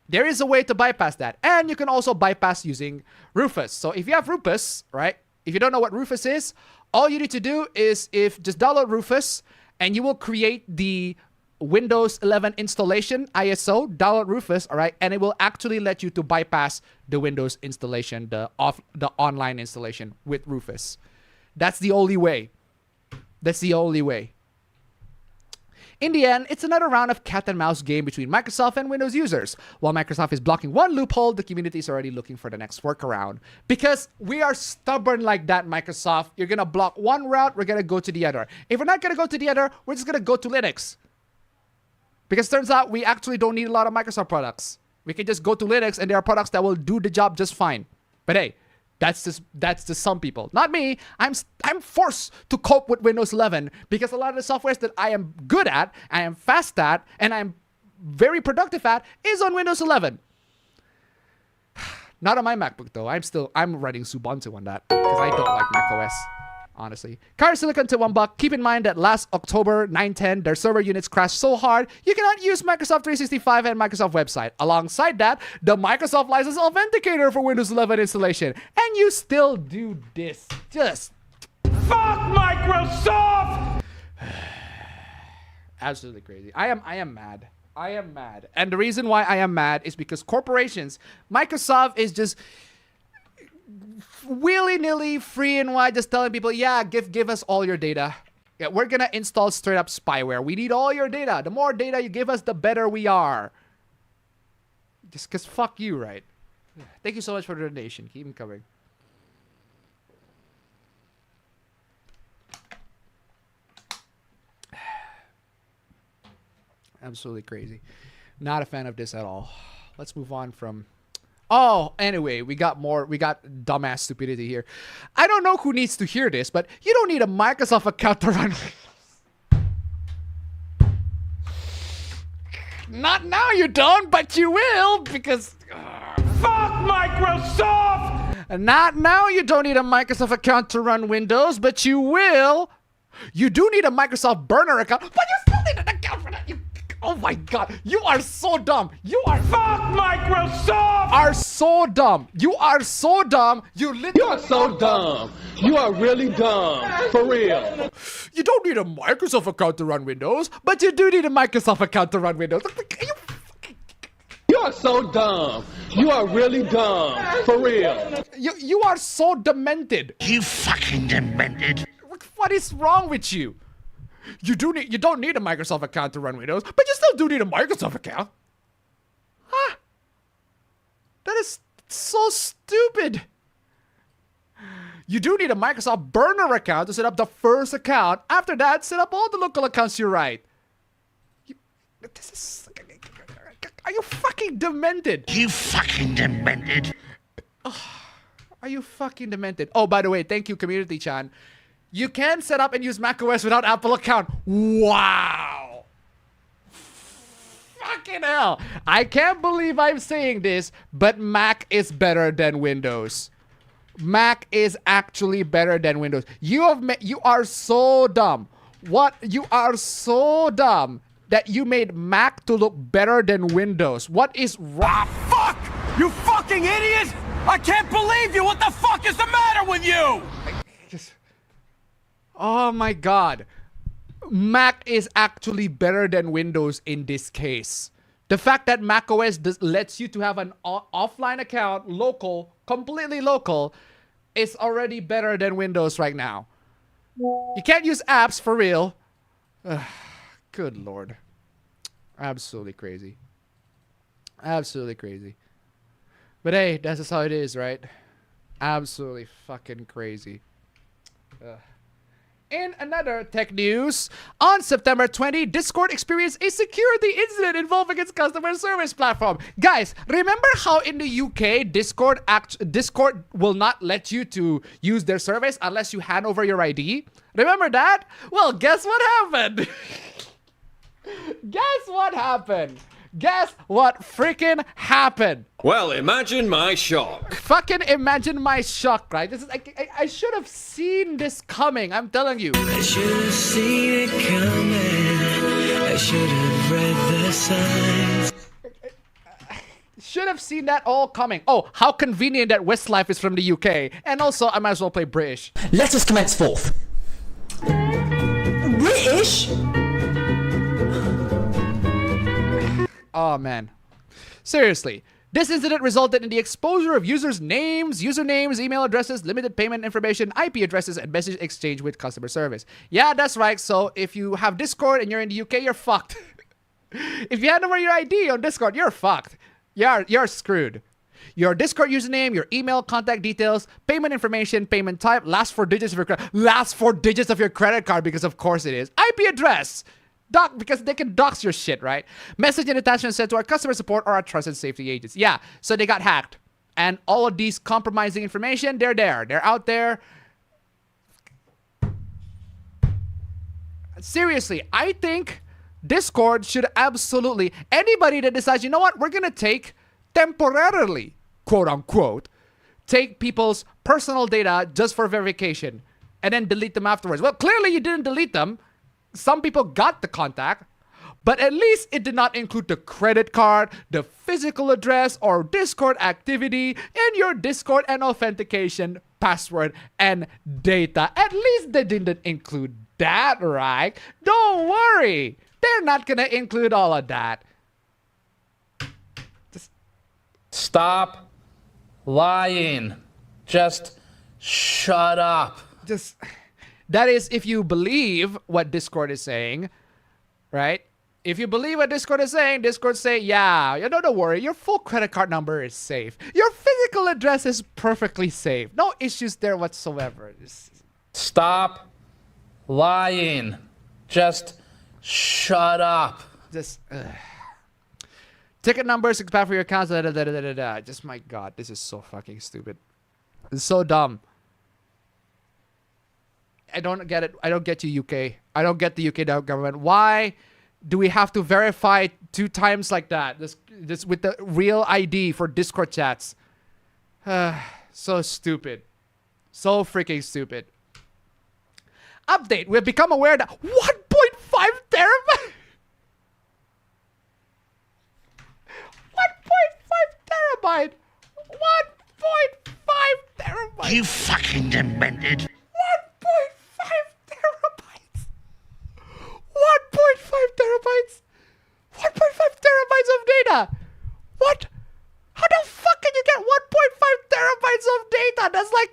There is a way to bypass that. And you can also bypass using Rufus. So if you have Rufus, right? If you don't know what Rufus is, all you need to do is just download Rufus and you will create the Windows 11 installation ISO, download Rufus, all right? And it will actually let you to bypass the Windows installation, the online installation with Rufus. That's the only way. That's the only way. In the end, it's another round of cat and mouse game between Microsoft and Windows users. While Microsoft is blocking one loophole, the community is already looking for the next workaround. Because we are stubborn like that, Microsoft. You're going to block one route, we're going to go to the other. If we're not going to go to the other, we're just going to go to Linux. Because it turns out we actually don't need a lot of Microsoft products. We can just go to Linux and there are products that will do the job just fine. But hey, that's just some people. Not me. I'm forced to cope with Windows 11 because a lot of the softwares that I am good at, I am fast at, and I'm very productive at is on Windows 11. Not on my MacBook though. I'm running Ubuntu on that because I don't like macOS. Honestly. Car Silicon to $1. Keep in mind that last October 9/10, their server units crashed so hard, you cannot use Microsoft 365 and Microsoft website. Alongside that, the Microsoft License Authenticator for Windows 11 installation. And you still do this. Just fuck Microsoft! Absolutely crazy. I am mad. I am mad. And the reason why I am mad is because corporations, Microsoft is just willy-nilly, free and wide, just telling people, yeah, give us all your data. Yeah, we're gonna install straight up spyware. We need all your data. The more data you give us, the better we are. Just because fuck you, right? Thank you so much for the donation. Keep them coming. Absolutely crazy. Not a fan of this at all. Let's move on from... Oh, anyway, we got dumbass stupidity here. I don't know who needs to hear this, but you don't need a Microsoft account to run. Not now you don't, but you will, because... fuck Microsoft! Not now you don't need a Microsoft account to run Windows, but you will. You do need a Microsoft burner account, but you still need an account for that. Oh my god, you are so dumb. You are fuck Microsoft. Are so dumb. You are so dumb. You are so dumb. You are really dumb. For real. You don't need a Microsoft account to run Windows, but you do need a Microsoft account to run Windows. You are so dumb. You are really dumb. For real. You are so demented. You fucking demented. What is wrong with you? You don't need a Microsoft account to run Windows, but you still do need a Microsoft account. Huh? That is so stupid. You do need a Microsoft burner account to set up the first account. After that, set up all the local accounts you write. Are you fucking demented? You fucking demented. Are you fucking demented? Oh, by the way, thank you, Community Chan. You can set up and use macOS without Apple account. Wow. Fucking hell. I can't believe I'm saying this, but Mac is better than Windows. Mac is actually better than Windows. You are so dumb. You are so dumb that you made Mac to look better than Windows. What is wrong? Fuck! You fucking idiot! I can't believe you! What the fuck is the matter with you? Oh my god. Mac is actually better than Windows in this case. The fact that macOS lets you to have an offline account, local, completely local, is already better than Windows right now. You can't use apps for real. Good Lord. Absolutely crazy. Absolutely crazy. But hey, that's just how it is, right? Absolutely fucking crazy. In another tech news, on September 20, Discord experienced a security incident involving its customer service platform. Guys, remember how in the UK, Discord will not let you to use their service unless you hand over your ID? Remember that? Well, guess what happened? Guess what happened? Guess what freaking happened? Well, imagine my shock. Fucking imagine my shock, right? This is I should have seen this coming, I'm telling you. I should have seen it coming. I should have read the signs. Should have seen that all coming. Oh, how convenient that Westlife is from the UK. And also, I might as well play British. Let us commence forth. British? Oh, man. Seriously. This incident resulted in the exposure of users' names, usernames, email addresses, limited payment information, IP addresses, and message exchange with customer service. Yeah, that's right. So if you have Discord and you're in the UK, you're fucked. If you hand over your ID on Discord, you're fucked. You're screwed. Your Discord username, your email, contact details, payment information, payment type, last four digits of your credit card, because of course it is. IP address. Because they can dox your shit, right? Message and attachment sent to our customer support or our trust and safety agents. Yeah, so they got hacked. And all of these compromising information, they're there. They're out there. Seriously, I think Discord should absolutely... Anybody that decides, you know what, we're going to take temporarily, quote unquote, take people's personal data just for verification and then delete them afterwards. Well, clearly you didn't delete them. Some people got the contact, but at least it did not include the credit card, the physical address, or Discord activity, and your Discord and authentication password and data. At least they didn't include that, right? Don't worry. They're not going to include all of that. Just stop lying. Just shut up. Just... That is, if you believe what Discord is saying, right? If you believe what Discord is saying, Discord say, yeah, don't worry, your full credit card number is safe. Your physical address is perfectly safe. No issues there whatsoever. Stop lying. Just shut up. Just, ticket numbers, expire for your accounts, Just, my God, this is so fucking stupid. It's so dumb. I don't get it. I don't get you, UK. I don't get the UK government. Why do we have to verify 2 times like that? This with the real ID for Discord chats. So stupid. So freaking stupid. Update. We've become aware that 1.5 terabyte. 1.5 terabyte. 1.5 terabyte. You fucking demented. 1.5 terabytes. 1.5 terabytes. 1.5 terabytes of data. What? How the fuck can you get 1.5 terabytes of data? That's like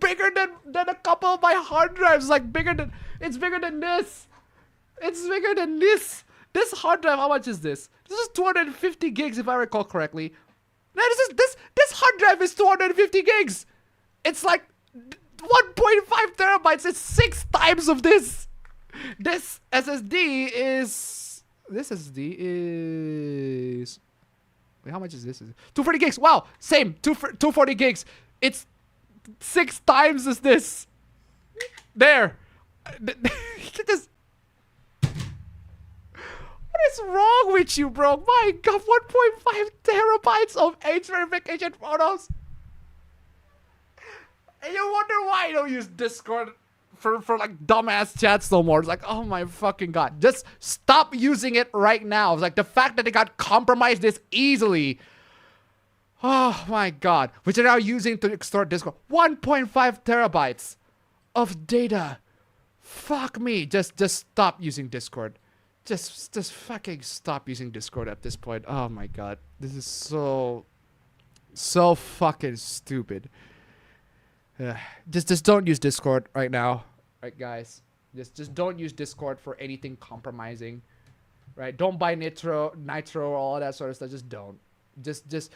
bigger than a couple of my hard drives. Like it's bigger than this. It's bigger than this. This hard drive, how much is this? This is 250 gigs if I recall correctly. No, this hard drive is 250 gigs. It's like 1.5 terabytes. It's 6 times of this. This SSD is... Wait, how much is this? 240 gigs. Wow, same. 240 gigs. It's 6 times as this. There. What is wrong with you, bro? My God, 1.5 terabytes of age verification photos. And you wonder why I don't use Discord for like dumbass chats no more. It's like, oh my fucking God. Just stop using it right now. It's like the fact that it got compromised this easily. Oh my God. Which are now using to extort Discord. 1.5 terabytes of data. Fuck me. Just stop using Discord. Just fucking stop using Discord at this point. Oh my god. This is so fucking stupid. Just don't use Discord right now. Right, guys? Just don't use Discord for anything compromising. Right? Don't buy Nitro, all that sort of stuff. Just don't. Just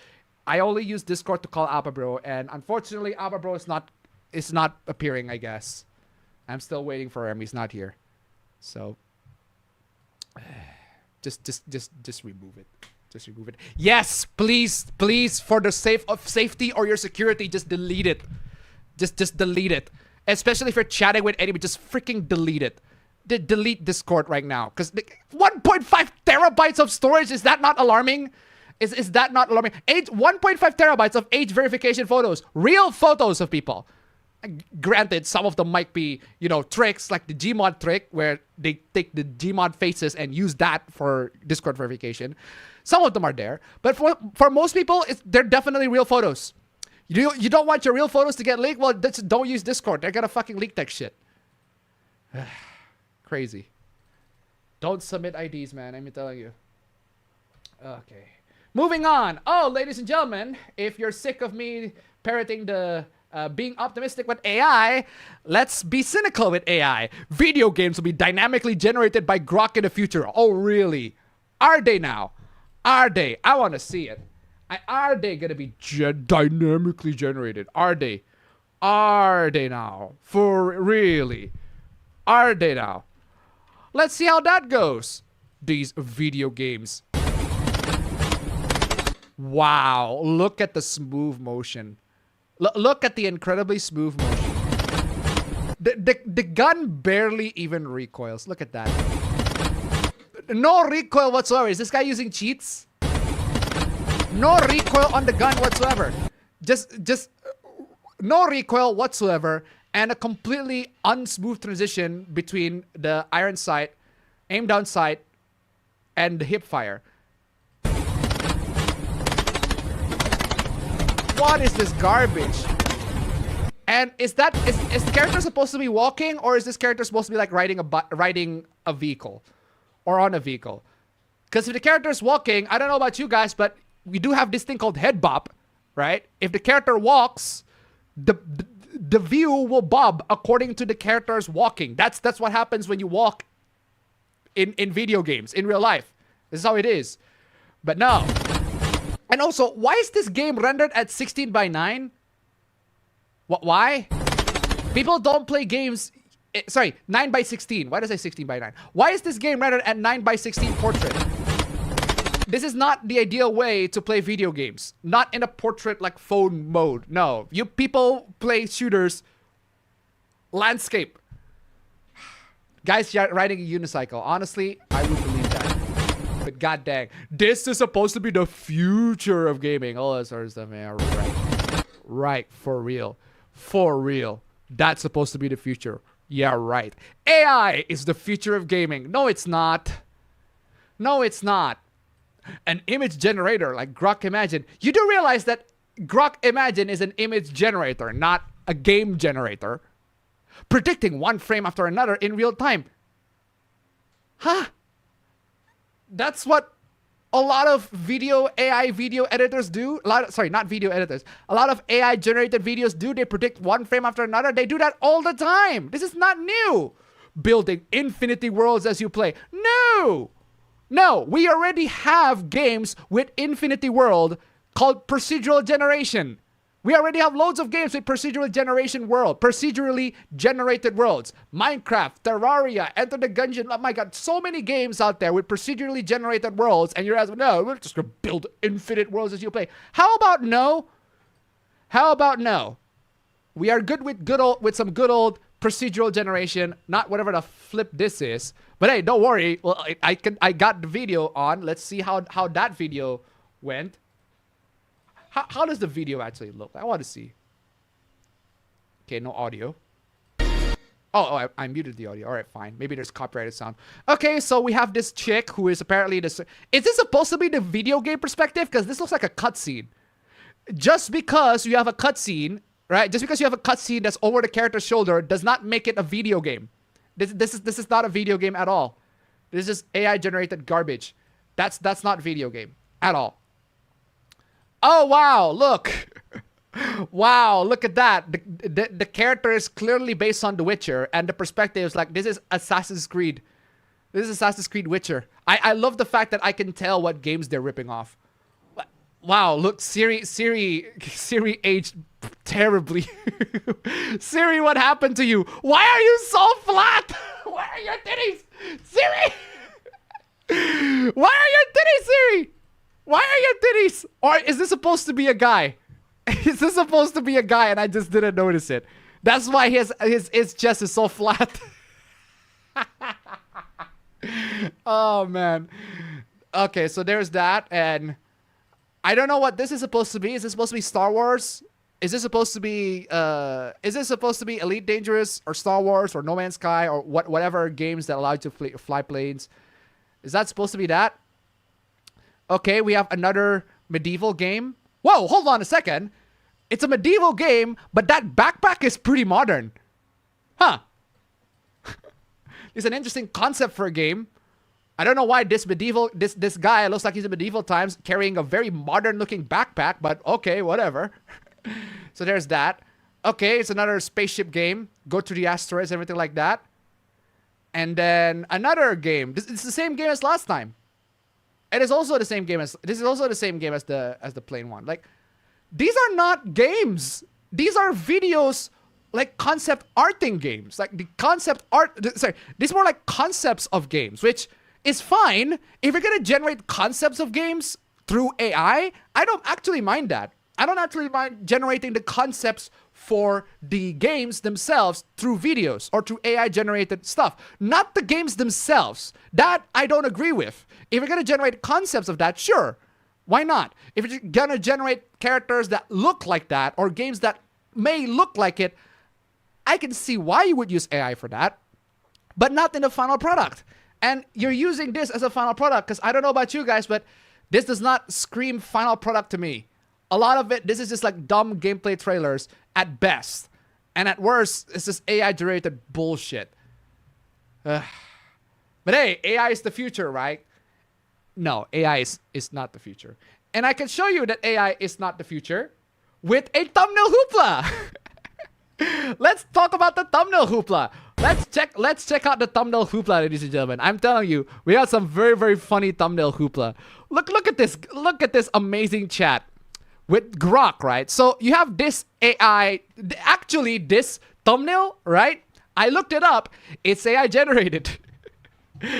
I only use Discord to call APBro, and unfortunately APBro is not appearing, I guess. I'm still waiting for him. He's not here. So just remove it. Just remove it. Yes, please, for the safety or your security, just delete it. Just delete it. Especially if you're chatting with anybody, just freaking delete it. Delete Discord right now. Because 1.5 terabytes of storage, is that not alarming? Is that not alarming? 1.5 terabytes of age verification photos. Real photos of people. Granted, some of them might be, tricks like the Gmod trick where they take the Gmod faces and use that for Discord verification. Some of them are there. But for most people, they're definitely real photos. You don't want your real photos to get leaked? Well, don't use Discord. They're gonna fucking leak that shit. Crazy. Don't submit IDs, man. I'm telling you. Okay. Moving on. Oh, ladies and gentlemen, if you're sick of me parroting the being optimistic with AI, let's be cynical with AI. Video games will be dynamically generated by Grok in the future. Oh, really? Are they now? Are they? I want to see it. Are they going to be dynamically generated? Are they? Are they now? For really? Are they now? Let's see how that goes. These video games. Wow. Look at the smooth motion. Look at the incredibly smooth motion. The gun barely even recoils. Look at that. No recoil whatsoever. Is this guy using cheats? No recoil on the gun whatsoever. Just no recoil whatsoever, and a completely unsmooth transition between the iron sight, aim down sight, and the hip fire. What is this garbage? And is character supposed to be walking, or is this character supposed to be like riding a vehicle, or on a vehicle? Because if the character is walking, I don't know about you guys, but we do have this thing called head bop, right? If the character walks, the view will bob according to the character's walking. That's what happens when you walk in video games, in real life. This is how it is. But no. And also, why is this game rendered at 16:9? Why? People don't play games... Sorry, 9:16. Why did I say 16:9? Why is this game rendered at 9:16 portrait? This is not the ideal way to play video games. Not in a portrait like phone mode. No. You people play shooters landscape. Guys riding a unicycle. Honestly, I would believe that. But god dang. This is supposed to be the future of gaming. All that sort of stuff, man. Right. Right. For real. For real. That's supposed to be the future. Yeah, right. AI is the future of gaming. No, it's not. No, it's not. An image generator like Grok Imagine. You do realize that Grok Imagine is an image generator, not a game generator. Predicting one frame after another in real time. Huh? That's what a lot of AI video editors do. Not video editors. A lot of AI generated videos do. They predict one frame after another. They do that all the time. This is not new. Building infinity worlds as you play. No! No, we already have games with infinity world called procedural generation. We already have loads of games with procedurally generated worlds. Minecraft, Terraria, Enter the Gungeon. Oh my god, so many games out there with procedurally generated worlds, and you're asking, no, we're just gonna build infinite worlds as you play. How about no? How about no? We are good with some good old procedural generation, not whatever the flip this is. But hey, don't worry. Well, I got the video on. Let's see how that video went. How does the video actually look? I want to see. Okay, no audio. Oh, I muted the audio. All right, fine. Maybe there's copyrighted sound. Okay, so we have this chick who is apparently this. Is this supposed to be the video game perspective? Because this looks like a cutscene. Just because you have a cutscene, right? Just because you have a cutscene that's over the character's shoulder does not make it a video game. This is not a video game at all. This is AI generated garbage. That's not video game at all. Oh wow, look. Wow, look at that. The character is clearly based on The Witcher, and the perspective is like, this is Assassin's Creed. This is Assassin's Creed Witcher. I love the fact that I can tell what games they're ripping off. Wow, look, Siri aged terribly. Siri, what happened to you? Why are you so flat? Where are your titties? Siri! Why are your titties, Siri? Why are your titties? Or is this supposed to be a guy? Is this supposed to be a guy and I just didn't notice it? That's why his chest is so flat. Oh, man. Okay, so there's that, and I don't know what this is supposed to be. Is this supposed to be Star Wars? Is this supposed to be Elite Dangerous or Star Wars or No Man's Sky or whatever games that allow you to fly planes? Is that supposed to be that? Okay, we have another medieval game. Whoa, hold on a second. It's a medieval game, but that backpack is pretty modern. Huh. It's an interesting concept for a game. I don't know why this guy looks like he's in medieval times carrying a very modern looking backpack, but okay, whatever. So there's that. Okay, it's another spaceship game. Go to the asteroids, everything like that. And then another game. It's the same game as last time. It is also the same game as the plain one. Like, these are not games. These are videos, like concept arting games. Like the concept art. Sorry, these are more like concepts of games, which is fine if you're gonna generate concepts of games through AI. I don't actually mind that. I don't actually mind generating the concepts for the games themselves through videos or through AI generated stuff. Not the games themselves. That I don't agree with. If you're gonna generate concepts of that, sure. Why not? If you're gonna generate characters that look like that or games that may look like it, I can see why you would use AI for that, but not in the final product. And you're using this as a final product because I don't know about you guys, but this does not scream final product to me. A lot of it, this is just like dumb gameplay trailers at best. And at worst, it's just AI generated bullshit. But hey, AI is the future, right? No, AI is not the future. And I can show you that AI is not the future with a thumbnail hoopla. Let's talk about the thumbnail hoopla. Let's check out the thumbnail hoopla, ladies and gentlemen. I'm telling you, we have some very, very funny thumbnail hoopla. Look at this. Look at this amazing chat with Grok, right? So you have this AI, actually this thumbnail, right? I looked it up. It's AI generated.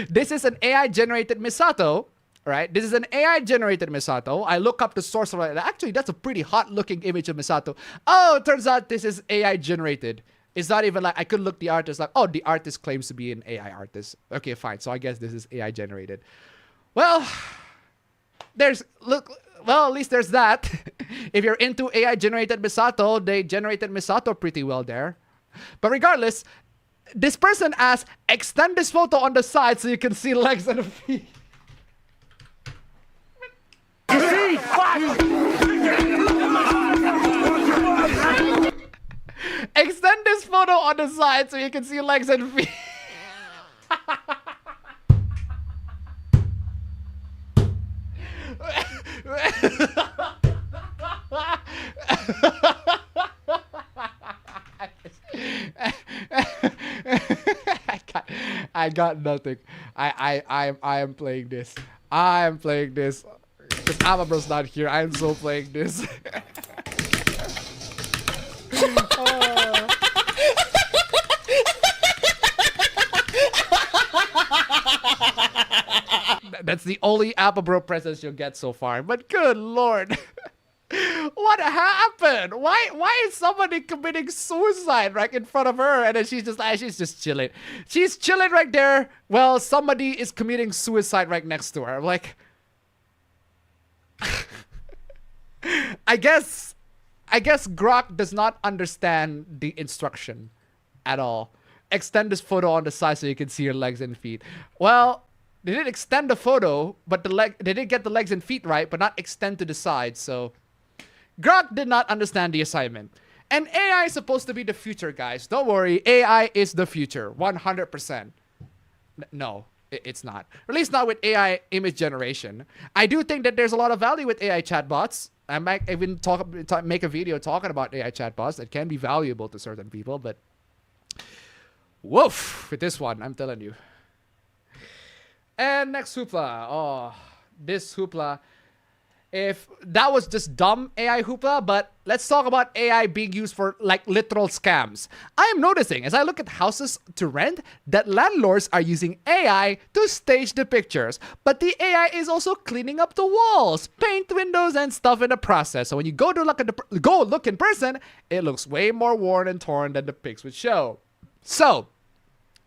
This is an AI generated Misato, right? This is an AI generated Misato. I look up the source of it. Actually, that's a pretty hot looking image of Misato. Oh, it turns out this is AI generated. It's not even like I could look the artist like, oh, the artist claims to be an AI artist. Okay, fine. So I guess this is AI generated. Well, well, at least there's that. If you're into AI generated Misato, they generated Misato pretty well there. But regardless, this person asked, extend this photo on the side so you can see legs and feet. You see? Extend this photo on the side so you can see legs and feet. I got nothing. I am playing this. I am playing this. Because Amabro's not here. I am so playing this. That's the only Apabro presence you'll get so far. But good lord. What happened? Why is somebody committing suicide right in front of her? And then she's just chilling. She's chilling right there. Well, somebody is committing suicide right next to her. Like, I guess Grok does not understand the instruction at all. Extend this photo on the side so you can see your legs and feet. Well, they did extend the photo, but they did get the legs and feet right, but not extend to the side. So Grok did not understand the assignment. And AI is supposed to be the future, guys. Don't worry, AI is the future, 100%. No, It's not. At least not with AI image generation. I do think that there's a lot of value with AI chatbots. I might even make a video talking about AI chatbots that can be valuable to certain people, but woof with this one, I'm telling you. And next hoopla. Oh, this hoopla. If that was just dumb AI hoopla, but let's talk about AI being used for like literal scams. I am noticing as I look at houses to rent that landlords are using AI to stage the pictures, but the AI is also cleaning up the walls, paint windows, and stuff in the process. So when you go look in person, it looks way more worn and torn than the pics would show. So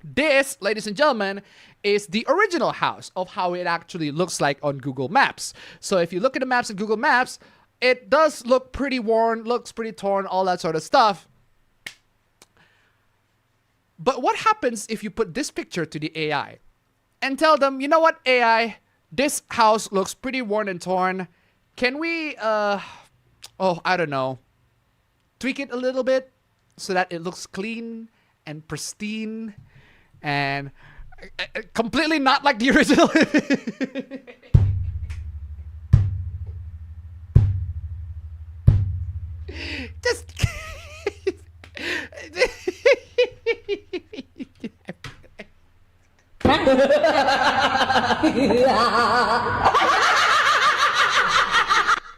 this, ladies and gentlemen, is the original house of how it actually looks like on Google Maps. So if you look at the maps in Google Maps, it does look pretty worn, looks pretty torn, all that sort of stuff. But what happens if you put this picture to the AI and tell them, you know what, AI, this house looks pretty worn and torn. Can we, I don't know, tweak it a little bit so that it looks clean and pristine and completely not like the original. Just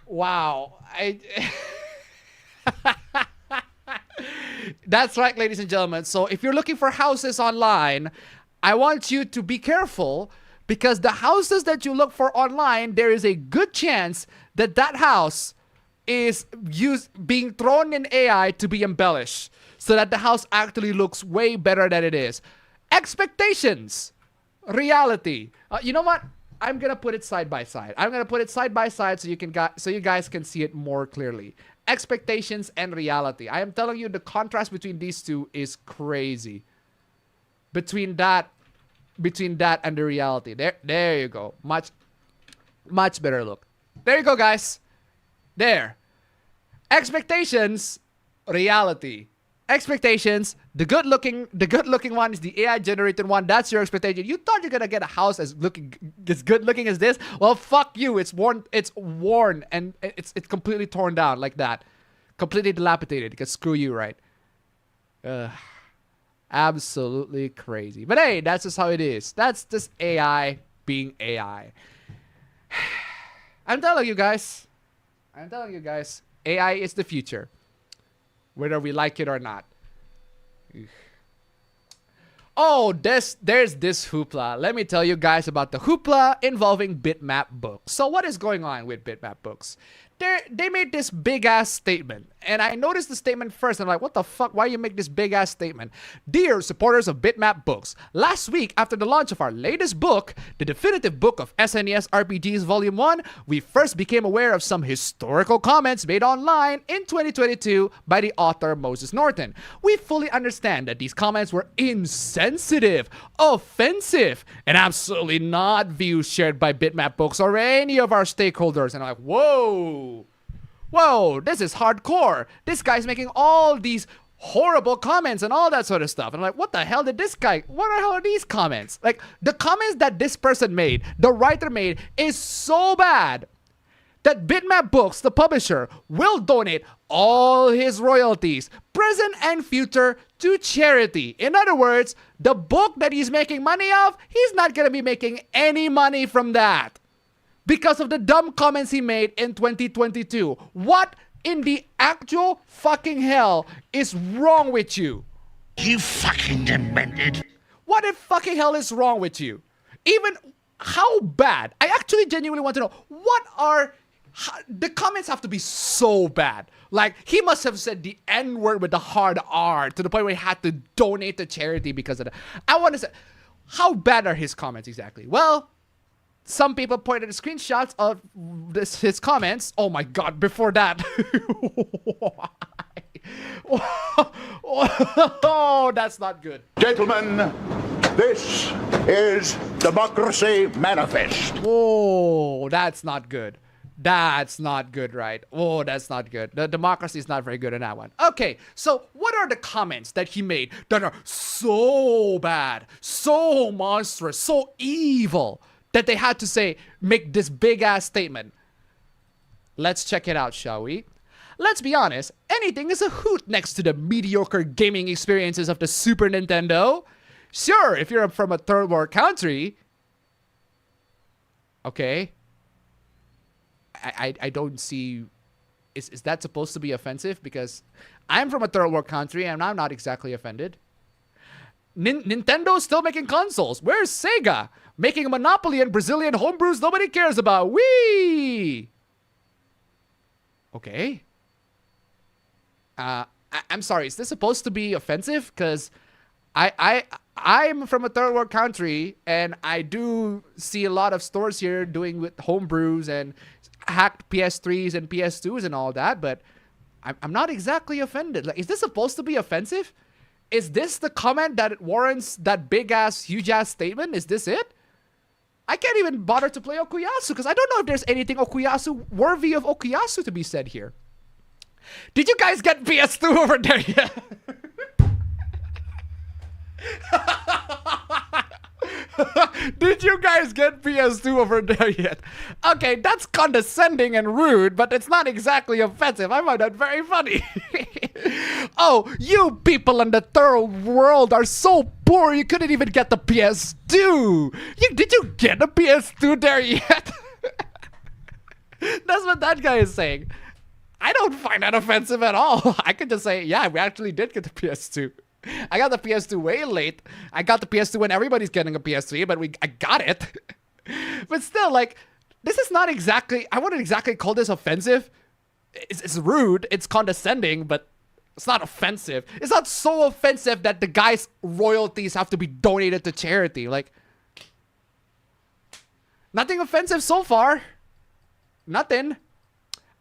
wow. That's right, ladies and gentlemen. So if you're looking for houses online, I want you to be careful, because the houses that you look for online, there is a good chance that that house is being thrown in AI to be embellished so that the house actually looks way better than it is. Expectations, reality. You know what? I'm gonna put it side by side. I'm gonna put it side by side so you guys can see it more clearly. Expectations and reality. I am telling you, the contrast between these two is crazy. Between that and the reality. There you go. Much better look. There you go, guys. There. Expectations, reality. Expectations, the good looking one is the AI generated one. That's your expectation. You thought you're gonna get a house as good looking as this? Well, fuck you. It's worn and it's completely torn down like that. Completely dilapidated. Because screw you, right? Absolutely crazy. But hey, that's just how it is. That's just AI being AI. I'm telling you guys, AI is the future, whether we like it or not. Oh, there's this hoopla. Let me tell you guys about the hoopla involving Bitmap books. So what is going on with Bitmap books? They made this big ass statement, and I noticed the statement first. And I'm like, what the fuck? Why you make this big ass statement? Dear supporters of Bitmap books, last week after the launch of our latest book, the definitive book of SNES RPGs Volume 1, we first became aware of some historical comments made online in 2022 by the author Moses Norton. We fully understand that these comments were insensitive, offensive, and absolutely not views shared by Bitmap books or any of our stakeholders. And I'm like, whoa, this is hardcore. This guy's making all these horrible comments and all that sort of stuff. And I'm like, what the hell are these comments? Like, the comments that this person made, the writer made, is so bad that Bitmap Books, the publisher, will donate all his royalties, present and future, to charity. In other words, the book that he's making money off, he's not gonna be making any money from that, because of the dumb comments he made in 2022. What in the actual fucking hell is wrong with you? You fucking demented. What in fucking hell is wrong with you? Even how bad? I actually genuinely want to know, the comments have to be so bad. Like, he must have said the N-word with the hard R to the point where he had to donate to charity because of that. I want to say, how bad are his comments exactly? Well, some people pointed at screenshots of his comments. Oh my god, before that. Oh, that's not good. Gentlemen, this is Democracy Manifest. Oh, that's not good. That's not good, right? Oh, that's not good. The democracy is not very good in that one. Okay, so what are the comments that he made that are so bad, so monstrous, so evil that they had to say, make this big ass statement? Let's check it out, shall we? Let's be honest, anything is a hoot next to the mediocre gaming experiences of the Super Nintendo. Sure, if you're from a third world country. Okay. I don't see, is that supposed to be offensive? Because I'm from a third world country and I'm not exactly offended. Nintendo's still making consoles. Where's Sega? Making a monopoly in Brazilian homebrews nobody cares about. Whee! Okay. I'm sorry, is this supposed to be offensive? Because I'm from a third world country and I do see a lot of stores here doing with homebrews and hacked PS3s and PS2s and all that, but I'm not exactly offended. Like, is this supposed to be offensive? Is this the comment that warrants that big ass, huge ass statement? Is this it? I can't even bother to play Okuyasu because I don't know if there's anything Okuyasu worthy of Okuyasu to be said here. Did you guys get PS2 over there yet? Did you guys get PS2 over there yet? Okay, that's condescending and rude, but it's not exactly offensive. I find that very funny. Oh, you people in the third world are so poor you couldn't even get the PS2. Did you get a PS2 there yet? That's what that guy is saying. I don't find that offensive at all. I could just say, yeah, we actually did get the PS2. I got the PS2 way late. I got the PS2 when everybody's getting a PS3, but I got it. But still, like, this is not exactly, I wouldn't exactly call this offensive. It's rude, it's condescending, but it's not offensive. It's not so offensive that the guy's royalties have to be donated to charity. Like, nothing offensive so far. Nothing.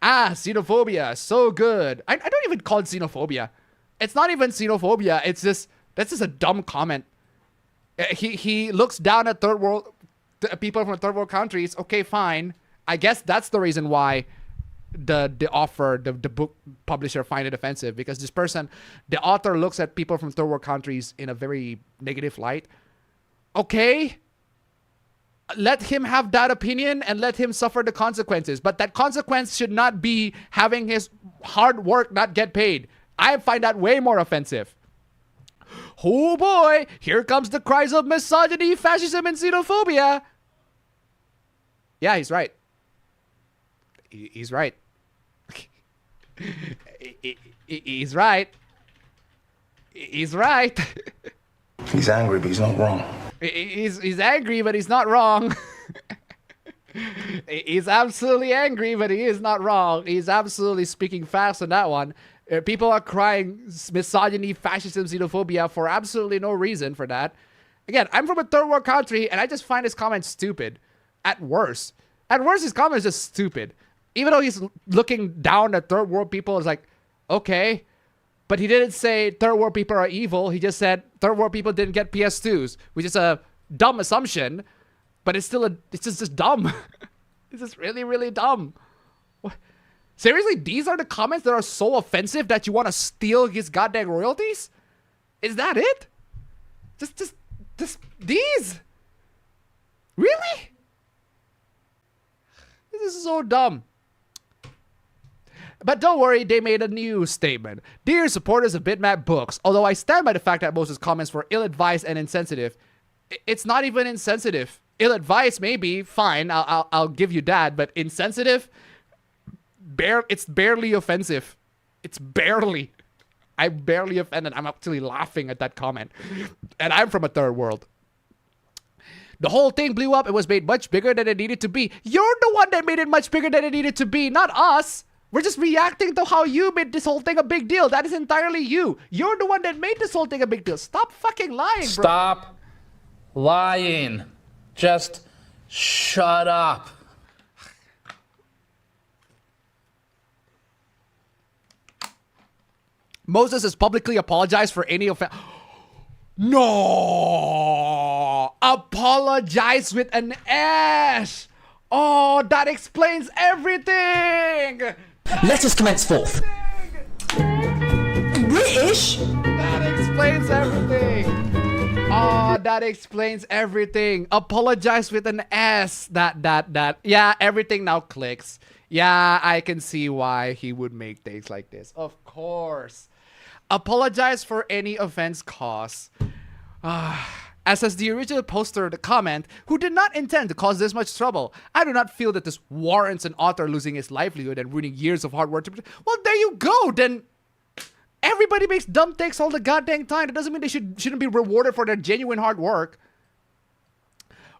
Ah, xenophobia, so good. I don't even call it xenophobia. It's not even xenophobia. It's just, that's just a dumb comment. He looks down at third world people from third world countries. Okay, fine. I guess that's the reason why the book publisher find it offensive, because this person, the author, looks at people from third world countries in a very negative light. Okay, let him have that opinion and let him suffer the consequences. But that consequence should not be having his hard work not get paid. I find that way more offensive. Oh boy, here comes the cries of misogyny, fascism, and xenophobia. Yeah, he's right. He's right. He's right. He's right. He's angry, but he's not wrong. He's angry, but he's not wrong. He's absolutely angry, but he is not wrong. He's absolutely speaking fast on that one. People are crying misogyny, fascism, xenophobia for absolutely no reason for that. Again, I'm from a third world country, and I just find his comment stupid. At worst. At worst, his comment is just stupid. Even though he's looking down at third world people, it's like, okay. But he didn't say third world people are evil. He just said third world people didn't get PS2s, which is a dumb assumption. But it's still it's just dumb. It's just really, really dumb. What? Seriously, these are the comments that are so offensive that you want to steal his goddamn royalties? Is that it? Just these? Really? This is so dumb. But don't worry, they made a new statement. Dear supporters of Bitmap books, although I stand by the fact that most of his comments were ill-advised and insensitive, it's not even insensitive. Ill-advised, maybe, fine, I'll give you that, but insensitive? It's barely offensive. It's barely. I'm barely offended. I'm actually laughing at that comment. And I'm from a third world. The whole thing blew up. It was made much bigger than it needed to be. You're the one that made it much bigger than it needed to be, not us. We're just reacting to how you made this whole thing a big deal. That is entirely you. You're the one that made this whole thing a big deal. Stop fucking lying, bro. Stop lying. Just shut up. Moses has publicly apologized for any offense. No! Apologize with an S! Oh, that explains everything! Let us commence forth. British? That explains everything! Oh, that explains everything. Apologize with an S. That. Yeah, everything now clicks. Yeah, I can see why he would make things like this. Of course. Apologize for any offense caused. As says the original poster, the comment, who did not intend to cause this much trouble. I do not feel that this warrants an author losing his livelihood and ruining years of hard work. Well, there you go. Then everybody makes dumb takes all the goddamn time. That doesn't mean they shouldn't be rewarded for their genuine hard work.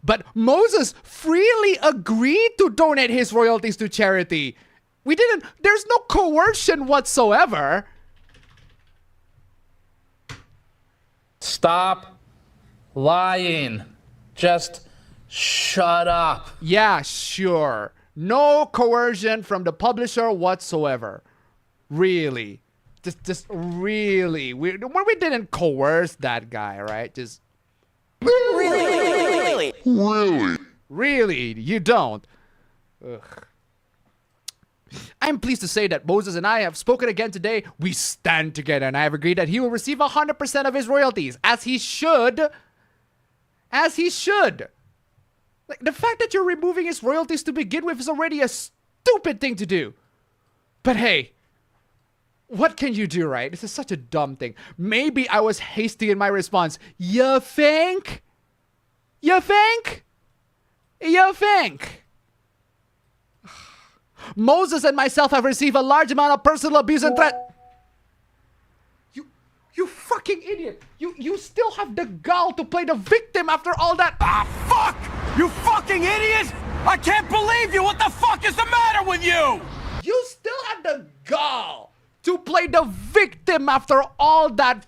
But Moses freely agreed to donate his royalties to charity. There's no coercion whatsoever. Stop lying. Just shut up. Yeah, sure. No coercion from the publisher whatsoever. Really. Just really. We didn't coerce that guy, right? Just Really? really, you don't. Ugh. I'm pleased to say that Moses and I have spoken again today. We stand together, and I have agreed that he will receive 100% of his royalties, as he should. As he should. Like, the fact that you're removing his royalties to begin with is already a stupid thing to do. But hey, what can you do, right? This is such a dumb thing. Maybe I was hasty in my response. You think? You think? You think? Moses and myself have received a large amount of personal abuse and threat. You fucking idiot. You still have the gall to play the victim after all that. Ah, fuck! You fucking idiot! I can't believe you! What the fuck is the matter with you? You still have the gall to play the victim after all that.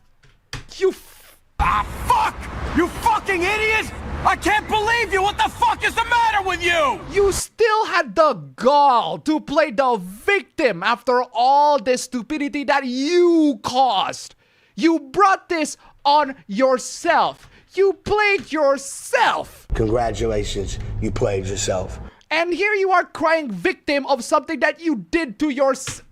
Ah, fuck! You fucking idiot! I can't believe you! What the fuck is the matter with you? You still had the gall to play the victim after all this stupidity that you caused. You brought this on yourself. You played yourself. Congratulations, you played yourself. And here you are crying victim of something that you did to yourself.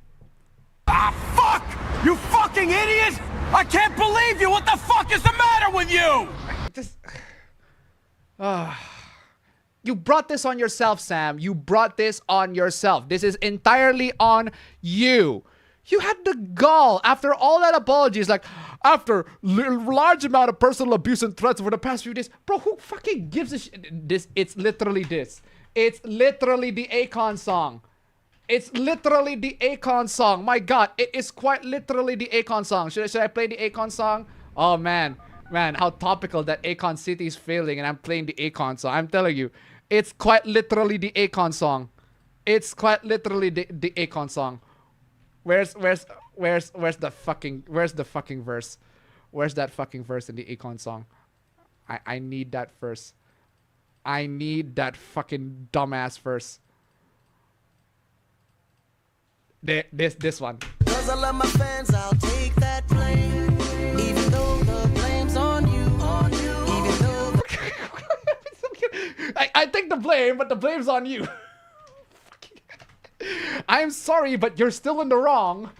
Ah, fuck! You fucking idiot! I can't believe you! What the fuck is the matter with you? You brought this on yourself, Sam. You brought this on yourself. This is entirely on you. You had the gall after all that apologies, like after large amount of personal abuse and threats over the past few days. Bro, who fucking gives a shit? It's literally this. It's literally the Akon song. It's literally the Akon song. My God, it is quite literally the Akon song. Should I play the Akon song? Oh man, how topical that Akon City is failing, and I'm playing the Akon song. I'm telling you, it's quite literally the Akon song. It's quite literally the Akon song. Where's the fucking verse? Where's that fucking verse in the Akon song? I need that verse. I need that fucking dumbass verse. This one. Cause I love my fans, I'll take that blame. Even though the blame's on you. Even though I take the blame, but the blame's on you. I'm sorry, but you're still in the wrong.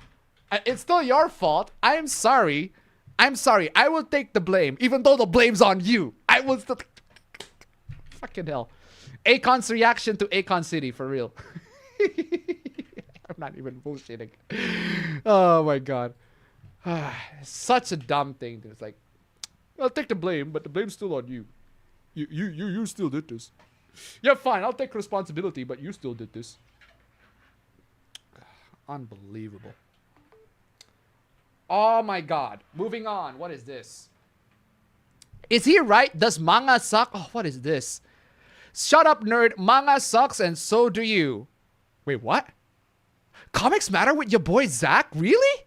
It's still your fault. I'm sorry. I will take the blame, even though the blame's on you. I will still. Fucking hell. Akon's reaction to Akon City, for real. I'm not even bullshitting. Oh my God. Such a dumb thing. It's like, I'll take the blame, but the blame's still on you. You still did this. Yeah, fine. I'll take responsibility, but you still did this. Unbelievable. Oh my God. Moving on. What is this? Is he right? Does manga suck? Oh, what is this? Shut up, nerd. Manga sucks and so do you. Wait, what? Comics matter with your boy Zach? Really?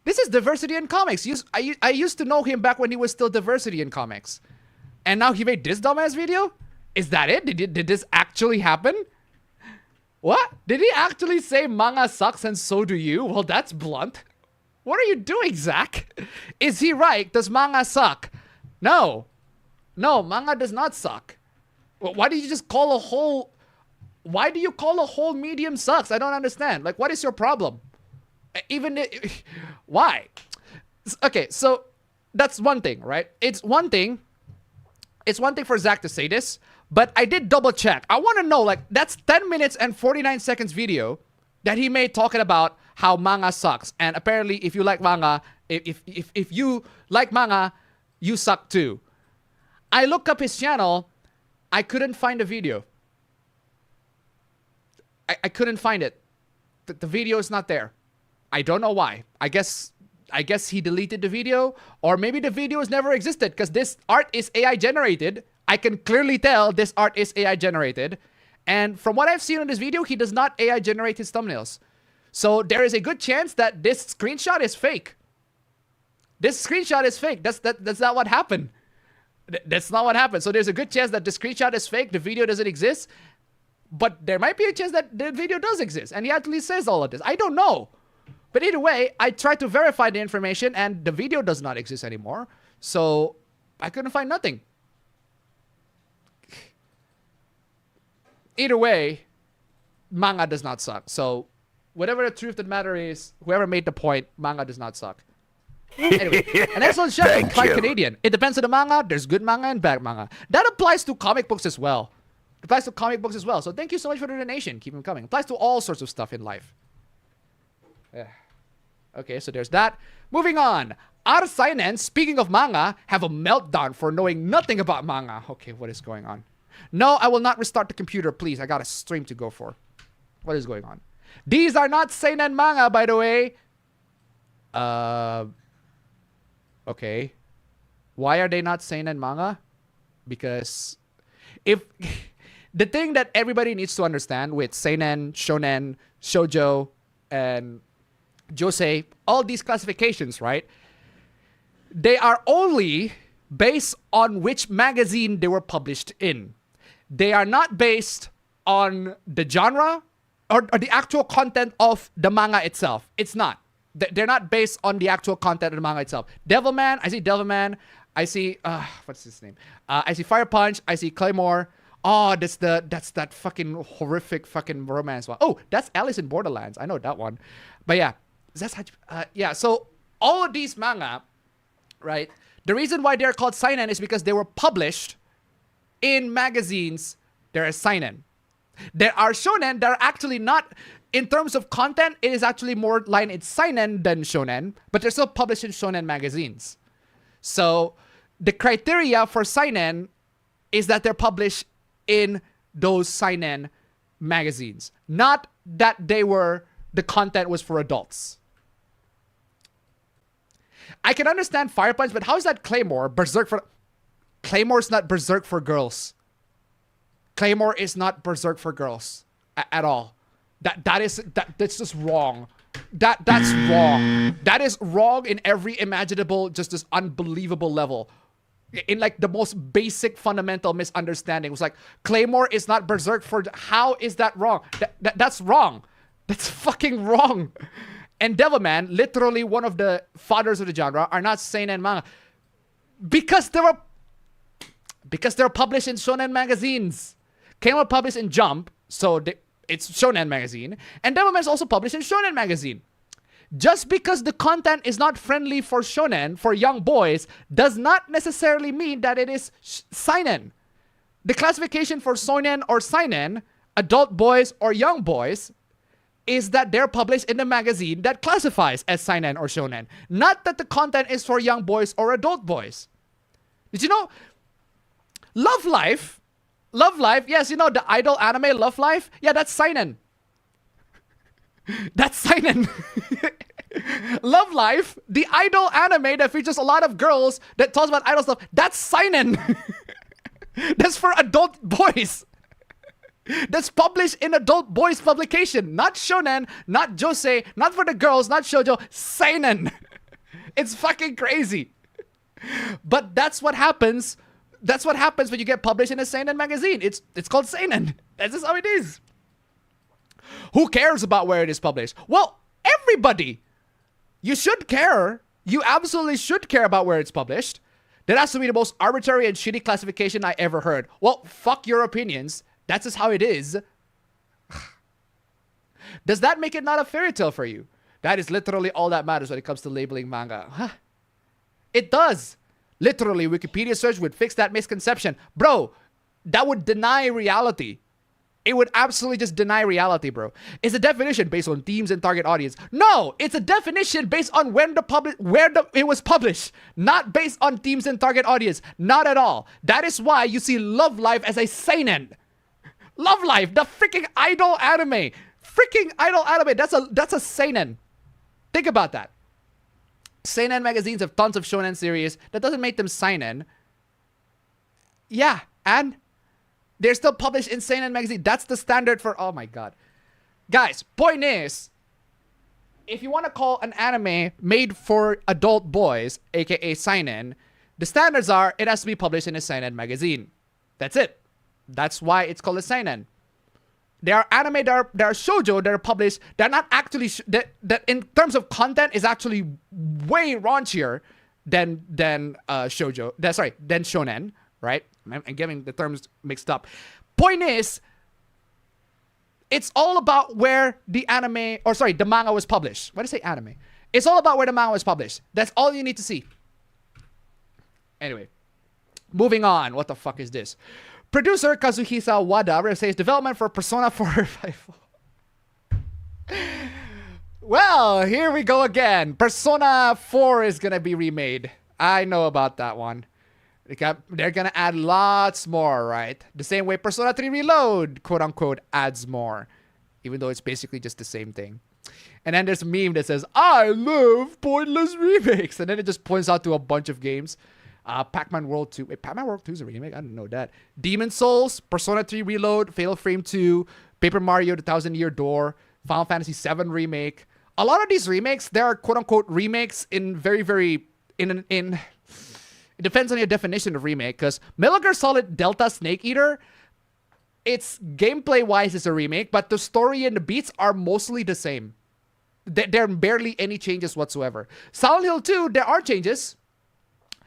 This is Diversity in Comics. I used to know him back when he was still Diversity in Comics. And now he made this dumbass video? Is that it? Did this actually happen? What? Did he actually say manga sucks and so do you? Well, that's blunt. What are you doing, Zach? Is he right? Does manga suck? No. No, manga does not suck. Why do you just call a whole... Why do you call a whole medium sucks? I don't understand. Like, what is your problem? Why? Okay, so that's one thing, right? It's one thing for Zach to say this, but I did double check. I want to know, like, that's 10 minutes and 49 seconds video that he made talking about how manga sucks. And apparently, if you like manga, if you like manga, you suck too. I looked up his channel. I couldn't find a video. I couldn't find it. The video is not there. I don't know why. I guess he deleted the video, or maybe the video has never existed because this art is AI generated. I can clearly tell this art is AI generated. And from what I've seen in this video, he does not AI generate his thumbnails. So there is a good chance that this screenshot is fake. This screenshot is fake. That's not what happened. That's not what happened. So there's a good chance that the screenshot is fake. The video doesn't exist. But there might be a chance that the video does exist. And he actually says all of this. I don't know. But either way, I tried to verify the information and the video does not exist anymore. So I couldn't find nothing. Either way, manga does not suck. So whatever the truth of the matter is, whoever made the point, manga does not suck. Anyway, an excellent show. Quite Canadian. It depends on the manga. There's good manga and bad manga. That applies to comic books as well. It applies to comic books as well. So thank you so much for the donation. Keep them coming. It applies to all sorts of stuff in life. Yeah. Okay, so there's that. Moving on. Our Seinen, speaking of manga, have a meltdown for knowing nothing about manga. Okay, what is going on? No, I will not restart the computer, please. I got a stream to go for. What is going on? These are not seinen manga, by the way. Okay. Why are they not seinen manga? Because if... the thing that everybody needs to understand with seinen, shonen, shoujo, and josei, all these classifications, right? They are only based on which magazine they were published in. They are not based on the genre or the actual content of the manga itself. It's not. They're not based on the actual content of the manga itself. Devilman, I see Devilman. I see, what's his name? I see Fire Punch. I see Claymore. Oh, that's that fucking horrific fucking romance one. Oh, that's Alice in Borderlands. I know that one. But yeah, that's yeah. So all of these manga, right? The reason why they're called seinen is because they were published in magazines. There are seinen. There are shonen that are actually not, in terms of content, it is actually more line in seinen than shonen, but they're still published in shonen magazines. So the criteria for seinen is that they're published in those seinen magazines, not that the content was for adults. I can understand Fire Punch, but how is that Claymore? Berserk for... Claymore's not Berserk for girls. Claymore is not Berserk for girls at all. That's just wrong. That's wrong. That is wrong in every imaginable, just this unbelievable level. In like the most basic fundamental misunderstanding. It was like, Claymore is not Berserk for... How is that wrong? That's wrong. That's fucking wrong. And Devilman, literally one of the fathers of the genre, are not seinen manga. Because they were published in shonen magazines. Claymore published in Jump, so it's shonen magazine. And Devilman is also published in shonen magazine. Just because the content is not friendly for shonen, for young boys, does not necessarily mean that it is seinen. The classification for shonen or seinen, adult boys or young boys, is that they're published in a magazine that classifies as seinen or shonen. Not that the content is for young boys or adult boys. Did you know? Love Life, yes, you know the idol anime Love Life? Yeah, that's seinen. That's seinen. Love Life, the idol anime that features a lot of girls that talks about idol stuff, that's seinen. That's for adult boys. That's published in adult boys publication, not shonen, not josei, not for the girls, not shoujo, seinen. It's fucking crazy. But that's what happens. That's what happens when you get published in a seinen magazine. It's called seinen. That's just how it is. Who cares about where it is published? Well, everybody. You should care. You absolutely should care about where it's published. That has to be the most arbitrary and shitty classification I ever heard. Well, fuck your opinions. That's just how it is. Does that make it not a fairy tale for you? That is literally all that matters when it comes to labeling manga. Huh. It does. Literally, Wikipedia search would fix that misconception. Bro, that would deny reality. It would absolutely just deny reality, bro. It's a definition based on themes and target audience. No, it's a definition based on when it was published, not based on themes and target audience. Not at all. That is why you see Love Live as a seinen. Love Live, the freaking idol anime. Freaking idol anime. That's a seinen. Think about that. Seinen magazines have tons of shonen series. That doesn't make them seinen. Yeah, and they're still published in Seinen magazine. That's the standard for... Oh my god. Guys, point is, if you want to call an anime made for adult boys, aka seinen, the standards are it has to be published in a seinen magazine. That's it. That's why it's called a seinen. There are anime that are shoujo that are published. They're not actually... that in terms of content is actually way raunchier than shoujo. Than shonen. Right? I'm getting the terms mixed up. Point is, it's all about where the the manga was published. Why did I say anime? It's all about where the manga was published. That's all you need to see. Anyway, moving on. What the fuck is this? Producer Kazuhisa Wada says development for Persona 4 revival. Well, here we go again. Persona 4 is gonna be remade. I know about that one. They're gonna add lots more, right? The same way Persona 3 Reload, quote unquote, adds more. Even though it's basically just the same thing. And then there's a meme that says, I love pointless remakes. And then it just points out to a bunch of games. Pac-Man World 2. Wait, Pac-Man World 2 is a remake? I didn't know that. Demon Souls, Persona 3 Reload, Fatal Frame 2, Paper Mario, The Thousand Year Door, Final Fantasy 7 Remake. A lot of these remakes, they are quote unquote remakes in it depends on your definition of remake, because Metal Gear Solid Delta Snake Eater, it's gameplay-wise is a remake, but the story and the beats are mostly the same. There are barely any changes whatsoever. Silent Hill 2, there are changes.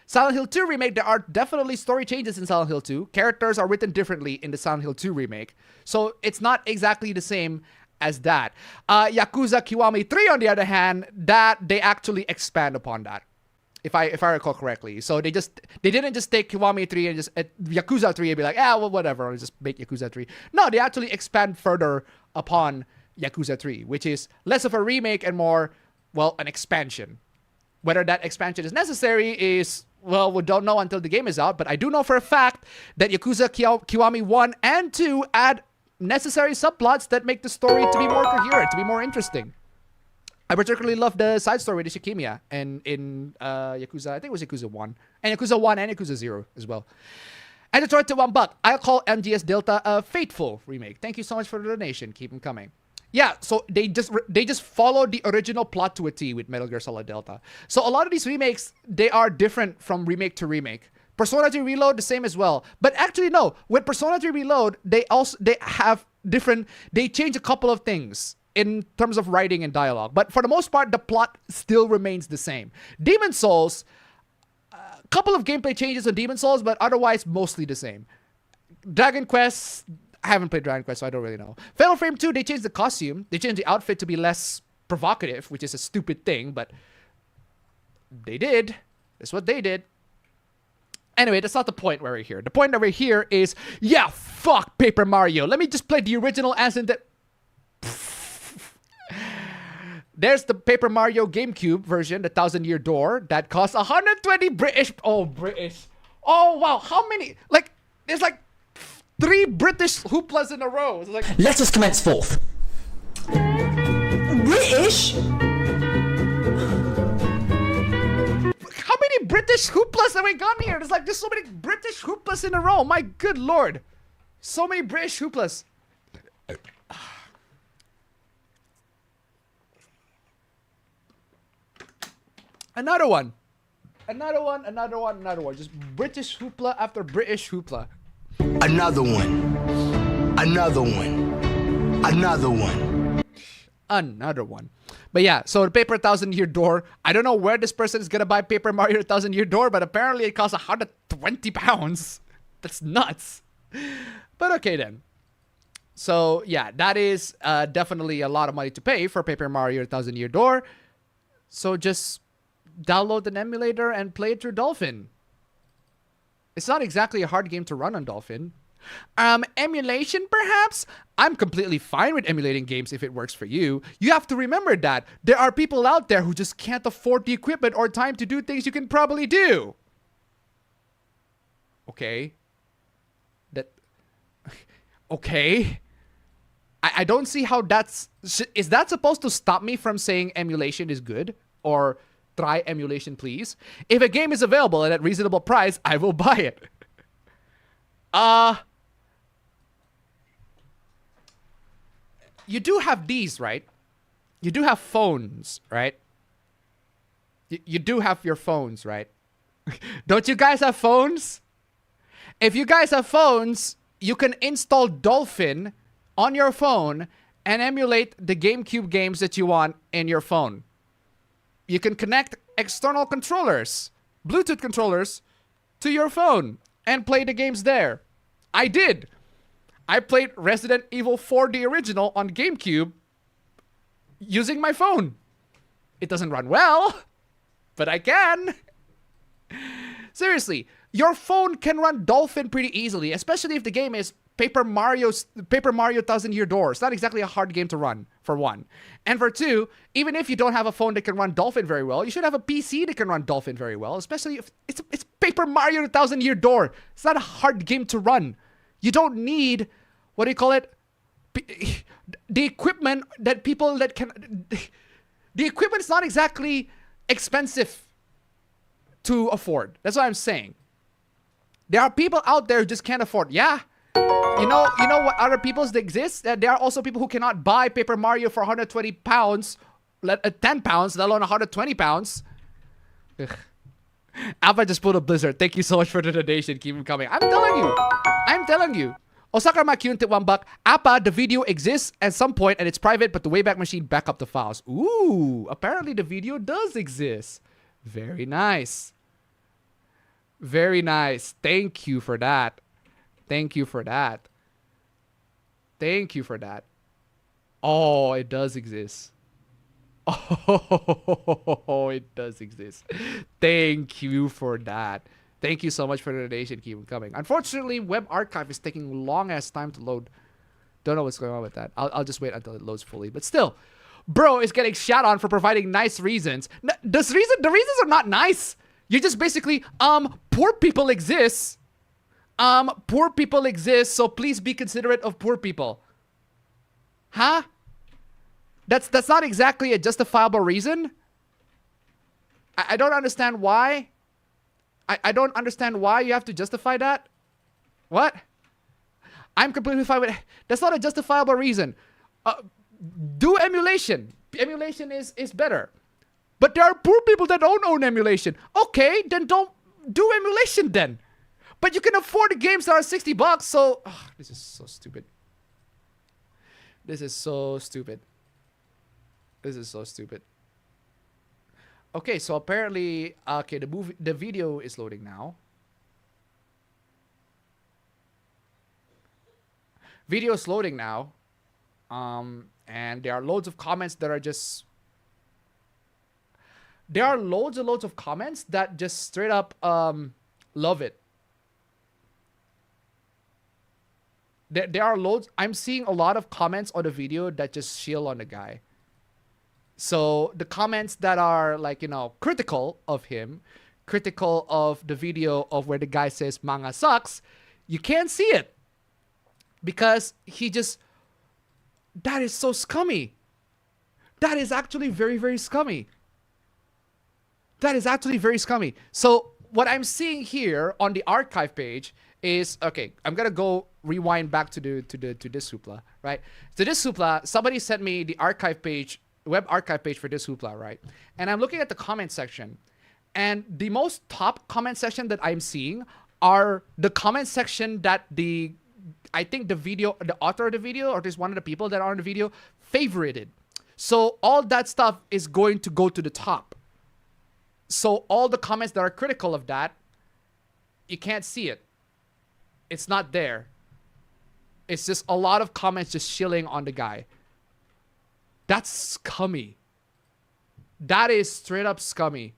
Silent Hill 2 Remake, there are definitely story changes in Silent Hill 2. Characters are written differently in the Silent Hill 2 Remake. So it's not exactly the same as that. Yakuza Kiwami 3, on the other hand, that they actually expand upon that. If I recall correctly. So they didn't just take Kiwami 3 and just Yakuza 3 and be like, well, whatever, I'll just make Yakuza 3. No, they actually expand further upon Yakuza 3, which is less of a remake and more, well, an expansion. Whether that expansion is necessary is, well, we don't know until the game is out, but I do know for a fact that Yakuza Kiwami 1 and 2 add necessary subplots that make the story to be more coherent, to be more interesting. I particularly love the side story with Ishikimiya and in Yakuza, I think it was Yakuza 1. And Yakuza 1 and Yakuza 0 as well. And Detroit to $1. I'll call MGS Delta a faithful remake. Thank you so much for the donation. Keep them coming. Yeah, so they just followed the original plot to a T with Metal Gear Solid Delta. So a lot of these remakes, they are different from remake to remake. Persona 3 Reload, the same as well. But actually, no. With Persona 3 Reload, they change a couple of things in terms of writing and dialogue. But for the most part, the plot still remains the same. Demon Souls, a couple of gameplay changes on Demon Souls, but otherwise mostly the same. Dragon Quest, I haven't played Dragon Quest, so I don't really know. Fatal Frame 2, they changed the costume. They changed the outfit to be less provocative, which is a stupid thing, but they did. That's what they did. Anyway, that's not the point where we're here. The point over here is, yeah, fuck Paper Mario. Let me just play the original as in that... There's the Paper Mario GameCube version, the 1,000-Year Door, that costs 120 British... Oh, British. Oh, wow. How many? Like, there's like 3 British hooplas in a row. It's like... Let us commence forth. British? How many British hooplas have we got here? There's so many British hooplas in a row. My good lord. So many British hooplas. Another one. Just British hoopla after British hoopla. Another one. Another one. But yeah, so the Paper 1000-Year Door. I don't know where this person is gonna buy Paper Mario 1000-Year Door, but apparently it costs 120 pounds. That's nuts. But okay then. So yeah, that is definitely a lot of money to pay for Paper Mario 1000-Year Door. So just download an emulator and play it through Dolphin. It's not exactly a hard game to run on Dolphin. Emulation, perhaps? I'm completely fine with emulating games if it works for you. You have to remember that there are people out there who just can't afford the equipment or time to do things you can probably do. Okay. Okay. I don't see how that's... Is that supposed to stop me from saying emulation is good? Or try emulation, please? If a game is available and at reasonable price, I will buy it. You do have these, right? You do have phones, right? You do have your phones, right? Don't you guys have phones? If you guys have phones, you can install Dolphin on your phone and emulate the GameCube games that you want in your phone. You can connect external controllers, Bluetooth controllers, to your phone and play the games there. I did. I played Resident Evil 4 the original on GameCube using my phone. It doesn't run well, but I can. Seriously, your phone can run Dolphin pretty easily, especially if the game is Paper Mario 1000-Year Door. It's not exactly a hard game to run, for one. And for two, even if you don't have a phone that can run Dolphin very well, you should have a PC that can run Dolphin very well, especially if it's Paper Mario 1000-Year Door. It's not a hard game to run. You don't need, what do you call it? The equipment that people that can... The equipment is not exactly expensive to afford. That's what I'm saying. There are people out there who just can't afford. Yeah. You know what other peoples that exist? There are also people who cannot buy Paper Mario for 120 pounds, 10 pounds, let alone 120 pounds. Ugh. Alpha just pulled a blizzard. Thank you so much for the donation. Keep them coming. I'm telling you. Osaka Makyun tip $1. Appa, the video exists at some point and it's private, but the Wayback Machine back up the files. Ooh, apparently the video does exist. Very nice. Very nice. Thank you for that. Thank you for that. Thank you for that. Oh, it does exist. Oh, it does exist. Thank you for that. Thank you so much for the donation. Keep them coming. Unfortunately, Web Archive is taking long ass time to load. Don't know what's going on with that. I'll just wait until it loads fully. But still, bro is getting shot on for providing nice reasons. The reasons are not nice. You're just basically, poor people exist. Poor people exist, so please be considerate of poor people. Huh? That's not exactly a justifiable reason. I don't understand why. I don't understand why you have to justify that. What? I'm completely fine with it. That's not a justifiable reason. Do emulation. Emulation is better. But there are poor people that don't own emulation. Okay, then don't do emulation then. But you can afford the games that are $60, so... Oh, this is so stupid. This is so stupid. This is so stupid. Okay, so apparently... Okay, the video is loading now. Video is loading now. And there are loads of comments that are just... There are loads and loads of comments that just straight up love it. There are loads. I'm seeing a lot of comments on the video that just shield on the guy. So the comments that are like, you know, critical of him, critical of the video of where the guy says manga sucks, you can't see it. Because he just... That is so scummy. That is actually very, very scummy. That is actually very scummy. So what I'm seeing here on the archive page is, okay, I'm gonna go rewind back to this hoopla, right? So this hoopla, somebody sent me the archive page, web archive page for this hoopla, right? And I'm looking at the comment section, and the most top comment section that I'm seeing are the comment section that I think the author of the video, or just one of the people that are in the video, favorited. So all that stuff is going to go to the top. So all the comments that are critical of that, you can't see it. It's not there. It's just a lot of comments just shilling on the guy. That's scummy. That is straight up scummy.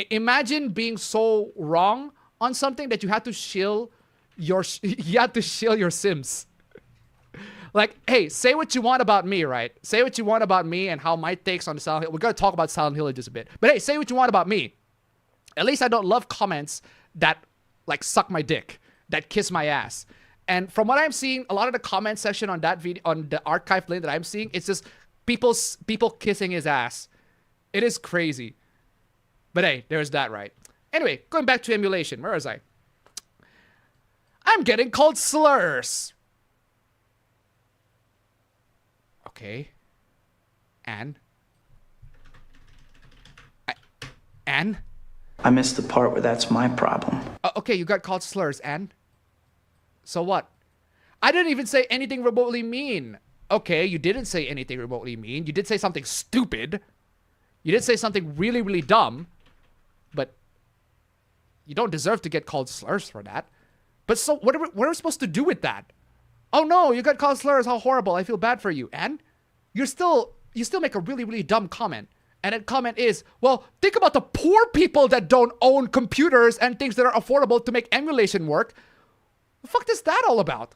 Imagine being so wrong on something that you had to shill your Sims. Like, hey, say what you want about me, right? Say what you want about me and how my takes on the Silent Hill. We're gonna talk about Silent Hill in just a bit. But hey, say what you want about me. At least I don't love comments that like suck my dick, that kiss my ass. And from what I'm seeing, a lot of the comment section on that video, on the archive link that I'm seeing, it's just people kissing his ass. It is crazy. But hey, there's that, right? Anyway, going back to emulation. Where was I? I'm getting called slurs. Okay. And? I missed the part where that's my problem. Okay, you got called slurs, and? So what? I didn't even say anything remotely mean. Okay, you didn't say anything remotely mean. You did say something stupid. You did say something really, really dumb. But you don't deserve to get called slurs for that. But so what are we supposed to do with that? Oh no, you got called slurs. How horrible. I feel bad for you. And you still make a really, really dumb comment. And that comment is, well, think about the poor people that don't own computers and things that are affordable to make emulation work. The fuck is that all about?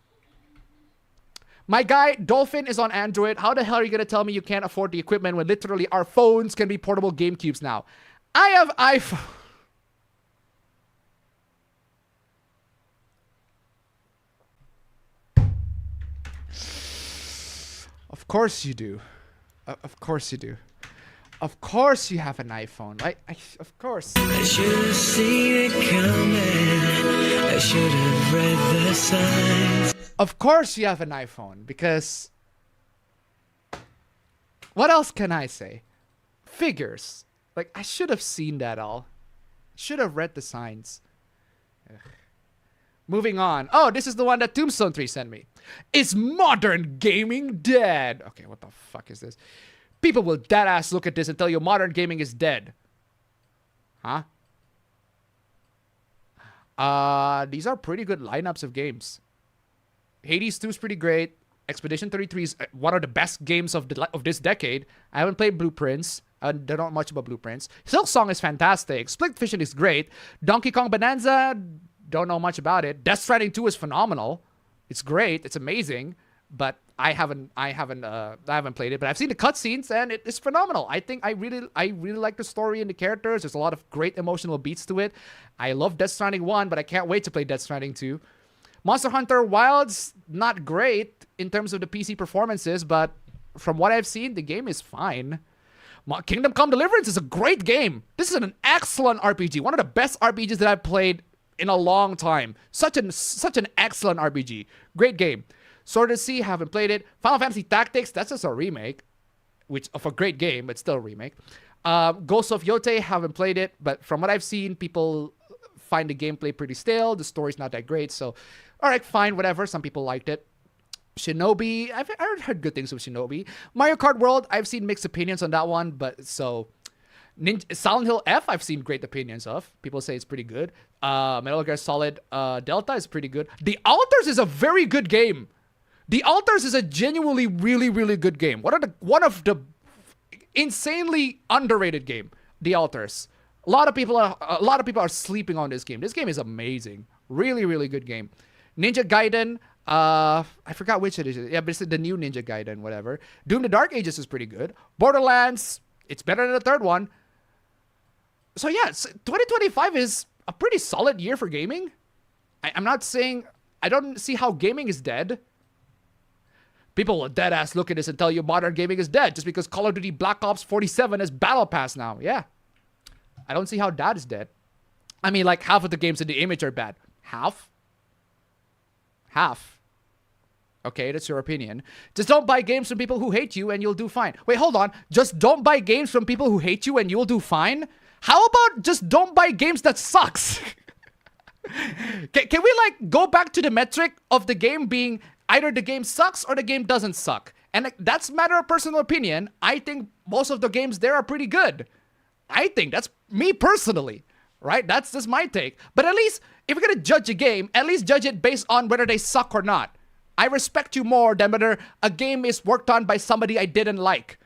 My guy, Dolphin, is on Android. How the hell are you going to tell me you can't afford the equipment when literally our phones can be portable GameCubes now? I have iPhone. Of course you do. Of course you do. Of course you have an iPhone. Of course. I should have seen it coming. I should have read the signs. Of course you have an iPhone, because what else can I say? Figures. Like, I should have seen that all. Should have read the signs. Ugh. Moving on. Oh, this is the one that Tombstone 3 sent me. Is modern gaming dead? Okay, what the fuck is this? People will deadass look at this and tell you modern gaming is dead. Huh? These are pretty good lineups of games. Hades 2 is pretty great. Expedition 33 is one of the best games of this decade. I haven't played Blueprints. I don't know much about Blueprints. Silksong is fantastic. Split Fiction is great. Donkey Kong Bonanza, don't know much about it. Death Stranding 2 is phenomenal. It's great. It's amazing. But I haven't played it. But I've seen the cutscenes and it's phenomenal. I think I really like the story and the characters. There's a lot of great emotional beats to it. I love Death Stranding 1, but I can't wait to play Death Stranding 2. Monster Hunter Wilds, not great in terms of the PC performances, but from what I've seen, the game is fine. Kingdom Come Deliverance is a great game. This is an excellent RPG. One of the best RPGs that I've played in a long time. Such an excellent RPG. Great game. Sword of the Sea, haven't played it. Final Fantasy Tactics, that's just a remake, which of a great game, but still a remake. Ghost of Yotei, haven't played it, but from what I've seen, people find the gameplay pretty stale. The story's not that great, so all right, fine, whatever. Some people liked it. Shinobi, I've heard good things of Shinobi. Mario Kart World, I've seen mixed opinions on that one, but so Silent Hill F, I've seen great opinions of. People say it's pretty good. Metal Gear Solid Delta is pretty good. The Altars is a very good game. The Altars is a genuinely really, really good game. One of the insanely underrated game. The Altars. A lot of people are sleeping on this game. This game is amazing. Really, really good game. Ninja Gaiden. I forgot which it is. Yeah, but it's the new Ninja Gaiden, whatever. Doom the Dark Ages is pretty good. Borderlands, it's better than the third one. So yeah, 2025 is a pretty solid year for gaming. I'm not saying, I don't see how gaming is dead. People will dead ass look at this and tell you modern gaming is dead just because Call of Duty Black Ops 47 is Battle Pass now. Yeah. I don't see how that is dead. I mean, like, half of the games in the image are bad. Half? Half. Okay, that's your opinion. Just don't buy games from people who hate you and you'll do fine. Wait, hold on. Just don't buy games from people who hate you and you'll do fine? How about just don't buy games that sucks? Can we, like, go back to the metric of the game being either the game sucks or the game doesn't suck? And that's a matter of personal opinion. I think most of the games there are pretty good. I think that's me personally, right? That's just my take. But at least, if you're gonna judge a game, at least judge it based on whether they suck or not. I respect you more than whether a game is worked on by somebody I didn't like.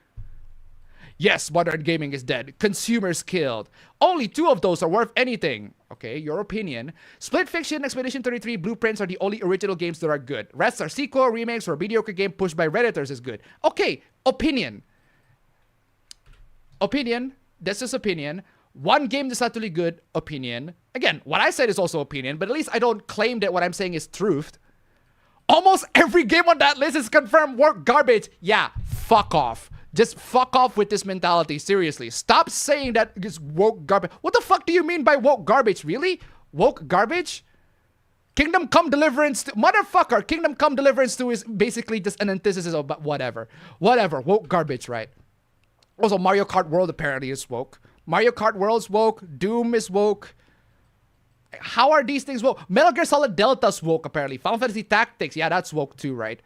Yes, modern gaming is dead. Consumers killed. Only 2 of those are worth anything. Okay, your opinion. Split Fiction, Expedition 33, Blueprints are the only original games that are good. Rest are sequel, remakes, or a mediocre game pushed by Redditors is good. Okay, opinion. Opinion. That's just opinion. One game that's not really good, opinion. Again, what I said is also opinion, but at least I don't claim that what I'm saying is truth. Almost every game on that list is confirmed work garbage. Yeah, fuck off. Just fuck off with this mentality, seriously. Stop saying that it's woke garbage. What the fuck do you mean by woke garbage? Really? Woke garbage? Kingdom Come Deliverance 2. Motherfucker, Kingdom Come Deliverance 2 is basically just an antithesis of whatever. Whatever, woke garbage, right? Also, Mario Kart World apparently is woke. Mario Kart World's woke. Doom is woke. How are these things woke? Metal Gear Solid Delta's woke, apparently. Final Fantasy Tactics, yeah, that's woke too, right?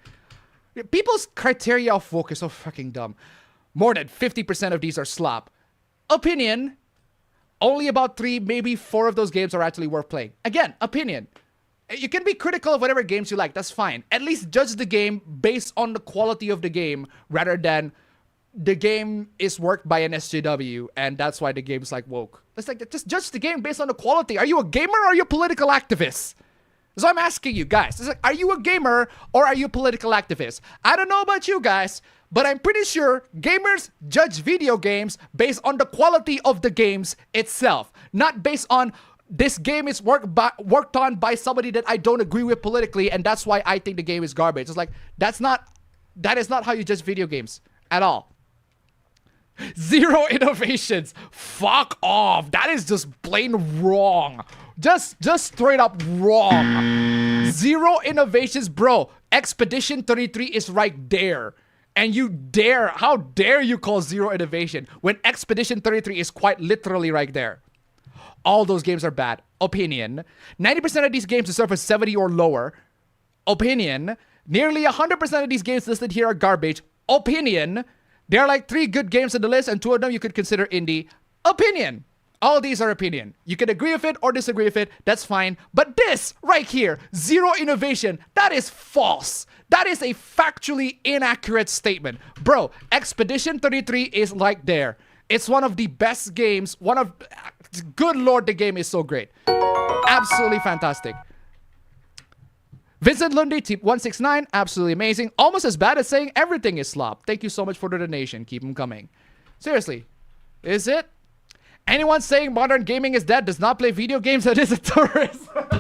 People's criteria of woke is so fucking dumb. More than 50% of these are slop. Opinion. Only about 3, maybe 4 of those games are actually worth playing. Again, opinion. You can be critical of whatever games you like, that's fine. At least judge the game based on the quality of the game rather than the game is worked by an SJW and that's why the game's like woke. It's like, just judge the game based on the quality. Are you a gamer or are you a political activist? So I'm asking you guys, it's like, are you a gamer or are you a political activist? I don't know about you guys, but I'm pretty sure gamers judge video games based on the quality of the games itself, not based on this game is worked on by somebody that I don't agree with politically, and that's why I think the game is garbage. It's like, that is not how you judge video games at all. 0 innovations. Fuck off. That is just plain wrong. Just straight up wrong. 0 innovations, bro. Expedition 33 is right there. And how dare you call 0 innovation when Expedition 33 is quite literally right there. All those games are bad. Opinion. 90% of these games deserve a 70 or lower. Opinion. Nearly 100% of these games listed here are garbage. Opinion. There are like 3 good games on the list and 2 of them you could consider indie. Opinion. All these are opinion. You can agree with it or disagree with it. That's fine. But this right here, 0 innovation, that is false. That is a factually inaccurate statement. Bro, Expedition 33 is like there. It's one of the best games. Good lord, the game is so great. Absolutely fantastic. Vincent Lundy, Tip 169, absolutely amazing. Almost as bad as saying everything is slop. Thank you so much for the donation. Keep them coming. Seriously, is it? Anyone saying modern gaming is dead does not play video games and is a tourist. Wow,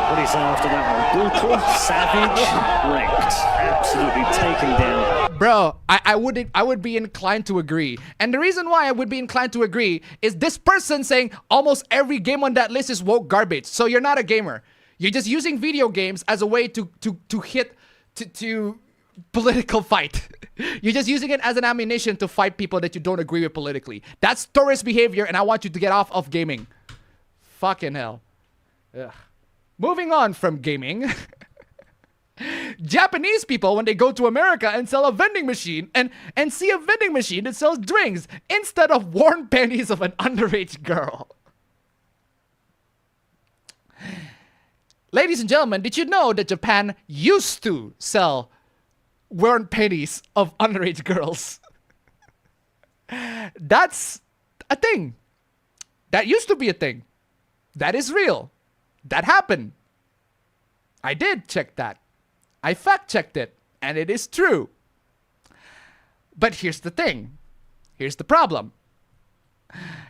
what do you say after that one? Brutal, savage, wrecked, absolutely taken down. Bro, I would be inclined to agree. And the reason why I would be inclined to agree is this person saying almost every game on that list is woke garbage. So you're not a gamer. You're just using video games as a way to political fight. You're just using it as an ammunition to fight people that you don't agree with politically. That's tourist behavior, and I want you to get off of gaming. Fucking hell. Ugh. Moving on from gaming. Japanese people, when they go to America and sell a vending machine and see a vending machine that sells drinks instead of worn panties of an underage girl. Ladies and gentlemen, did you know that Japan used to sell worn panties of underage girls? That's a thing. That used to be a thing. That is real. That happened. I did check that. I fact-checked it, and it is true. But here's the thing. Here's the problem.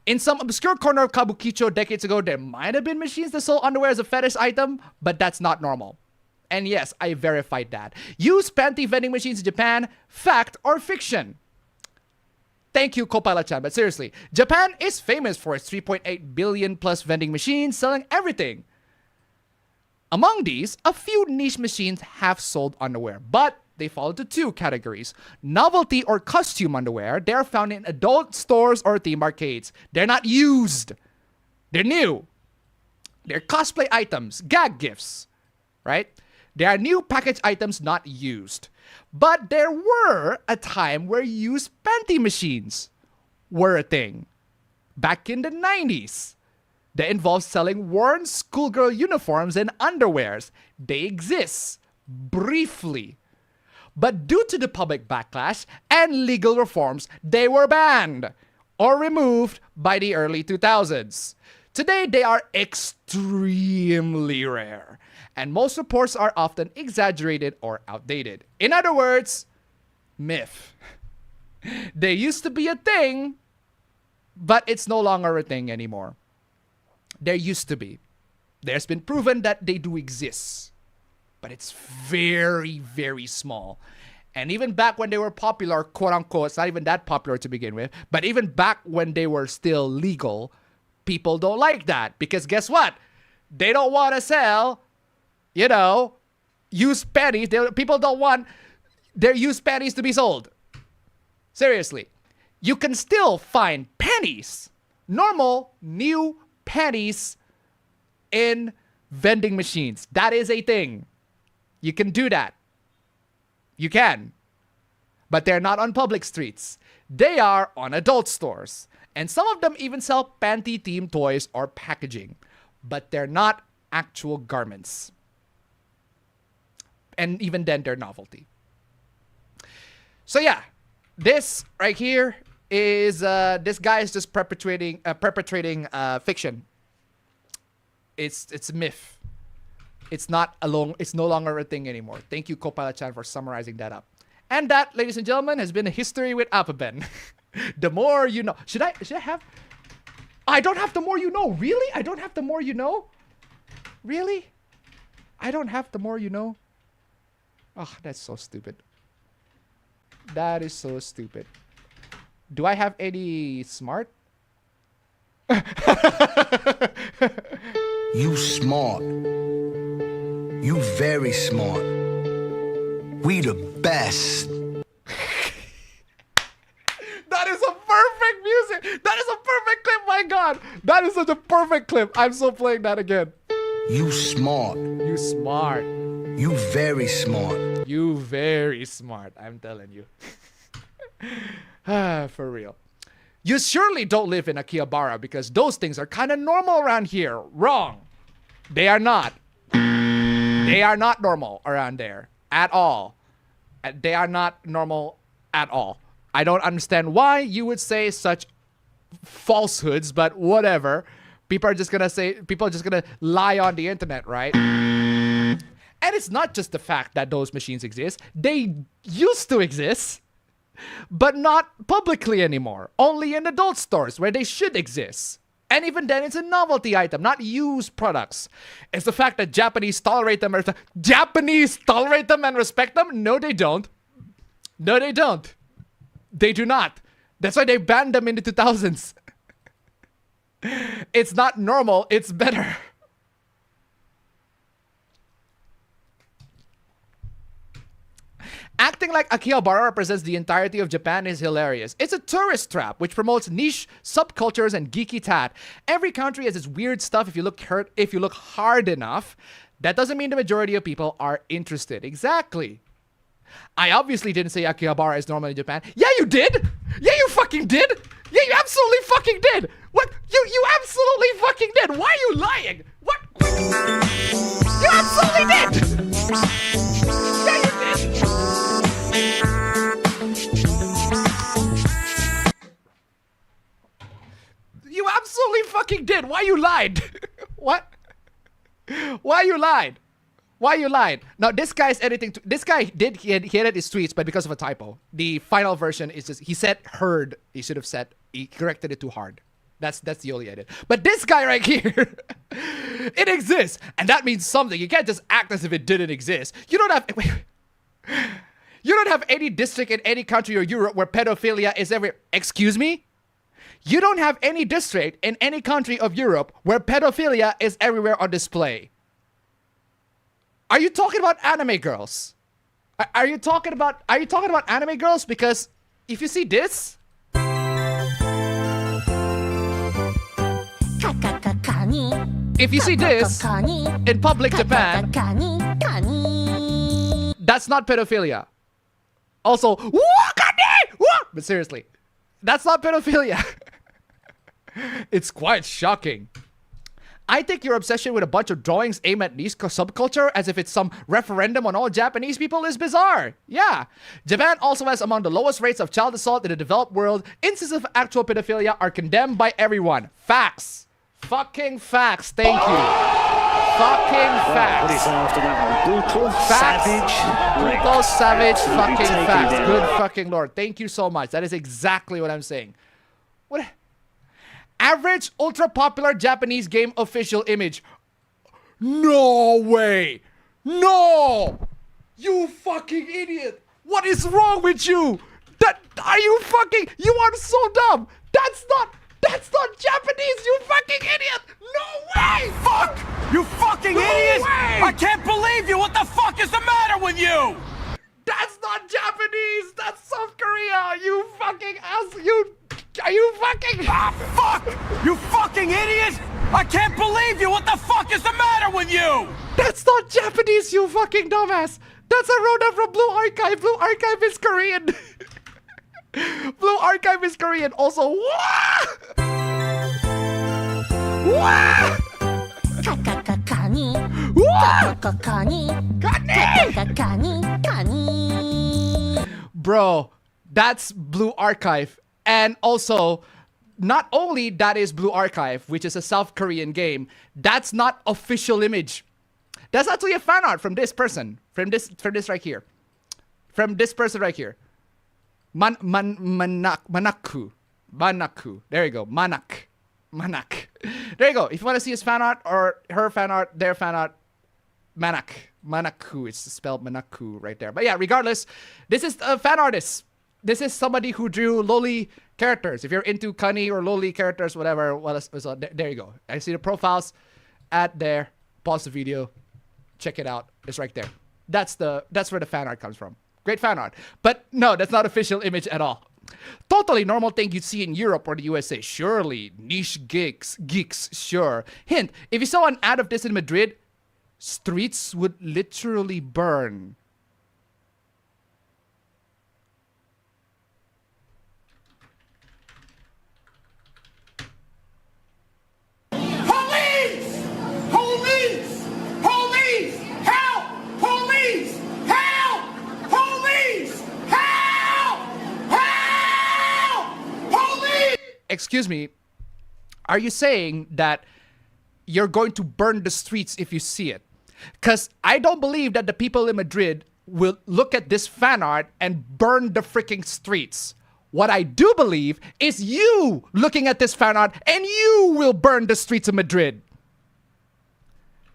In some obscure corner of Kabukicho decades ago, there might have been machines that sold underwear as a fetish item, but that's not normal. And yes, I verified that. Used panty vending machines in Japan, fact or fiction? Thank you, Copilot-chan, but seriously, Japan is famous for its 3.8 billion plus vending machines selling everything. Among these, a few niche machines have sold underwear, but they fall into 2 categories. Novelty or costume underwear, they're found in adult stores or theme arcades. They're not used. They're new. They're cosplay items, gag gifts, right? They are new package items not used. But there were a time where used panty machines were a thing. Back in the 90s. That involves selling worn schoolgirl uniforms and underwears. They exist. Briefly. But due to the public backlash and legal reforms, they were banned or removed by the early 2000s. Today, they are extremely rare, and most reports are often exaggerated or outdated. In other words, myth. They used to be a thing, but it's no longer a thing anymore. There used to be. There's been proven that they do exist, but it's very, very small. And even back when they were popular, quote unquote, it's not even that popular to begin with, but even back when they were still legal, people don't like that because guess what? They don't want to sell, used panties. People don't want their used panties to be sold. Seriously. You can still find panties, normal, new panties in vending machines. That is a thing. You can do that. You can. But they're not on public streets. They are on adult stores. And some of them even sell panty-themed toys or packaging. But they're not actual garments. And even then, they're novelty. So yeah, this right here is, this guy is just perpetrating fiction. It's a myth. It's no longer a thing anymore. Thank you, Kopala-chan, for summarizing that up. And that, ladies and gentlemen, has been a history with APB. The more you know. Should I have? I don't have the more you know. Really? I don't have the more you know? Really? I don't have the more you know? Oh, that's so stupid. That is so stupid. Do I have any smart? You smart. You very smart. We the best. That is a perfect music. That is a perfect clip, my God. That is such a perfect clip. I'm so playing that again. You smart. You smart. You very smart. You very smart. I'm telling you. For real. You surely don't live in Akihabara because those things are kind of normal around here. Wrong. They are not. They are not normal around there at all. They are not normal at all. I don't understand why you would say such falsehoods, but whatever. People are just gonna lie on the internet, right? And it's not just the fact that those machines exist. They used to exist, but not publicly anymore. Only in adult stores where they should exist. And even then, it's a novelty item, not used products. It's the fact that Japanese tolerate them and respect them? No, they don't. No, they don't. They do not. That's why they banned them in the 2000s. It's not normal, it's better. Acting like Akihabara represents the entirety of Japan is hilarious. It's a tourist trap which promotes niche subcultures and geeky tat. Every country has its weird stuff if you look hard enough. That doesn't mean the majority of people are interested. Exactly. I obviously didn't say Akihabara is normal in Japan. Yeah, you did. Yeah, you fucking did. Yeah, you absolutely fucking did. What? You absolutely fucking did. Why are you lying? What? You absolutely did. Yeah, you did. You absolutely fucking did. Why you lied? What? Why you lied? Why you lied? Now this guy's editing. This guy he edited his tweets, but because of a typo. The final version is just he said heard. He should have said he corrected it too hard. That's the only edit. But this guy right here, it exists, and that means something. You can't just act as if it didn't exist. You don't have. You don't have any district in any country or Europe where pedophilia is every. Excuse me? You don't have any district in any country of Europe where pedophilia is everywhere on display. Are you talking about anime girls? Are you talking about anime girls? Because if you see this, Kakakakani. If you see this in public Japan, that's not pedophilia. Also, but seriously, that's not pedophilia. It's quite shocking. I think your obsession with a bunch of drawings aimed at niche subculture as if it's some referendum on all Japanese people is bizarre. Yeah. Japan also has among the lowest rates of child assault in the developed world. Instances of actual pedophilia are condemned by everyone. Facts. Fucking facts. Thank you. Fucking facts. What do you say after that one? Brutal, savage, wrecked. Brutal, savage, Absolutely fucking taken facts. down. Good fucking lord. Thank you so much. That is exactly what I'm saying. What? Average ultra popular Japanese game official image. No way. No. You fucking idiot. What is wrong with you? Are you fucking, you are so dumb. That's not Japanese, you fucking idiot. No way. Fuck! You fucking No idiots! way! I can't believe you! What the fuck is the matter with you? That's not Japanese. That's South Korea. You fucking ass. Are you fucking? Ah, fuck! You fucking idiots! I can't believe you! What the fuck is the matter with you? That's not Japanese, you fucking dumbass. That's a road from Blue Archive. Blue Archive is Korean. Blue Archive is Korean. Also, bro, that's Blue Archive. And also, not only that is Blue Archive, which is a South Korean game, that's not official image. That's actually a fan art from this person. From this right here. From this person right here. Manaku. There you go. Manak. There you go. If you want to see his fan art or her fan art, their fan art, Manaku. It's spelled Manaku right there. But yeah, regardless, this is a fan artist. This is somebody who drew Loli characters. If you're into Kani or Loli characters, whatever, so there you go. I see the profiles at there. Pause the video. Check it out. It's right there. That's where the fan art comes from. Great fan art. But no, that's not official image at all. Totally normal thing you'd see in Europe or the USA. Surely. Niche geeks, sure. Hint, if you saw an ad of this in Madrid, streets would literally burn. Police! Police! Police! Help! Police! Help! Police! Help! Help! Police! Excuse me, are you saying that you're going to burn the streets if you see it? Because I don't believe that the people in Madrid will look at this fan art and burn the freaking streets. What I do believe is you looking at this fan art and you will burn the streets of Madrid.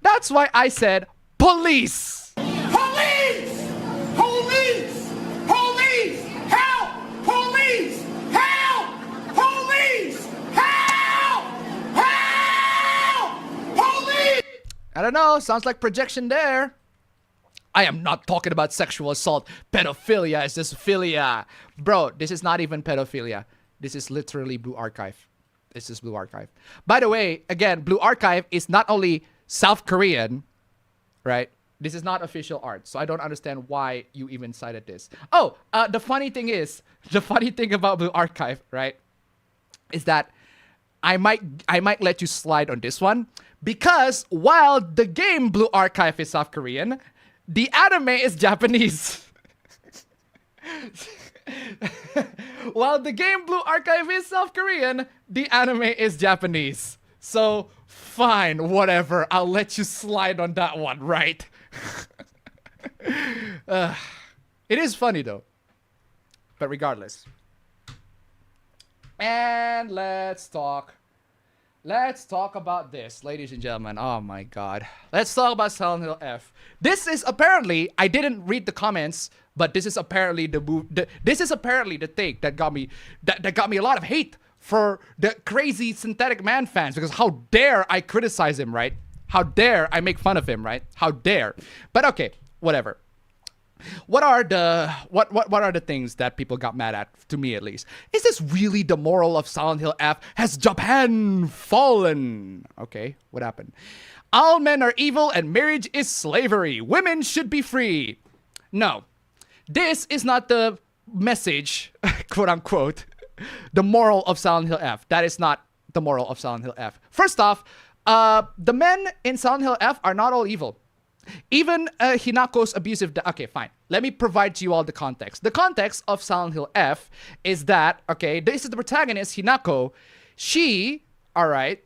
That's why I said police. Police! Police! Police! Help! Police! Help! Police! Help! Help! Police! I don't know, sounds like projection there. I am not talking about sexual assault. Pedophilia is just philia. Bro, this is not even pedophilia. This is literally Blue Archive. This is Blue Archive. By the way, again, Blue Archive is not only South Korean, right? This is not official art, so I don't understand why you even cited this. Oh, the funny thing about Blue Archive, right, is that I might let you slide on this one because while the game Blue Archive is South Korean, the anime is Japanese. While the game Blue Archive is South Korean, the anime is Japanese. So, fine, whatever. I'll let you slide on that one, right? It is funny, though. But regardless. And let's talk about this, ladies and gentlemen. Oh my god. Let's talk about Silent Hill F. This is apparently, I didn't read the comments, but this is apparently the take that got me a lot of hate for the crazy Synthetic Man fans, because how dare I criticize him, right? How dare I make fun of him, right? How dare. But okay, whatever. What are the things that people got mad at, to me at least? Is this really the moral of Silent Hill F? Has Japan fallen? Okay, what happened? All men are evil and marriage is slavery. Women should be free. No, this is not the message, quote unquote, the moral of Silent Hill F. That is not the moral of Silent Hill F. First off, the men in Silent Hill F are not all evil. Even Hinako's abusive... Okay, fine. Let me provide to you all the context. The context of Silent Hill F is that, okay, this is the protagonist, Hinako. She, all right,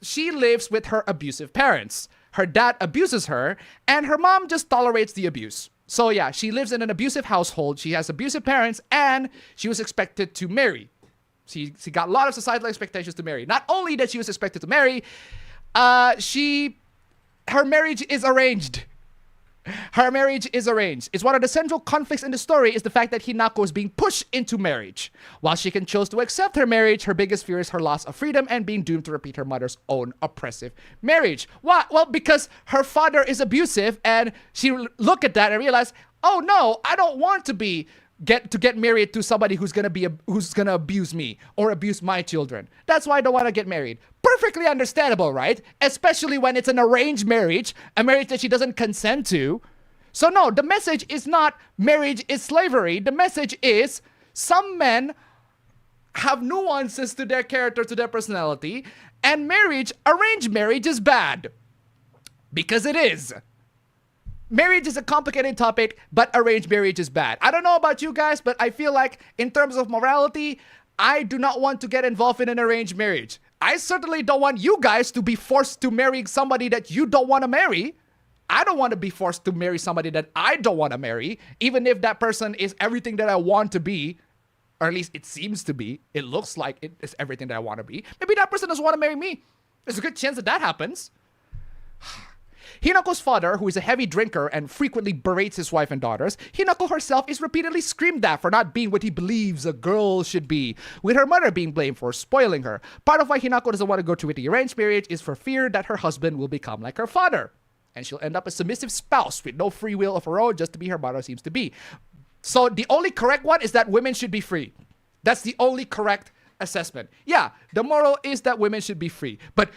she lives with her abusive parents. Her dad abuses her, and her mom just tolerates the abuse. So yeah, she lives in an abusive household. She has abusive parents, and she was expected to marry. She got a lot of societal expectations to marry. Not only that she was expected to marry, her marriage is arranged. Her marriage is arranged. It's one of the central conflicts in the story is the fact that Hinako is being pushed into marriage. While she can choose to accept her marriage, her biggest fear is her loss of freedom and being doomed to repeat her mother's own oppressive marriage. Why? Well, because her father is abusive and she look at that and realize, oh no, I don't want to get married to somebody who's gonna abuse me or abuse my children. That's why I don't want to get married. Perfectly understandable, right? Especially when it's an arranged marriage, a marriage that she doesn't consent to. So no, the message is not marriage is slavery. The message is some men have nuances to their character, to their personality, and arranged marriage is bad. Because it is. Marriage is a complicated topic, but arranged marriage is bad. I don't know about you guys, but I feel like in terms of morality, I do not want to get involved in an arranged marriage. I certainly don't want you guys to be forced to marry somebody that you don't want to marry. I don't want to be forced to marry somebody that I don't want to marry, even if that person is everything that I want to be, or at least it seems to be. It looks like it is everything that I want to be. Maybe that person doesn't want to marry me. There's a good chance that happens. Hinako's father, who is a heavy drinker and frequently berates his wife and daughters, Hinako herself is repeatedly screamed at for not being what he believes a girl should be, with her mother being blamed for spoiling her. Part of why Hinako doesn't want to go through with the arranged marriage is for fear that her husband will become like her father, and she'll end up a submissive spouse with no free will of her own just to be her mother seems to be. So the only correct one is that women should be free. That's the only correct assessment. Yeah, the moral is that women should be free. But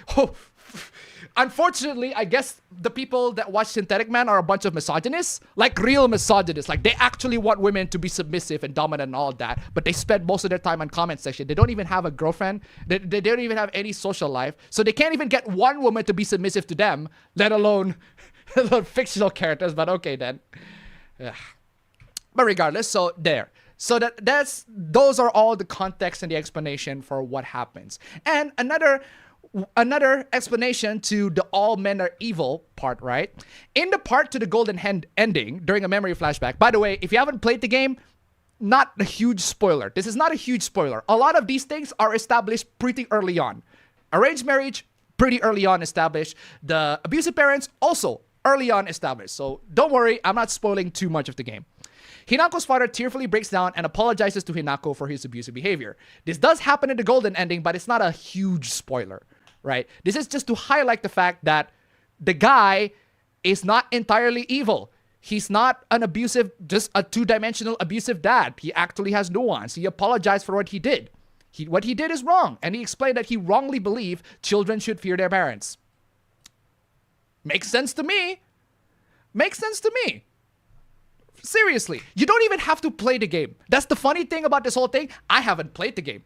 unfortunately, I guess the people that watch Synthetic Man are a bunch of misogynists. Like real misogynists. Like they actually want women to be submissive and dominant and all that. But they spend most of their time on comment section. They don't even have a girlfriend. They don't even have any social life. So they can't even get one woman to be submissive to them. Let alone fictional characters. But okay then. Ugh. But regardless, so there. So those are all the context and the explanation for what happens. And another explanation to the all men are evil part, right? In the part to the golden ending during a memory flashback. By the way, if you haven't played the game, not a huge spoiler. This is not a huge spoiler. A lot of these things are established pretty early on. Arranged marriage, pretty early on established. The abusive parents, also early on established. So don't worry, I'm not spoiling too much of the game. Hinako's father tearfully breaks down and apologizes to Hinako for his abusive behavior. This does happen in the golden ending, but it's not a huge spoiler, right? This is just to highlight the fact that the guy is not entirely evil. He's not an abusive, just a two-dimensional abusive dad. He actually has nuance. He apologized for what he did. What he did is wrong, and he explained that he wrongly believed children should fear their parents. Makes sense to me. Makes sense to me. Seriously, you don't even have to play the game. That's the funny thing about this whole thing. I haven't played the game.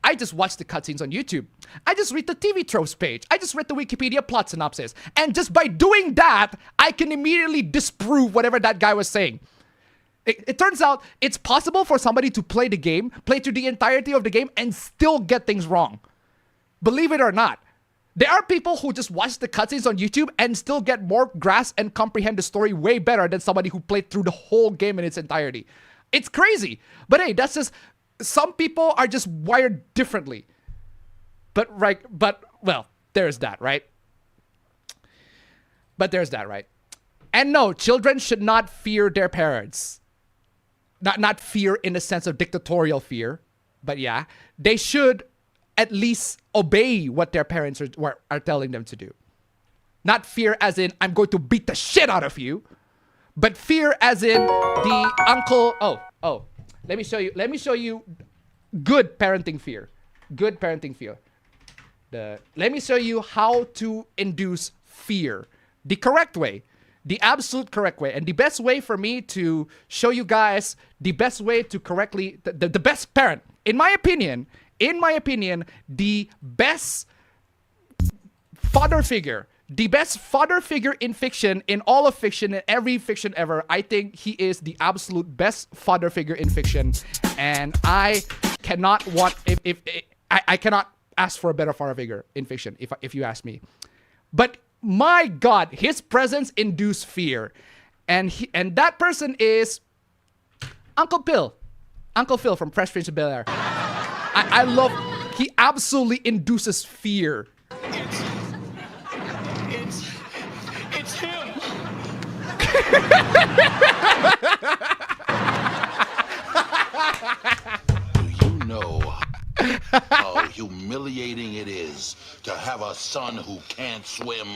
I just watch the cutscenes on YouTube. I just read the TV tropes page. I just read the Wikipedia plot synopsis. And just by doing that, I can immediately disprove whatever that guy was saying. It turns out it's possible for somebody to play the game, play through the entirety of the game, and still get things wrong. Believe it or not. There are people who just watch the cutscenes on YouTube and still get more grasp and comprehend the story way better than somebody who played through the whole game in its entirety. It's crazy. But hey, that's just... Some people are just wired differently. But well, there's that, right? But there's that, right? And no, children should not fear their parents. Not fear in the sense of dictatorial fear. But yeah, they should at least obey what their parents are telling them to do. Not fear as in, I'm going to beat the shit out of you. But fear as in the uncle. Oh. Let me show you good parenting fear. Good parenting fear. Let me show you how to induce fear. The correct way. The absolute correct way. And the best way for me to show you guys the best way to correctly, the best parent, in my opinion, the best father figure in fiction, in all of fiction, in every fiction ever. I think he is the absolute best father figure in fiction. And I cannot I cannot ask for a better father figure in fiction, if you ask me. But my God, his presence induced fear. And that person is Uncle Phil from Fresh Prince of Bel-Air. I love, he absolutely induces fear. It's him. Do you know how humiliating it is to have a son who can't swim?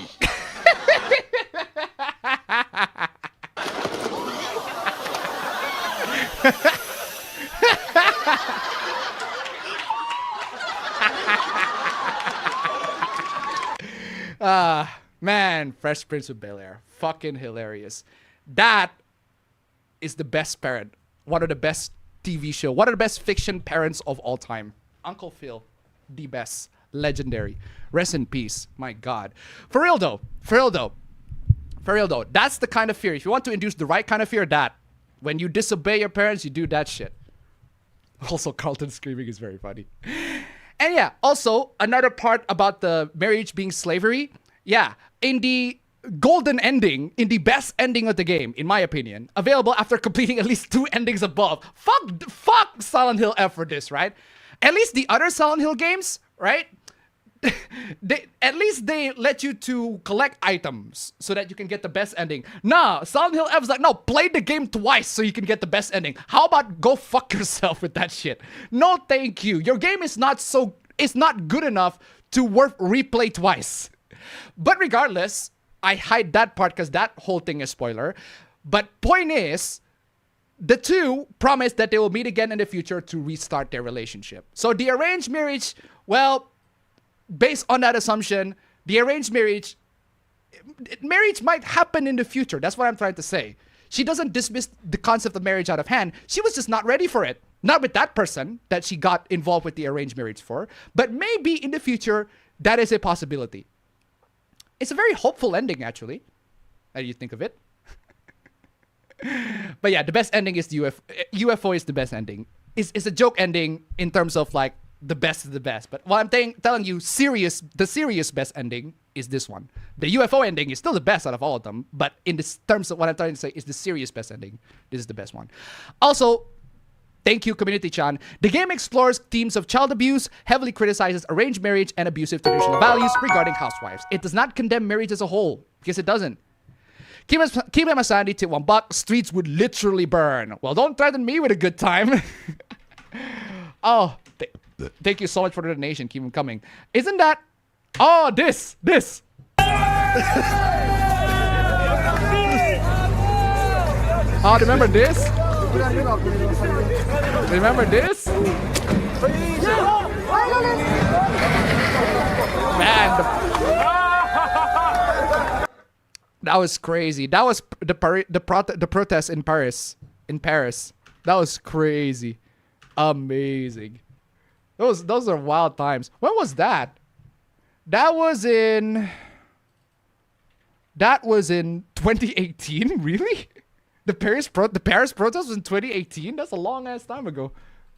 Man, Fresh Prince of Bel-Air. Fucking hilarious. That is the best parent. One of the best TV show. One of the best fiction parents of all time. Uncle Phil. The best. Legendary. Rest in peace. My God. For real though. That's the kind of fear. If you want to induce the right kind of fear, that. When you disobey your parents, you do that shit. Also, Carlton screaming is very funny. And yeah, also, another part about the marriage being slavery. Yeah, in the golden ending, in the best ending of the game, in my opinion, available after completing at least 2 endings above. Fuck Silent Hill F for this, right? At least the other Silent Hill games, right? At least they let you to collect items so that you can get the best ending. Nah, Silent Hill F is like, no, play the game twice so you can get the best ending. How about go fuck yourself with that shit? No, thank you. Your game is not good enough to worth replay twice. But regardless, I hide that part because that whole thing is spoiler. But point is, the two promise that they will meet again in the future to restart their relationship. So the arranged marriage, well, based on that assumption, the arranged marriage might happen in the future. That's what I'm trying to say. She doesn't dismiss the concept of marriage out of hand. She was just not ready for it. Not with that person that she got involved with the arranged marriage for. But maybe in the future, that is a possibility. It's a very hopeful ending, actually. How do you think of it? But yeah, the best ending is the UFO is the best ending. It's a joke ending in terms of like the best is the best. But what I'm telling you, the serious best ending is this one. The UFO ending is still the best out of all of them. But in this terms of what I'm trying to say is the serious best ending. This is the best one. Also, thank you, Community-chan. The game explores themes of child abuse, heavily criticizes arranged marriage and abusive traditional values regarding housewives. It does not condemn marriage as a whole, because it doesn't. Keep him a sandy tip $1. Streets would literally burn. Well, don't threaten me with a good time. Oh, thank you so much for the donation. Keep them coming. Isn't that... Oh, this. Oh, remember this? Remember this? Man, that was crazy. That was the protest in Paris. That was crazy. Amazing. Those are wild times. When was that? That was in 2018? Really? The Paris protest was in 2018? That's a long ass time ago.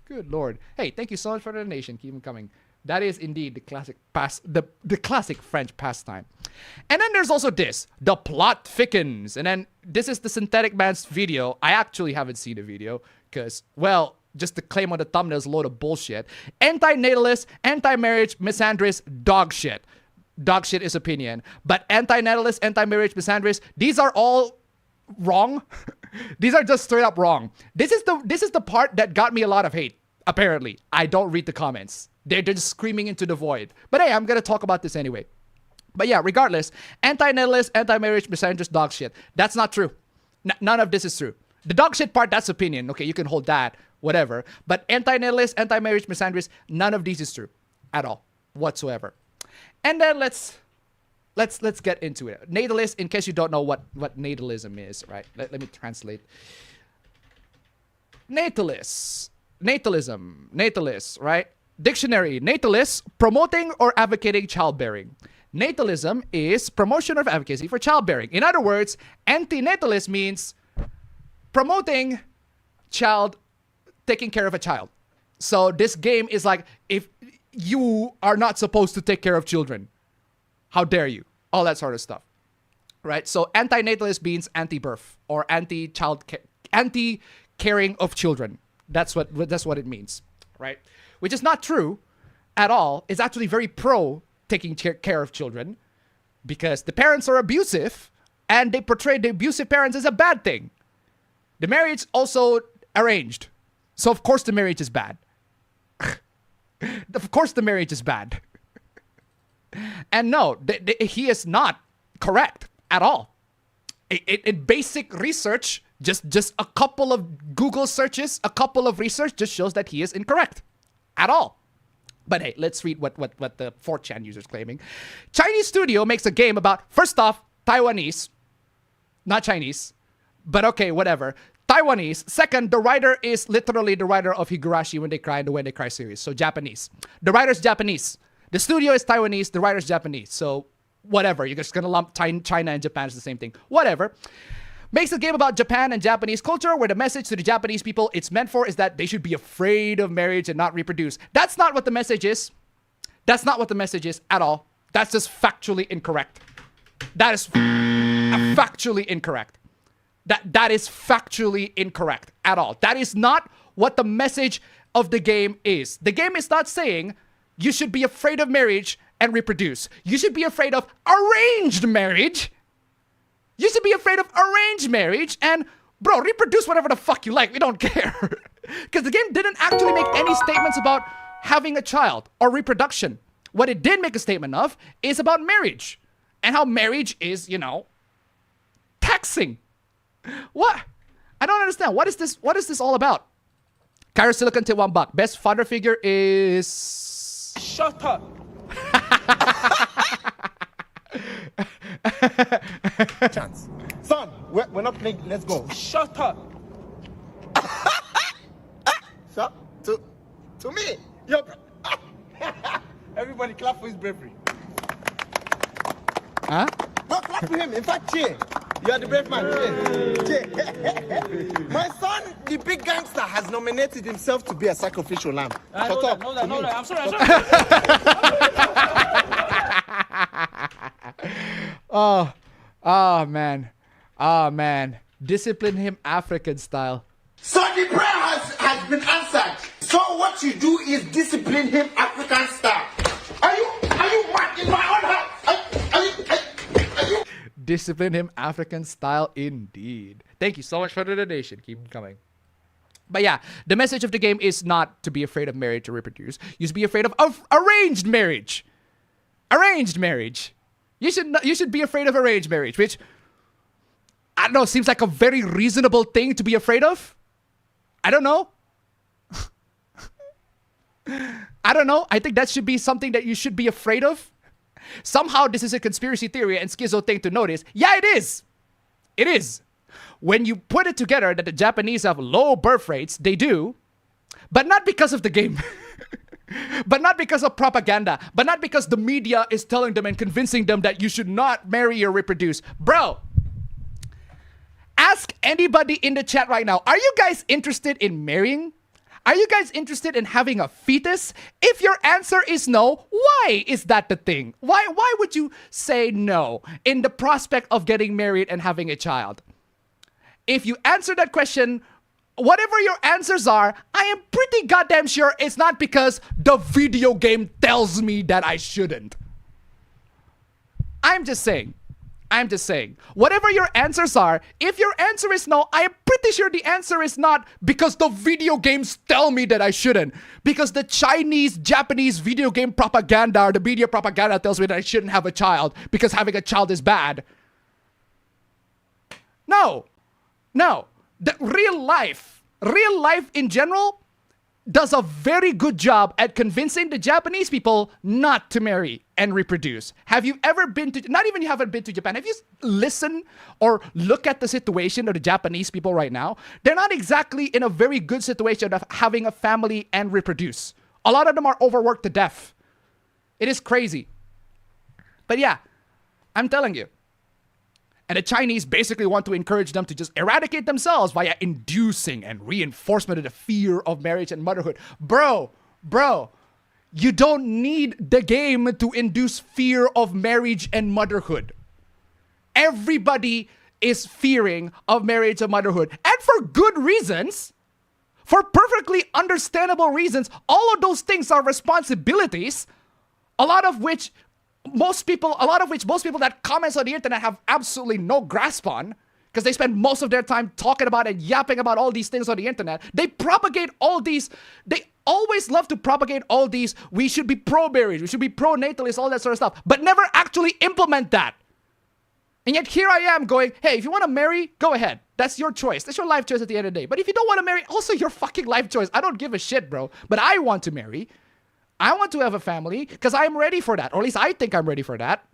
Good lord. Hey, thank you so much for the donation. Keep them coming. That is indeed the classic the classic French pastime. And then there's also this, the plot thickens. And then this is the Synthetic Man's video. I actually haven't seen the video because, well, just the claim on the thumbnail is a load of bullshit. Anti-natalist, anti-marriage, misandrist, dog shit. Dog shit is opinion. But anti-natalist, anti-marriage, misandrist, these are all wrong. These are just straight up wrong. This is the part that got me a lot of hate. Apparently, I don't read the comments. They're just screaming into the void. But hey, I'm gonna talk about this anyway. But yeah, regardless, anti-natalist, anti-marriage, misandrist, dog shit. That's not true. None of this is true. The dog shit part, that's opinion. Okay, you can hold that, whatever. But anti-natalist, anti-marriage, misandrist, none of these is true at all, whatsoever. And then let's get into it. Natalist, in case you don't know what natalism is, right? Let me translate. Natalist, right? Dictionary, natalist, promoting or advocating childbearing. Natalism is promotion of advocacy for childbearing. In other words, anti-natalist means promoting taking care of a child. So this game is like, if you are not supposed to take care of children, how dare you? All that sort of stuff, right? So anti-natalist means anti-birth or anti-caring of children. That's what it means, right? Which is not true at all. It's actually very pro taking care of children because the parents are abusive and they portray the abusive parents as a bad thing. The marriage also arranged. So of course the marriage is bad. Of course the marriage is bad. And no, he is not correct at all. In basic research, just a couple of Google searches, a couple of research just shows that he is incorrect at all. But hey, let's read what the 4chan user is claiming. Chinese studio makes a game about, first off, Taiwanese, not Chinese, but okay, whatever. Taiwanese. Second, the writer is literally the writer of Higurashi When They Cry and the When They Cry series. So Japanese. The writer's Japanese. The studio is Taiwanese. The writer's Japanese. So whatever. You're just going to lump China and Japan as the same thing. Whatever. Makes a game about Japan and Japanese culture where the message to the Japanese people it's meant for is that they should be afraid of marriage and not reproduce. That's not what the message is. That's not what the message is at all. That's just factually incorrect. That is factually incorrect. That is factually incorrect at all. That is not what the message of the game is. The game is not saying you should be afraid of marriage and reproduce. You should be afraid of arranged marriage. You should be afraid of arranged marriage and, bro, reproduce whatever the fuck you like. We don't care. Because the game didn't actually make any statements about having a child or reproduction. What it did make a statement of is about marriage and how marriage is, taxing. What? I don't understand. What is this? What is this all about? Kyro Silicon to $1. Best father figure is... Shut up. Chance. Son, we're not playing. Let's go. Shut up. Shut to me. Yo. Everybody clap for his bravery. Huh? No, clap for him. In fact, cheer. You are the brave man. Cheer. My son, the big gangster, has nominated himself to be a sacrificial lamb. Shut up. No, I'm sorry. Oh man. Discipline him African style. So the prayer has been answered. So what you do is discipline him African style. Are you mad in my own house? Are you? Discipline him African style indeed. Thank you so much for the donation. Keep them coming. But yeah, the message of the game is not to be afraid of marriage or reproduce. You should be afraid of arranged marriage. Arranged marriage. You should be afraid of arranged marriage, which, I don't know, seems like a very reasonable thing to be afraid of. I don't know. I don't know. I think that should be something that you should be afraid of. Somehow this is a conspiracy theory and schizo thing to notice. Yeah, it is. It is. When you put it together that the Japanese have low birth rates, they do. But not because of the game. But not because of propaganda. But not because the media is telling them and convincing them that you should not marry or reproduce. Bro, ask anybody in the chat right now. Are you guys interested in marrying? Are you guys interested in having a fetus? If your answer is no, why is that the thing? Why would you say no in the prospect of getting married and having a child? If you answer that question, whatever your answers are, I am pretty goddamn sure it's not because the video game tells me that I shouldn't. I'm just saying. Whatever your answers are, if your answer is no, I am pretty sure the answer is not because the video games tell me that I shouldn't. Because the Chinese, Japanese video game propaganda or the media propaganda tells me that I shouldn't have a child because having a child is bad. No. No. The real life in general does a very good job at convincing the Japanese people not to marry and reproduce. Have you ever been to, not even you haven't been to Japan, have you listened or look at the situation of the Japanese people right now? They're not exactly in a very good situation of having a family and reproduce. A lot of them are overworked to death. It is crazy. But yeah, I'm telling you. And the Chinese basically want to encourage them to just eradicate themselves via inducing and reinforcement of the fear of marriage and motherhood. Bro, you don't need the game to induce fear of marriage and motherhood. Everybody is fearing of marriage and motherhood. And for good reasons. For perfectly understandable reasons. All of those things are responsibilities. A lot of which most people that comments on the internet have absolutely no grasp on, because they spend most of their time talking about and yapping about all these things on the internet. They propagate all these, they always love to propagate all these, we should be pro-marriage, we should be pro-natalist, all that sort of stuff, but never actually implement that. And yet here I am going, hey, if you want to marry, go ahead. That's your choice. That's your life choice at the end of the day. But if you don't want to marry, also your fucking life choice. I don't give a shit, bro. But I want to marry. I want to have a family because I'm ready for that. Or at least I think I'm ready for that.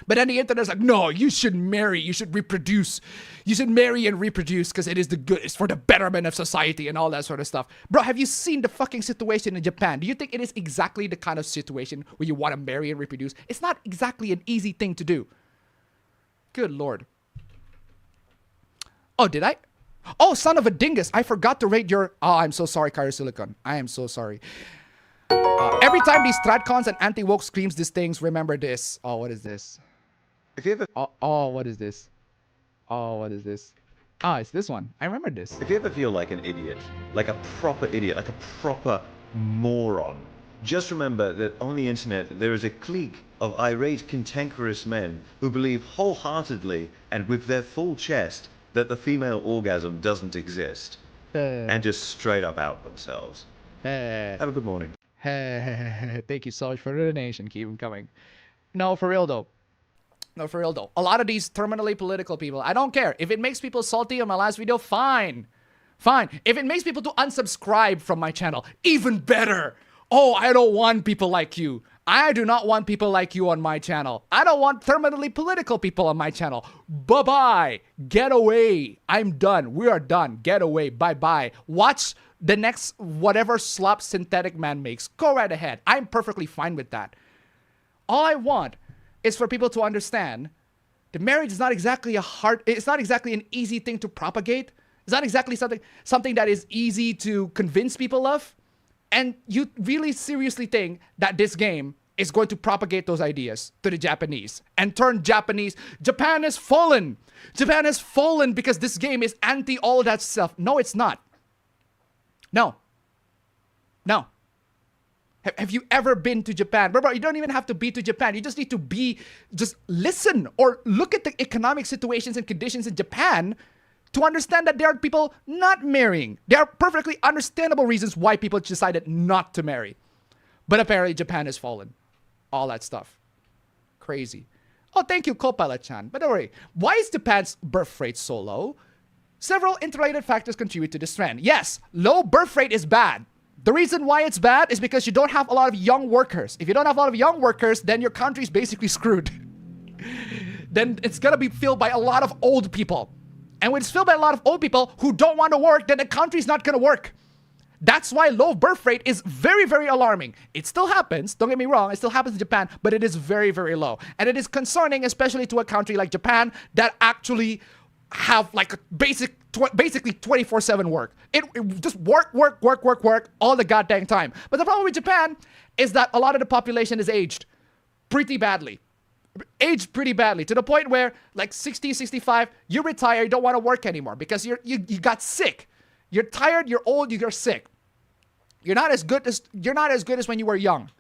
But then the internet's like, no, you should marry. You should reproduce. You should marry and reproduce because it is the good. It's for the betterment of society and all that sort of stuff. Bro, have you seen the fucking situation in Japan? Do you think it is exactly the kind of situation where you want to marry and reproduce? It's not exactly an easy thing to do. Good Lord. Oh, did I? Oh, son of a dingus. I forgot to rate your... Oh, I'm so sorry, Kyro Silicon. I am so sorry. Every time these stratcons and anti-woke screams these things, remember this. Oh, what is this? If you ever... Oh, what is this? Oh, what is this? Ah, it's this one. I remember this. If you ever feel like an idiot, like a proper idiot, like a proper moron, just remember that on the internet there is a clique of irate, cantankerous men who believe wholeheartedly and with their full chest that the female orgasm doesn't exist. And just straight up out themselves. Have a good morning. Thank you so much for the donation. Keep them coming. No, for real though. No, for real though. A lot of these terminally political people, I don't care. If it makes people salty on my last video, fine. Fine. If it makes people to unsubscribe from my channel, even better. Oh, I don't want people like you. I do not want people like you on my channel. I don't want terminally political people on my channel. Bye-bye. Get away. I'm done. We are done. Get away. Bye-bye. Watch the next whatever slop synthetic man makes. Go right ahead. I'm perfectly fine with that. All I want is for people to understand that marriage is not exactly it's not exactly an easy thing to propagate. It's not exactly something that is easy to convince people of. And you really seriously think that this game is going to propagate those ideas to the Japanese and turn Japan has fallen. Japan has fallen because this game is anti all that stuff. No, it's not. No. No. Have you ever been to Japan? Bro, you don't even have to be to Japan. You just need to just listen or look at the economic situations and conditions in Japan to understand that there are people not marrying. There are perfectly understandable reasons why people decided not to marry. But apparently Japan has fallen. All that stuff. Crazy. Oh, thank you, Copilot-chan. But don't worry. Why is Japan's birth rate so low? Several interrelated factors contribute to this trend. Yes, low birth rate is bad. The reason why it's bad is because you don't have a lot of young workers. If you don't have a lot of young workers, then your country's basically screwed. Then it's gonna be filled by a lot of old people. And when it's filled by a lot of old people who don't want to work, then the country's not gonna work. That's why low birth rate is very, very alarming. It still happens, don't get me wrong, it still happens in Japan, but it is very, very low. And it is concerning, especially to a country like Japan that actually have like a basically 24/7 work. It just work all the goddamn time. But the problem with Japan is that a lot of the population is aged pretty badly. Aged pretty badly to the point where like 60, 65, you retire, you don't want to work anymore because you got sick. You're tired, you're old, you're sick. You're not as good as when you were young.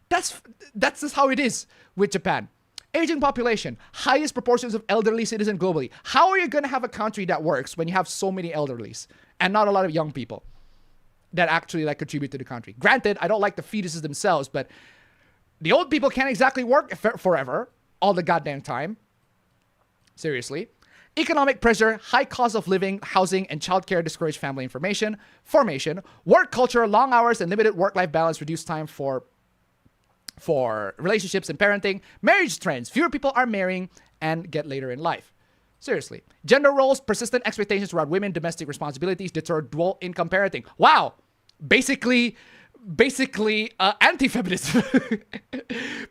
That's just how it is with Japan. Aging population, highest proportions of elderly citizens globally. How are you going to have a country that works when you have so many elderlies and not a lot of young people that actually like contribute to the country? Granted, I don't like the fetuses themselves, but the old people can't exactly work forever all the goddamn time. Seriously. Economic pressure, high cost of living, housing, and childcare discourage family formation. Work culture, long hours, and limited work-life balance reduce time for relationships and parenting. Marriage trends, fewer people are marrying and get later in life. Seriously. Gender roles, persistent expectations around women, domestic responsibilities deter dual income parenting. Wow. Basically anti-feminism.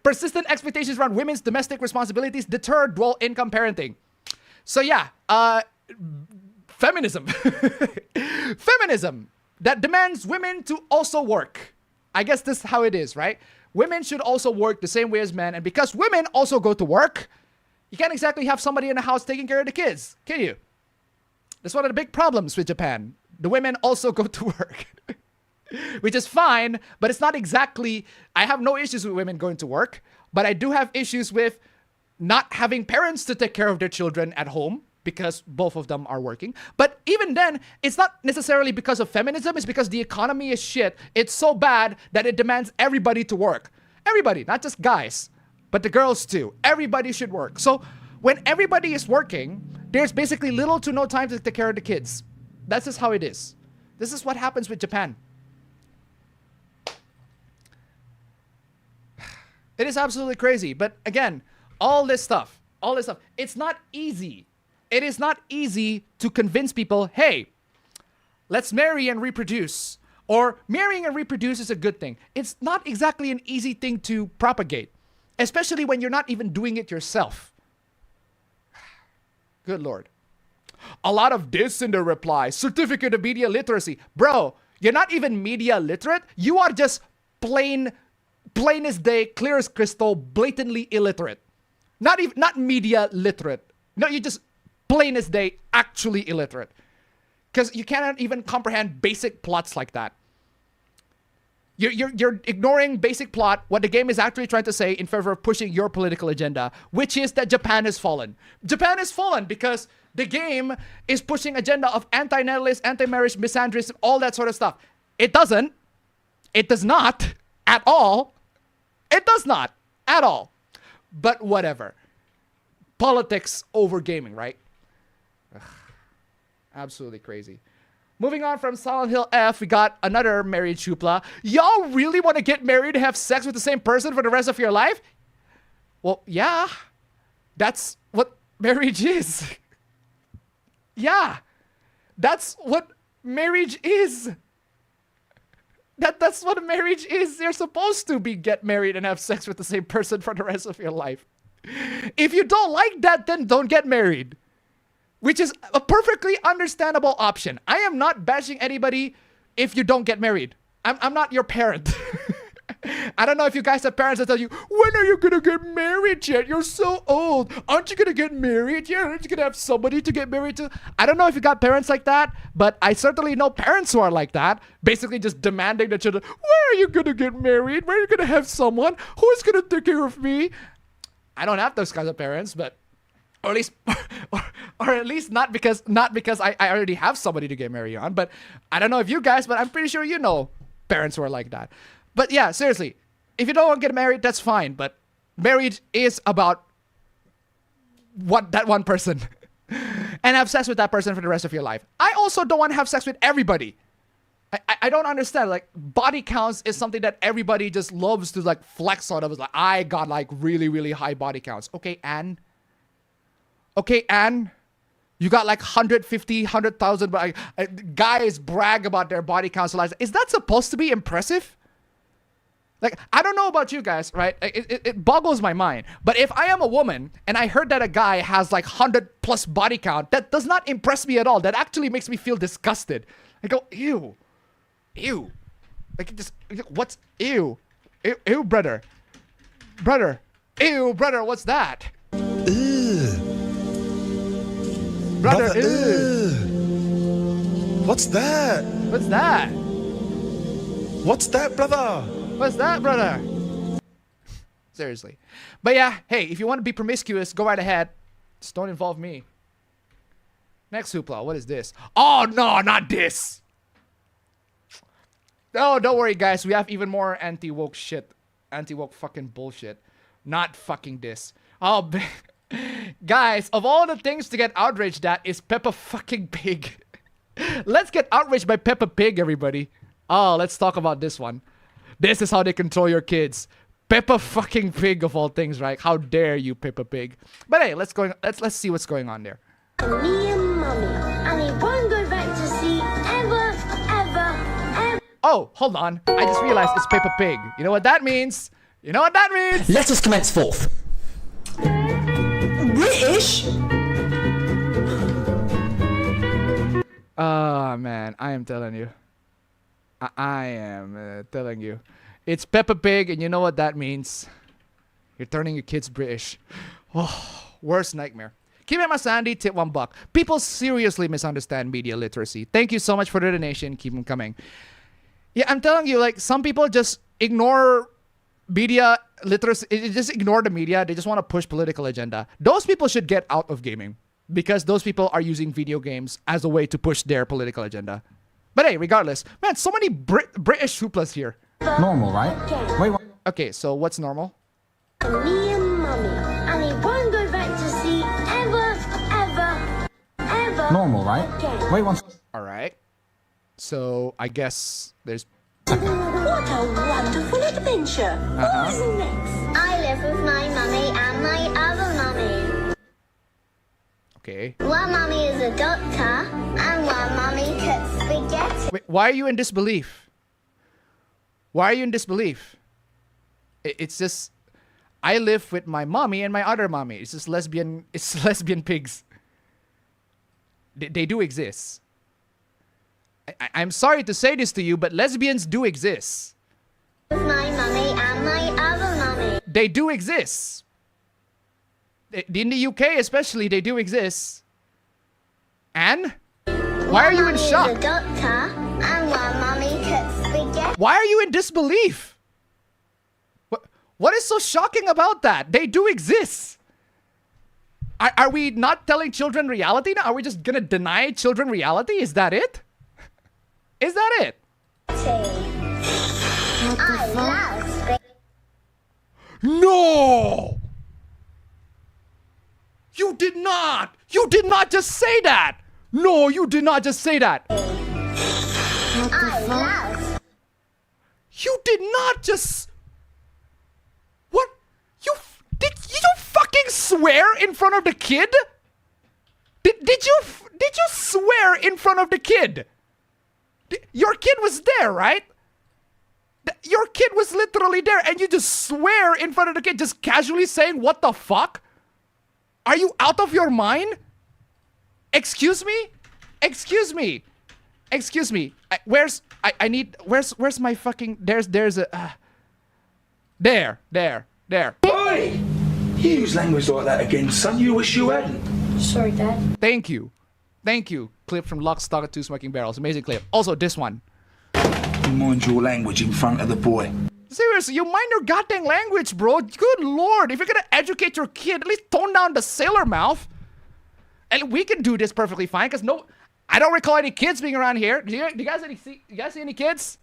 Persistent expectations around women's domestic responsibilities deter dual income parenting. So yeah, feminism. Feminism that demands women to also work. I guess this is how it is, right? Women should also work the same way as men. And because women also go to work, you can't exactly have somebody in the house taking care of the kids, can you? That's one of the big problems with Japan. The women also go to work. Which is fine, but it's not exactly... I have no issues with women going to work, but I do have issues with not having parents to take care of their children at home because both of them are working. But even then, it's not necessarily because of feminism. It's because the economy is shit. It's so bad that it demands everybody to work. Everybody, not just guys, but the girls too. Everybody should work. So when everybody is working, there's basically little to no time to take care of the kids. That's just how it is. This is what happens with Japan. It is absolutely crazy. But again, all this stuff, it's not easy. It is not easy to convince people, hey, let's marry and reproduce. Or marrying and reproduce is a good thing. It's not exactly an easy thing to propagate, especially when you're not even doing it yourself. Good Lord. A lot of this in the reply. Certificate of media literacy. Bro, you're not even media literate. You are just plain as day, clear as crystal, blatantly illiterate. Not media literate. No, you're just plain as day, actually illiterate. Because you cannot even comprehend basic plots like that. You're ignoring basic plot, what the game is actually trying to say in favor of pushing your political agenda, which is that Japan has fallen. Japan has fallen because the game is pushing agenda of anti-natalist, anti-marriage, misandrist, all that sort of stuff. It doesn't. It does not at all. It does not at all. But whatever. Politics over gaming, right? Ugh. Absolutely crazy. Moving on from Silent Hill F, we got another married shupla. Y'all really want to get married and have sex with the same person for the rest of your life? Well, yeah. That's what marriage is. Yeah. That's what marriage is. That's what marriage is. You're supposed to get married and have sex with the same person for the rest of your life. If you don't like that, then don't get married. Which is a perfectly understandable option. I am not bashing anybody if you don't get married. I'm not your parent. I don't know if you guys have parents that tell you, when are you gonna get married yet? You're so old. Aren't you gonna get married yet? Aren't you gonna have somebody to get married to? I don't know if you got parents like that, but I certainly know parents who are like that. Basically just demanding the children, when are you gonna get married? When are you gonna have someone? Who's gonna take care of me? I don't have those kinds of parents, but or at least or at least not because I already have somebody to get married on. But I don't know if you guys, but I'm pretty sure you know parents who are like that. But yeah, seriously, if you don't want to get married, that's fine. But marriage is about that one person and have sex with that person for the rest of your life. I also don't want to have sex with everybody. I don't understand. Like, body counts is something that everybody just loves to like flex on. It was like, I got like really, really high body counts. Okay, Anne. Okay, Anne. You got like 150, 100,000. But guys brag about their body counts. Is that supposed to be impressive? Like, I don't know about you guys, right? It boggles my mind. But if I am a woman and I heard that a guy has like 100 plus body count, that does not impress me at all. That actually makes me feel disgusted. I go, ew. Ew. Like, just, what's, ew. Ew, brother. Brother. Ew, brother, what's that? Ew. Brother, ew. What's that? What's that? What's that, brother? What's that, brother? Seriously. But yeah, hey, if you want to be promiscuous, go right ahead. Just don't involve me. Next hoopla, what is this? Oh, no, not this. No, don't worry, guys. We have even more anti-woke shit. Anti-woke fucking bullshit. Not fucking this. Oh, Guys, of all the things to get outraged at is Peppa fucking Pig. Let's get outraged by Peppa Pig, everybody. Oh, let's talk about this one. This is how they control your kids. Peppa fucking Pig of all things, right? How dare you, Peppa Pig? But hey, let's see what's going on there. Me and Mummy, and it won't go back to sea ever. Oh, hold on. I just realized it's Peppa Pig. You know what that means? You know what that means? Let us commence forth. British? Oh, man. I am telling you. I am telling you. It's Peppa Pig, and you know what that means? You're turning your kids British. Oh, worst nightmare. Keep it my Sandy, tip $1. People seriously misunderstand media literacy. Thank you so much for the donation. Keep them coming. Yeah, I'm telling you, like, some people just ignore media literacy. Just ignore the media. They just want to push political agenda. Those people should get out of gaming because those people are using video games as a way to push their political agenda. But hey, regardless, man, so many British hooplas here. Normal, right? Wait, what? Okay, so what's normal? Me and Mummy, and it won't go back to sea ever. Normal, right? Wait one second. All right. So I guess there's. What a wonderful adventure. Who's next? I live with my mummy and my other mummy. Okay. One mummy is a doctor, and one mummy cooks spaghetti. Wait, why are you in disbelief? Why are you in disbelief? It's just, I live with my mommy and my other mommy. It's just lesbian. It's lesbian pigs. They do exist. I'm sorry to say this to you, but lesbians do exist. With my mummy and my other mummy. They do exist. In the UK especially, they do exist. And? Why are you in shock? One mummy is a doctor, and one mummy cooks spaghetti. Why are you in disbelief? What is so shocking about that? They do exist. Are we not telling children reality now? Are we just gonna deny children reality? Is that it? Is that it? I love spaghetti. No! You did not! You did not just say that! No, you did not just say that! I love. You did not just... What? Did you fucking swear in front of the kid? Did you swear in front of the kid? Your kid was there, right? Your kid was literally there, and you just swear in front of the kid, just casually saying, what the fuck? Are you out of your mind? Excuse me? Excuse me? Excuse me? Where's my fucking, there's a, there. Boy! You use language like that again, son. You wish you hadn't. Sorry, Dad. Thank you. Thank you. Clip from Lock, Stock, and Two Smoking Barrels. Amazing clip. Also, this one. Mind your language in front of the boy. Seriously, you mind your goddamn language, bro. Good lord. If you're gonna educate your kid, at least tone down the sailor mouth. And we can do this perfectly fine, because I don't recall any kids being around here. Do you guys see any kids?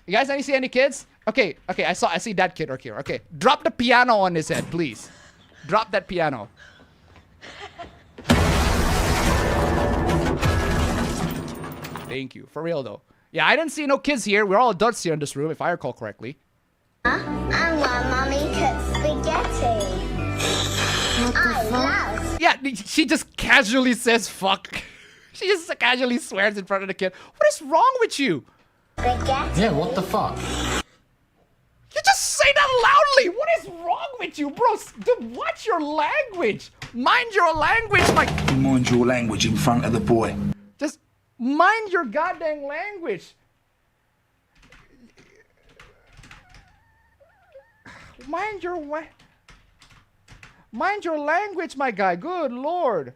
You guys see any kids? Okay, I see that kid right here. Okay, drop the piano on his head, please. Drop that piano. Thank you. For real, though. Yeah, I didn't see no kids here. We're all adults here in this room, if I recall correctly. And one mummy cooks spaghetti. I love. Yeah, she just casually says fuck. She just casually swears in front of the kid. What is wrong with you? Spaghetti. Yeah, what the fuck? You just say that loudly. What is wrong with you, bro? Dude, watch your language. Mind your language, my... Mind your language in front of the boy. Just mind your goddamn language. Mind your language, my guy. Good lord.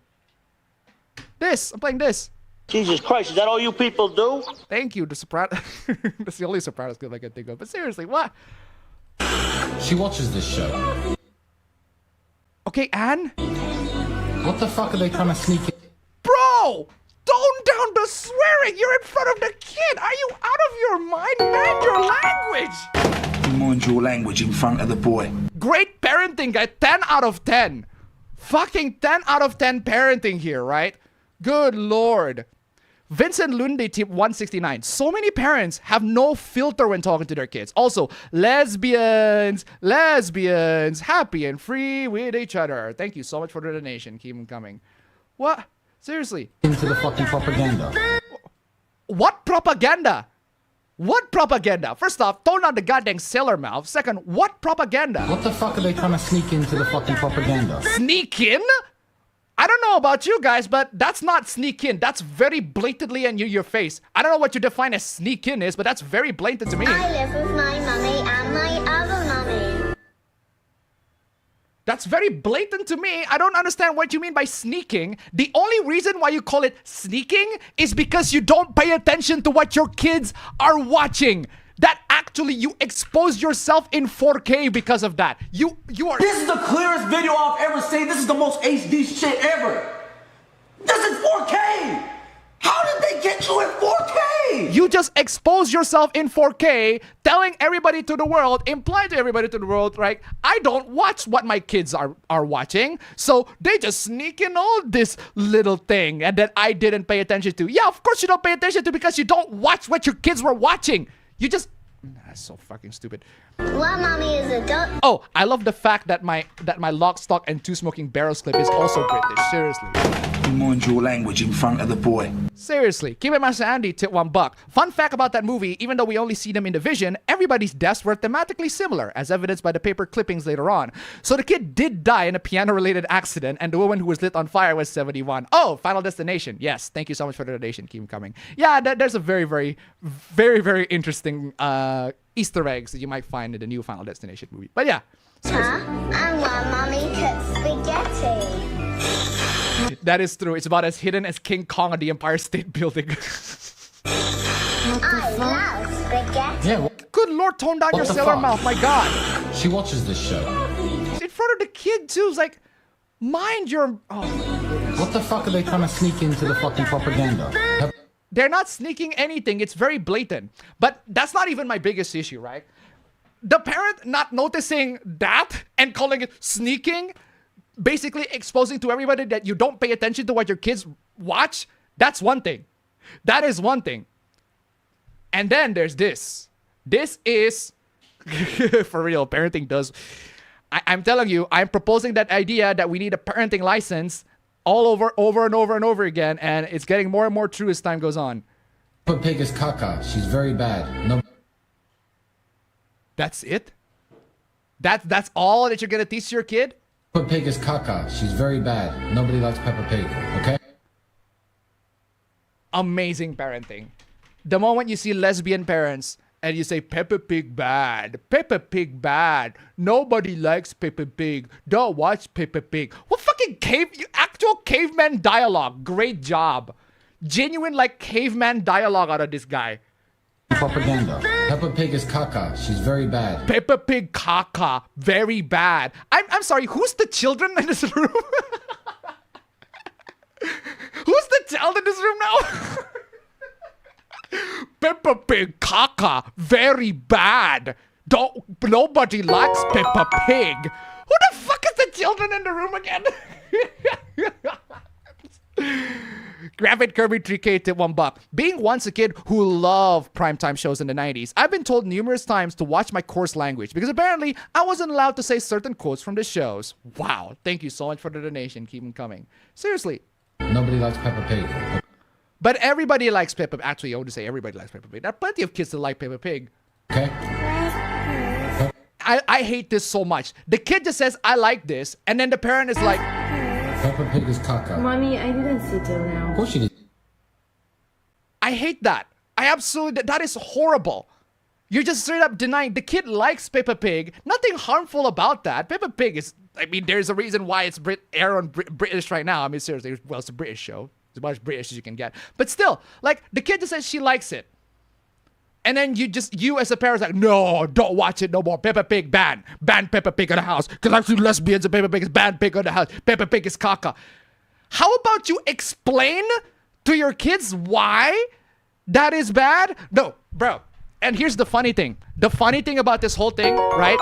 I'm playing this. Jesus Christ, is that all you people do? Thank you, the soprano. That's the only soprano skill I can think of. But seriously, what? She watches this show. Okay, Anne? What the fuck are they trying to sneak in? Bro! Tone down the swearing! You're in front of the kid! Are you out of your mind? Mind your language! Mind your language in front of the boy. Great parenting, guy. 10 out of 10. Fucking 10 out of 10 parenting here, right? Good lord. Vincent Lunde tip 169. So many parents have no filter when talking to their kids. Also, lesbians, happy and free with each other. Thank you so much for the donation. Keep them coming. What? Seriously? Into the fucking propaganda. What propaganda? What propaganda? First off, tone down the goddamn sailor mouth. Second, what propaganda? What the fuck are they trying to sneak into the fucking propaganda? Sneak in? I don't know about you guys, but that's not sneak in. That's very blatantly in your face. I don't know what you define as sneak in is, but that's very blatant to me. I live with my mummy and my other mummy. That's very blatant to me. I don't understand what you mean by sneaking. The only reason why you call it sneaking is because you don't pay attention to what your kids are watching. That actually you expose yourself in 4K because of that. You are. This is the clearest video I've ever seen. This is the most HD shit ever. This is 4K. How did they get you in 4K? You just expose yourself in 4K, telling everybody to the world, implying to everybody to the world, right? I don't watch what my kids are watching, so they just sneak in all this little thing and that I didn't pay attention to. Yeah, of course you don't pay attention to because you don't watch what your kids were watching. You just... That's so fucking stupid. Well, mommy is a duck. Oh, I love the fact that my Lock, Stock, and Two Smoking Barrels clip is also British. Seriously. Mind your language in front of the boy. Seriously. Keep it Master Andy, tip $1. Fun fact about that movie, even though we only see them in the vision, everybody's deaths were thematically similar, as evidenced by the paper clippings later on. So the kid did die in a piano-related accident, and the woman who was lit on fire was 71. Oh, Final Destination. Yes, thank you so much for the donation. Keep them coming. Yeah, there's a very, very, very, very interesting Easter eggs that you might find in the new Final Destination movie. But yeah. Huh? And while mommy cooks spaghetti. That is true. It's about as hidden as King Kong at the Empire State Building. I love spaghetti. Yeah. Good lord, tone down your sailor mouth. My god. She watches this show. In front of the kid too. It's like, mind your... Oh my goodness. What the fuck are they trying to sneak into the fucking propaganda? They're not sneaking anything. It's very blatant. But that's not even my biggest issue, right? The parent not noticing that and calling it sneaking, basically exposing to everybody that you don't pay attention to what your kids watch, that's one thing. That is one thing. And then there's this. This is, for real, parenting does. I'm telling you, I'm proposing that idea that we need a parenting license all over and over again, and it's getting more and more true as time goes on. Peppa Pig is caca. She's very bad. No. That's it? That's all that you're gonna teach your kid? Peppa Pig is caca. She's very bad. Nobody likes Peppa Pig, okay? Amazing parenting. The moment you see lesbian parents and you say Peppa Pig bad, nobody likes Peppa Pig, don't watch Peppa Pig. What fucking actual caveman dialogue. Great job. Genuine like caveman dialogue out of this guy. Propaganda. Peppa Pig is caca. She's very bad. Peppa Pig caca. Very bad. I'm sorry, who's the children in this room? Who's the child in this room now? Peppa Pig caca. Very bad. Nobody likes Peppa Pig. Who the fuck is the children in the room again? Gravid Kirby 3K tip $1. Being once a kid who loved primetime shows in the 90s, I've been told numerous times to watch my coarse language because apparently I wasn't allowed to say certain quotes from the shows. Wow, thank you so much for the donation. Keep them coming. Seriously. Nobody likes Peppa Pig. But everybody likes Peppa. Actually, I would say everybody likes Peppa Pig. There are plenty of kids that like Peppa Pig. Okay. I hate this so much. The kid just says, I like this, and then the parent is like, Peppa Pig is caca. Mommy, I didn't see till now. Of course you did. I hate that. I absolutely, that is horrible. You're just straight up denying. The kid likes Peppa Pig. Nothing harmful about that. Peppa Pig is, I mean, there's a reason why it's British right now. I mean, seriously, well, it's a British show. It's about as British as you can get. But still, like, the kid just says she likes it. And then you as a parent like, no, don't watch it no more. Peppa Pig, ban. Ban Peppa Pig in the house. Because I'm two lesbians and Peppa Pig is banned pig in the house. Peppa Pig is caca. How about you explain to your kids why that is bad? No, bro. And here's the funny thing. The funny thing about this whole thing, right?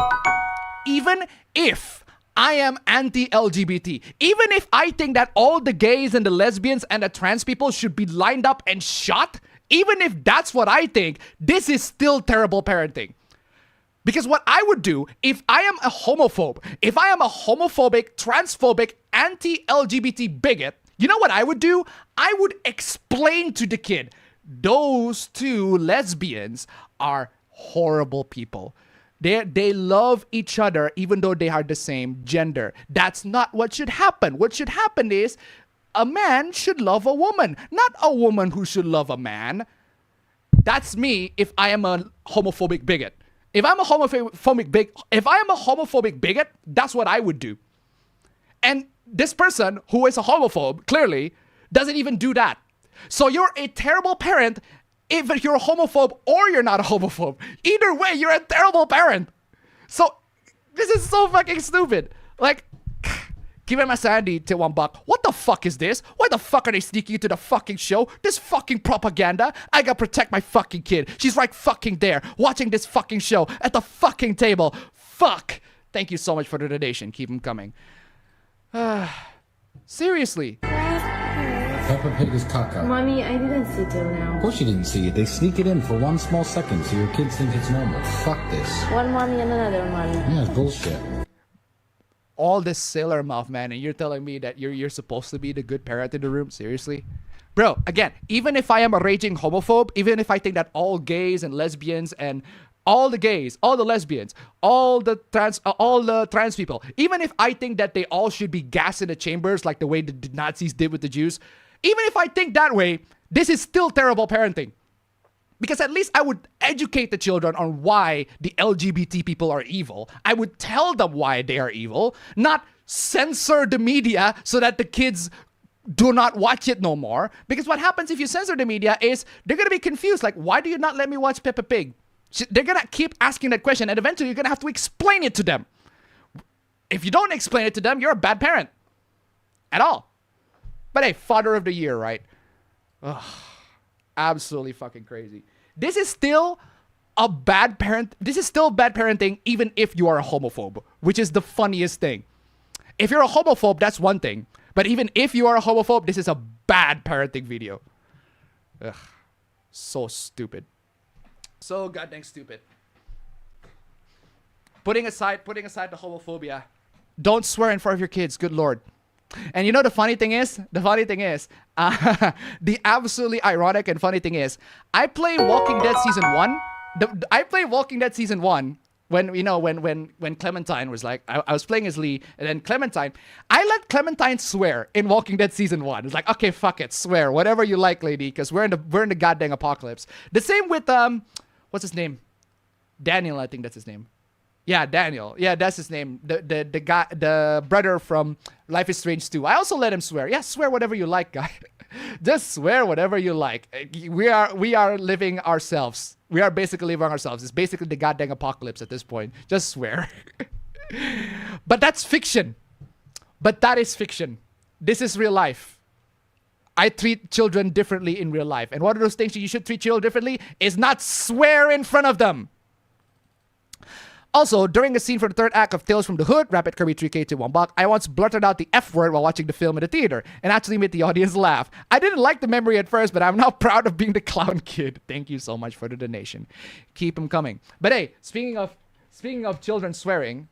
Even if I am anti-LGBT. Even if I think that all the gays and the lesbians and the trans people should be lined up and shot, even if that's what I think, this is still terrible parenting. Because what I would do if I am a homophobe, if I am a homophobic, transphobic, anti-LGBT bigot, you know what I would do? I would explain to the kid, those two lesbians are horrible people. They love each other even though they are the same gender. That's not what should happen. What should happen is a man should love a woman, not a woman who should love a man. That's me if I am a homophobic bigot. If I'm a homophobic bigot, that's what I would do. And this person who is a homophobe clearly doesn't even do that. So you're a terrible parent if you're a homophobe or you're not a homophobe. Either way, you're a terrible parent. So this is so fucking stupid. Like, give him a sandy to $1. What the fuck is this? Why the fuck are they sneaking into the fucking show? This fucking propaganda. I gotta protect my fucking kid. She's right fucking there, watching this fucking show at the fucking table. Fuck. Thank you so much for the donation. Keep them coming. Seriously. Peppa Pig is caca. Mommy, I didn't see till now. Of course you didn't see it. They sneak it in for 1 small second so your kids think it's normal. Fuck this. One mommy and another mommy. Yeah, it's bullshit. All this sailor mouth, man, and you're telling me that you're supposed to be the good parent in the room? Seriously? Bro, again, even if I am a raging homophobe, even if I think that all gays and lesbians and all the gays, all the lesbians, all the trans people, even if I think that they all should be gassed in the chambers like the way the Nazis did with the Jews, even if I think that way, this is still terrible parenting. Because at least I would educate the children on why the LGBT people are evil. I would tell them why they are evil, not censor the media so that the kids do not watch it no more. Because what happens if you censor the media is they're going to be confused. Like, why do you not let me watch Peppa Pig? They're going to keep asking that question, and eventually you're going to have to explain it to them. If you don't explain it to them, you're a bad parent. At all. But hey, father of the year, right? Ugh. Absolutely fucking crazy. This is still a bad parent. This is still bad parenting even if you are a homophobe, which is the funniest thing. If you're a homophobe, that's one thing. But even if you are a homophobe, this is a bad parenting video. Ugh. So stupid. So goddamn stupid. Putting aside the homophobia, don't swear in front of your kids. Good Lord. And you know the funny thing is, the absolutely ironic and funny thing is, I played Walking Dead season 1. I played Walking Dead season 1 when Clementine was like, I was playing as Lee, and then Clementine, I let Clementine swear in Walking Dead season 1. It's like, okay, fuck it, swear whatever you like, lady, because we're in the goddamn apocalypse. The same with what's his name? Daniel, I think that's his name. Yeah, Daniel. Yeah, that's his name. The guy, the brother from Life is Strange 2. I also let him swear. Yeah, swear whatever you like, guy. Just swear whatever you like. We are living ourselves. We are basically living ourselves. It's basically the goddamn apocalypse at this point. Just swear. But that's fiction. But that is fiction. This is real life. I treat children differently in real life. And one of those things you should treat children differently is not swear in front of them. Also, during a scene for the third act of Tales from the Hood, Rapid Kirby 3K to $1, I once blurted out the F word while watching the film in the theater and actually made the audience laugh. I didn't like the memory at first, but I'm now proud of being the clown kid. Thank you so much for the donation. Keep them coming. But hey, speaking of children swearing,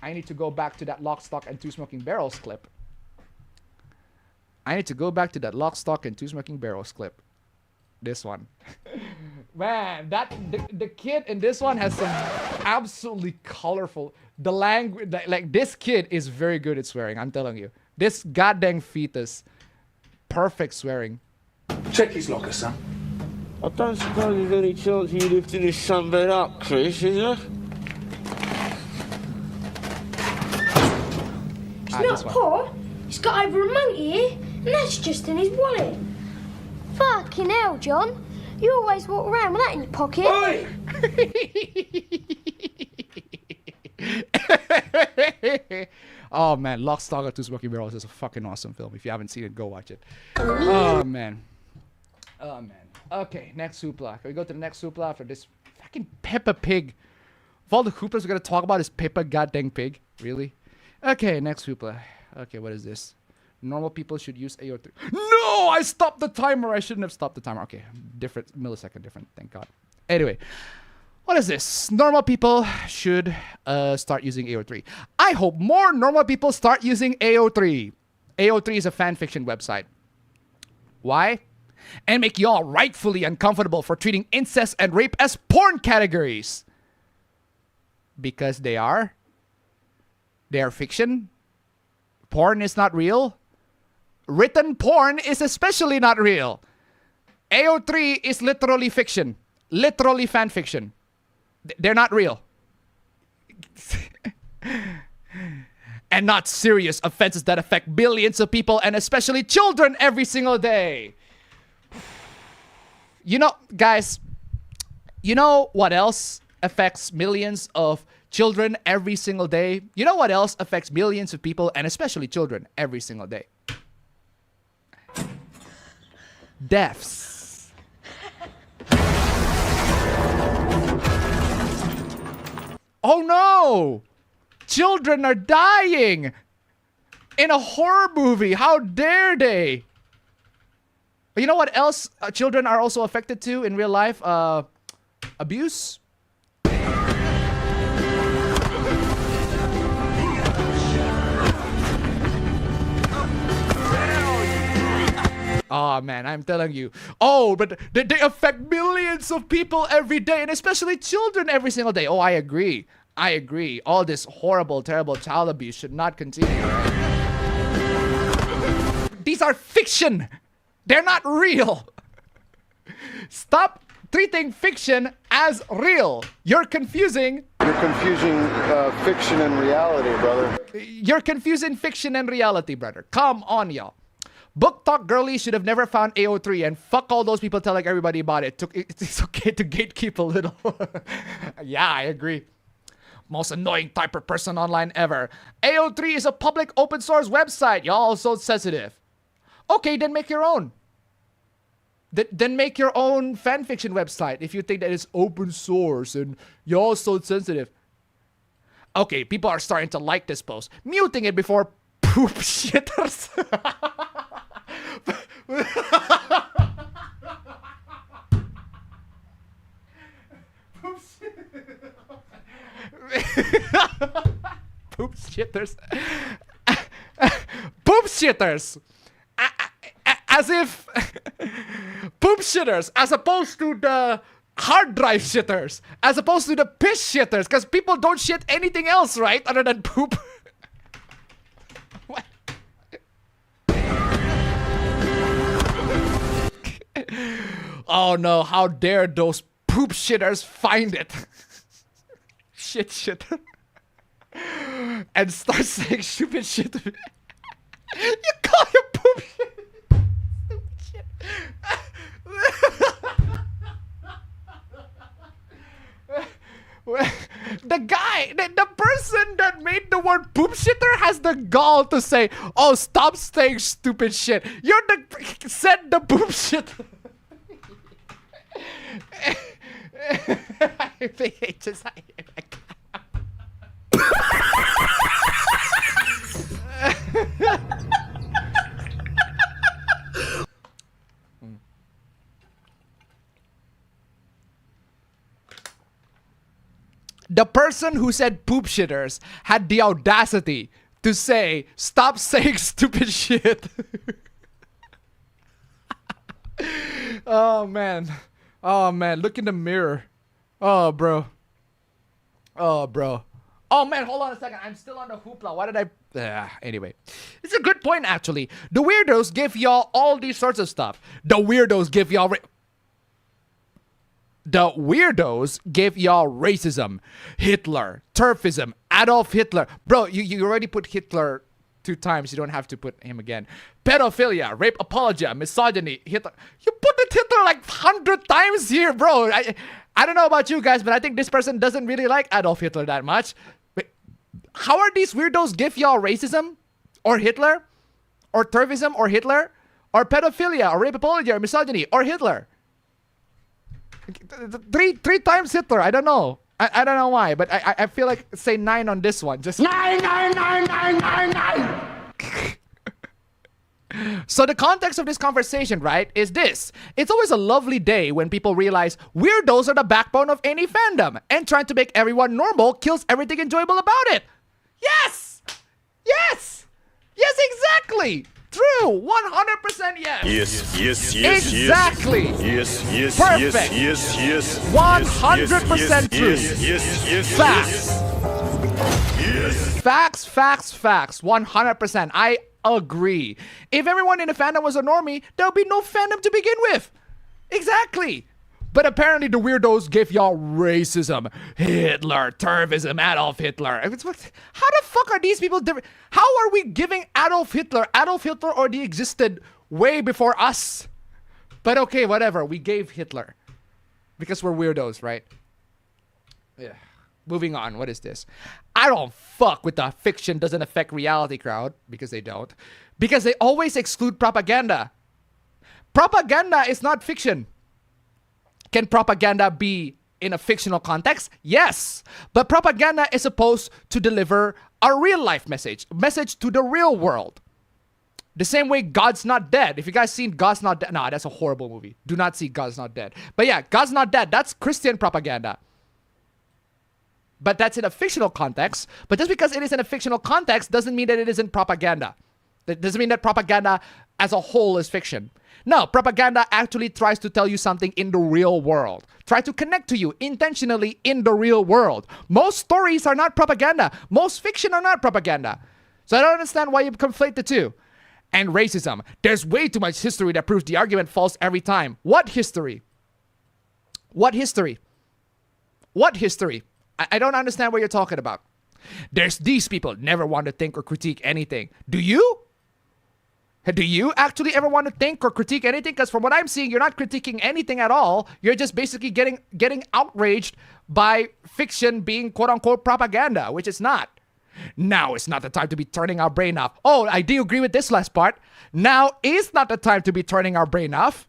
I need to go back to that Lock, Stock, and Two Smoking Barrels clip. This one. Man, the kid in this one has some absolutely colorful, the language, like this kid is very good at swearing, I'm telling you. This goddamn fetus, perfect swearing. Check his locker, son. I don't suppose there's any chance you lifted this sunbed up, Chris, is there? It's not Paul. He's got over a monkey here, and that's just in his wallet. Fucking hell, John. You always walk around with that in your pocket. Oi! Oh man, Lock, Stock, and Two Smoking Barrels is a fucking awesome film. If you haven't seen it, go watch it. Oh man. Okay, next Supla. Can we go to the next Supla after this fucking Peppa Pig? Of all the hooplas we're gonna talk about is Peppa goddamn pig. Really? Okay, next hoopla. Okay, what is this? Normal people should use AO3. No! I stopped the timer. I shouldn't have stopped the timer. Okay, different millisecond different. Thank God. Anyway, what is this? Normal people should start using AO3. I hope more normal people start using AO3. AO3 is a fanfiction website. Why? And make y'all rightfully uncomfortable for treating incest and rape as porn categories. Because they are. They are fiction. Porn is not real. Written porn is especially not real. AO3 is literally fiction. Literally fan fiction. They're not real. And not serious offenses that affect billions of people and especially children every single day. You know, guys, you know what else affects millions of children every single day? You know what else affects millions of people and especially children every single day? Deaths. Oh no! Children are dying in a horror movie. How dare they? You know what else children are also affected to in real life? Abuse. Oh man, I'm telling you. Oh, but they affect millions of people every day and especially children every single day. Oh, I agree. I agree. All this horrible, terrible child abuse should not continue. Right? These are fiction. They're not real. Stop treating fiction as real. You're confusing fiction and reality, brother. You're confusing fiction and reality, brother. Come on, y'all. Book Talk Girly should have never found AO3 and fuck all those people telling everybody about it. It's okay to gatekeep a little. Yeah, I agree. Most annoying type of person online ever. AO3 is a public open source website. Y'all so sensitive. Okay, then make your own. Then make your own fanfiction website if you think that it's open source and y'all so sensitive. Okay, people are starting to like this post. Muting it before poop shitters. Poop shitters. Poop shitters. As if poop shitters, as opposed to the hard drive shitters, as opposed to the piss shitters, because people don't shit anything else, right, other than poop. What? Oh no, how dare those poop shitters find it. Shit shitter. And start saying stupid shit. You call your poop shit. The person that made the word poop shitter has the gall to say, oh, stop saying stupid shit. You're the said the poop shit. I think it just The person who said poop shitters had the audacity to say, stop saying stupid shit. Oh man. Oh man, look in the mirror. Oh bro. Oh bro. Oh man, hold on a second. I'm still on the hoopla. Why did I... anyway. It's a good point actually. The weirdos give y'all all these sorts of stuff. The weirdos give y'all... The weirdos give y'all racism, Hitler, turfism, Adolf Hitler. Bro, you already put Hitler 2 times. You don't have to put him again. Pedophilia, rape apologia, misogyny, Hitler. You put the Hitler like 100 times here, bro. I don't know about you guys, but I think this person doesn't really like Adolf Hitler that much. But how are these weirdos give y'all racism? Or Hitler? Or turfism? Or Hitler? Or pedophilia? Or rape apologia? Or misogyny? Or Hitler? Three times Hitler. I don't know. I don't know why, but I feel like say 9 on this one. Just 9, 9, 9, 9, 9, 9. So the context of this conversation, right, is this. It's always a lovely day when people realize weirdos are the backbone of any fandom, and trying to make everyone normal kills everything enjoyable about it. Yes! Yes! Yes, exactly! True! 100% yes! Yes. Exactly! Yes. Perfect! Yes. 100% true! Yes. Facts! Facts! 100%. I agree. If everyone in the fandom was a normie, there would be no fandom to begin with. Exactly. But apparently the weirdos gave y'all racism, Hitler, Turvism, Adolf Hitler. How the fuck are these people different? How are we giving Adolf Hitler already existed way before us? But okay, whatever. We gave Hitler. Because we're weirdos, right? Yeah. Moving on, what is this? I don't fuck with the fiction doesn't affect reality crowd, because they don't. Because they always exclude propaganda. Propaganda is not fiction. Can propaganda be in a fictional context? Yes. But propaganda is supposed to deliver a real life message to the real world. The same way God's Not Dead. If you guys seen God's Not Dead, nah, that's a horrible movie. Do not see God's Not Dead. But yeah, God's Not Dead, that's Christian propaganda. But that's in a fictional context. But just because it is in a fictional context doesn't mean that it isn't propaganda. That doesn't mean that propaganda as a whole is fiction. No, propaganda actually tries to tell you something in the real world. Try to connect to you intentionally in the real world. Most stories are not propaganda. Most fiction are not propaganda. So I don't understand why you conflate the two. And racism. There's way too much history that proves the argument false every time. What history? What history? What history? I don't understand what you're talking about. There's these people never want to think or critique anything. Do you? Do you actually ever want to think or critique anything? Because from what I'm seeing, you're not critiquing anything at all. You're just basically getting outraged by fiction being quote-unquote propaganda, which it's not. Now is not the time to be turning our brain off. Oh, I do agree with this last part. Now is not the time to be turning our brain off.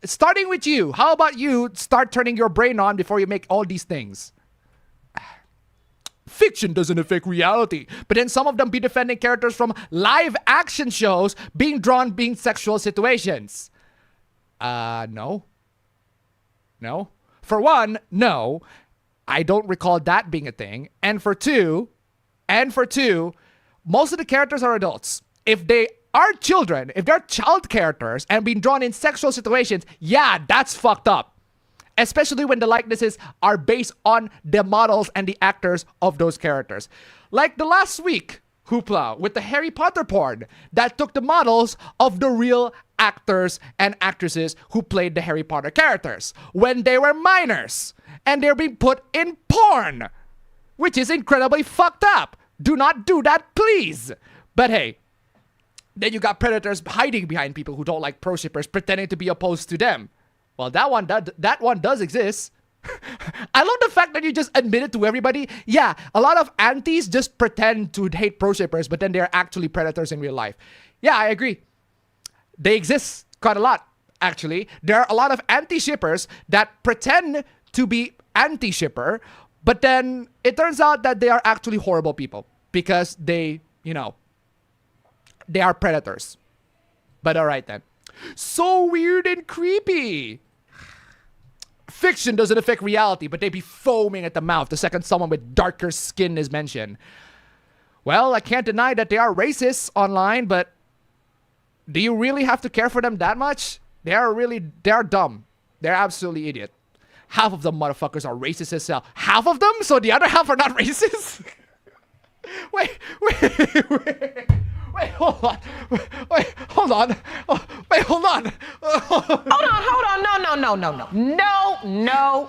Starting with you. How about you start turning your brain on before you make all these things? Fiction doesn't affect reality, but then some of them be defending characters from live action shows being drawn being sexual situations. No. No. For one, no. I don't recall that being a thing. And for two, most of the characters are adults. If they are children, if they're child characters and being drawn in sexual situations, yeah, that's fucked up. Especially when the likenesses are based on the models and the actors of those characters. Like the last week, hoopla, with the Harry Potter porn that took the models of the real actors and actresses who played the Harry Potter characters when they were minors. And they're being put in porn, which is incredibly fucked up. Do not do that, please. But hey, then you got predators hiding behind people who don't like pro-shippers pretending to be opposed to them. Well, that one does exist. I love the fact that you just admitted to everybody. Yeah, a lot of antis just pretend to hate pro-shippers, but then they're actually predators in real life. Yeah, I agree. They exist quite a lot, actually. There are a lot of anti-shippers that pretend to be anti-shipper, but then it turns out that they are actually horrible people because they, they are predators. But all right then. So weird and creepy. Fiction doesn't affect reality, but they be foaming at the mouth the second someone with darker skin is mentioned. Well, I can't deny that they are racists online, but do you really have to care for them that much? They are dumb. They're absolutely idiot. Half of them motherfuckers are racist as hell. Half of them? So the other half are not racist? Wait, hold on. Hold on. No.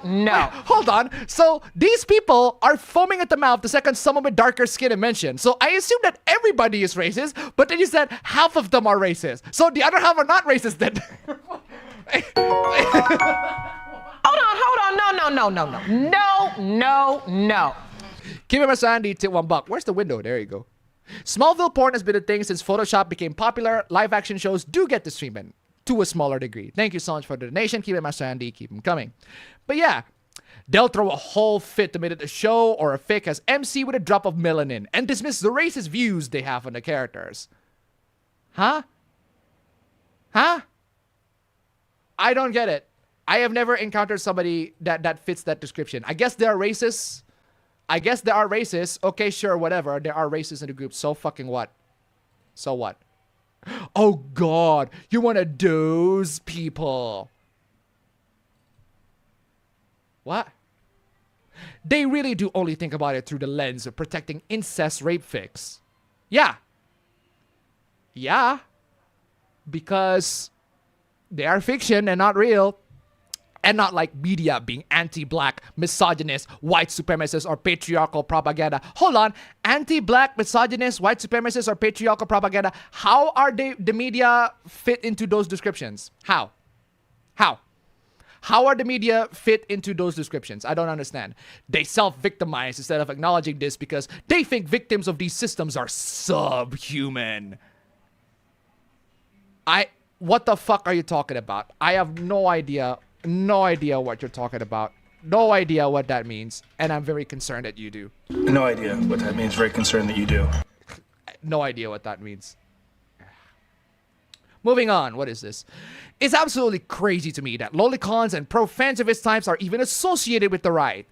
Hold on. So these people are foaming at the mouth the second someone with darker skin is mentioned. So I assume that everybody is racist, but then you said half of them are racist. So the other half are not racist then. Hold on. No. Keep it Sandy to $1. Where's the window? There you go. Smallville porn has been a thing since Photoshop became popular. Live action shows do get to stream in to a smaller degree. Thank you so much for the donation. Keep it Sandy. Keep them coming. But yeah, They'll throw a whole fit the minute a show or a fic has MC with a drop of melanin and dismiss the racist views they have on the characters. Huh? Huh? I don't get it. I have never encountered somebody that fits that description. I guess there are racists. Okay, sure, whatever. There are racists in the group. So fucking what? So what? Oh God, you're one of those people. What? They really do only think about it through the lens of protecting incest rape fics. Yeah. Yeah. Because they are fiction and not real. And not like media being anti-black, misogynist, white supremacist, or patriarchal propaganda. Hold on. Anti-black, misogynist, white supremacist, or patriarchal propaganda. How are the media fit into those descriptions? How? How? How are the media fit into those descriptions? I don't understand. They self-victimize instead of acknowledging this because they think victims of these systems are subhuman. What the fuck are you talking about? I have no idea. No idea what you're talking about. No idea what that means. And I'm very concerned that you do. No idea what that means. Very concerned that you do. No idea what that means. Moving on. What is this? It's absolutely crazy to me that lolicons and pro-Fanservice types are even associated with the right.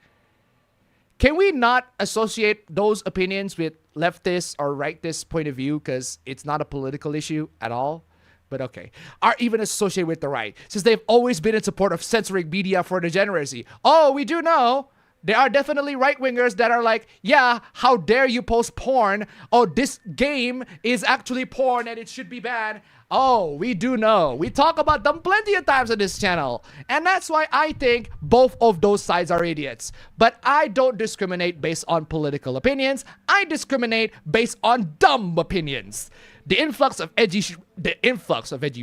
Can we not associate those opinions with leftist or rightist point of view because it's not a political issue at all? But okay, are even associated with the right, since they've always been in support of censoring media for degeneracy. Oh, we do know there are definitely right-wingers that are like, yeah, how dare you post porn? Oh, this game is actually porn and it should be banned. Oh, we do know. We talk about them plenty of times on this channel. And that's why I think both of those sides are idiots. But I don't discriminate based on political opinions. I discriminate based on dumb opinions. The influx of edgy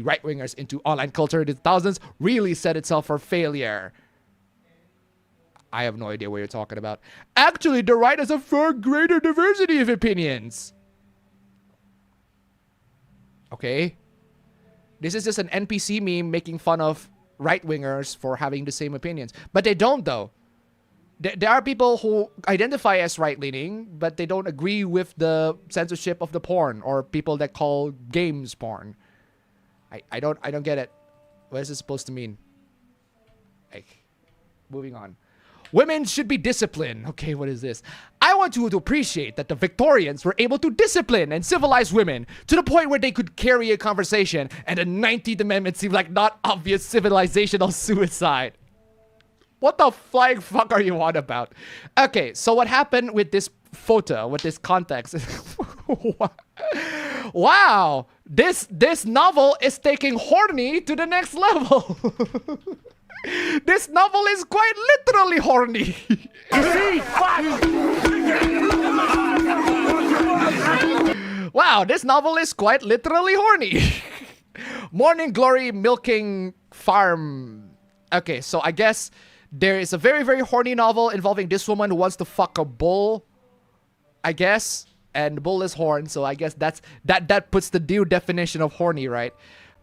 right-wingers into online culture in the 2000s really set itself for failure. I have no idea what you're talking about. Actually, the right has a far greater diversity of opinions. Okay. This is just an NPC meme making fun of right-wingers for having the same opinions. But they don't, though. There are people who identify as right-leaning, but they don't agree with the censorship of the porn, or people that call games porn. I don't get it. What is it supposed to mean? Like, moving on. Women should be disciplined. Okay, what is this? I want you to appreciate that the Victorians were able to discipline and civilize women to the point where they could carry a conversation, and the 19th Amendment seemed like not obvious civilizational suicide. What the flying fuck are you on about? Okay, so what happened with this photo, with this context? Wow, this novel is taking horny to the next level. This novel is quite literally horny. Wow, this novel is quite literally horny. Morning Glory Milking Farm. Okay, so I guess there is a very, very horny novel involving this woman who wants to fuck a bull, I guess. And the bull is horn, so I guess that puts the due definition of horny, right?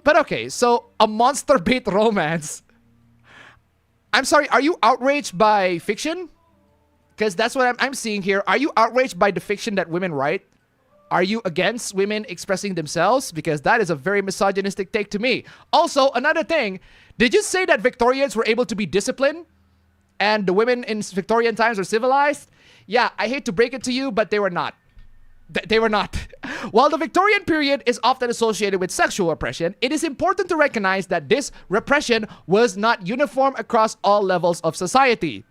But okay, so a monster bait romance. I'm sorry, are you outraged by fiction? Because that's what I'm seeing here. Are you outraged by the fiction that women write? Are you against women expressing themselves? Because that is a very misogynistic take to me. Also, another thing, did you say that Victorians were able to be disciplined? And the women in Victorian times were civilized? Yeah, I hate to break it to you, but they were not. They were not. While the Victorian period is often associated with sexual oppression, it is important to recognize that this repression was not uniform across all levels of society.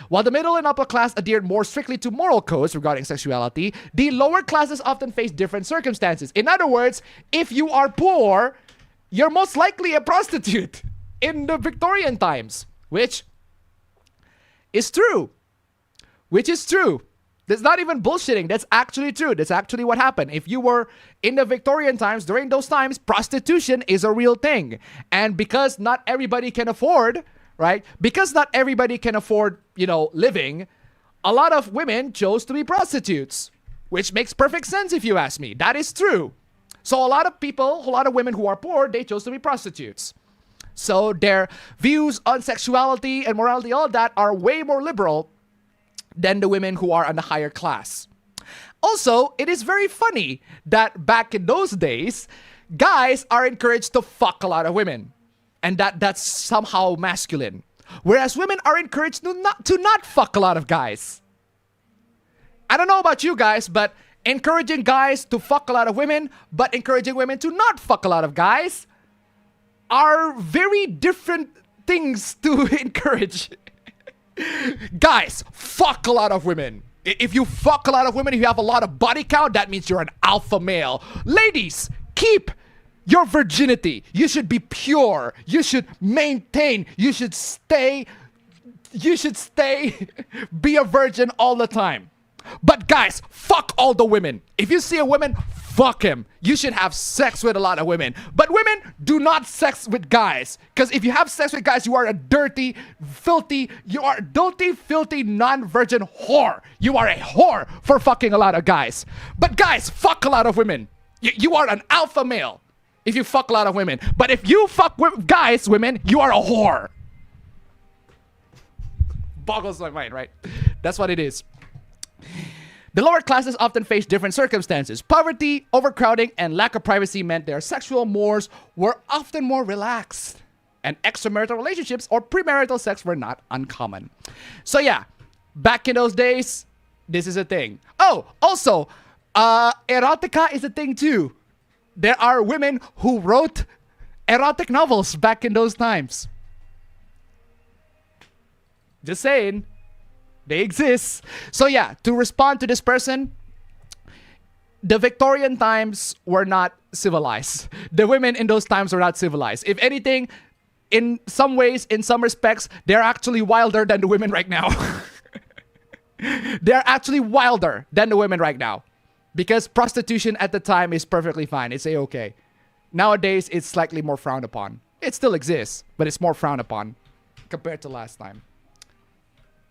While the middle and upper class adhered more strictly to moral codes regarding sexuality, the lower classes often face different circumstances. In other words, if you are poor, you're most likely a prostitute in the Victorian times, which is true. Which is true. That's not even bullshitting. That's actually true. That's actually what happened. If you were in the Victorian times, during those times, prostitution is a real thing. And because not everybody can afford, right? Because not everybody can afford, living, a lot of women chose to be prostitutes, which makes perfect sense if you ask me. That is true. So a lot of people, a lot of women who are poor, they chose to be prostitutes. So their views on sexuality and morality, all that, are way more liberal than the women who are on the higher class. Also, it is very funny that back in those days, guys are encouraged to fuck a lot of women. And that's somehow masculine. Whereas women are encouraged to not fuck a lot of guys. I don't know about you guys, but encouraging guys to fuck a lot of women, but encouraging women to not fuck a lot of guys are very different things to encourage. Guys, fuck a lot of women. If you fuck a lot of women, if you have a lot of body count, that means you're an alpha male. Ladies, keep your virginity. You should be pure. You should maintain. You should stay. Be a virgin all the time. But guys, fuck all the women. If you see a woman, fuck him. You should have sex with a lot of women. But women, do not sex with guys. Because if you have sex with guys, you are a dirty, filthy, non-virgin whore. You are a whore for fucking a lot of guys. But guys, fuck a lot of women. You are an alpha male if you fuck a lot of women. But if you fuck with guys, women, you are a whore. Boggles my mind, right? That's what it is. The lower classes often face different circumstances. Poverty, overcrowding, and lack of privacy meant their sexual mores were often more relaxed. And extramarital relationships or premarital sex were not uncommon. So yeah, back in those days, this is a thing. Oh, also, erotica is a thing too. There are women who wrote erotic novels back in those times. Just saying. They exist. So yeah, to respond to this person, the Victorian times were not civilized. The women in those times were not civilized. If anything, in some ways, in some respects, they're actually wilder than the women right now. They're actually wilder than the women right now. Because prostitution at the time is perfectly fine. It's A-okay. Nowadays, it's slightly more frowned upon. It still exists, but it's more frowned upon compared to last time.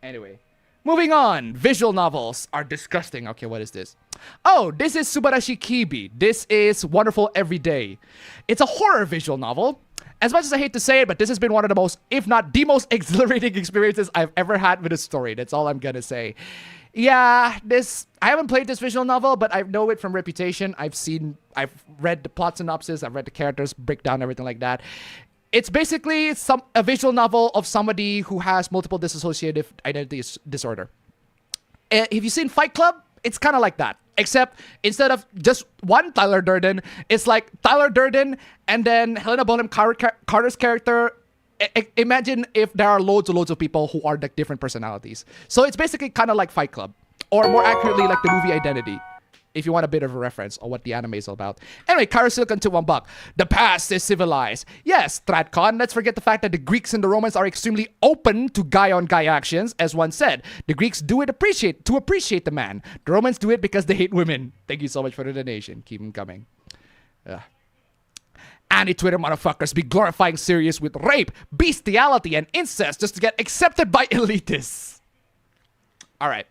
Anyway. Moving on, visual novels are disgusting. Okay, what is this? Oh, this is Subarashi Kibi. This is Wonderful Every Day. It's a horror visual novel. As much as I hate to say it, but this has been one of the most, if not the most exhilarating experiences I've ever had with a story. That's all I'm gonna say. Yeah, I haven't played this visual novel, but I know it from reputation. I've read the plot synopsis, I've read the characters, breakdown, everything like that. It's basically a visual novel of somebody who has multiple dissociative identity disorder. Have you seen Fight Club? It's kind of like that. Except instead of just one Tyler Durden, it's like Tyler Durden and then Helena Bonham Carter's character. Imagine if there are loads and loads of people who are like different personalities. So it's basically kind of like Fight Club. Or more accurately, like the movie Identity. If you want a bit of a reference on what the anime is all about. Anyway, Karasilkan to $1. The past is civilized. Yes, Stratcon, let's forget the fact that the Greeks and the Romans are extremely open to guy-on-guy actions. As one said, the Greeks do it to appreciate the man. The Romans do it because they hate women. Thank you so much for the donation. Keep them coming. Anti-Twitter motherfuckers be glorifying serious with rape, bestiality, and incest just to get accepted by elitists. Alright.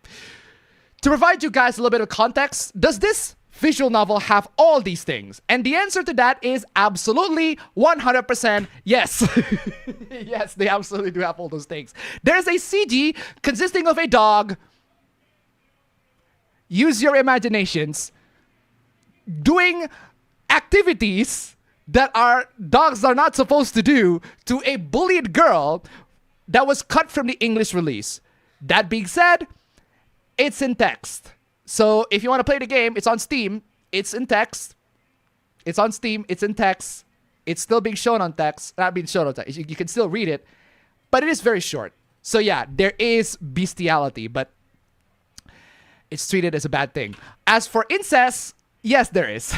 To provide you guys a little bit of context, does this visual novel have all these things? And the answer to that is absolutely 100% yes. Yes, they absolutely do have all those things. There's a CG consisting of a dog. Use your imaginations. Doing activities that dogs are not supposed to do to a bullied girl that was cut from the English release. That being said, it's in text. So if you want to play the game, it's on Steam. It's in text. It's on Steam. It's in text. It's still being shown on text. Not being shown on text. You can still read it. But it is very short. So yeah, there is bestiality, but it's treated as a bad thing. As for incest, yes, there is.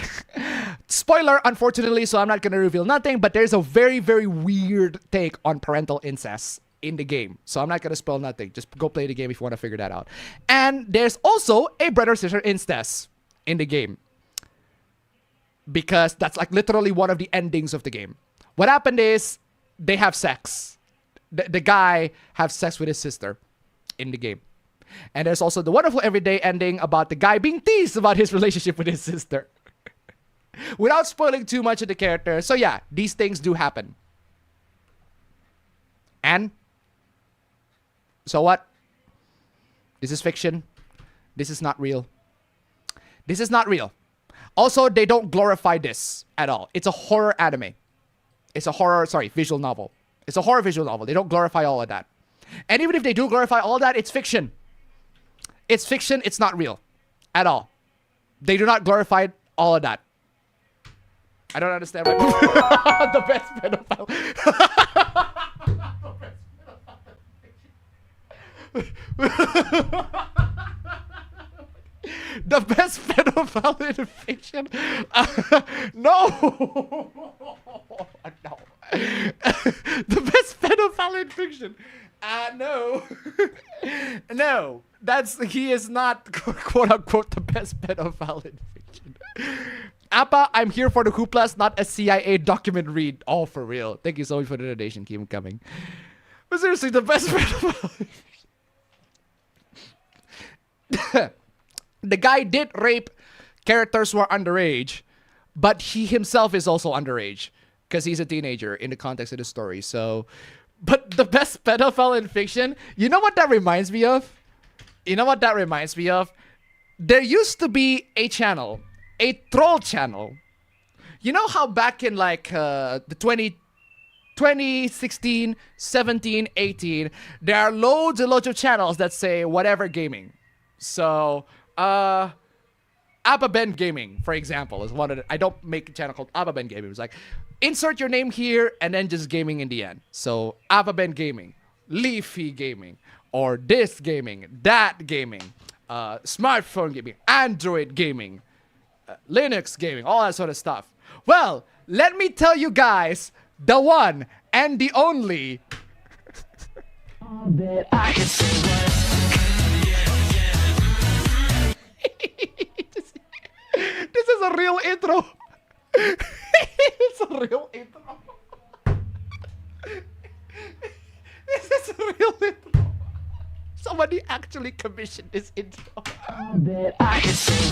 Spoiler, unfortunately, so I'm not going to reveal nothing, but there's a very, very weird take on parental incest in the game. So I'm not going to spoil nothing. Just go play the game if you want to figure that out. And there's also a brother-sister incest in the game. Because that's like literally one of the endings of the game. What happened is they have sex. The guy has sex with his sister in the game. And there's also the Wonderful Everyday ending about the guy being teased about his relationship with his sister. Without spoiling too much of the character. So yeah, these things do happen. And so what? This is fiction. This is not real. This is not real. Also, they don't glorify this at all. It's a horror anime. It's a horror, visual novel. It's a horror visual novel. They don't glorify all of that. And even if they do glorify all of that, it's fiction. It's fiction. It's not real at all. They do not glorify all of that. I don't understand why. The best pedophile. The best pedophile in fiction? No! No. The best pedophile in fiction? No. No. He is not, quote unquote, the best pedophile in fiction. Appa, I'm here for the hooplas, not a CIA document read. Oh, for real. Thank you so much for the donation. Keep them coming. But seriously, the best pedophile in fiction. The guy did rape characters who are underage, but he himself is also underage because he's a teenager in the context of the story. So, but the best pedophile in fiction, you know what that reminds me of? You know what that reminds me of? There used to be a channel, a troll channel. You know how back in like the 2016, 17, 18, there are loads and loads of channels that say whatever gaming. So, APB Gaming, for example, is one of the, I don't make a channel called APB Gaming. It's like, insert your name here and then just gaming in the end. So, APB Gaming, Leafy Gaming, or this gaming, that gaming, smartphone gaming, Android gaming, Linux gaming, all that sort of stuff. Well, let me tell you guys, the one and the only. That I can say This is a real intro. It's a real intro. This is a real intro. Somebody actually commissioned this intro. That I can say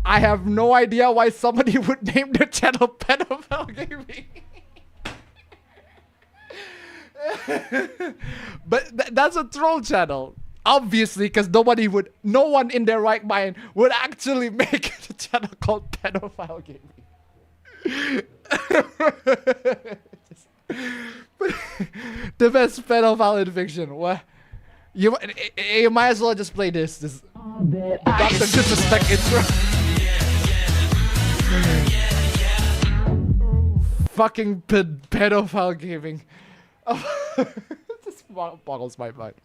I have no idea why somebody would name their channel Pedophile Gaming. But that's a troll channel, obviously, because no one in their right mind would actually make a channel called Pedophile Gaming. The best pedophile in fiction. What? You might as well just play this. Dr. Disrespect intro. Fucking pedophile gaming. This boggles my mind.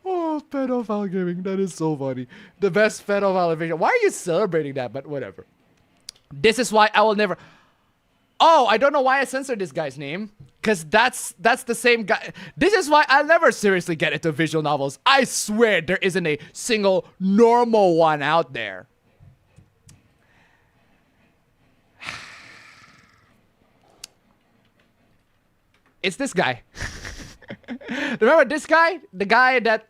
Oh, pedophile gaming. That is so funny. The best pedophile in fiction. Why are you celebrating that? But whatever. This is why I will never... Oh, I don't know why I censored this guy's name. Because that's the same guy. This is why I'll never seriously get into visual novels. I swear there isn't a single normal one out there. It's this guy. Remember this guy? The guy that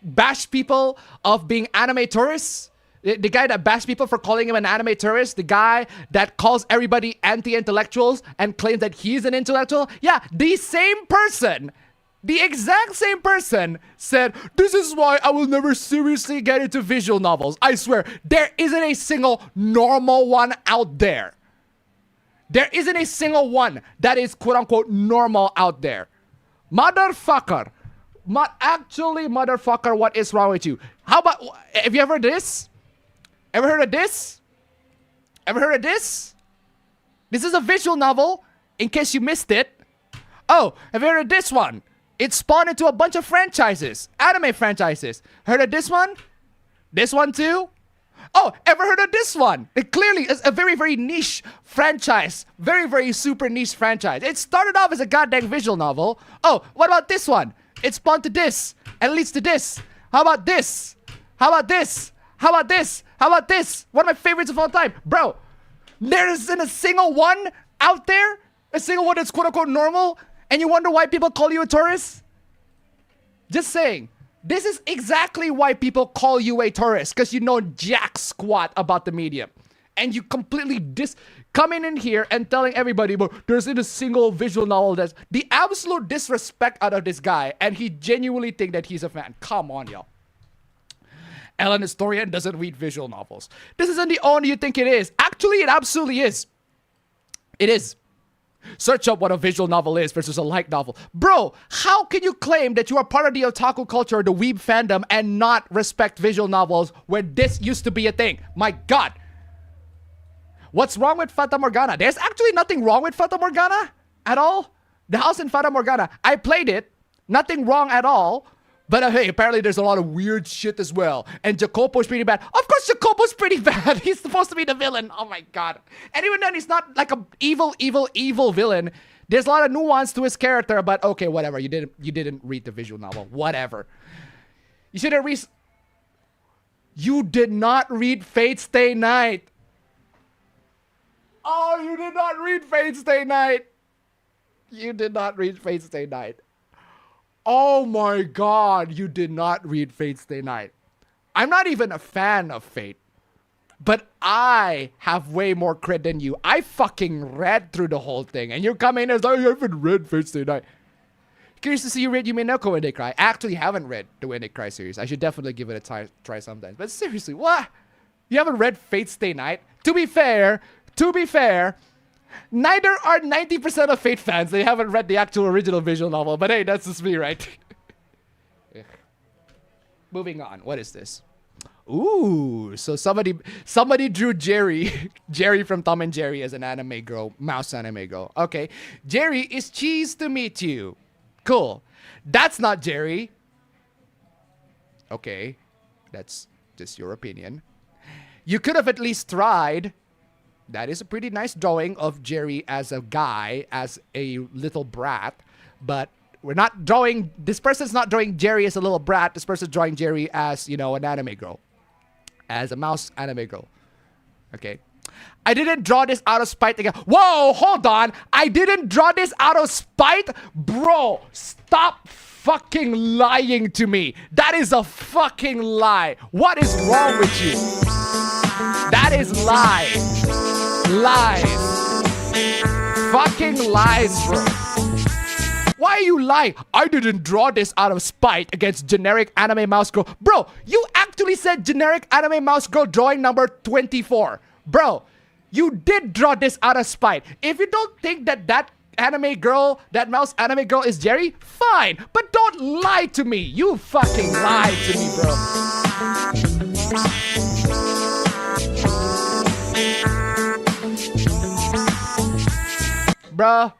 bashed people of being anime tourists? The guy that bashed people for calling him an anime tourist? The guy that calls everybody anti-intellectuals and claims that he's an intellectual? Yeah, the same person, the exact same person said, this is why I will never seriously get into visual novels. I swear, there isn't a single normal one out there. There isn't a single one that is quote-unquote normal out there. Motherfucker. Actually, motherfucker, what is wrong with you? How about, have you ever heard this? Ever heard of this? Ever heard of this? This is a visual novel, in case you missed it. Oh, have you heard of this one? It spawned into a bunch of franchises. Anime franchises. Heard of this one? This one too? Oh, ever heard of this one? It clearly is a very, very niche franchise. Very, very super niche franchise. It started off as a goddamn visual novel. Oh, what about this one? It spawned to this and leads to this. How about this? How about this? How about this? How about this? One of my favorites of all time. Bro, there isn't a single one out there. A single one that's quote-unquote normal. And you wonder why people call you a tourist? Just saying. This is exactly why people call you a tourist. Because you know jack squat about the medium. and you completely coming in here and telling everybody, but there's in a single visual novel that's the absolute disrespect out of this guy, and he genuinely think that he's a fan. Come on, y'all. Ellen Historian doesn't read visual novels. This isn't the only you think it is. Actually, it absolutely is. It is. Search up what a visual novel is versus a light novel. Bro, how can you claim that you are part of the otaku culture, the weeb fandom, and not respect visual novels when this used to be a thing? My God. What's wrong with Fata Morgana? There's actually nothing wrong with Fata Morgana at all. The house in Fata Morgana, I played it. Nothing wrong at all. But hey, apparently there's a lot of weird shit as well. And Jacopo's pretty bad. Of course Jacopo's pretty bad. He's supposed to be the villain. Oh my God. And even then, he's not like a evil villain. There's a lot of nuance to his character, but okay, whatever. You didn't read the visual novel. Whatever. You should have You did not read Fate Stay Night. Oh, you did not read Fate Stay Night. You did not read Fate Stay Night. Oh my God, you did not read Fate Stay Night. I'm not even a fan of Fate, but I have way more cred than you. I fucking read through the whole thing, and you're coming as, I haven't read Fate Stay Night. Curious to see you read Yume no Ko When They Cry. I actually haven't read the When They Cry series. I should definitely give it a try sometimes. But seriously, what? You haven't read Fate Stay Night? To be fair, neither are 90% of Fate fans. They haven't read the actual original visual novel. But hey, that's just me, right? Moving on. What is this? Ooh, so somebody drew Jerry. Jerry from Tom and Jerry as an anime girl. Mouse anime girl. Okay. Jerry is cheese to meet you. Cool. That's not Jerry. Okay. That's just your opinion. You could have at least tried. That is a pretty nice drawing of Jerry as a guy, as a little brat. But we're not drawing, this person's not drawing Jerry as a little brat. This person's drawing Jerry as, you know, an anime girl. As a mouse anime girl. Okay. I didn't draw this out of spite again. Whoa, hold on. I didn't draw this out of spite? Bro, stop fucking lying to me. That is a fucking lie. What is wrong with you? That is lies. Lies. Fucking lies, bro. Why are you lying? I didn't draw this out of spite against generic anime mouse girl. Bro, you actually said generic anime mouse girl drawing number 24. Bro, you did draw this out of spite. If you don't think that that anime girl, that mouse anime girl is Jerry, fine. But don't lie to me. You fucking lied to me, bro. Bruh,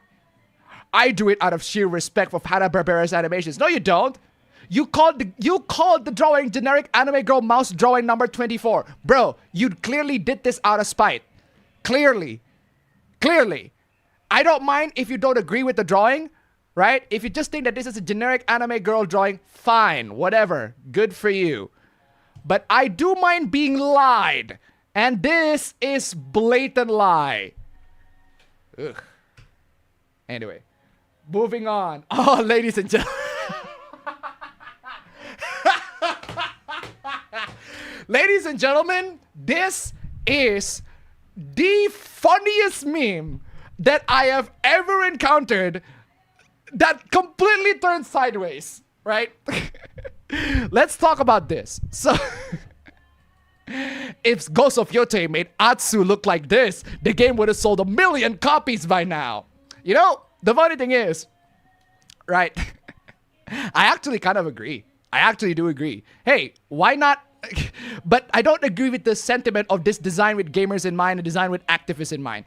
I do it out of sheer respect for Hanna-Barbera's animations. No, you don't. You called the drawing generic anime girl mouse drawing number 24. Bro, you clearly did this out of spite. Clearly. I don't mind if you don't agree with the drawing, right? If you just think that this is a generic anime girl drawing, fine, whatever. Good for you. But I do mind being lied. And this is blatant lie. Ugh. Anyway, moving on. Oh, ladies and gentlemen. Ladies and gentlemen, this is the funniest meme that I have ever encountered that completely turned sideways, right? Let's talk about this. So, if Ghost of Yotei made Atsu look like this, the game would have sold 1 million copies by now. You know, the funny thing is, right, I actually kind of agree. I actually do agree. Hey, why not? But I don't agree with the sentiment of this design with gamers in mind and design with activists in mind.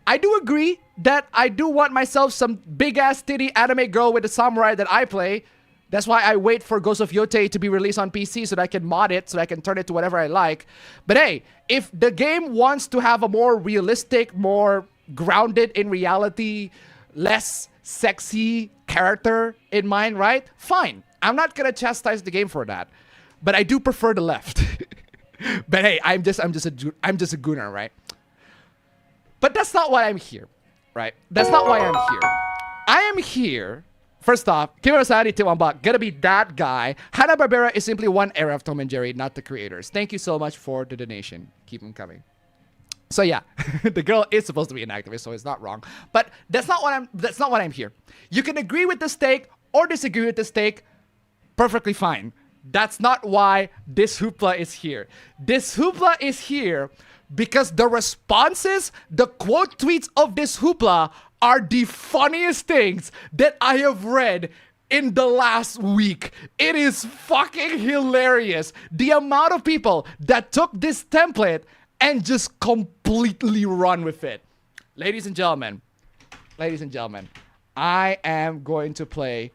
I do agree that I do want myself some big-ass titty anime girl with a samurai that I play. That's why I wait for Ghost of Yotei to be released on PC so that I can mod it, so that I can turn it to whatever I like. But hey, if the game wants to have a more realistic, more grounded in reality, less sexy character in mind, right? Fine. I'm not gonna chastise the game for that. But I do prefer the left. But hey, I'm just a gooner, right? But that's not why I'm here, right? That's not why I'm here. I am here, first off, gonna be that guy. Hanna-Barbera is simply one era of Tom and Jerry, not the creators. Thank you so much for the donation. Keep them coming. So yeah, the girl is supposed to be an activist, so it's not wrong. But that's not what I'm here. You can agree with this take or disagree with this take. Perfectly fine. That's not why this hoopla is here. This hoopla is here because the responses, the quote tweets of this hoopla are the funniest things that I have read in the last week. It is fucking hilarious. The amount of people that took this template and just completely run with it. Ladies and gentlemen, I am going to play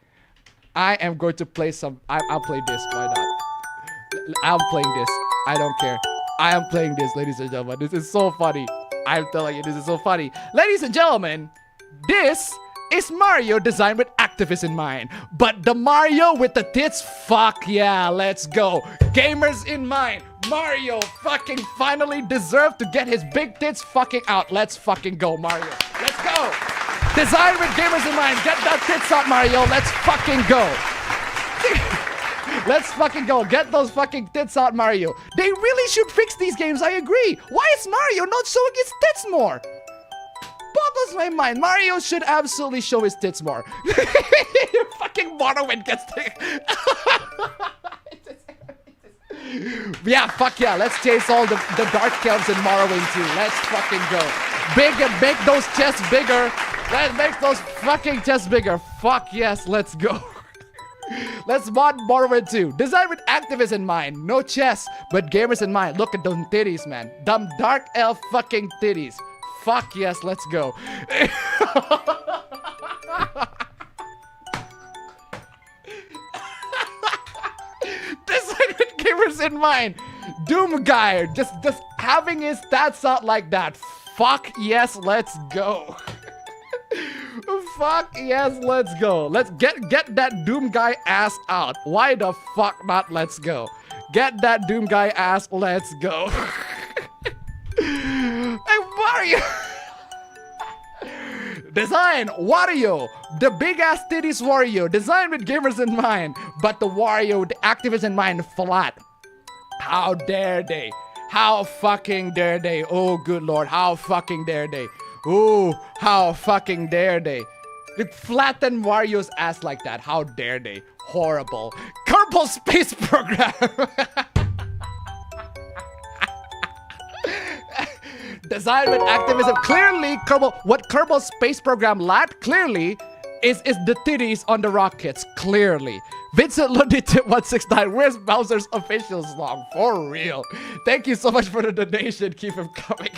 some. I'll play this. Why not? I'm playing this. I don't care. I am playing this, ladies and gentlemen. This is so funny. I'm telling you, this is so funny. Ladies and gentlemen, this is Mario designed with activists in mind. But the Mario with the tits, fuck yeah, let's go. Gamers in mind. Mario fucking finally deserved to get his big tits fucking out. Let's fucking go, Mario. Let's go. Designed with gamers in mind. Get that tits out, Mario. Let's fucking go. Let's fucking go. Get those fucking tits out, Mario. They really should fix these games, I agree. Why is Mario not showing his tits more? Boggles my mind. Mario should absolutely show his tits more. Fucking Morrowind gets yeah, fuck yeah. Let's chase all the dark elves in Morrowind too. Let's fucking go. Bigger, make those chests bigger. Let's make those fucking chests bigger. Fuck yes, let's go. Let's mod Morrowind too. Designed with activists in mind. No chests, but gamers in mind. Look at those titties, man. Dumb dark elf fucking titties. Fuck yes, let's go. Designed with gamers in mind. Doom guy, just having his stats out like that. Fuck yes, let's go. Fuck yes, let's go. Let's get that Doom guy ass out. Why the fuck not? Let's go. Get that Doom guy ass. Let's go. Hey Mario. Design Wario, the big ass titties Wario, designed with gamers in mind, but the Wario, the activists in mind, flat. How dare they? How fucking dare they? Oh good lord, how fucking dare they? Ooh, how fucking dare they? They flatten Wario's ass like that. How dare they? Horrible. Kerbal Space Program. Designed with activism. Clearly, what Kerbal Space Program lacked clearly is the titties on the rockets. Clearly. Vincent Ludit 169. Where's Bowser's official song? For real. Thank you so much for the donation. Keep him coming.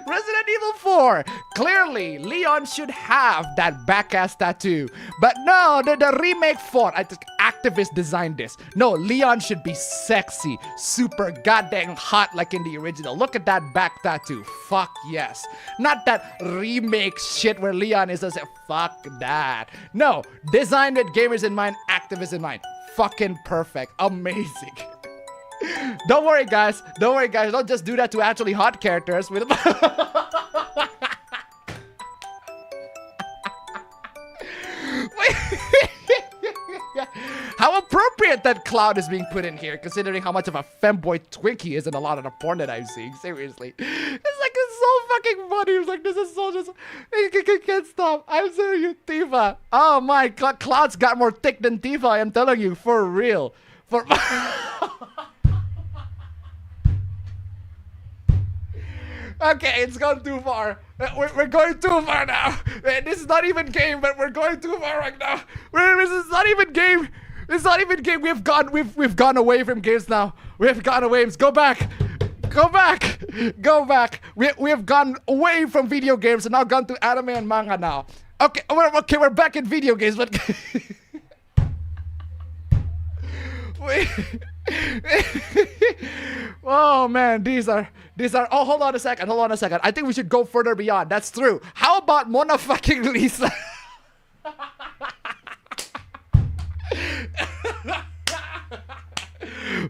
Resident Evil 4. Clearly, Leon should have that back-ass tattoo. But no, the remake 4. I think activists designed this. No, Leon should be sexy. Super goddamn hot like in the original. Look at that back tattoo. Fuck yes. Not that remake shit where Leon is just fuck that. No, designed with gamers in mind, activists in mind. Fucking perfect. Amazing. Don't worry, guys. Don't worry, guys. Don't just do that to actually hot characters. How appropriate that Cloud is being put in here, considering how much of a femboy twink he is in a lot of the porn that I'm seeing. Seriously. It's so fucking funny. It's like, this is so just... I can't stop. I'm serious, Tifa. Oh my God. Cloud's got more thick than Tifa, I am telling you. For real. For... Okay, it's gone too far. We're going too far now. This is not even game, but we're going too far right now. This is not even game. It's not even game. We've gone away from games now. We've gone away. Go back. Go back. Go back. We have gone away from video games and now gone to anime and manga now. Okay, we're back in video games, but oh man, these are oh, hold on a second. I think we should go further beyond. That's true. How about Mona fucking Lisa?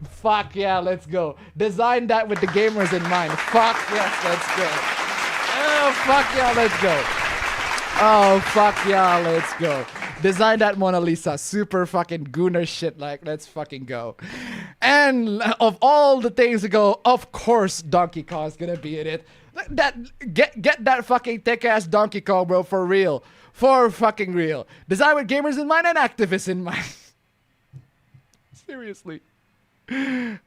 Fuck yeah, let's go. Design that with the gamers in mind. Fuck yes, let's go. Oh fuck yeah, let's go. Oh fuck yeah, let's go. Design that Mona Lisa. Super fucking Gooner shit, like, let's fucking go. And of all the things to go, of course Donkey Kong's gonna be in it. Get that fucking thick ass Donkey Kong, bro, for real. For fucking real. Design with gamers in mind and activists in mind. Seriously.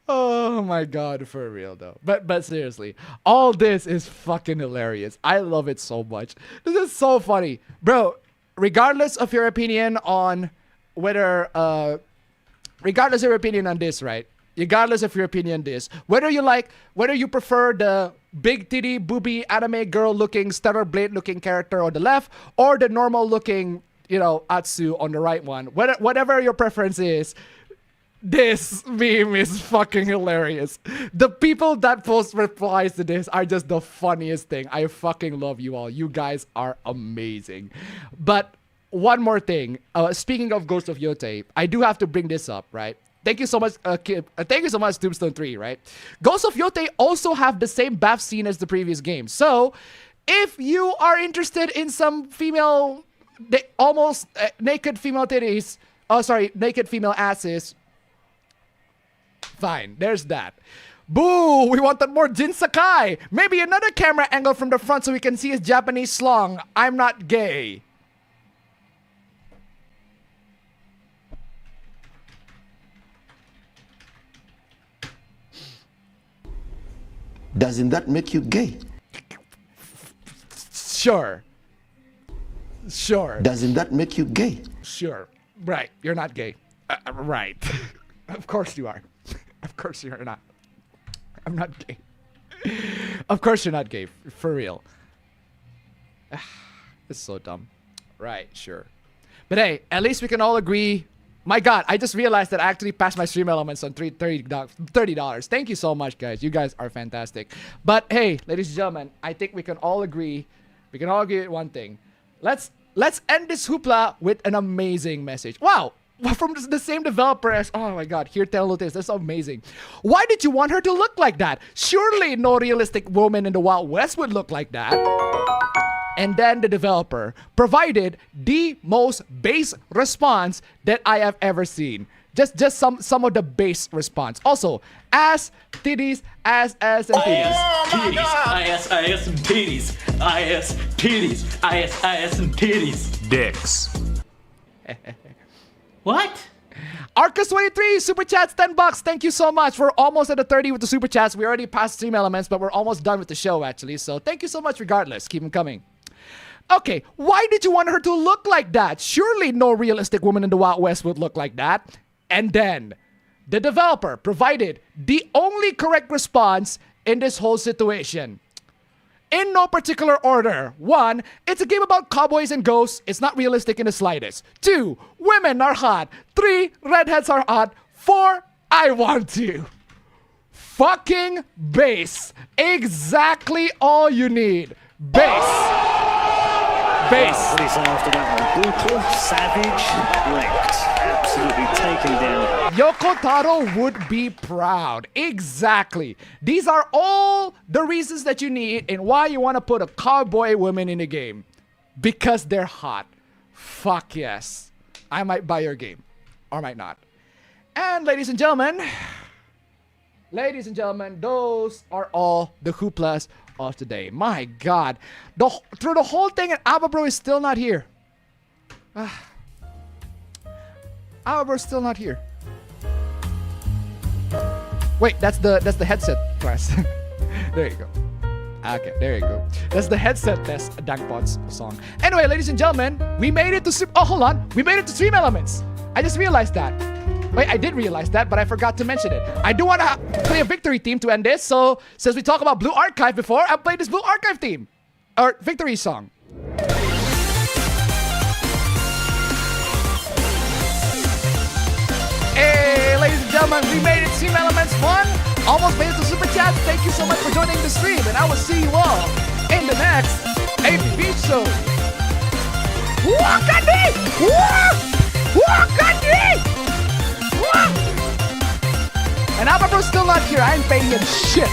Oh my god, for real though. But seriously, all this is fucking hilarious. I love it so much. This is so funny. Bro, regardless of your opinion on whether regardless of your opinion on this, right? Regardless of your opinion on this, whether you prefer the big titty booby anime girl looking stellar blade looking character on the left or the normal looking, Atsu on the right one, whatever your preference is, this meme is fucking hilarious. The people that post replies to this are just the funniest thing. I fucking love you all. You guys are amazing. But one more thing. Speaking of Ghost of Yotei, I do have to bring this up, right? Thank you so much, thank you so much, Tombstone 3, right? Ghost of Yotei also have the same bath scene as the previous game. So, if you are interested in some female, almost naked female titties, naked female asses, fine, there's that. Boo! We wanted more Jin Sakai! Maybe another camera angle from the front so we can see his Japanese slong. I'm not gay. Doesn't that make you gay? Sure. Sure. Doesn't that make you gay? Sure. Right. You're not gay. Right. Of course you are. Of course you're not. I'm not gay. Of course you're not gay. For real. It's so dumb. Right. Sure. But hey, at least we can all agree. My God, I just realized that I actually passed my stream elements on $30. Thank you so much, guys. You guys are fantastic. But hey, ladies and gentlemen, I think we can all agree. We can all agree on one thing. Let's end this hoopla with an amazing message. Wow, from the same developer as, oh my God, here tell this. That's amazing. Why did you want her to look like that? Surely no realistic woman in the Wild West would look like that. And then the developer provided the most base response that I have ever seen. Just some of the base response. Also, ass, titties, ass, and titties. Titties, ass, and titties. Ass, titties, ass, and titties. Dicks. What? Arcus23, super chats, $10. Thank you so much. We're almost at the 30 with the super chats. We already passed Stream Elements, but we're almost done with the show actually. So thank you so much regardless. Keep them coming. Okay, why did you want her to look like that? Surely no realistic woman in the Wild West would look like that. And then, the developer provided the only correct response in this whole situation. In no particular order. 1, it's a game about cowboys and ghosts. It's not realistic in the slightest. 2, women are hot. 3, redheads are hot. 4, I want to. Fucking base. Exactly all you need. Base. Base. What is after that one? Brutal, savage, wrecked. Absolutely taken down. Yoko Taro would be proud. Exactly. These are all the reasons that you need and why you want to put a cowboy woman in the game. Because they're hot. Fuck yes. I might buy your game. Or might not. And ladies and gentlemen, those are all the hooplas of today. My God. Through the whole thing, and Ababro is still not here. Ababro's still not here. Wait, that's the headset class. There you go. Okay, there you go. That's the headset test, Dankpot's song. Anyway, ladies and gentlemen, we made it to we made it to Stream Elements. I just realized that. Wait, I did realize that, but I forgot to mention it. I do want to play a victory theme to end this, so since we talked about Blue Archive before, I'll play this Blue Archive theme. Or victory song. Hey, ladies and gentlemen, we made it. Stream Elements 1. Almost made it to Super Chat. Thank you so much for joining the stream, and I will see you all in the next APB show. Wakandi! Wakandi! And Ababro's still not here. I ain't paying him shit.